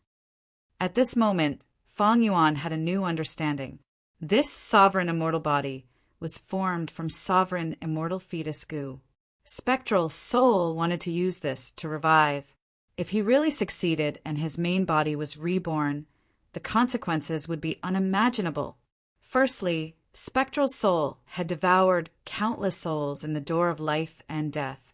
At this moment, Fang Yuan had a new understanding. This sovereign immortal body was formed from sovereign immortal fetus Gu. Spectral Soul wanted to use this to revive. If he really succeeded and his main body was reborn, the consequences would be unimaginable. Firstly, Spectral Soul had devoured countless souls in the door of life and death.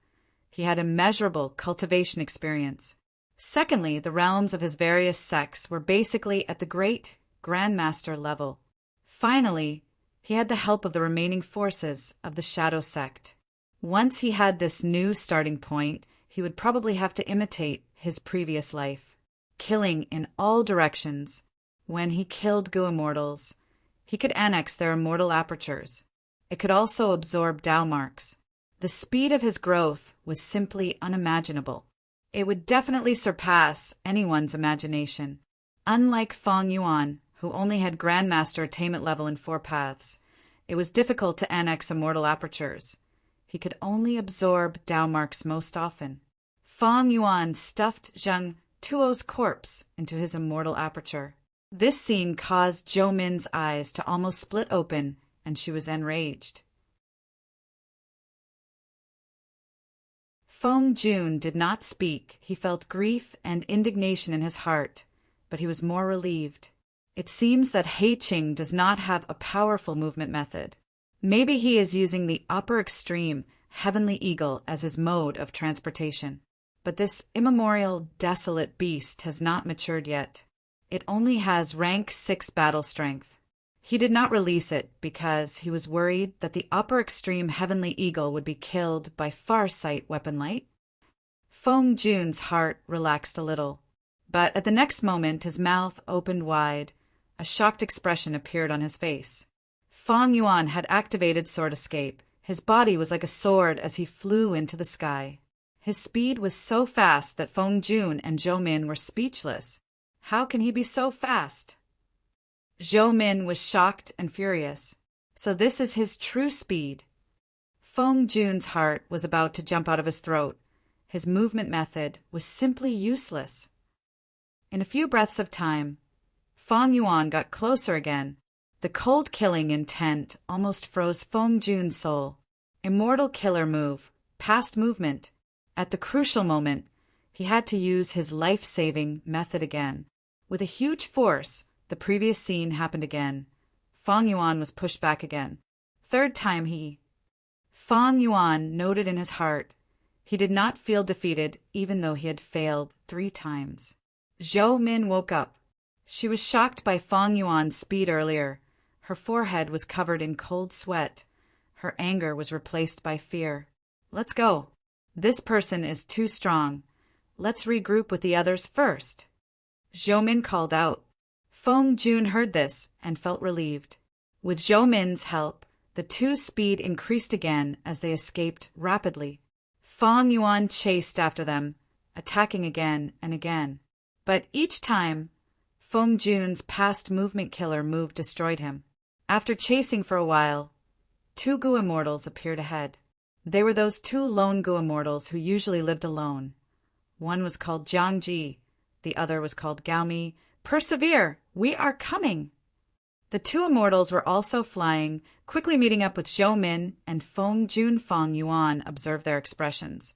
He had immeasurable cultivation experience. Secondly, the realms of his various sects were basically at the great Grandmaster level. Finally, he had the help of the remaining forces of the Shadow Sect. Once he had this new starting point, he would probably have to imitate his previous life, killing in all directions. When he killed Gu Immortals, he could annex their immortal apertures. It could also absorb Tao marks. The speed of his growth was simply unimaginable. It would definitely surpass anyone's imagination. Unlike Fang Yuan, who only had Grandmaster attainment level in 4 paths, it was difficult to annex immortal apertures. He could only absorb Tao marks most often. Fang Yuan stuffed Zheng Tuo's corpse into his immortal aperture. This scene caused Zhou Min's eyes to almost split open, and she was enraged. Feng Jun did not speak. He felt grief and indignation in his heart, but he was more relieved. It seems that Hei Qing does not have a powerful movement method. Maybe he is using the upper extreme, Heavenly Eagle, as his mode of transportation. But this immemorial, desolate beast has not matured yet. It only has rank 6 battle strength. He did not release it because he was worried that the upper extreme heavenly eagle would be killed by Farsight weapon light. Feng Jun's heart relaxed a little, but at the next moment his mouth opened wide. A shocked expression appeared on his face. Feng Yuan had activated Sword Escape. His body was like a sword as he flew into the sky. His speed was so fast that Feng Jun and Zhou Min were speechless. How can he be so fast? Zhou Min was shocked and furious. So this is his true speed. Feng Jun's heart was about to jump out of his throat. His movement method was simply useless. In a few breaths of time, Feng Yuan got closer again. The cold killing intent almost froze Feng Jun's soul. Immortal killer move, past movement. At the crucial moment, he had to use his life-saving method again. With a huge force, the previous scene happened again. Feng Yuan was pushed back again. Third time Feng Yuan noted in his heart. He did not feel defeated even though he had failed 3 times. Zhou Min woke up. She was shocked by Feng Yuan's speed earlier. Her forehead was covered in cold sweat. Her anger was replaced by fear. Let's go. This person is too strong. Let's regroup with the others first. Zhou Min called out. Feng Jun heard this and felt relieved. With Zhou Min's help, the 2's speed increased again as they escaped rapidly. Feng Yuan chased after them, attacking again and again. But each time, Feng Jun's past movement killer move destroyed him. After chasing for a while, 2 Gu Immortals appeared ahead. They were those 2 lone Gu Immortals who usually lived alone. One was called Jiang Ji, the other was called Gao Mi. Persevere! We are coming! The 2 immortals were also flying, quickly meeting up with Zhou Min and Feng Jun. Feng Yuan observed their expressions.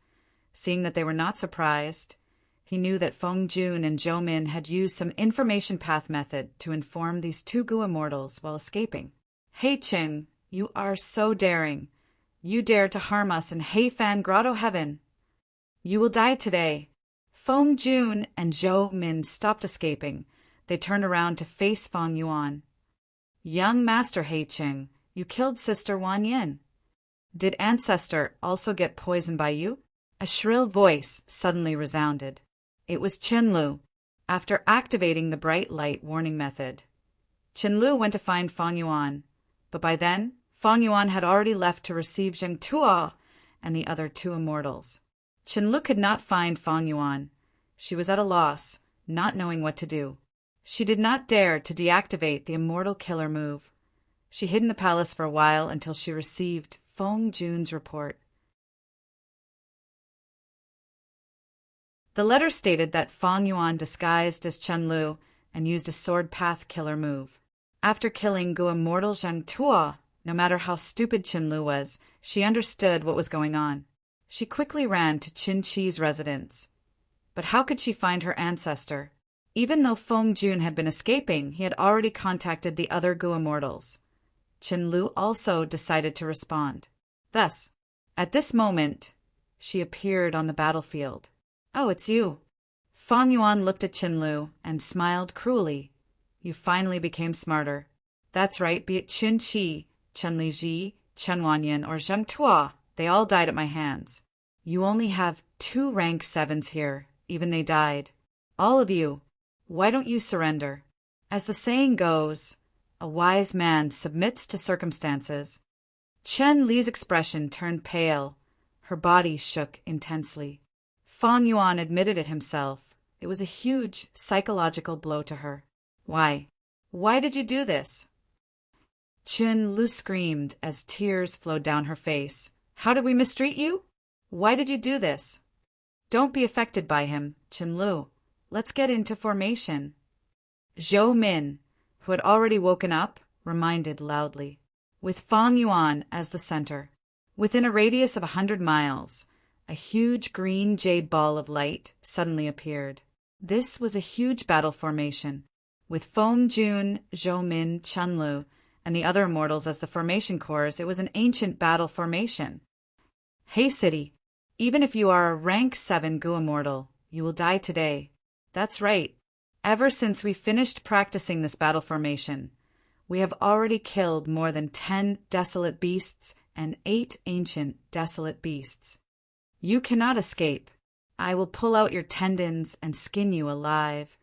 Seeing that they were not surprised, he knew that Feng Jun and Zhou Min had used some information path method to inform these 2 Gu Immortals while escaping. Hei Qing, you are so daring. You dare to harm us in Heifan Grotto Heaven. You will die today. Feng Jun and Zhou Min stopped escaping. They turned around to face Feng Yuan. Young Master Hei Qing, you killed Sister Wan Yin. Did Ancestor also get poisoned by you? A shrill voice suddenly resounded. It was Qinlu. After activating the bright light warning method, Qinlu went to find Feng Yuan, but by then, Feng Yuan had already left to receive Zheng Tuo and the other 2 immortals. Qinlu could not find Feng Yuan. She was at a loss, not knowing what to do. She did not dare to deactivate the immortal killer move. She hid in the palace for a while until she received Feng Jun's report. The letter stated that Feng Yuan disguised as Qinlu and used a sword path killer move. After killing Gu Immortal Zheng Tuo, no matter how stupid Qinlu was, she understood what was going on. She quickly ran to Qin Chi's residence. But how could she find her ancestor? Even though Feng Jun had been escaping, he had already contacted the other Gu Immortals. Qinlu also decided to respond. Thus, at this moment, she appeared on the battlefield. Oh, it's you. Feng Yuan looked at Qinlu and smiled cruelly. You finally became smarter. That's right, be it Qin Chi, Chen Liji, Chen Wanyan, or Zheng Tuo, they all died at my hands. You only have 2 rank 7s here, even they died. All of you. Why don't you surrender? As the saying goes, a wise man submits to circumstances. Chen Li's expression turned pale. Her body shook intensely. Feng Yuan admitted it himself. It was a huge psychological blow to her. Why? Why did you do this? Chen Li screamed as tears flowed down her face. How did we mistreat you? Why did you do this? Don't be affected by him, Qinlu. Let's get into formation. Zhou Min, who had already woken up, reminded loudly, with Feng Yuan as the center. Within a radius of 100 miles, a huge green jade ball of light suddenly appeared. This was a huge battle formation, with Feng Jun, Zhou Min, Qinlu, and the other immortals as the formation cores. It was an ancient battle formation. Hey City, even if you are a rank 7 Gu Immortal, you will die today. That's right. Ever since we finished practicing this battle formation, We have already killed more than 10 desolate beasts and 8 ancient desolate beasts. You cannot escape. I will pull out your tendons and skin you alive,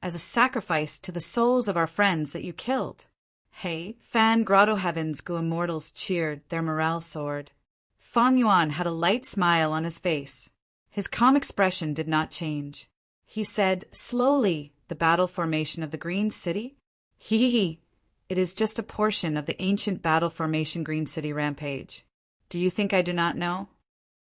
as a sacrifice to the souls of our friends that you killed." Hey, Fan Grotto Heaven's Go Immortals cheered, their morale soared. Fang Yuan had a light smile on his face. His calm expression did not change. He said, slowly, "The battle formation of the Green City? Hee. It is just a portion of the ancient battle formation Green City rampage. Do you think I do not know?"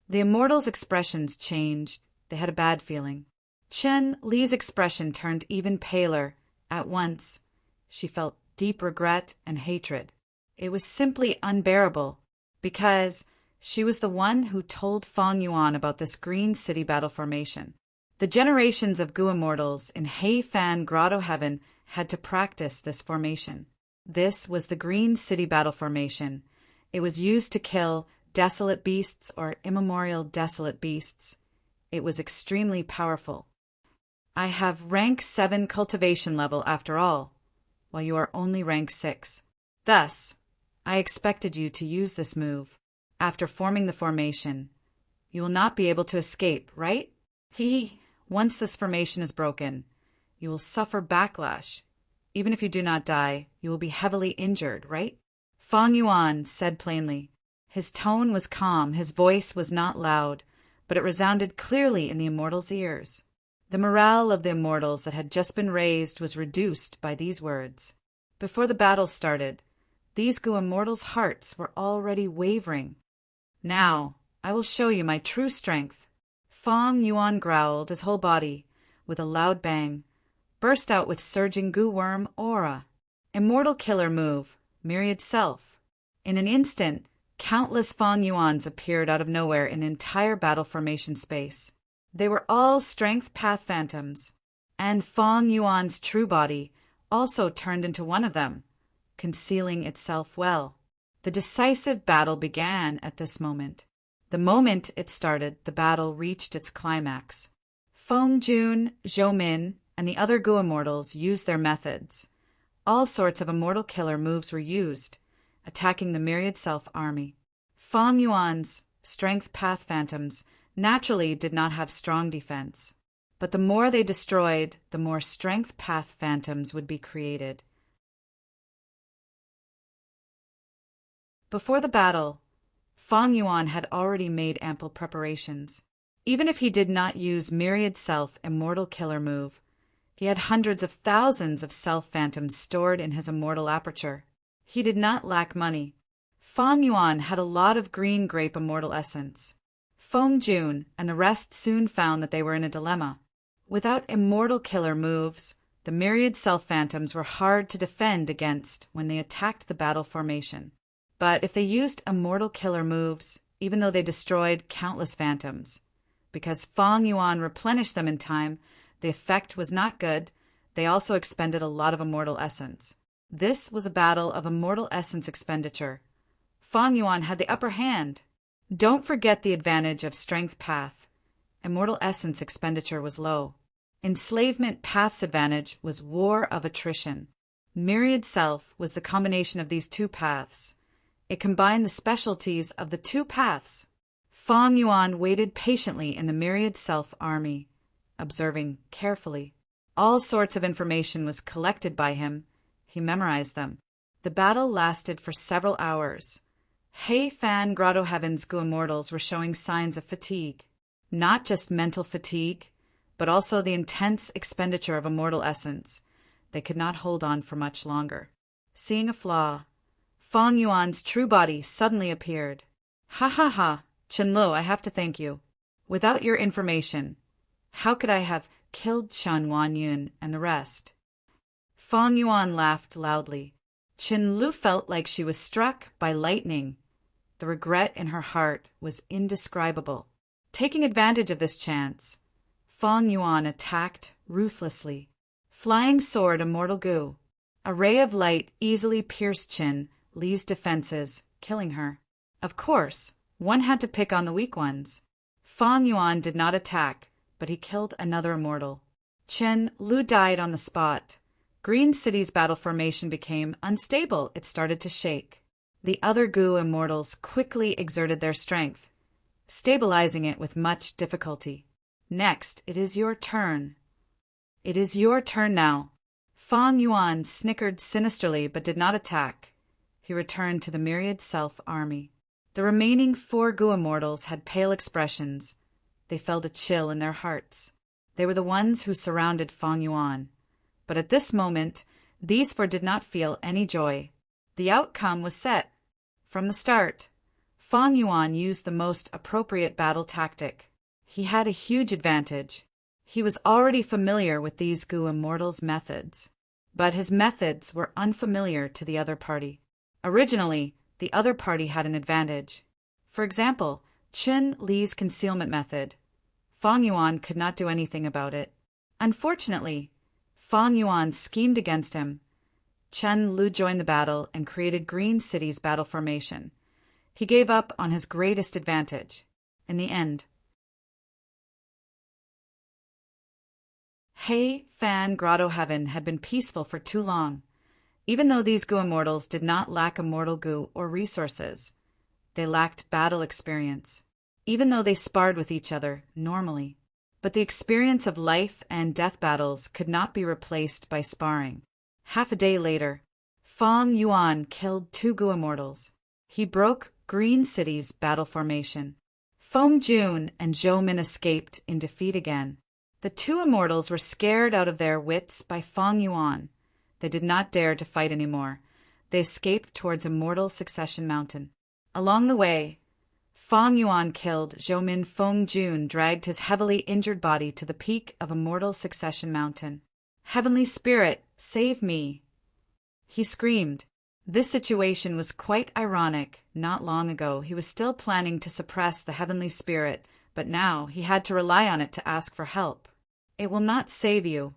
The immortals' expressions changed. They had a bad feeling. Chen Li's expression turned even paler. At once, she felt deep regret and hatred. It was simply unbearable, because she was the one who told Fang Yuan about this Green City battle formation. The generations of Gu Immortals in Hei Fan Grotto Heaven had to practice this formation. This was the Green City battle formation. It was used to kill desolate beasts or immemorial desolate beasts. It was extremely powerful. I have rank 7 cultivation level after all, while you are only rank 6. Thus, I expected you to use this move. After forming the formation, you will not be able to escape, right? Once this formation is broken, you will suffer backlash. Even if you do not die, you will be heavily injured, right? Fang Yuan said plainly. His tone was calm, his voice was not loud, but it resounded clearly in the immortals' ears. The morale of the immortals that had just been raised was reduced by these words. Before the battle started, these Gu immortals' hearts were already wavering. "Now, I will show you my true strength." Fang Yuan growled, his whole body, with a loud bang, burst out with surging Gu worm aura. Immortal killer move, Myriad Self. In an instant, countless Fang Yuans appeared out of nowhere in the entire battle formation space. They were all strength path phantoms, and Fang Yuan's true body also turned into one of them, concealing itself well. The decisive battle began at this moment. The moment it started, the battle reached its climax. Feng Jun, Zhou Min, and the other Gu immortals used their methods. All sorts of immortal killer moves were used, attacking the Myriad Self army. Fang Yuan's strength path phantoms naturally did not have strong defense, but the more they destroyed, the more strength path phantoms would be created. Before the battle, Fang Yuan had already made ample preparations. Even if he did not use Myriad Self Immortal Killer move, he had hundreds of thousands of self phantoms stored in his immortal aperture. He did not lack money. Fang Yuan had a lot of green grape immortal essence. Feng Jun and the rest soon found that they were in a dilemma. Without immortal killer moves, the myriad self phantoms were hard to defend against when they attacked the battle formation. But if they used immortal killer moves, even though they destroyed countless phantoms, because Fang Yuan replenished them in time, the effect was not good. They also expended a lot of immortal essence. This was a battle of immortal essence expenditure. Fang Yuan had the upper hand. Don't forget the advantage of strength path. Immortal essence expenditure was low. Enslavement path's advantage was war of attrition. Myriad Self was the combination of these two paths. It combined the specialties of the two paths. Fang Yuan waited patiently in the Myriad Self army, observing carefully. All sorts of information was collected by him. He memorized them. The battle lasted for several hours. Hei Fan Grotto Heaven's Gu Immortals were showing signs of fatigue. Not just mental fatigue, but also the intense expenditure of immortal essence. They could not hold on for much longer. Seeing a flaw, Fang Yuan's true body suddenly appeared. Ha, Chen Lu, I have to thank you. Without your information, how could I have killed Chen Wanyun and the rest? Fang Yuan laughed loudly. Chen Lu felt like she was struck by lightning. The regret in her heart was indescribable. Taking advantage of this chance, Fang Yuan attacked ruthlessly. Flying Sword Immortal Gu. A ray of light easily pierced Chen Li's defenses, killing her. Of course, one had to pick on the weak ones. Fang Yuan did not attack, but he killed another immortal. Chen Lu died on the spot. Green City's battle formation became unstable. It started to shake. The other Gu immortals quickly exerted their strength, stabilizing it with much difficulty. Next, it is your turn. It is your turn now. Fang Yuan snickered sinisterly but did not attack. He returned to the myriad self army. The remaining 4 Gu immortals had pale expressions. They felt a chill in their hearts. They were the ones who surrounded Fang Yuan. But at this moment, these 4 did not feel any joy. The outcome was set. From the start, Fang Yuan used the most appropriate battle tactic. He had a huge advantage. He was already familiar with these Gu immortals' methods. But his methods were unfamiliar to the other party. Originally, the other party had an advantage. For example, Chun Li's concealment method. Fang Yuan could not do anything about it. Unfortunately, Fang Yuan schemed against him. Chun Li joined the battle and created Green City's battle formation. He gave up on his greatest advantage. In the end, Hei Fan Grotto Heaven had been peaceful for too long. Even though these Gu immortals did not lack immortal Gu or resources, they lacked battle experience, even though they sparred with each other normally. But the experience of life and death battles could not be replaced by sparring. Half a day later, Fang Yuan killed 2 Gu immortals. He broke Green City's battle formation. Feng Jun and Zhou Min escaped in defeat again. The 2 immortals were scared out of their wits by Fang Yuan. They did not dare to fight anymore. They escaped towards Immortal Succession Mountain. Along the way, Fang Yuan killed Zhou Min. Feng Jun dragged his heavily injured body to the peak of Immortal Succession Mountain. "Heavenly Spirit, save me!" he screamed. This situation was quite ironic. Not long ago, he was still planning to suppress the Heavenly Spirit, but now he had to rely on it to ask for help. "It will not save you."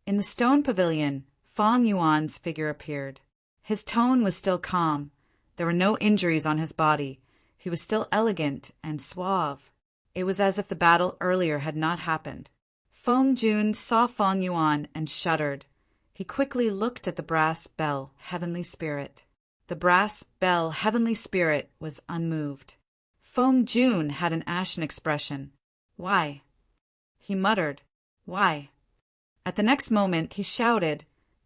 In the stone pavilion, Fang Yuan's figure appeared. His tone was still calm. There were no injuries on his body. He was still elegant and suave. It was as if the battle earlier had not happened. Feng Jun saw Fang Yuan and shuddered. He quickly looked at the brass bell, Heavenly Spirit. The brass bell, Heavenly Spirit, was unmoved. Feng Jun had an ashen expression. "Why?" he muttered. "Why?" At the next moment he shouted,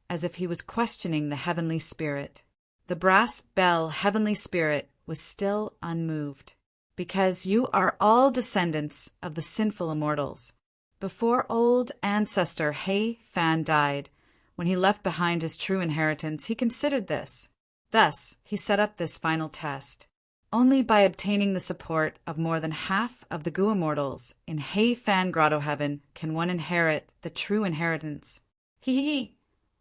as if he was questioning the Heavenly Spirit. The brass bell, Heavenly Spirit, was still unmoved. "Because you are all descendants of the sinful immortals. Before old ancestor Hei Fan died, when he left behind his true inheritance, he considered this. Thus, he set up this final test. Only by obtaining the support of more than half of the Gu immortals in Hei Fan Grotto Heaven can one inherit the true inheritance. Hee.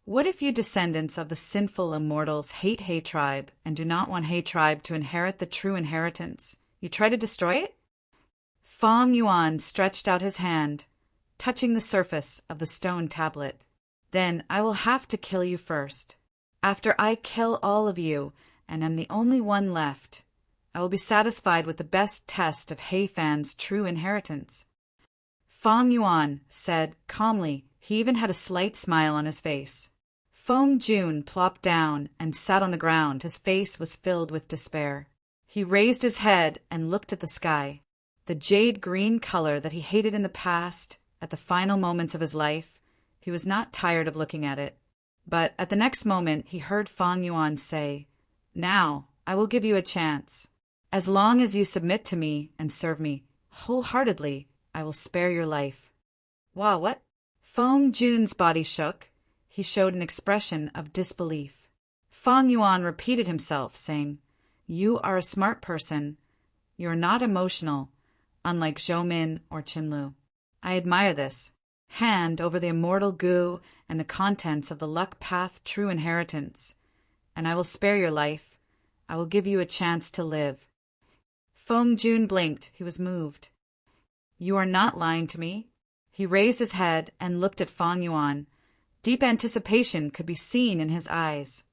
What if you descendants of the sinful immortals hate Hei tribe and do not want Hei tribe to inherit the true inheritance? You try to destroy it?" Fang Yuan stretched out his hand, touching the surface of the stone tablet. "Then I will have to kill you first. After I kill all of you and am the only one left, I will be satisfied with the best test of Hei Fan's true inheritance." Fang Yuan said calmly. He even had a slight smile on his face. Feng Jun plopped down and sat on the ground. His face was filled with despair. He raised his head and looked at the sky. The jade-green color that he hated in the past, at the final moments of his life, he was not tired of looking at it. But at the next moment he heard Fang Yuan say, "Now I will give you a chance. As long as you submit to me and serve me wholeheartedly, I will spare your life." "Wow, what?" Feng Jun's body shook. He showed an expression of disbelief. Fang Yuan repeated himself, saying, "You are a smart person. You are not emotional, unlike Zhou Min or Qinlu. I admire this. Hand over the immortal Gu and the contents of the Luck Path true inheritance, and I will spare your life. I will give you a chance to live." Feng Jun blinked. He was moved. "You are not lying to me?" He raised his head and looked at Fang Yuan. Deep anticipation could be seen in his eyes.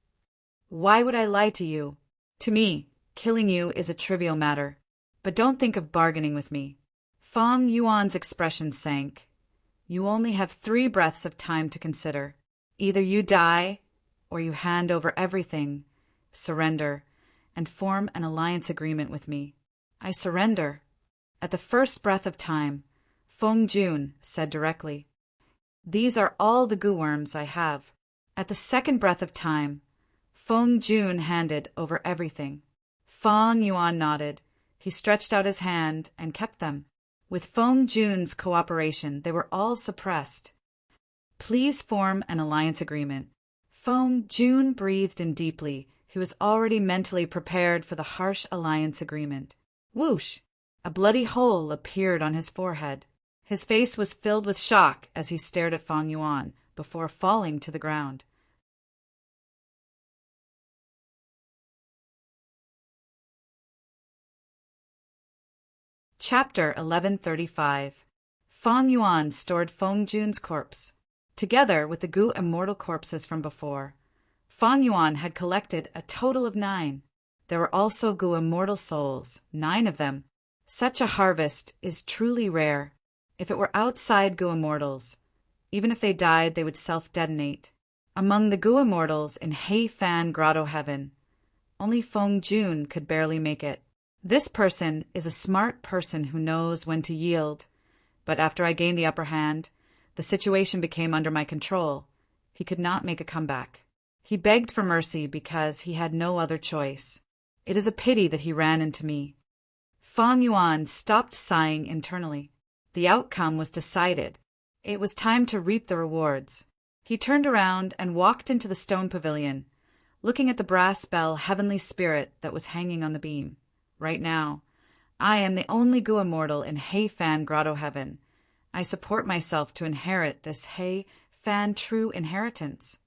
"Why would I lie to you? To me, killing you is a trivial matter. But don't think of bargaining with me." Fang Yuan's expression sank. "You only have 3 breaths of time to consider. Either you die, or you hand over everything, surrender, and form an alliance agreement with me. I surrender. At the first breath of time, Feng Jun said directly, "These are all the goo worms I have." At the second breath of time, Feng Jun handed over everything. Feng Yuan nodded. He stretched out his hand and kept them. With Feng Jun's cooperation, they were all suppressed. "Please form an alliance agreement." Feng Jun breathed in deeply. He was already mentally prepared for the harsh alliance agreement. Whoosh! A bloody hole appeared on his forehead. His face was filled with shock as he stared at Feng Yuan before falling to the ground. Chapter 1135. Feng Yuan stored Feng Jun's corpse. Together with the goo immortal corpses from before, Feng Yuan had collected a total of 9. There were also goo immortal souls, 9 of them. Such a harvest is truly rare. If it were outside goo immortals, even if they died, they would self-detonate. Among the goo immortals in Heifan Grotto Heaven, only Feng Jun could barely make it. This person is a smart person who knows when to yield, but after I gained the upper hand, the situation became under my control. He could not make a comeback. He begged for mercy because he had no other choice. It is a pity that he ran into me. Feng Yuan stopped sighing internally. The outcome was decided. It was time to reap the rewards. He turned around and walked into the stone pavilion, looking at the brass bell Heavenly Spirit that was hanging on the beam. Right now, I am the only goo immortal in Heifan Grotto Heaven. I support myself to inherit this Heifan true inheritance.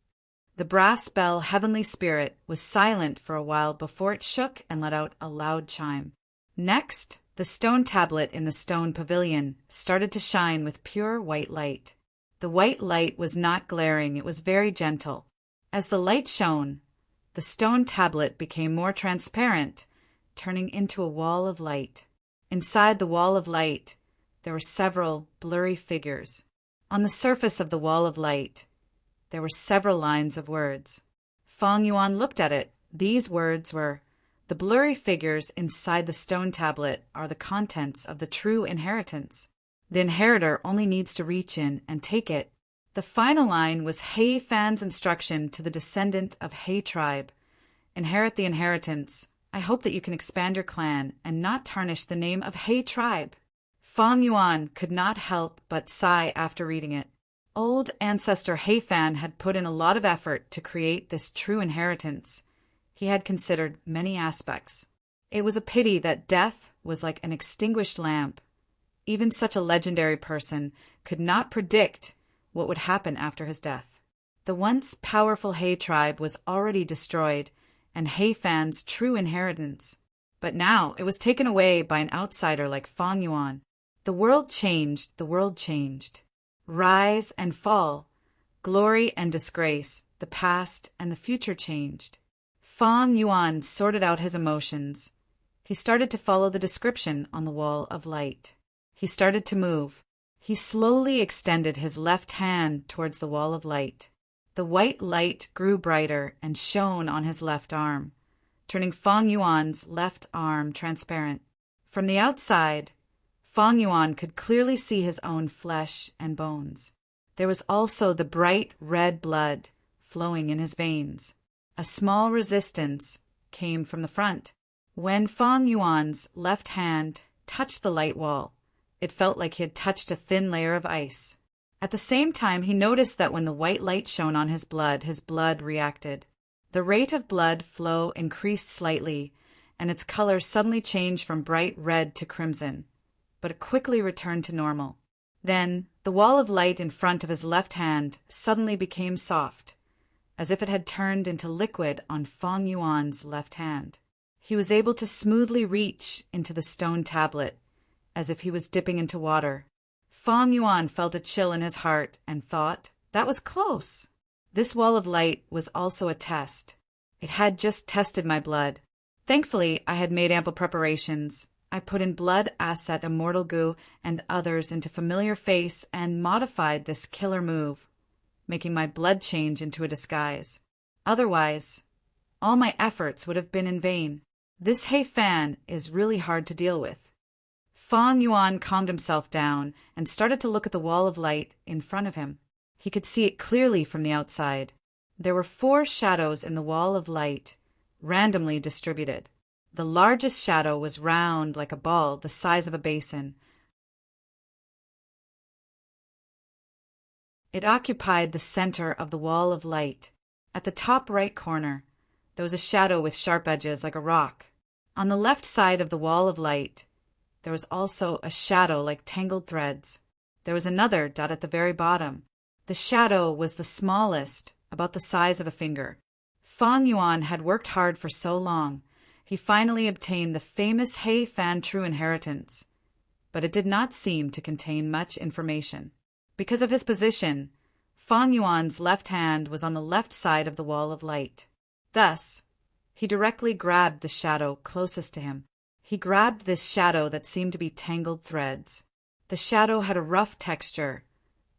The brass bell Heavenly Spirit was silent for a while before it shook and let out a loud chime. Next, the stone tablet in the stone pavilion started to shine with pure white light. The white light was not glaring, it was very gentle. As the light shone, the stone tablet became more transparent, turning into a wall of light. Inside the wall of light, there were several blurry figures. On the surface of the wall of light, there were several lines of words. Feng Yuan looked at it. These words were, "The blurry figures inside the stone tablet are the contents of the true inheritance. The inheritor only needs to reach in and take it." The final line was Hei Fan's instruction to the descendant of Hei tribe. "Inherit the inheritance. I hope that you can expand your clan and not tarnish the name of Hei tribe." Feng Yuan could not help but sigh after reading it. Old ancestor Heifan had put in a lot of effort to create this true inheritance. He had considered many aspects. It was a pity that death was like an extinguished lamp. Even such a legendary person could not predict what would happen after his death. The once powerful Hei tribe was already destroyed, and Heifan's true inheritance. But now it was taken away by an outsider like Feng Yuan. The world changed, the world changed. Rise and fall, glory and disgrace, the past and the future changed. Feng Yuan sorted out his emotions. He started to follow the description on the wall of light. He started to move. He slowly extended his left hand towards the wall of light. The white light grew brighter and shone on his left arm, turning Feng Yuan's left arm transparent. From the outside, Feng Yuan could clearly see his own flesh and bones. There was also the bright red blood flowing in his veins. A small resistance came from the front. When Feng Yuan's left hand touched the light wall, it felt like he had touched a thin layer of ice. At the same time, he noticed that when the white light shone on his blood reacted. The rate of blood flow increased slightly, and its color suddenly changed from bright red to crimson, but it quickly returned to normal. Then, the wall of light in front of his left hand suddenly became soft, as if it had turned into liquid on Feng Yuan's left hand. He was able to smoothly reach into the stone tablet, as if he was dipping into water. Feng Yuan felt a chill in his heart and thought, that was close. This wall of light was also a test. It had just tested my blood. Thankfully, I had made ample preparations. I put in blood asset immortal goo and others into familiar face and modified this killer move. making my blood change into a disguise. Otherwise, all my efforts would have been in vain. This He Fan is really hard to deal with. Fang Yuan calmed himself down and started to look at the wall of light in front of him. He could see it clearly from the outside. There were 4 shadows in the wall of light, randomly distributed. The largest shadow was round like a ball the size of a basin. It occupied the center of the wall of light. At the top right corner, there was a shadow with sharp edges like a rock. On the left side of the wall of light, there was also a shadow like tangled threads. There was another dot at the very bottom. The shadow was the smallest, about the size of a finger. Fang Yuan had worked hard for so long. He finally obtained the famous He Fan True Inheritance, but it did not seem to contain much information. Because of his position, Fang Yuan's left hand was on the left side of the wall of light. Thus, he directly grabbed the shadow closest to him. He grabbed this shadow that seemed to be tangled threads. The shadow had a rough texture.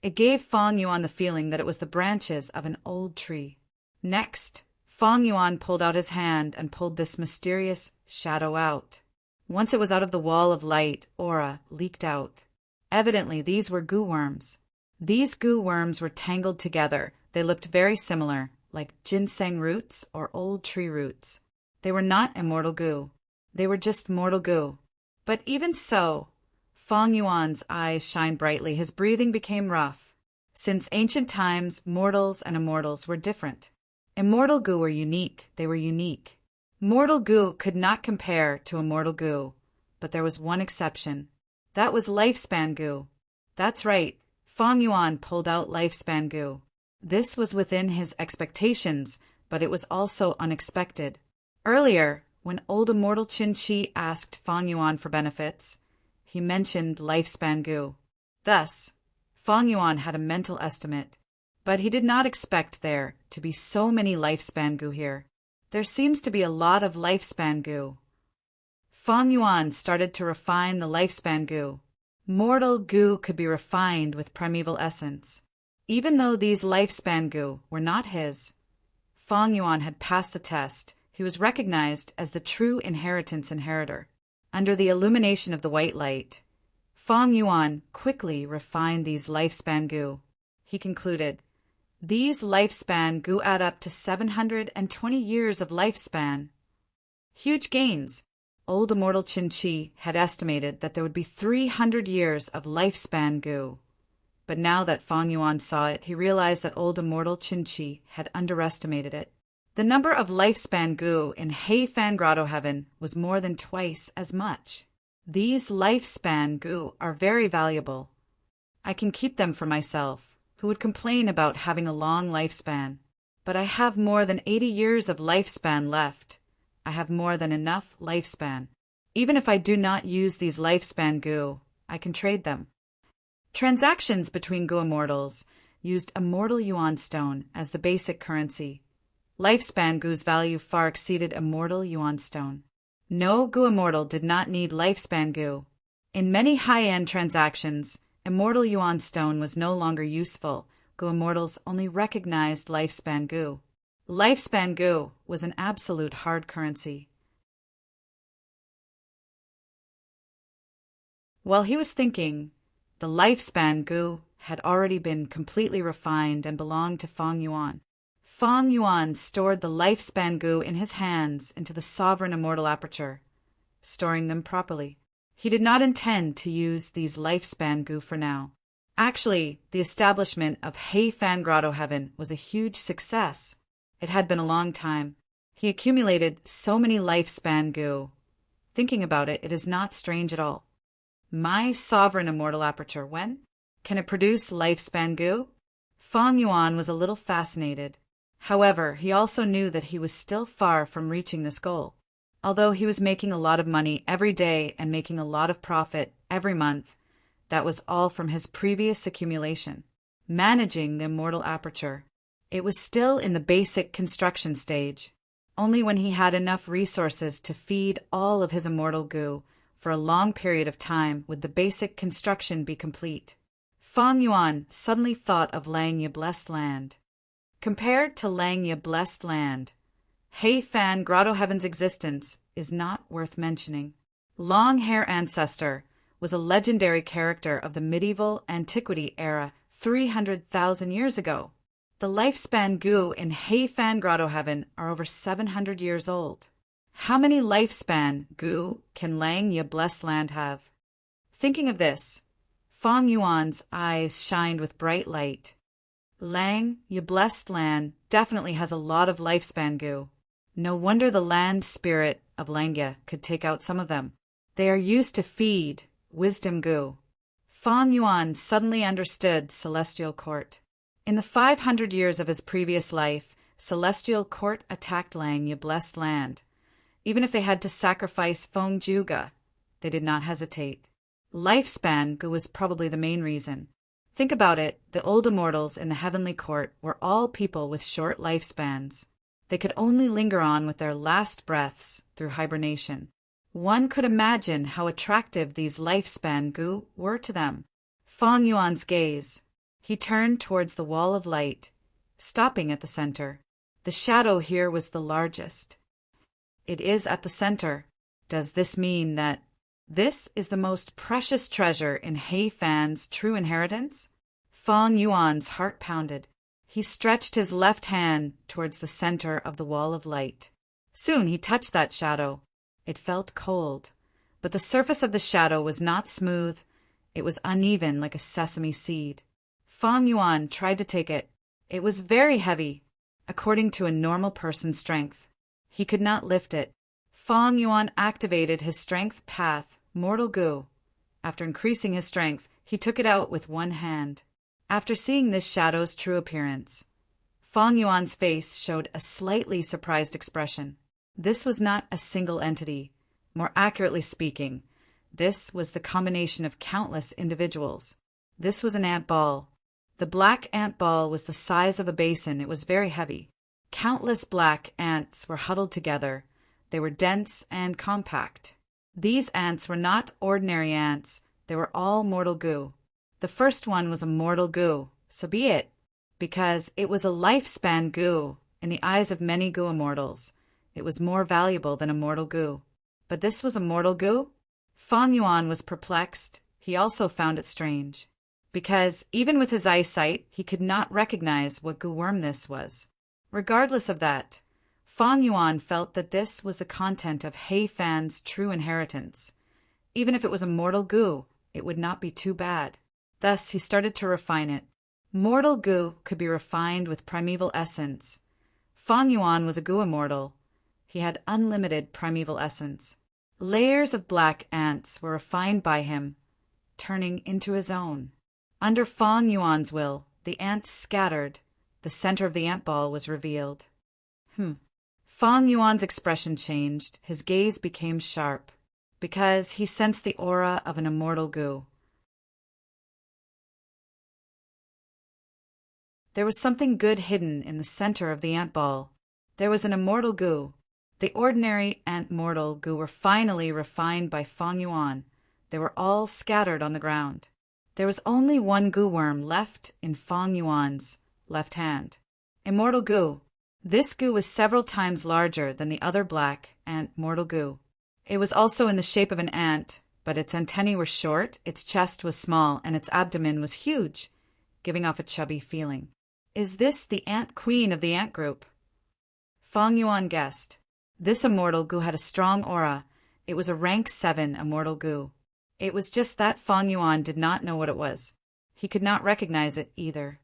It gave Fang Yuan the feeling that it was the branches of an old tree. Next, Fang Yuan pulled out his hand and pulled this mysterious shadow out. Once it was out of the wall of light, aura leaked out. Evidently, these were goo worms. These goo worms were tangled together. They looked very similar, like ginseng roots or old tree roots. They were not immortal goo. They were just mortal goo. But even so, Fang Yuan's eyes shined brightly. His breathing became rough. Since ancient times, mortals and immortals were different. Immortal goo were unique. They were unique. Mortal goo could not compare to immortal goo, but there was one exception. That was lifespan goo. That's right. Fang Yuan pulled out lifespan goo. This was within his expectations, but it was also unexpected. Earlier, when old immortal Qin Shi asked Fang Yuan for benefits, he mentioned lifespan goo. Thus, Fang Yuan had a mental estimate, but he did not expect there to be so many lifespan goo here. There seems to be a lot of lifespan goo. Fang Yuan started to refine the lifespan goo. Mortal goo could be refined with primeval essence. Even though these lifespan goo were not his, Fang Yuan had passed the test. He was recognized as the true inheritance inheritor. Under the illumination of the white light, Fang Yuan quickly refined these lifespan goo. He concluded, "These lifespan goo add up to 720 years of lifespan." Huge gains. Old immortal Qin Shi had estimated that there would be 300 years of lifespan goo. But now that Fang Yuan saw it, he realized that old immortal Qin Shi had underestimated it. The number of lifespan goo in He Fan Grotto Heaven was more than twice as much. These lifespan goo are very valuable. I can keep them for myself, who would complain about having a long lifespan. But I have more than 80 years of lifespan left. I have more than enough lifespan. Even if I do not use these lifespan goo, I can trade them. Transactions between goo immortals used immortal yuan stone as the basic currency. Lifespan goo's value far exceeded immortal yuan stone. No goo immortal did not need lifespan goo. In many high-end transactions, immortal yuan stone was no longer useful. Goo immortals only recognized lifespan goo. Lifespan goo was an absolute hard currency. While he was thinking, the lifespan goo had already been completely refined and belonged to Fang Yuan. Fang Yuan stored the lifespan goo in his hands into the sovereign immortal aperture, storing them properly. He did not intend to use these lifespan goo for now. Actually, the establishment of He Fan Grotto Heaven was a huge success. It had been a long time. He accumulated so many lifespan goo. Thinking about it, it is not strange at all. My sovereign immortal aperture, when? Can it produce lifespan goo? Fang Yuan was a little fascinated. However, he also knew that he was still far from reaching this goal. Although he was making a lot of money every day and making a lot of profit every month, that was all from his previous accumulation. Managing the immortal aperture. It was still in the basic construction stage. Only when he had enough resources to feed all of his immortal goo for a long period of time would the basic construction be complete. Fang Yuan suddenly thought of Langya Blessed Land. Compared to Langya Blessed Land, Hei Fan Grotto Heaven's existence is not worth mentioning. Long Hair Ancestor was a legendary character of the medieval antiquity era 300,000 years ago. The lifespan Gu in Hei Fan Grotto Heaven are over 700 years old. How many lifespan Gu can Langya Blessed Land have? Thinking of this, Fang Yuan's eyes shined with bright light. Langya Blessed Land definitely has a lot of lifespan Gu. No wonder the land spirit of Langya could take out some of them. They are used to feed wisdom Gu. Fang Yuan suddenly understood Celestial Court. In the 500 years of his previous life, Celestial Court attacked Langya Blessed Land. Even if they had to sacrifice Feng Juga, they did not hesitate. Lifespan Gu was probably the main reason. Think about it, the old immortals in the heavenly court were all people with short lifespans. They could only linger on with their last breaths through hibernation. One could imagine how attractive these lifespan Gu were to them. Fang Yuan's gaze. He turned towards the wall of light, stopping at the center. The shadow here was the largest. It is at the center. Does this mean that this is the most precious treasure in Hei Fan's true inheritance? Fang Yuan's heart pounded. He stretched his left hand towards the center of the wall of light. Soon he touched that shadow. It felt cold, but the surface of the shadow was not smooth. It was uneven like a sesame seed. Fang Yuan tried to take it. It was very heavy, according to a normal person's strength. He could not lift it. Fang Yuan activated his strength path, Mortal Gu. After increasing his strength, he took it out with one hand. After seeing this shadow's true appearance, Fang Yuan's face showed a slightly surprised expression. This was not a single entity. More accurately speaking, this was the combination of countless individuals. This was an ant ball. The black ant ball was the size of a basin. It was very heavy. Countless black ants were huddled together. They were dense and compact. These ants were not ordinary ants. They were all Mortal Gu. The first one was a Mortal Gu, so be it, because it was a lifespan Gu in the eyes of many Gu immortals. It was more valuable than a Mortal Gu. But this was a Mortal Gu? Fang Yuan was perplexed. He also found it strange, because even with his eyesight, he could not recognize what Gu worm this was. Regardless of that, Fang Yuan felt that this was the content of Hei Fan's true inheritance. Even if it was a Mortal Gu, it would not be too bad. Thus, he started to refine it. Mortal Gu could be refined with primeval essence. Fang Yuan was a Gu immortal. He had unlimited primeval essence. Layers of black ants were refined by him, turning into his own. Under Fang Yuan's will, the ants scattered. The center of the ant ball was revealed. Fang Yuan's expression changed. His gaze became sharp, because he sensed the aura of an immortal Gu. There was something good hidden in the center of the ant ball. There was an immortal Gu. The ordinary ant mortal Gu were finally refined by Fang Yuan. They were all scattered on the ground. There was only one Gu worm left in Fang Yuan's left hand. Immortal Gu. This Gu was several times larger than the other black ant Mortal Gu. It was also in the shape of an ant, but its antennae were short, its chest was small, and its abdomen was huge, giving off a chubby feeling. Is this the ant queen of the ant group? Fang Yuan guessed. This immortal Gu had a strong aura. It was a rank 7 immortal Gu. It was just that Fang Yuan did not know what it was. He could not recognize it either.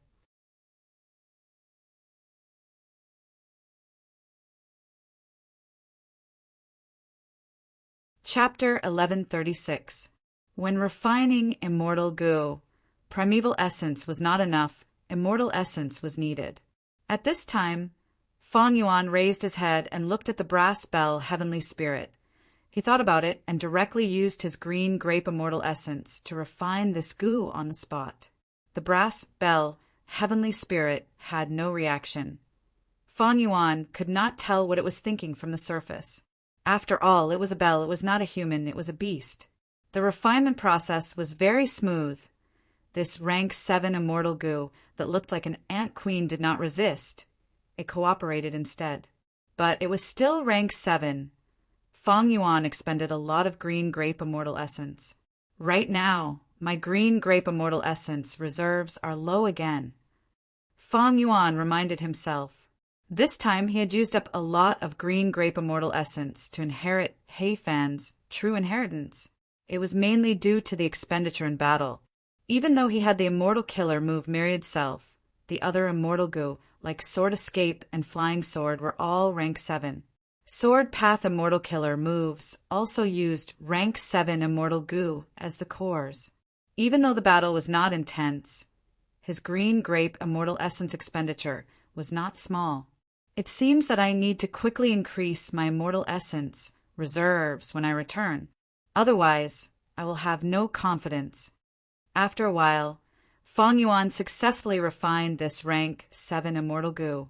Chapter 1136. When refining immortal Gu, primeval essence was not enough, immortal essence was needed. At this time, Fang Yuan raised his head and looked at the brass bell heavenly spirit. He thought about it and directly used his green grape immortal essence to refine this Gu on the spot. The brass bell heavenly spirit had no reaction. Fang Yuan could not tell what it was thinking from the surface. After all, it was a bell, it was not a human, it was a beast. The refinement process was very smooth. This rank 7 immortal goo that looked like an ant queen did not resist. It cooperated instead. But it was still rank 7. Fang Yuan expended a lot of green grape immortal essence. Right now, my green grape immortal essence reserves are low again. Fang Yuan reminded himself. This time he had used up a lot of green grape immortal essence to inherit He Fan's true inheritance. It was mainly due to the expenditure in battle. Even though he had the immortal killer move Myriad Self, the other immortal goo, like Sword Escape and Flying Sword, were all rank 7. Sword Path Immortal Killer moves also used rank 7 immortal goo as the cores. Even though the battle was not intense, his green grape immortal essence expenditure was not small. It seems that I need to quickly increase my immortal essence reserves when I return. Otherwise, I will have no confidence. After a while, Fang Yuan successfully refined this rank 7 immortal goo,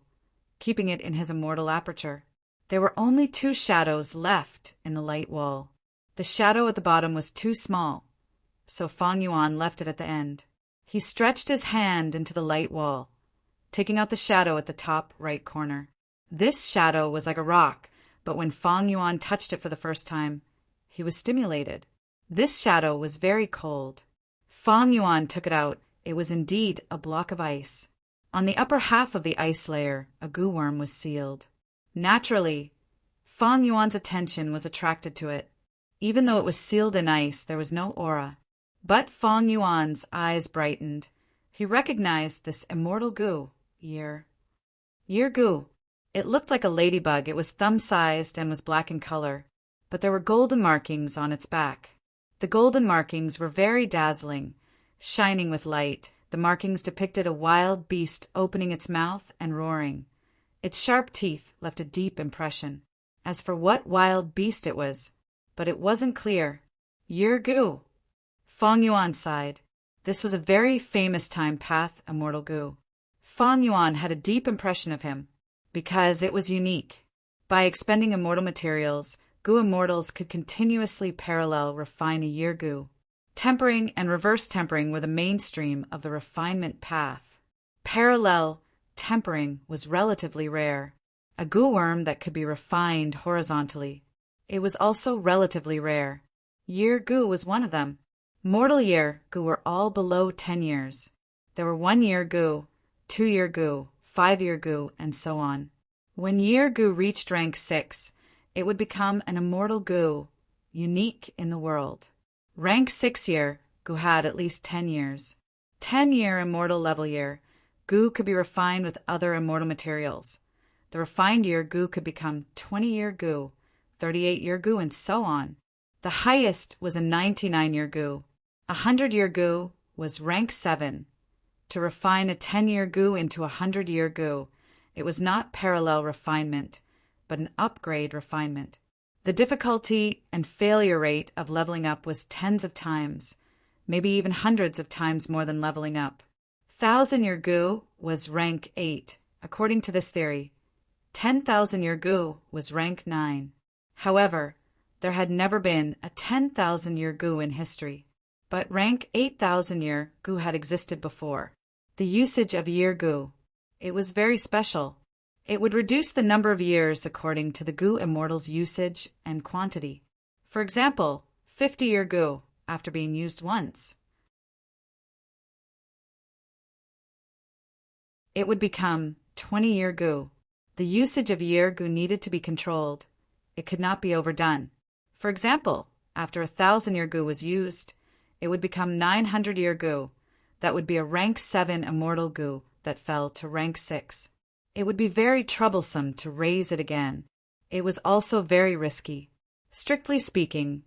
keeping it in his immortal aperture. There were only 2 shadows left in the light wall. The shadow at the bottom was too small, so Fang Yuan left it at the end. He stretched his hand into the light wall, taking out the shadow at the top right corner. This shadow was like a rock, but when Fang Yuan touched it for the first time, he was stimulated. This shadow was very cold. Fang Yuan took it out. It was indeed a block of ice. On the upper half of the ice layer, a goo worm was sealed. Naturally, Fang Yuan's attention was attracted to it. Even though it was sealed in ice, there was no aura. But Fang Yuan's eyes brightened. He recognized this immortal goo, Year goo. It looked like a ladybug. It was thumb-sized and was black in color, but there were golden markings on its back. The golden markings were very dazzling, shining with light. The markings depicted a wild beast opening its mouth and roaring. Its sharp teeth left a deep impression. As for what wild beast it was, but it wasn't clear. Year goo. Fang Yuan sighed. This was a very famous time path immortal goo. Fang Yuan had a deep impression of him, because it was unique. By expending immortal materials, goo immortals could continuously parallel refine a year goo. Tempering and reverse tempering were the mainstream of the refinement path. Parallel tempering was relatively rare. A goo worm that could be refined horizontally. It was also relatively rare. Year goo was one of them. Mortal year goo were all below 10 years. There were 1 year goo, 2 year goo, 5 year goo, and so on. When year goo reached rank 6, it would become an immortal goo, unique in the world. Rank 6 year goo had at least 10 years. 10-year immortal level year goo could be refined with other immortal materials. The refined year goo could become 20-year goo, 38-year goo, and so on. The highest was a 99-year goo. A 100-year goo was rank 7. To refine a 10-year goo into a 100-year goo, it was not parallel refinement, but an upgrade refinement. The difficulty and failure rate of leveling up was tens of times, maybe even hundreds of times more than leveling up. 1,000-year goo was rank 8, according to this theory. 10,000-year goo was rank 9. However, there had never been a 10,000-year goo in history, but rank 8,000-year goo had existed before. The usage of year goo. It was very special. It would reduce the number of years according to the goo immortal's usage and quantity. For example, 50-year goo, after being used once, it would become 20-year goo. The usage of year goo needed to be controlled. It could not be overdone. For example, after 1,000-year goo was used, it would become 900-year goo. That would be a rank 7 immortal goo that fell to rank 6. It would be very troublesome to raise it again. It was also very risky. Strictly speaking,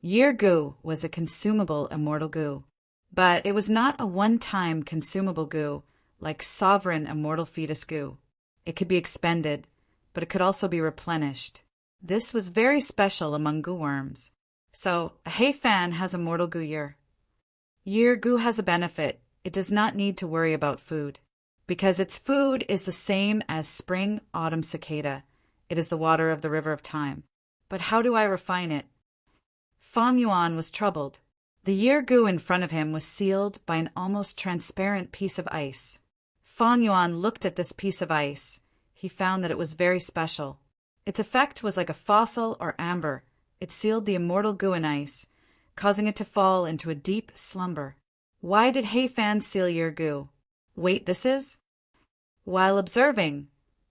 year goo was a consumable immortal goo. But it was not a one-time consumable goo like sovereign immortal fetus goo. It could be expended, but it could also be replenished. This was very special among goo worms. So, a He Fan has immortal goo year. Year goo has a benefit. It does not need to worry about food, because its food is the same as spring autumn cicada. It is the water of the river of time. But how do I refine it? Fang Yuan was troubled. The year goo in front of him was sealed by an almost transparent piece of ice. Fang Yuan looked at this piece of ice. He found that it was very special. Its effect was like a fossil or amber. It sealed the immortal goo in ice, causing it to fall into a deep slumber. Why did He Fan seal year goo? Wait, this is? While observing,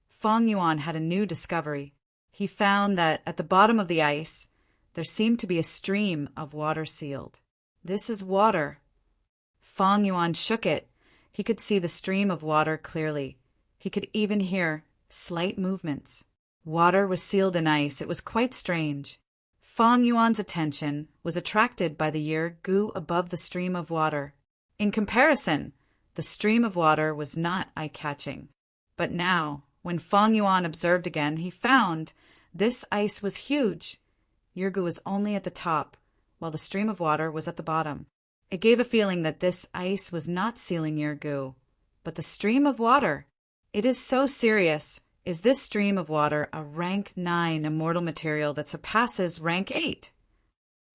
Fang Yuan had a new discovery. He found that at the bottom of the ice, there seemed to be a stream of water sealed. This is water. Fang Yuan shook it. He could see the stream of water clearly. He could even hear slight movements. Water was sealed in ice. It was quite strange. Fang Yuan's attention was attracted by the year goo above the stream of water. In comparison, the stream of water was not eye-catching. But now, when Fang Yuan observed again, he found this ice was huge. Yurgu was only at the top, while the stream of water was at the bottom. It gave a feeling that this ice was not sealing Yurgu, but the stream of water. It is so serious. Is this stream of water a rank 9 immortal material that surpasses rank 8?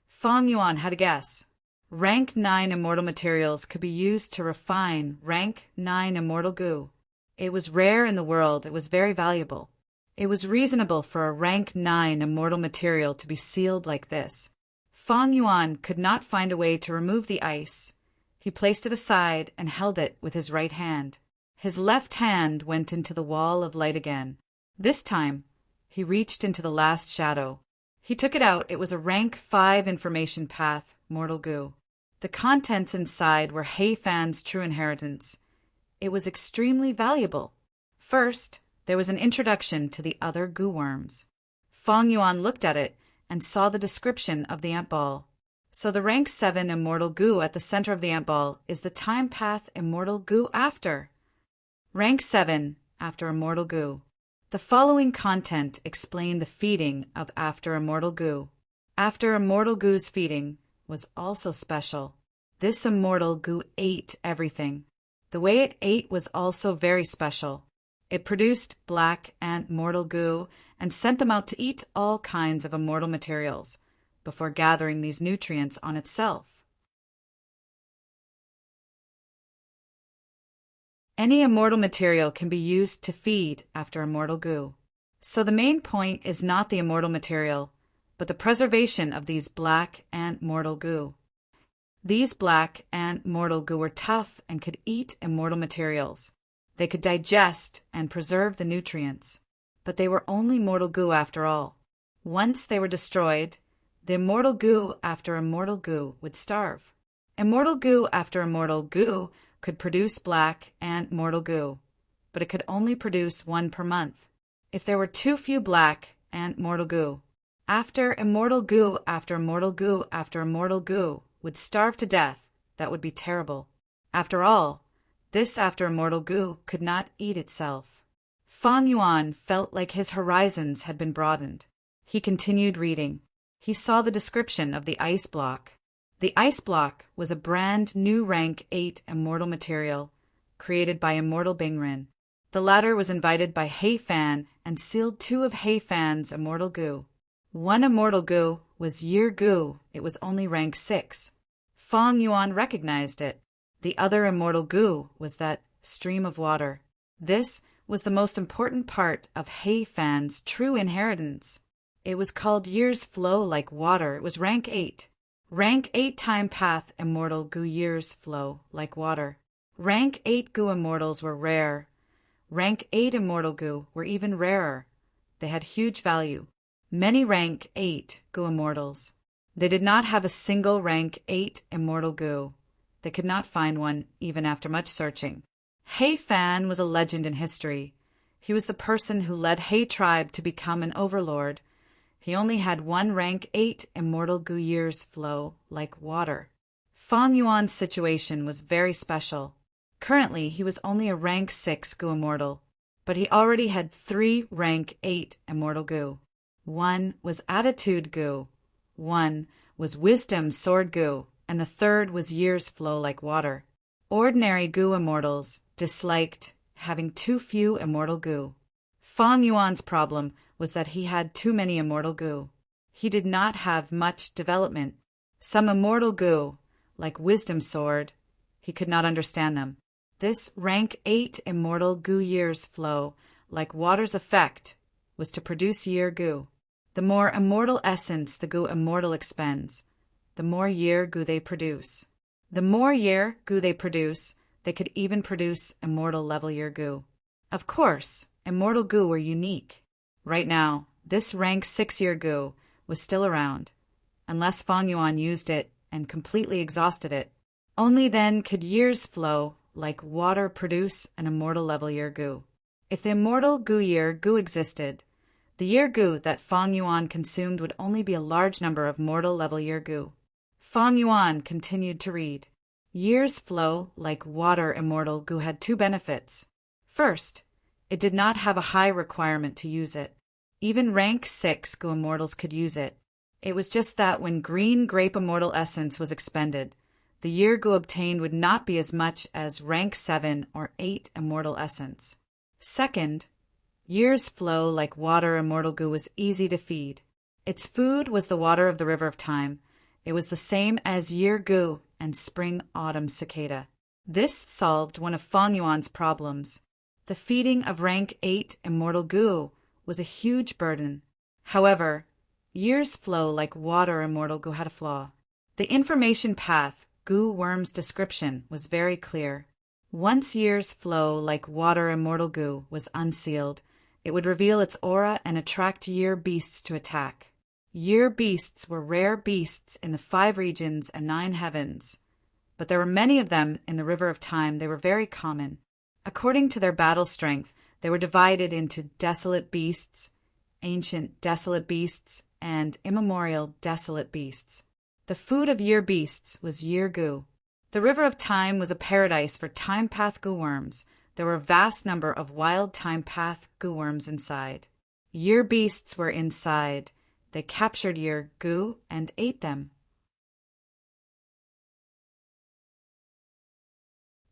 Fang Yuan had a guess. Rank 9 immortal materials could be used to refine rank 9 immortal goo. It was rare in the world. It was very valuable. It was reasonable for a rank 9 immortal material to be sealed like this. Fang Yuan could not find a way to remove the ice. He placed it aside and held it with his right hand. His left hand went into the wall of light again. This time, he reached into the last shadow. He took it out. It was a rank 5 information path, mortal goo. The contents inside were He Fan's true inheritance. It was extremely valuable. First, there was an introduction to the other goo worms. Fang Yuan looked at it and saw the description of the ant ball. So the rank 7 immortal goo at the center of the ant ball is the time path immortal goo after. Rank 7 after immortal goo. The following content explained the feeding of after immortal goo. After immortal goo's feeding was also special. This immortal goo ate everything. The way it ate was also very special. It produced black ant mortal goo and sent them out to eat all kinds of immortal materials before gathering these nutrients on itself. Any immortal material can be used to feed after immortal goo. So the main point is not the immortal material, but the preservation of these black ant mortal goo. These black ant mortal goo were tough and could eat immortal materials. They could digest and preserve the nutrients, but they were only mortal goo after all. Once they were destroyed, the immortal goo after immortal goo would starve. Immortal goo after immortal goo could produce black ant mortal goo, but it could only produce 1 per month. If there were too few black ant mortal goo, after immortal goo after immortal goo after immortal goo would starve to death, that would be terrible. After all, this after immortal goo could not eat itself. Fang Yuan felt like his horizons had been broadened. He continued reading. He saw the description of the ice block. The ice block was a brand new rank 8 immortal material created by immortal Bingren. The latter was invited by He Fan and sealed 2 of He Fan's immortal goo. 1 immortal goo was year goo. It was only rank 6. Fang Yuan recognized it. The other immortal goo was that stream of water. This was the most important part of He Fan's true inheritance. It was called years flow like water. It was rank 8. Rank 8 time path immortal goo years flow like water. Rank 8 goo immortals were rare. Rank 8 immortal goo were even rarer. They had huge value. Many rank 8 goo immortals. They did not have a single rank 8 immortal goo. They could not find one even after much searching. He Fan was a legend in history. He was the person who led He tribe to become an overlord. He only had 1 rank 8 immortal goo years flow like water. Fang Yuan's situation was very special. Currently, he was only a rank 6 goo immortal, but he already had 3 rank 8 immortal goo. 1 was attitude goo, 1 was wisdom sword goo, and the 3rd was years flow like water. Ordinary goo immortals disliked having too few immortal goo. Fang Yuan's problem was that he had too many immortal goo. He did not have much development. Some immortal goo like wisdom sword, he could not understand them. This rank 8 immortal goo year's flow, like water's effect, was to produce year goo. The more immortal essence the goo immortal expends, the more year goo they produce. The more year goo they produce, they could even produce immortal level year goo. Of course, immortal goo were unique. Right now, this rank 6 year goo was still around, unless Fang Yuan used it and completely exhausted it. Only then could year's flow, like water, produce an immortal level year goo. If the immortal goo year goo existed, the year goo that Fang Yuan consumed would only be a large number of mortal level year goo. Fang Yuan continued to read. Year's flow, like water immortal goo, had 2 benefits. First, it did not have a high requirement to use it. Even rank 6 goo immortals could use it. It was just that when green grape immortal essence was expended, the year goo obtained would not be as much as rank 7 or 8 immortal essence. Second, year's flow, like water immortal goo, was easy to feed. Its food was the water of the river of time. It was the same as year goo and spring-autumn cicada. This solved one of Fang Yuan's problems. The feeding of rank 8 immortal goo was a huge burden. However, year's flow, like water immortal goo, had a flaw. The information path, goo worm's description, was very clear. Once year's flow, like water immortal goo, was unsealed, it would reveal its aura and attract year beasts to attack. Year beasts were rare beasts in the 5 regions and 9 heavens, but there were many of them in the river of time. They were very common. According to their battle strength, they were divided into desolate beasts, ancient desolate beasts, and immemorial desolate beasts. The food of year beasts was year goo. The river of time was a paradise for time path goo worms. There were a vast number of wild time path goo worms inside. Year beasts were inside. They captured year goo and ate them.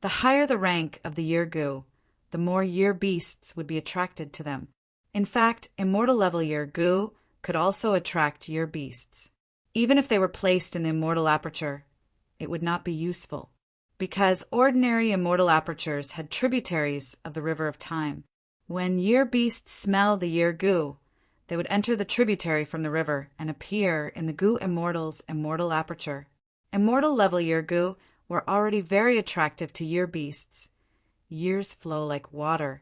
The higher the rank of the year goo, the more year beasts would be attracted to them. In fact, immortal level year goo could also attract year beasts. Even if they were placed in the immortal aperture, it would not be useful, because ordinary immortal apertures had tributaries of the river of time. When year beasts smell the year goo, they would enter the tributary from the river and appear in the goo immortal's immortal aperture. Immortal level year goo were already very attractive to year beasts. Year's flow, like water,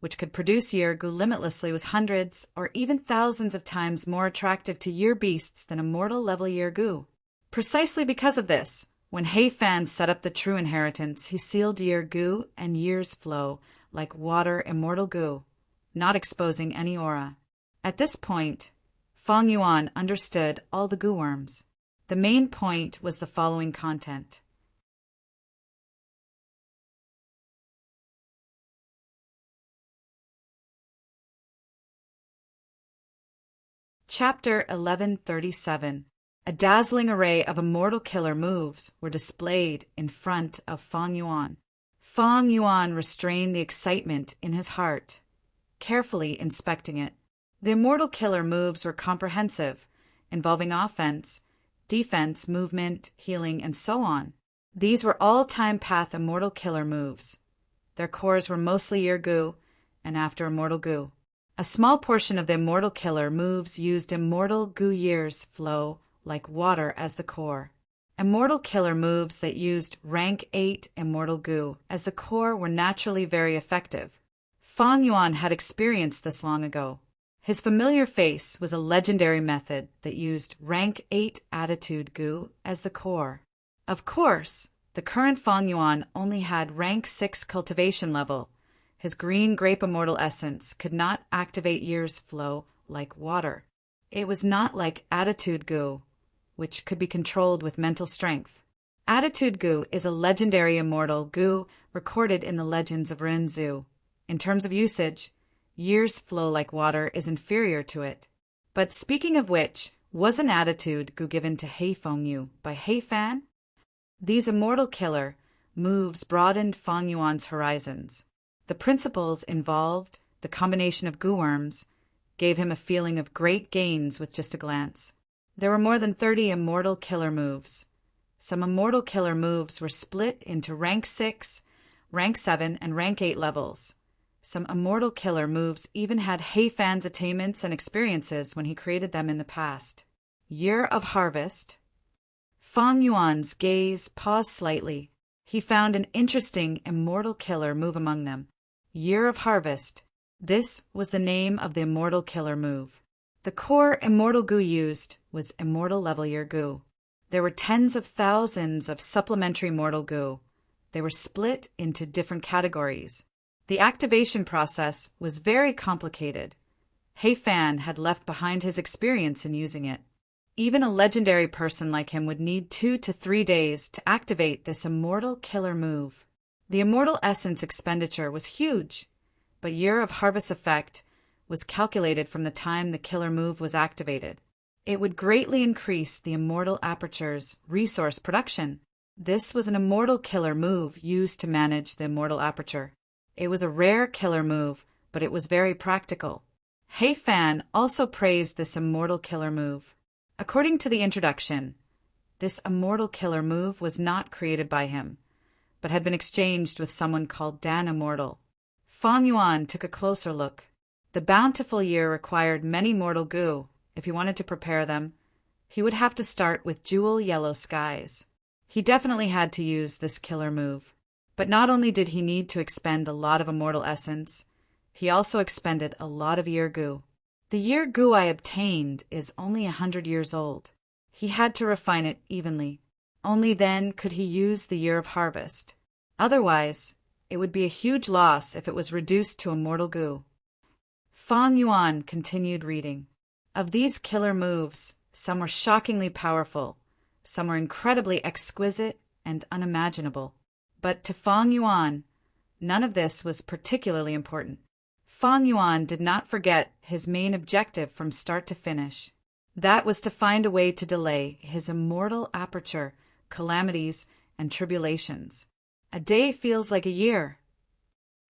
which could produce year goo limitlessly, was hundreds or even thousands of times more attractive to year beasts than immortal level year goo. Precisely because of this, when He Fan set up the true inheritance, he sealed year goo and year's flow, like water immortal goo, not exposing any aura. At this point, Fang Yuan understood all the goo worms. The main point was the following content. Chapter 1137. A dazzling array of immortal killer moves were displayed in front of Fang Yuan. Fang Yuan restrained the excitement in his heart, carefully inspecting it. The immortal killer moves were comprehensive, involving offense, defense, movement, healing, and so on. These were all time path immortal killer moves. Their cores were mostly year goo and after immortal goo. A small portion of the immortal killer moves used immortal goo year's flow, like water, as the core. Immortal killer moves that used rank 8 immortal goo as the core were naturally very effective. Fang Yuan had experienced this long ago. His familiar face was a legendary method that used rank 8 attitude goo as the core. Of course, the current Fang Yuan only had rank 6 cultivation level. His green grape immortal essence could not activate year's flow like water. It was not like attitude goo, which could be controlled with mental strength. Attitude goo is a legendary immortal goo recorded in the legends of Renzu. In terms of usage, year's flow like water is inferior to it. But speaking of which, was an attitude goo given to He Fengyu by He Fan? These immortal killer moves broadened Fang Yuan's horizons. The principles involved, the combination of goo worms, gave him a feeling of great gains with just a glance. There were more than 30 immortal killer moves. Some immortal killer moves were split into rank 6, rank 7, and rank 8 levels. Some immortal killer moves even had He Fan's attainments and experiences when he created them in the past. Year of Harvest. Fang Yuan's gaze paused slightly. He found an interesting immortal killer move among them. Year of Harvest. This was the name of the immortal killer move. The core immortal Gu used was immortal level year Gu. There were tens of thousands of supplementary mortal Gu. They were split into different categories. The activation process was very complicated. He Fan had left behind his experience in using it. Even a legendary person like him would need 2 to 3 days to activate this immortal killer move. The immortal essence expenditure was huge, but Year of Harvest effect was calculated from the time the killer move was activated. It would greatly increase the immortal aperture's resource production. This was an immortal killer move used to manage the immortal aperture. It was a rare killer move, but it was very practical. He Fan also praised this immortal killer move. According to the introduction, this immortal killer move was not created by him, but had been exchanged with someone called Dan Immortal. Fang Yuan took a closer look. The bountiful year required many mortal Gu. If he wanted to prepare them, he would have to start with jewel yellow skies. He definitely had to use this killer move. But not only did he need to expend a lot of immortal essence, he also expended a lot of year Gu. The year Gu I obtained is only 100 years old. He had to refine it evenly. Only then could he use the Year of Harvest. Otherwise, it would be a huge loss if it was reduced to immortal Gu. Fang Yuan continued reading. Of these killer moves, some were shockingly powerful, some were incredibly exquisite and unimaginable. But to Fang Yuan, none of this was particularly important. Fang Yuan did not forget his main objective from start to finish. That was to find a way to delay his immortal aperture, calamities, and tribulations. A day feels like a year.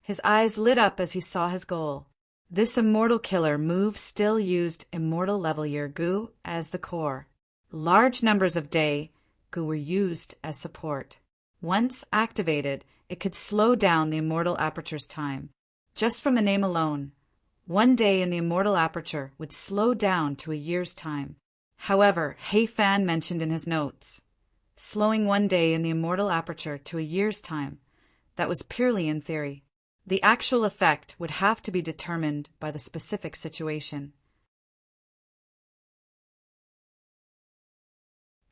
His eyes lit up as he saw his goal. This immortal killer move still used immortal level year Gu as the core. Large numbers of day Gu were used as support. Once activated, it could slow down the immortal aperture's time. Just from the name alone, 1 day in the immortal aperture would slow down to a year's time. However, He Fan mentioned in his notes, slowing 1 day in the immortal aperture to a year's time, that was purely in theory. The actual effect would have to be determined by the specific situation.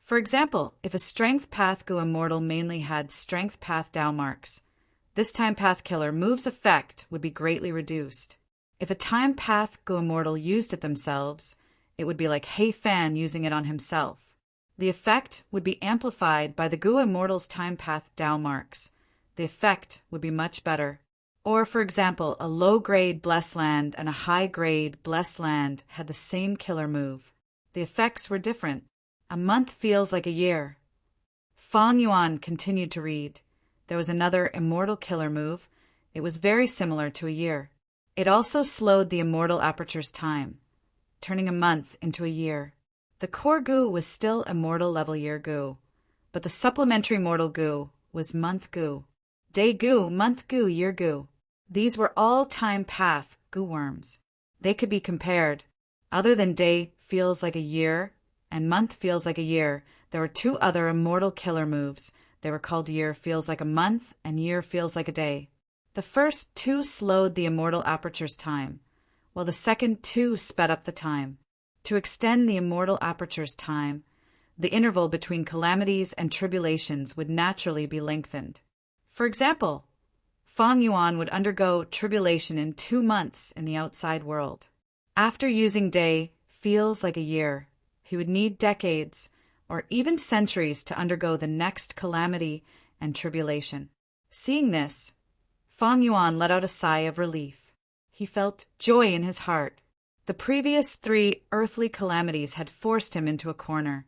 For example, if a Strength Path Gu Immortal mainly had Strength Path Dao marks, this Time Path Killer move's effect would be greatly reduced. If a Time Path Gu Immortal used it themselves, it would be like He Fan using it on himself. The effect would be amplified by the Gu Immortal's Time Path Dao marks. The effect would be much better. Or, for example, a low-grade Blessed Land and a high-grade Blessed Land had the same killer move. The effects were different. A month feels like a year. Fang Yuan continued to read. There was another immortal killer move. It was very similar to a year. It also slowed the immortal aperture's time, turning a month into a year. The core Gu was still immortal level year Gu, but the supplementary mortal Gu was month Gu. Day Gu, month Gu, year Gu. These were all time path Gu worms. They could be compared. Other than day feels like a year and month feels like a year, there were 2 other immortal killer moves. They were called year feels like a month and year feels like a day. The first 2 slowed the immortal aperture's time, while the second 2 sped up the time. To extend the immortal aperture's time, the interval between calamities and tribulations would naturally be lengthened. For example, Fang Yuan would undergo tribulation in 2 months in the outside world. After using day feels like a year, he would need decades or even centuries to undergo the next calamity and tribulation. Seeing this, Fang Yuan let out a sigh of relief. He felt joy in his heart. The previous 3 earthly calamities had forced him into a corner.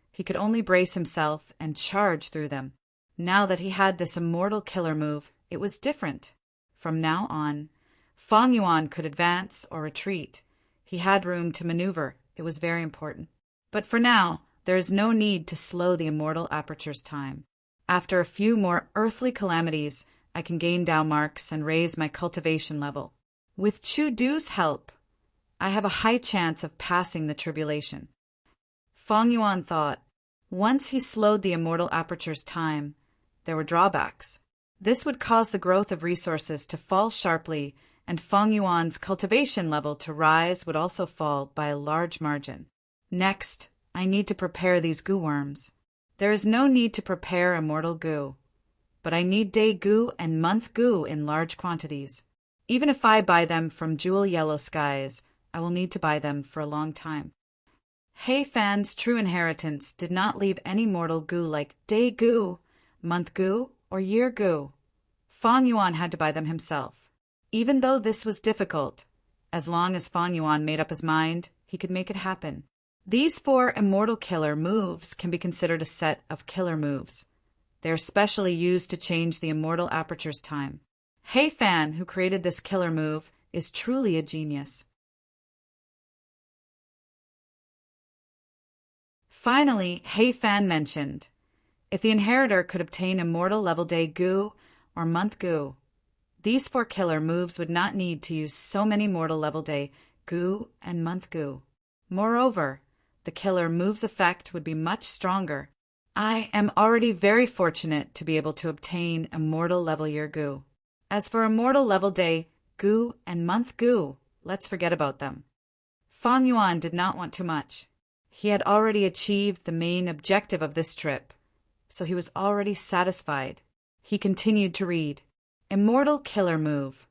He could only brace himself and charge through them. Now that he had this immortal killer move, it was different. From now on, Fang Yuan could advance or retreat. He had room to maneuver. It was very important. But for now, There is no need to slow the immortal aperture's time. After a few more earthly calamities, I can gain down marks and raise my cultivation level. With Chu Du's help, I have a high chance of passing the tribulation. Feng Yuan thought. Once he slowed the immortal aperture's time, there were drawbacks. This would cause the growth of resources to fall sharply, and Feng Yuan's cultivation level to rise would also fall by a large margin. Next, I need to prepare these goo worms. There is no need to prepare immortal goo, but I need day goo and month goo in large quantities. Even if I buy them from Jewel Yellow Skies, I will need to buy them for a long time. He Fan's true inheritance did not leave any mortal goo like day goo, month goo, or year goo. Feng Yuan had to buy them himself. Even though this was difficult, as long as Feng Yuan made up his mind, he could make it happen. These 4 immortal killer moves can be considered a set of killer moves. They are specially used to change the immortal aperture's time. He Fan, who created this killer move, is truly a genius. Finally, He Fan mentioned, if the inheritor could obtain immortal level day goo or month goo, these 4 killer moves would not need to use so many mortal level day goo and month goo. Moreover, the killer move's effect would be much stronger. I am already very fortunate to be able to obtain immortal level year goo. As for immortal level day goo and month goo, let's forget about them. Feng Yuan did not want too much. He had already achieved the main objective of this trip, so he was already satisfied. He continued to read. Immortal killer move.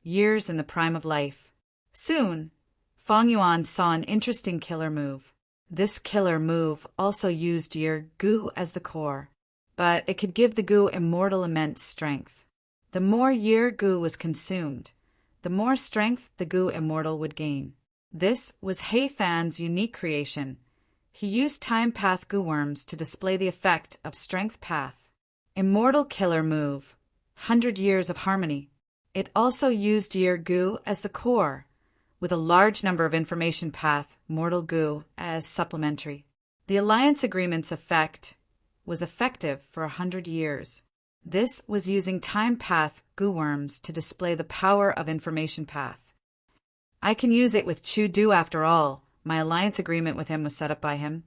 Years in the prime of life. Soon, Feng Yuan saw an interesting killer move. This killer move also used year goo as the core, but it could give the goo immortal immense strength. The more year goo was consumed, the more strength the goo immortal would gain. This was He Fan's unique creation. He used time path goo worms to display the effect of strength path. Immortal killer move. 100 years of harmony. It also used year goo as the core, with a large number of information path, mortal goo, as supplementary. The alliance agreement's effect was effective for 100 years. This was using time path goo worms to display the power of information path. I can use it with Chu Du after all. My alliance agreement with him was set up by him.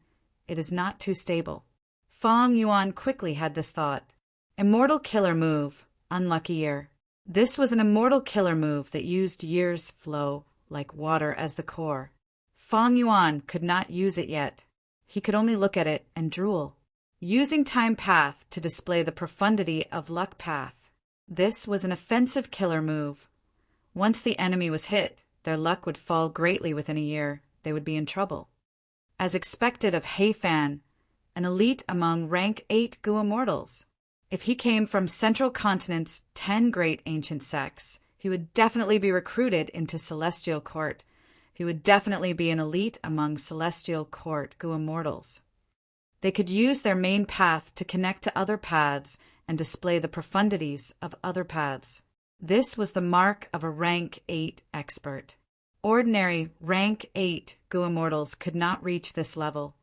It is not too stable. Feng Yuan quickly had this thought. Immortal killer move, unlucky year. This was an immortal killer move that used year's flow like water as the core. Feng Yuan could not use it yet. He could only look at it and drool. Using time path to display the profundity of luck path. This was an offensive killer move. Once the enemy was hit, their luck would fall greatly within a year. They would be in trouble. As expected of He Fan, an elite among rank 8 goo immortals. If he came from Central Continent's 10 great ancient sects, he would definitely be recruited into Celestial Court. He would definitely be an elite among Celestial Court goo immortals. They could use their main path to connect to other paths and display the profundities of other paths. This was the mark of a rank 8 expert. Ordinary rank 8 goo immortals could not reach this level.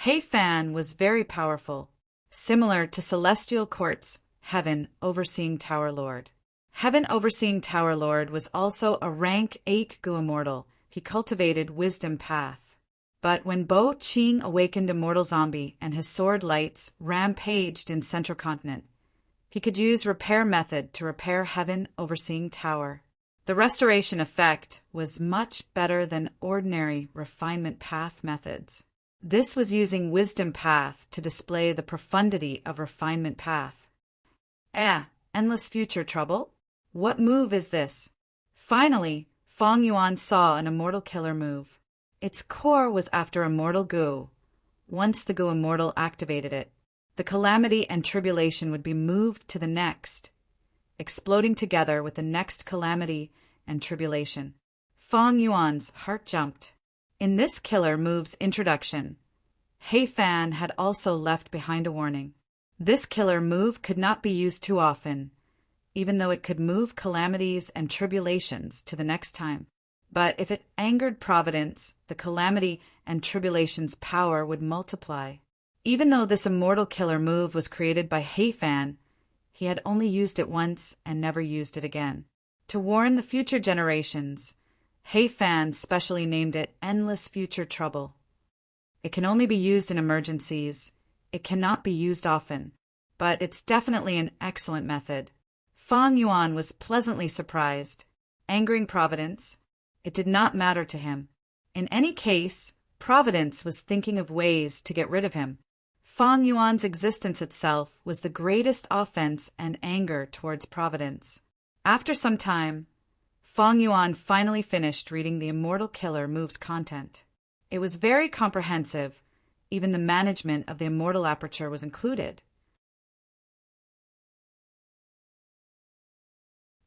He Fan was very powerful, similar to Celestial Court's Heaven Overseeing Tower Lord. Heaven Overseeing Tower Lord was also a rank 8 goo immortal. He cultivated Wisdom Path. But when Bo Qing awakened Immortal Zombie and his sword lights rampaged in Central Continent, he could use Repair Method to repair Heaven Overseeing Tower. The restoration effect was much better than ordinary Refinement Path methods. This was using Wisdom Path to display the profundity of Refinement Path. Endless future trouble? What move is this? Finally, Feng Yuan saw an immortal killer move. Its core was after immortal goo. Once the goo immortal activated it, the calamity and tribulation would be moved to the next, exploding together with the next calamity and tribulation. Feng Yuan's heart jumped. In this killer move's introduction, He Fan had also left behind a warning. This killer move could not be used too often, even though it could move calamities and tribulations to the next time. But if it angered Providence, the calamity and tribulation's power would multiply. Even though this immortal killer move was created by He Fan, he had only used it once and never used it again. To warn the future generations, He Fan specially named it Endless Future Trouble. It can only be used in emergencies. It cannot be used often, but it's definitely an excellent method. Fang Yuan was pleasantly surprised. Angering Providence, it did not matter to him. In any case, Providence was thinking of ways to get rid of him. Fang Yuan's existence itself was the greatest offense and anger towards Providence. After some time, Fang Yuan finally finished reading the Immortal Killer move's content. It was very comprehensive. Even the management of the Immortal Aperture was included.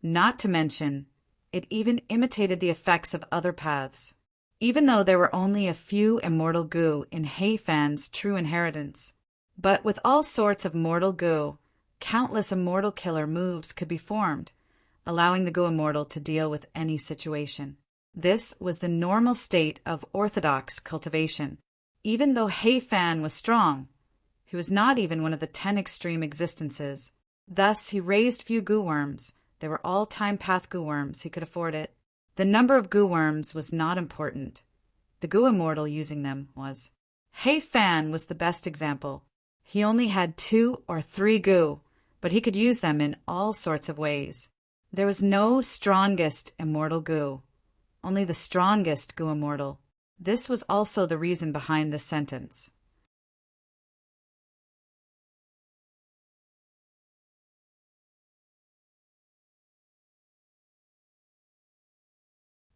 Not to mention, it even imitated the effects of other paths. Even though there were only a few immortal goo in He Fan's true inheritance. But with all sorts of mortal goo, countless immortal killer moves could be formed, allowing the goo immortal to deal with any situation. This was the normal state of orthodox cultivation. Even though He Fan was strong, he was not even one of the 10 extreme existences. Thus, he raised few goo worms. They were all time path goo worms. He could afford it. The number of goo worms was not important. The goo immortal using them was. He Fan was the best example. He only had 2 or 3 goo, but he could use them in all sorts of ways. There was no strongest immortal goo, only the strongest goo immortal. This was also the reason behind this sentence.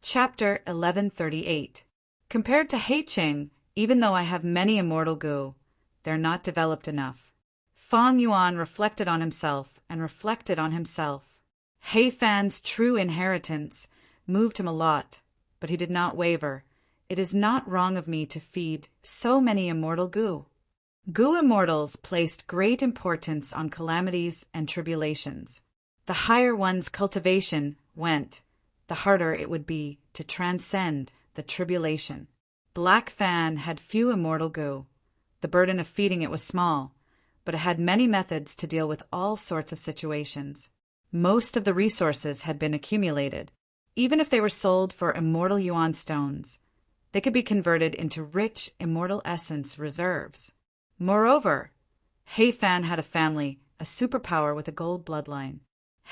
Chapter 1138. Compared to He Ching, even though I have many immortal goo, they're not developed enough. Fang Yuan reflected on himself and reflected on himself. He Fan's true inheritance moved him a lot, but he did not waver. It is not wrong of me to feed so many immortal goo. Goo immortals placed great importance on calamities and tribulations. The higher one's cultivation went, the harder it would be to transcend the tribulation. Black Fan had few immortal goo. The burden of feeding it was small, but it had many methods to deal with all sorts of situations. Most of the resources had been accumulated. Even if they were sold for immortal yuan stones, they could be converted into rich immortal essence reserves. Moreover, He Fan had a family, a superpower with a gold bloodline.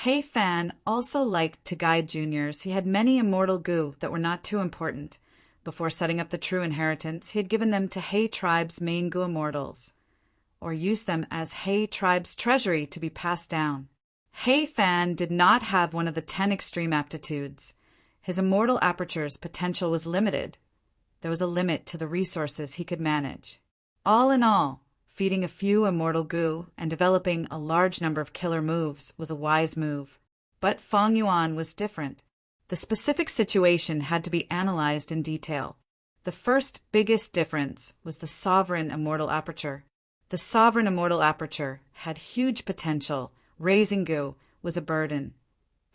He Fan also liked to guide juniors. He had many immortal goo that were not too important. Before setting up the true inheritance, he had given them to He tribe's main goo immortals, or used them as He tribe's treasury to be passed down. He Fan did not have one of the 10 extreme aptitudes. His immortal aperture's potential was limited. There was a limit to the resources he could manage. All in all, feeding a few immortal goo and developing a large number of killer moves was a wise move. But Fang Yuan was different. The specific situation had to be analyzed in detail. The first biggest difference was the sovereign immortal aperture. The sovereign immortal aperture had huge potential. Raising goo was a burden.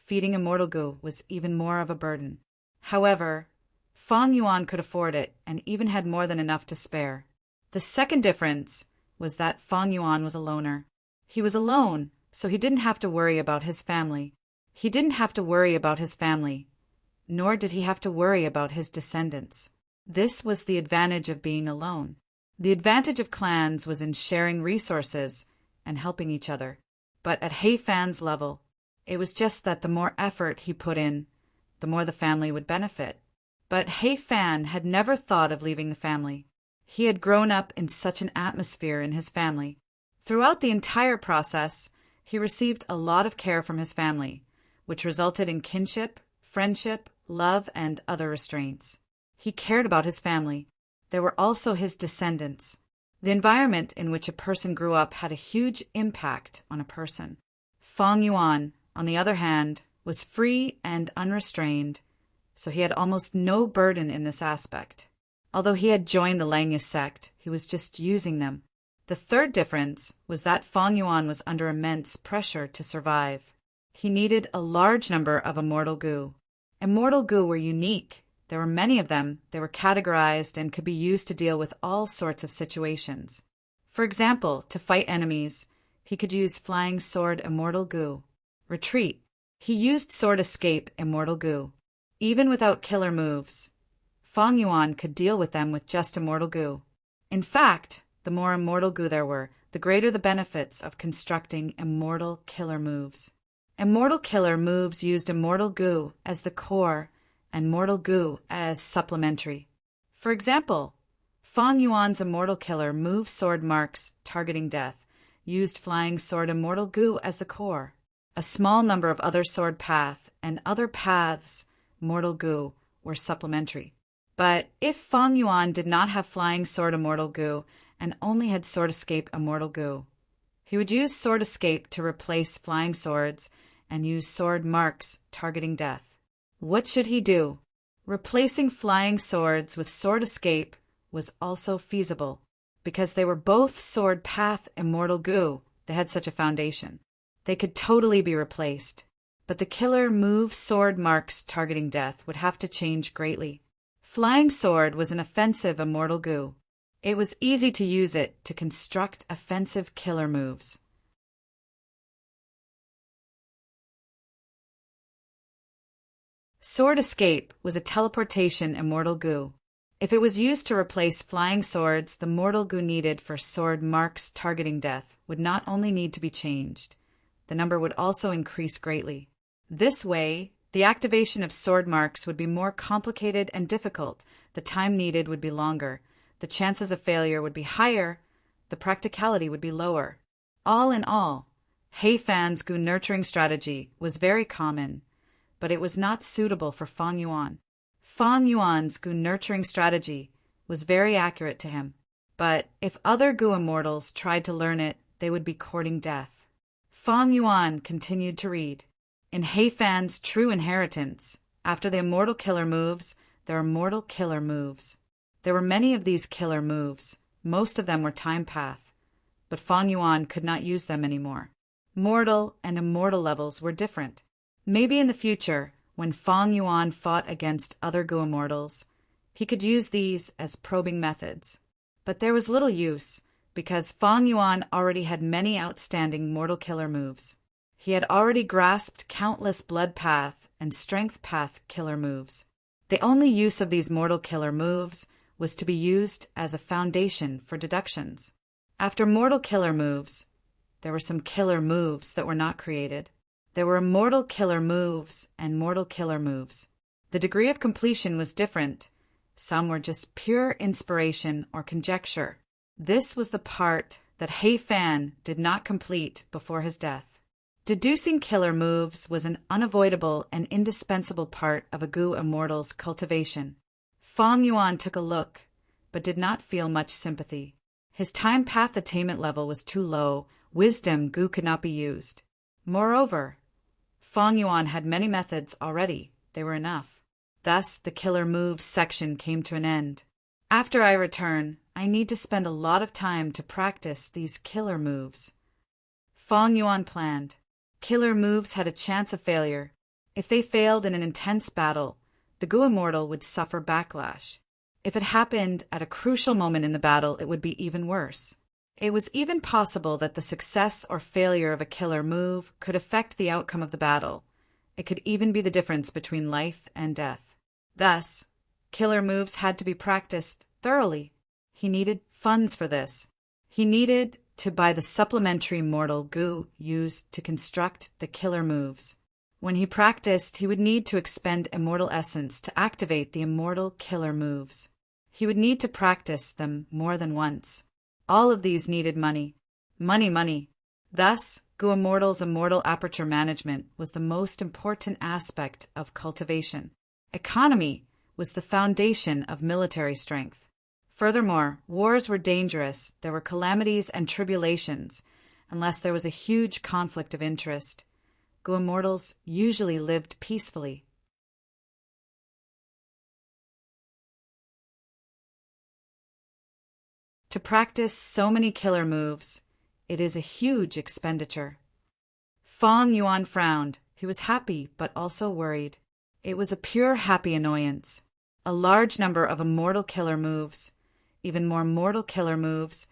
Feeding immortal goo was even more of a burden. However, Fang Yuan could afford it and even had more than enough to spare. The second difference was that Fang Yuan was a loner. He was alone, so he didn't have to worry about his family. He didn't have to worry about his family, nor did he have to worry about his descendants. This was the advantage of being alone. The advantage of clans was in sharing resources and helping each other. But at He Fan's level, it was just that the more effort he put in, the more the family would benefit. But He Fan had never thought of leaving the family. He had grown up in such an atmosphere in his family. Throughout the entire process, he received a lot of care from his family, which resulted in kinship, friendship, love, and other restraints. He cared about his family. There were also his descendants. The environment in which a person grew up had a huge impact on a person. Fang Yuan, on the other hand, was free and unrestrained, so he had almost no burden in this aspect. Although he had joined the Langya sect, he was just using them. The third difference was that Fang Yuan was under immense pressure to survive. He needed a large number of immortal goo. Immortal goo were unique. There were many of them. They were categorized and could be used to deal with all sorts of situations. For example, to fight enemies, he could use Flying Sword Immortal Gu. Retreat. He used Sword Escape Immortal Gu. Even without killer moves, Fang Yuan could deal with them with just Immortal Gu. In fact, the more Immortal Gu there were, the greater the benefits of constructing Immortal Killer moves. Immortal Killer moves used Immortal Gu as the core and Mortal Gu as supplementary. For example, Fang Yuan's Immortal Killer move Sword Marks Targeting Death used Flying Sword Immortal Gu as the core. A small number of other sword path and other paths Mortal Gu were supplementary. But if Fang Yuan did not have Flying Sword Immortal Gu and only had Sword Escape Immortal Gu, he would use Sword Escape to replace Flying Swords and use Sword Marks Targeting Death. What should he do? Replacing Flying Swords with Sword Escape was also feasible, because they were both Sword Path Immortal Gu. They had such a foundation. They could totally be replaced, but the killer move Sword Marks Targeting Death would have to change greatly. Flying Sword was an offensive Immortal Gu. It was easy to use it to construct offensive killer moves. Sword Escape was a teleportation Immortal Gu. If it was used to replace Flying Swords, the Mortal Gu needed for Sword Marks Targeting Death would not only need to be changed, the number would also increase greatly. This way, the activation of Sword Marks would be more complicated and difficult, the time needed would be longer, the chances of failure would be higher, the practicality would be lower. All in all, He Fan's Gu nurturing strategy was very common, but it was not suitable for Fang Yuan. Fang Yuan's Gu nurturing strategy was very accurate to him, but if other Gu immortals tried to learn it, they would be courting death. Fang Yuan continued to read. In He Fan's True Inheritance, after the Immortal Killer moves, there are Mortal Killer moves. There were many of these killer moves. Most of them were Time Path, but Fang Yuan could not use them anymore. Mortal and Immortal levels were different. Maybe in the future, when Fang Yuan fought against other Gu immortals, he could use these as probing methods. But there was little use, because Fang Yuan already had many outstanding Mortal Killer moves. He had already grasped countless Blood Path and Strength Path killer moves. The only use of these Mortal Killer moves was to be used as a foundation for deductions. After Mortal Killer moves, there were some killer moves that were not created. There were Immortal Killer moves and Mortal Killer moves. The degree of completion was different. Some were just pure inspiration or conjecture. This was the part that He Fan did not complete before his death. Deducing killer moves was an unavoidable and indispensable part of a Gu immortal's cultivation. Fang Yuan took a look, but did not feel much sympathy. His Time Path attainment level was too low. Wisdom Gu could not be used. Moreover, Fang Yuan had many methods already. They were enough. Thus, the killer moves section came to an end. After I return, I need to spend a lot of time to practice these killer moves. Fang Yuan planned. Killer moves had a chance of failure. If they failed in an intense battle, the Gu immortal would suffer backlash. If it happened at a crucial moment in the battle, it would be even worse. It was even possible that the success or failure of a killer move could affect the outcome of the battle. It could even be the difference between life and death. Thus, killer moves had to be practiced thoroughly. He needed funds for this. He needed to buy the supplementary Mortal Gu used to construct the killer moves. When he practiced, he would need to expend Immortal Essence to activate the Immortal Killer moves. He would need to practice them more than once. All of these needed money. Money. Thus, Gu Immortal's Immortal Aperture Management was the most important aspect of cultivation. Economy was the foundation of military strength. Furthermore, wars were dangerous. There were calamities and tribulations. Unless there was a huge conflict of interest, Gu immortals usually lived peacefully. To practice so many killer moves, it is a huge expenditure. Fang Yuan frowned. He was happy, but also worried. It was a pure happy annoyance. A large number of Immortal Killer moves, even more Mortal Killer moves,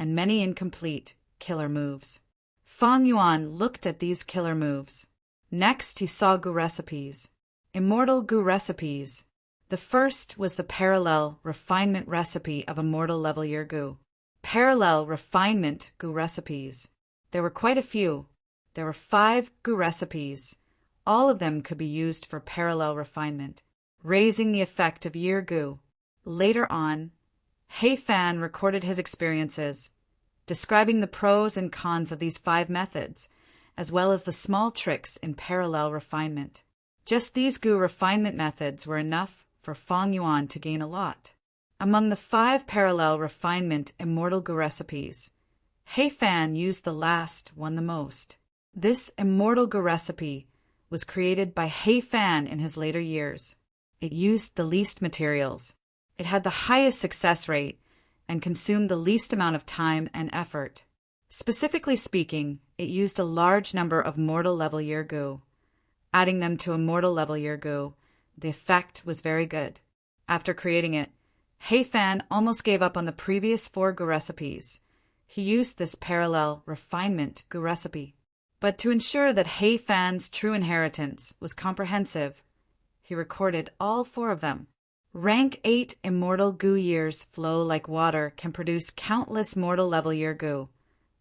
and many incomplete killer moves. Fang Yuan looked at these killer moves. Next, he saw Gu recipes. Immortal Gu recipes. The first was the parallel refinement recipe of immortal level year Gu. Parallel refinement Gu recipes. There were quite a few. There were 5 Gu recipes. All of them could be used for parallel refinement, raising the effect of year Gu. Later on, He Fan recorded his experiences, describing the pros and cons of these 5 methods, as well as the small tricks in parallel refinement. Just these Gu refinement methods were enough for Fang Yuan to gain a lot. Among the 5 parallel refinement immortal Gu recipes, He Fan used the last one the most. This immortal Gu recipe was created by He Fan in his later years. It used the least materials. It had the highest success rate and consumed the least amount of time and effort. Specifically speaking, it used a large number of mortal level year Gu. Adding them to immortal level year Gu, the effect was very good. After creating it, He Fan almost gave up on the previous 4 Gu recipes. He used this parallel refinement Gu recipe. But to ensure that He Fan's true inheritance was comprehensive, he recorded all 4 of them. Rank 8 immortal Gu years flow like water can produce countless mortal level year Gu,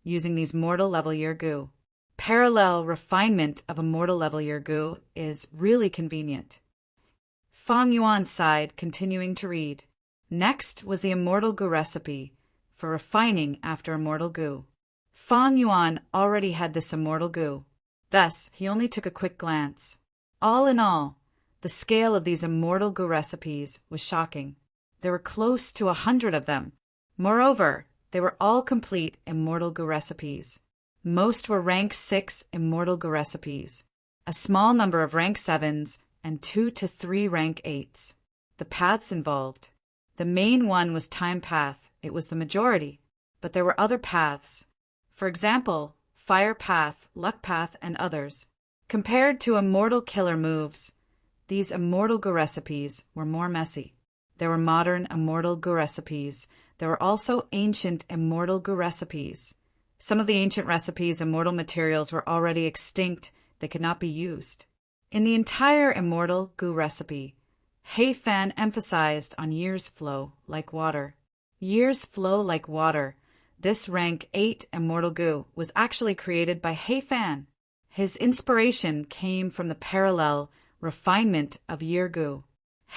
using these mortal level year Gu. Parallel refinement of a mortal level year Gu is really convenient. Fang Yuan sighed, continuing to read. Next was the immortal Gu recipe for refining after immortal Gu. Fang Yuan already had this immortal Gu. Thus, he only took a quick glance. All in all, the scale of these immortal Gu recipes was shocking. There were close to 100 of them. Moreover, they were all complete immortal Gu recipes. Most were rank 6 immortal Gu recipes, a small number of rank 7s, and 2 to 3 rank 8s. The paths involved. The main one was time path. It was the majority. But there were other paths. For example, fire path, luck path, and others. Compared to immortal killer moves, these immortal Gu recipes were more messy. There were modern immortal Gu recipes. There were also ancient immortal Gu recipes. Some of the ancient recipes' immortal materials were already extinct. They could not be used. In the entire immortal Gu recipe, He Fan emphasized on years flow like water. Years flow like water. This rank 8 immortal Gu was actually created by He Fan. His inspiration came from the parallel refinement of year Gu.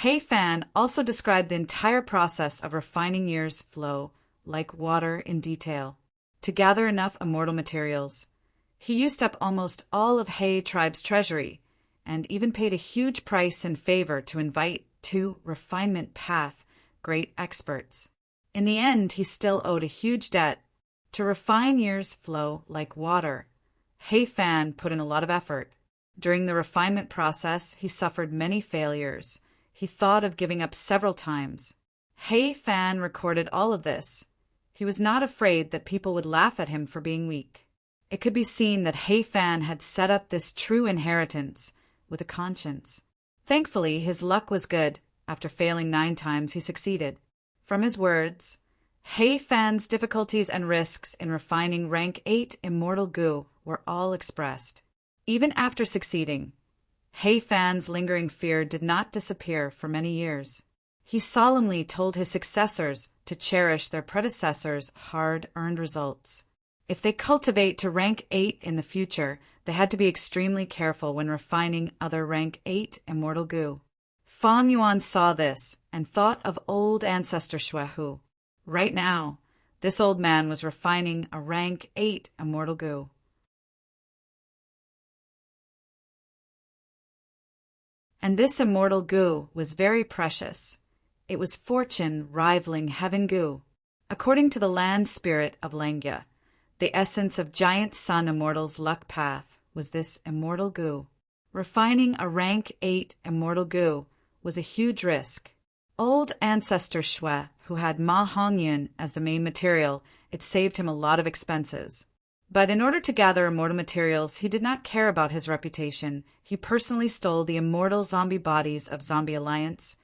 He Fan also described the entire process of refining years flow like water in detail. To gather enough immortal materials, he used up almost all of He tribe's treasury, and even paid a huge price and favor to invite 2 refinement path great experts. In the end, he still owed a huge debt. To refine years flow like water, He Fan put in a lot of effort. During the refinement process, he suffered many failures. He thought of giving up several times. He Fan recorded all of this. He was not afraid that people would laugh at him for being weak. It could be seen that He Fan had set up this true inheritance with a conscience. Thankfully, his luck was good. After failing 9 times, he succeeded. From his words, He Fan's difficulties and risks in refining rank 8 immortal Gu were all expressed. Even after succeeding, He Fan's lingering fear did not disappear for many years. He solemnly told his successors to cherish their predecessors' hard-earned results. If they cultivate to rank 8 in the future, they had to be extremely careful when refining other rank 8 immortal Gu. Fang Yuan saw this and thought of old ancestor Xuehu. Right now, this old man was refining a rank 8 immortal Gu. And this immortal Gu was very precious. It was fortune rivaling heaven Gu. According to the land spirit of Langya, the essence of giant sun immortal's luck path was this immortal Gu. Refining a rank 8 immortal Gu was a huge risk. Old ancestor Xue, who had Ma Hongyan as the main material, it saved him a lot of expenses. But in order to gather immortal materials, he did not care about his reputation. He personally stole the immortal zombie bodies of Zombie Alliance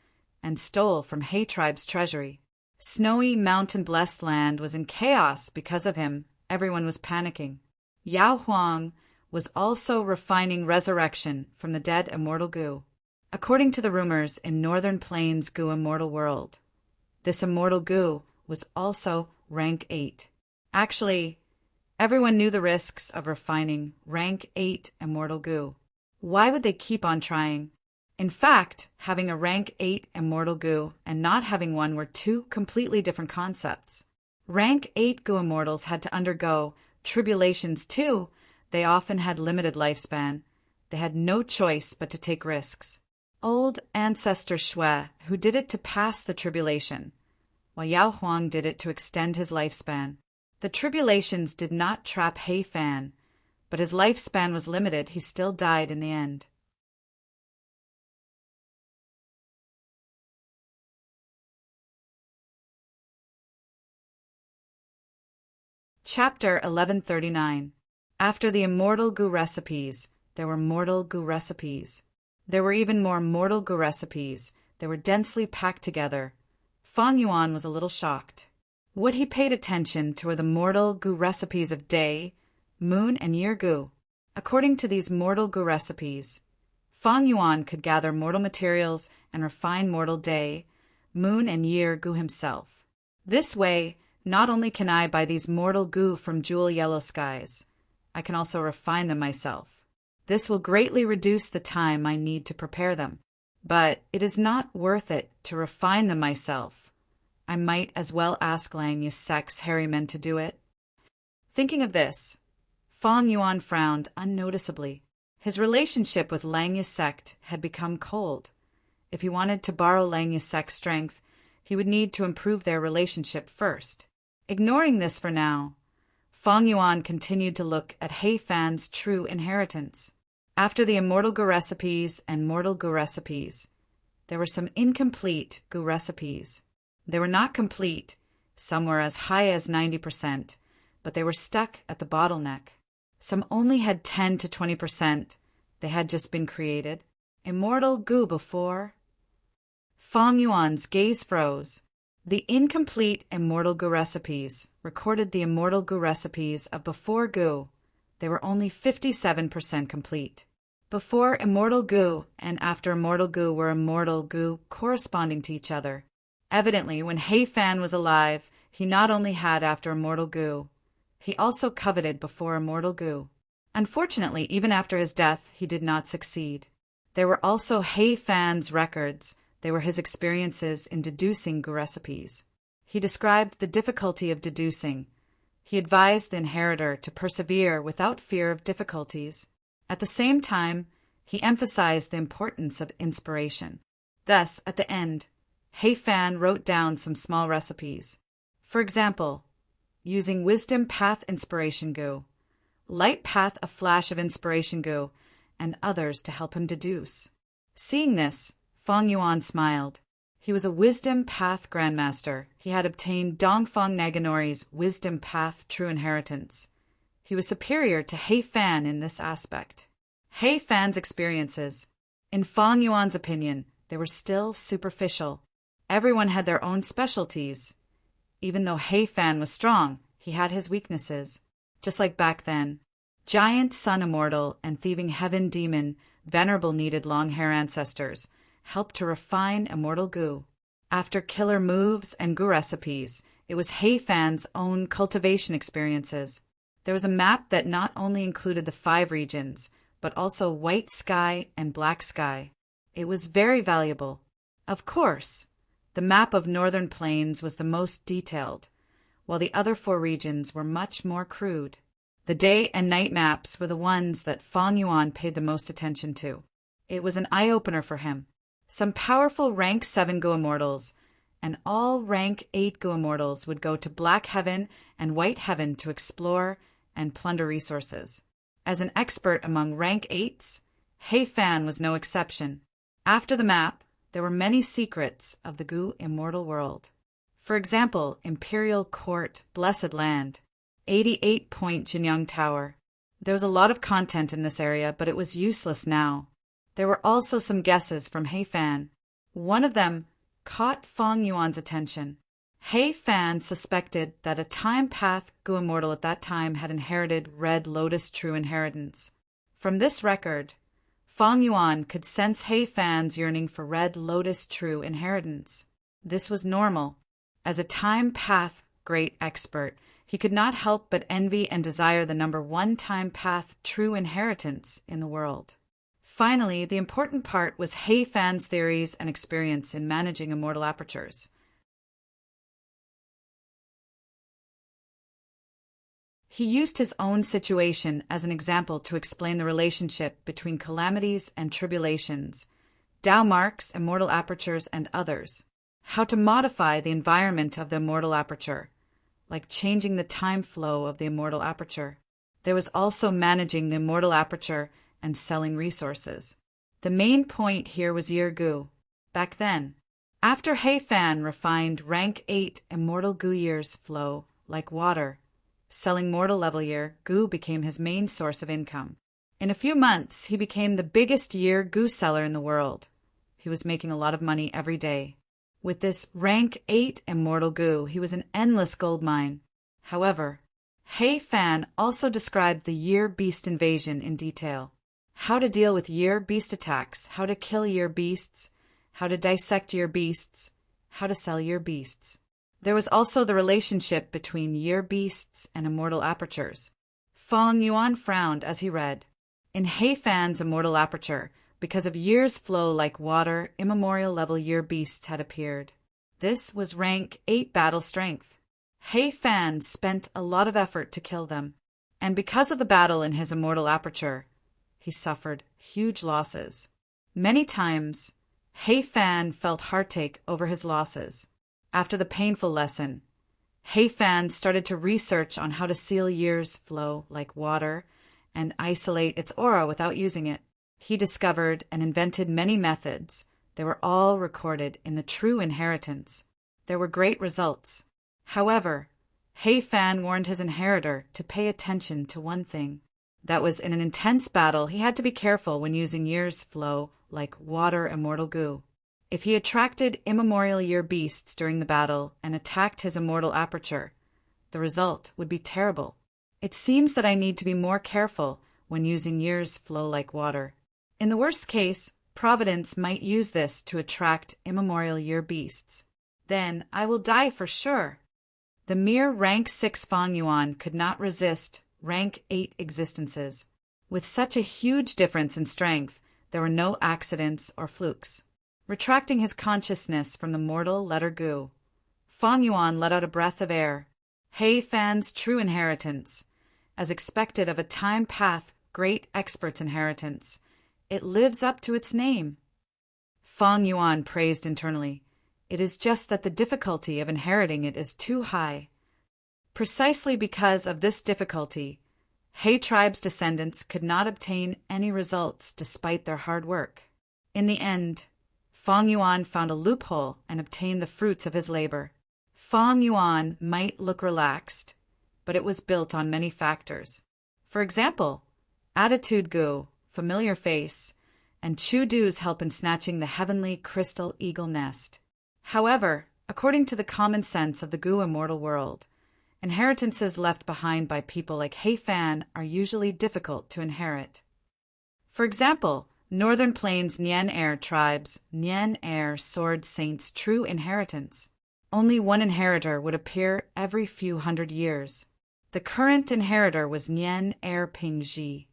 and stole from He tribe's treasury. Snowy, mountain-blessed land was in chaos because of him. Everyone was panicking. Yao Huang was also refining resurrection from the dead immortal goo, according to the rumors in Northern Plains goo immortal world. This immortal goo was also rank 8. Actually, everyone knew the risks of refining rank 8 immortal goo. Why would they keep on trying? In fact, having a rank 8 immortal goo and not having one were two completely different concepts. Rank 8 goo immortals had to undergo tribulations too. They often had limited lifespan. They had no choice but to take risks. Old ancestor Shui, who did it to pass the tribulation, while Yao Huang did it to extend his lifespan. The tribulations did not trap He Fan, but his lifespan was limited. He still died in the end. Chapter 1139. After the immortal goo recipes, there were mortal goo recipes. There were even more mortal goo recipes. They were densely packed together. Fang Yuan was a little shocked. What he paid attention to were the mortal goo recipes of day, moon, and year goo. According to these mortal goo recipes, Fang Yuan could gather mortal materials and refine mortal day, moon, and year goo himself. This way, not only can I buy these mortal goo from jewel yellow skies, I can also refine them myself. This will greatly reduce the time I need to prepare them. But it is not worth it to refine them myself. I might as well ask Lang Yisek's hairy men to do it. Thinking of this, Fang Yuan frowned unnoticeably. His relationship with Lang Yisek had become cold. If he wanted to borrow Lang Yisek's strength, he would need to improve their relationship first. Ignoring this for now, Fang Yuan continued to look at He Fan's true inheritance. After the immortal goo recipes and mortal goo recipes, there were some incomplete goo recipes. They were not complete. Some were as high as 90%, but they were stuck at the bottleneck. Some only had 10 to 20%. They had just been created. Immortal goo before. Fang Yuan's gaze froze. The incomplete immortal goo recipes recorded the immortal goo recipes of before goo. They were only 57% complete. Before immortal goo and after immortal goo were immortal goo corresponding to each other. Evidently, when He Fan was alive, he not only had after immortal goo, he also coveted before immortal goo. Unfortunately, even after his death, he did not succeed. There were also He Fan's records. They were his experiences in deducing goo recipes. He described the difficulty of deducing. He advised the inheritor to persevere without fear of difficulties. At the same time, he emphasized the importance of inspiration. Thus, at the end, He Fan wrote down some small recipes. For example, using Wisdom Path Inspiration Goo, Light Path a Flash of Inspiration Goo, and others to help him deduce. Seeing this, Fang Yuan smiled. He was a Wisdom Path Grandmaster. He had obtained Dongfang Naganori's Wisdom Path True Inheritance. He was superior to He Fan in this aspect. He Fan's experiences, in Fang Yuan's opinion, they were still superficial. Everyone had their own specialties. Even though He Fan was strong, he had his weaknesses. Just like back then, Giant Sun Immortal and Thieving Heaven Demon Venerable needed long-hair ancestors, helped to refine immortal goo. After killer moves and goo recipes, it was He Fan's own cultivation experiences. There was a map that not only included the 5 regions, but also white sky and black sky. It was very valuable. Of course, the map of Northern Plains was the most detailed, while the other 4 regions were much more crude. The day and night maps were the ones that Fang Yuan paid the most attention to. It was an eye-opener for him. Some powerful rank 7 goo immortals and all rank 8 goo immortals would go to Black Heaven and White Heaven to explore and plunder resources. As an expert among rank 8s, He Fan was no exception. After the map, there were many secrets of the goo immortal world. For example, Imperial Court, Blessed Land, 88-point Jinyang Tower. There was a lot of content in this area, but it was useless now. There were also some guesses from He Fan. One of them caught Fang Yuan's attention. He Fan suspected that a time path Gu immortal at that time had inherited Red Lotus true inheritance. From this record, Fang Yuan could sense He Fan's yearning for Red Lotus true inheritance. This was normal. As a time path great expert, he could not help but envy and desire the number one time path true inheritance in the world. Finally, the important part was He Fan's theories and experience in managing immortal apertures. He used his own situation as an example to explain the relationship between calamities and tribulations, Tao marks, immortal apertures, and others. How to modify the environment of the immortal aperture, like changing the time flow of the immortal aperture. There was also managing the immortal aperture and selling resources. The main point here was Year Gu. Back then, after He Fan refined rank 8 immortal Gu years flow like water, selling mortal level year Gu became his main source of income. In a few months, he became the biggest year Gu seller in the world. He was making a lot of money every day. With this rank 8 immortal Gu, he was an endless gold mine. However, He Fan also described the year beast invasion in detail. How to deal with year beast attacks, how to kill year beasts, how to dissect year beasts, how to sell year beasts. There was also the relationship between year beasts and immortal apertures. Fang Yuan frowned as he read. In He Fan's immortal aperture, because of years flow like water, immemorial level year beasts had appeared. This was rank 8 battle strength. He Fan spent a lot of effort to kill them, and because of the battle in his immortal aperture, he suffered huge losses. Many times, He Fan felt heartache over his losses. After the painful lesson, He Fan started to research on how to seal years flow like water and isolate its aura without using it. He discovered and invented many methods. They were all recorded in the True Inheritance. There were great results. However, He Fan warned his inheritor to pay attention to one thing. That was, in an intense battle, he had to be careful when using years flow like water immortal Gu. If he attracted immemorial year beasts during the battle and attacked his immortal aperture, the result would be terrible. It seems that I need to be more careful when using years flow like water. In the worst case, Providence might use this to attract immemorial year beasts. Then I will die for sure. The mere rank 6 Fang Yuan could not resist rank 8 existences. With such a huge difference in strength, there were no accidents or flukes. Retracting his consciousness from the mortal letter Gu, Fang Yuan let out a breath of air. He Fan's true inheritance, as expected of a time path great expert's inheritance, it lives up to its name. Fang Yuan praised internally. It is just that the difficulty of inheriting it is too high. Precisely because of this difficulty, He tribe's descendants could not obtain any results despite their hard work. In the end, Fang Yuan found a loophole and obtained the fruits of his labor. Fang Yuan might look relaxed, but it was built on many factors. For example, attitude Gu, familiar face, and Chu Du's help in snatching the heavenly crystal eagle nest. However, according to the common sense of the Gu immortal world, inheritances left behind by people like He Fan are usually difficult to inherit. For example, Northern Plains Nian Air tribes, Nian Air sword saints' true inheritance. Only one inheritor would appear every few hundred years. The current inheritor was Nian Air Pingji.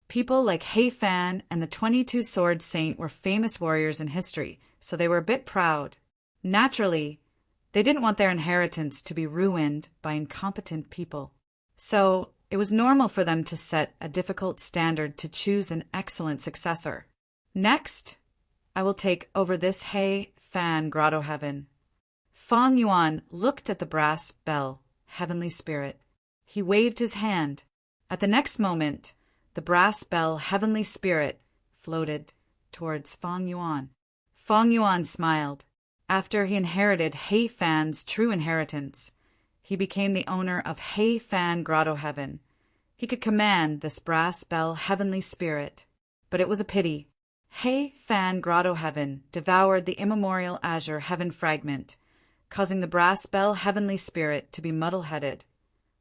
People like He Fan and the 22 Sword Saint were famous warriors in history, so they were a bit proud. Naturally, they didn't want their inheritance to be ruined by incompetent people. So, it was normal for them to set a difficult standard to choose an excellent successor. Next, I will take over this He Fan grotto heaven. Fang Yuan looked at the brass bell, heavenly spirit. He waved his hand. At the next moment, the brass bell heavenly spirit floated towards Fang Yuan. Fang Yuan smiled. After he inherited He Fan's true inheritance, he became the owner of He Fan Grotto Heaven. He could command this brass bell heavenly spirit, but it was a pity. He Fan Grotto Heaven devoured the immemorial azure heaven fragment, causing the brass bell heavenly spirit to be muddle-headed.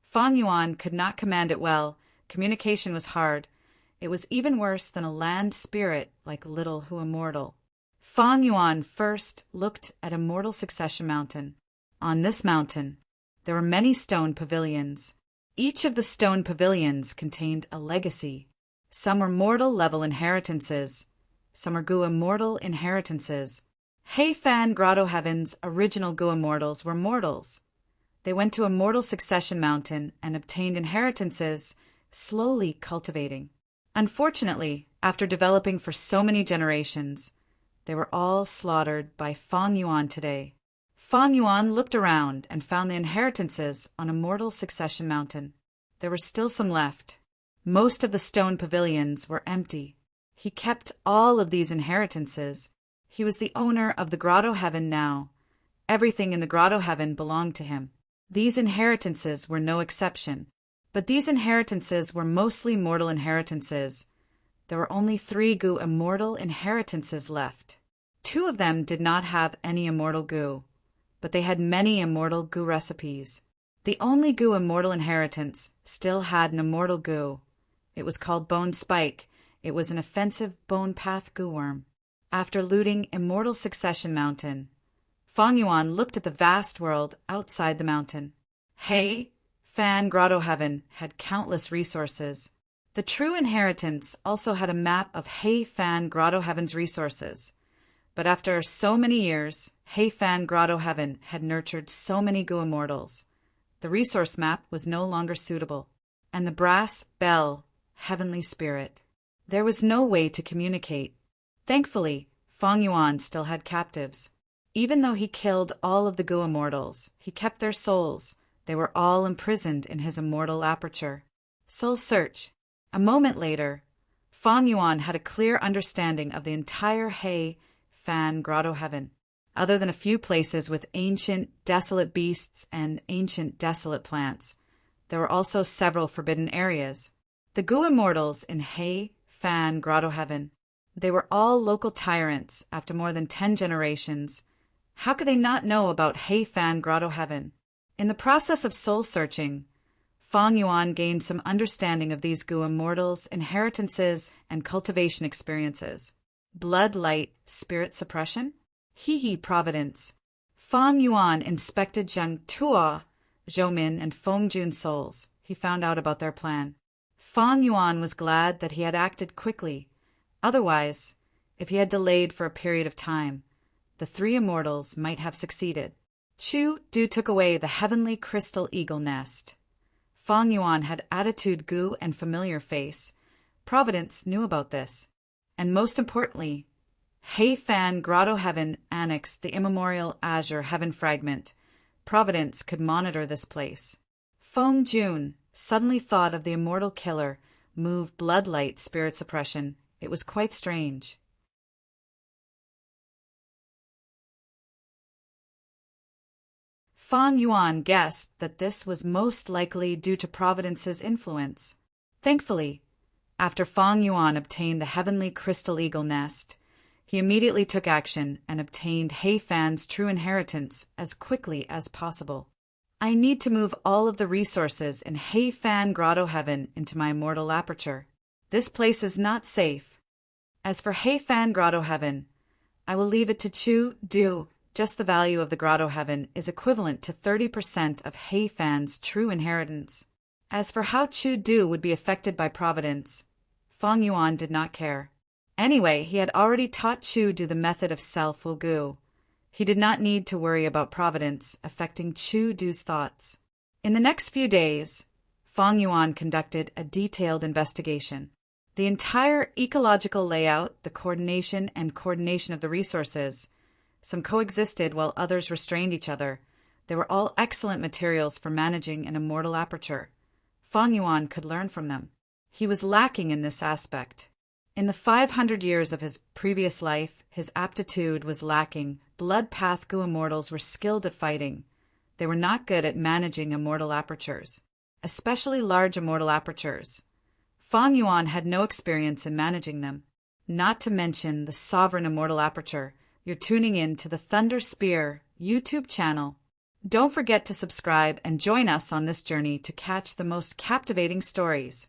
Fang Yuan could not command it well, communication was hard. It was even worse than a land spirit like Little Who Immortal. Fang Yuan first looked at Immortal Succession Mountain. On this mountain, there were many stone pavilions. Each of the stone pavilions contained a legacy. Some were mortal-level inheritances. Some were Gu Immortal inheritances. He Fan Grotto Heaven's original Gu Immortals were mortals. They went to Immortal Succession Mountain and obtained inheritances, slowly cultivating. Unfortunately, after developing for so many generations, they were all slaughtered by Fang Yuan today. Fang Yuan looked around and found the inheritances on Immortal Succession Mountain. There were still some left. Most of the stone pavilions were empty. He kept all of these inheritances. He was the owner of the Grotto Heaven now. Everything in the Grotto Heaven belonged to him. These inheritances were no exception. But these inheritances were mostly mortal inheritances. There were only 3 Gu Immortal inheritances left. 2 of them did not have any Immortal Gu, but they had many Immortal Gu recipes. The only Gu Immortal inheritance still had an Immortal Gu. It was called Bone Spike. It was an offensive bone path Gu worm. After looting Immortal Succession Mountain, Fang Yuan looked at the vast world outside the mountain. He Fan Grotto Heaven had countless resources. The true inheritance also had a map of He Fan Grotto Heaven's resources. But after so many years, He Fan Grotto Heaven had nurtured so many Gu Immortals. The resource map was no longer suitable. And the brass bell, heavenly spirit. There was no way to communicate. Thankfully, Fang Yuan still had captives. Even though he killed all of the Gu Immortals, he kept their souls. They were all imprisoned in his immortal aperture. Soul Search. A moment later, Fang Yuan had a clear understanding of the entire He Fan Grotto Heaven. Other than a few places with ancient, desolate beasts and ancient, desolate plants, there were also several forbidden areas. The Gu Immortals in He Fan Grotto Heaven. They were all local tyrants after more than 10 generations. How could they not know about He Fan Grotto Heaven? In the process of soul-searching, Fang Yuan gained some understanding of these Gu Immortals, inheritances, and cultivation experiences. Blood Light Spirit Suppression? He Providence. Fang Yuan inspected Zheng Tuo, Zhou Min, and Feng Jun's souls. He found out about their plan. Fang Yuan was glad that he had acted quickly. Otherwise, if he had delayed for a period of time, the 3 immortals might have succeeded. Chu Du took away the heavenly crystal eagle nest. Fang Yuan had attitude Gu and familiar face. Providence knew about this. And most importantly, He Fan Grotto Heaven annexed the immemorial azure heaven fragment. Providence could monitor this place. Feng Jun suddenly thought of the immortal killer, moved bloodlight spirit suppression. It was quite strange. Fang Yuan guessed that this was most likely due to Providence's influence. Thankfully, after Fang Yuan obtained the heavenly crystal eagle nest, he immediately took action and obtained He Fan's true inheritance as quickly as possible. I need to move all of the resources in He Fan Grotto Heaven into my immortal aperture. This place is not safe. As for He Fan Grotto Heaven, I will leave it to Chu Du. Just the value of the Grotto Heaven is equivalent to 30% of He Fan's true inheritance. As for how Chu Du would be affected by Providence, Fang Yuan did not care. Anyway, he had already taught Chu Du the method of self-will Gu. He did not need to worry about Providence affecting Chu Du's thoughts. In the next few days, Fang Yuan conducted a detailed investigation. The entire ecological layout, the coordination of the resources, some coexisted while others restrained each other. They were all excellent materials for managing an immortal aperture. Fang Yuan could learn from them. He was lacking in this aspect. In the 500 years of his previous life, his aptitude was lacking. Blood Path Gu Immortals were skilled at fighting. They were not good at managing immortal apertures, especially large immortal apertures. Fang Yuan had no experience in managing them. not to mention the sovereign immortal aperture. You're tuning in to the Thunder Spear YouTube channel. Don't forget to subscribe and join us on this journey to catch the most captivating stories.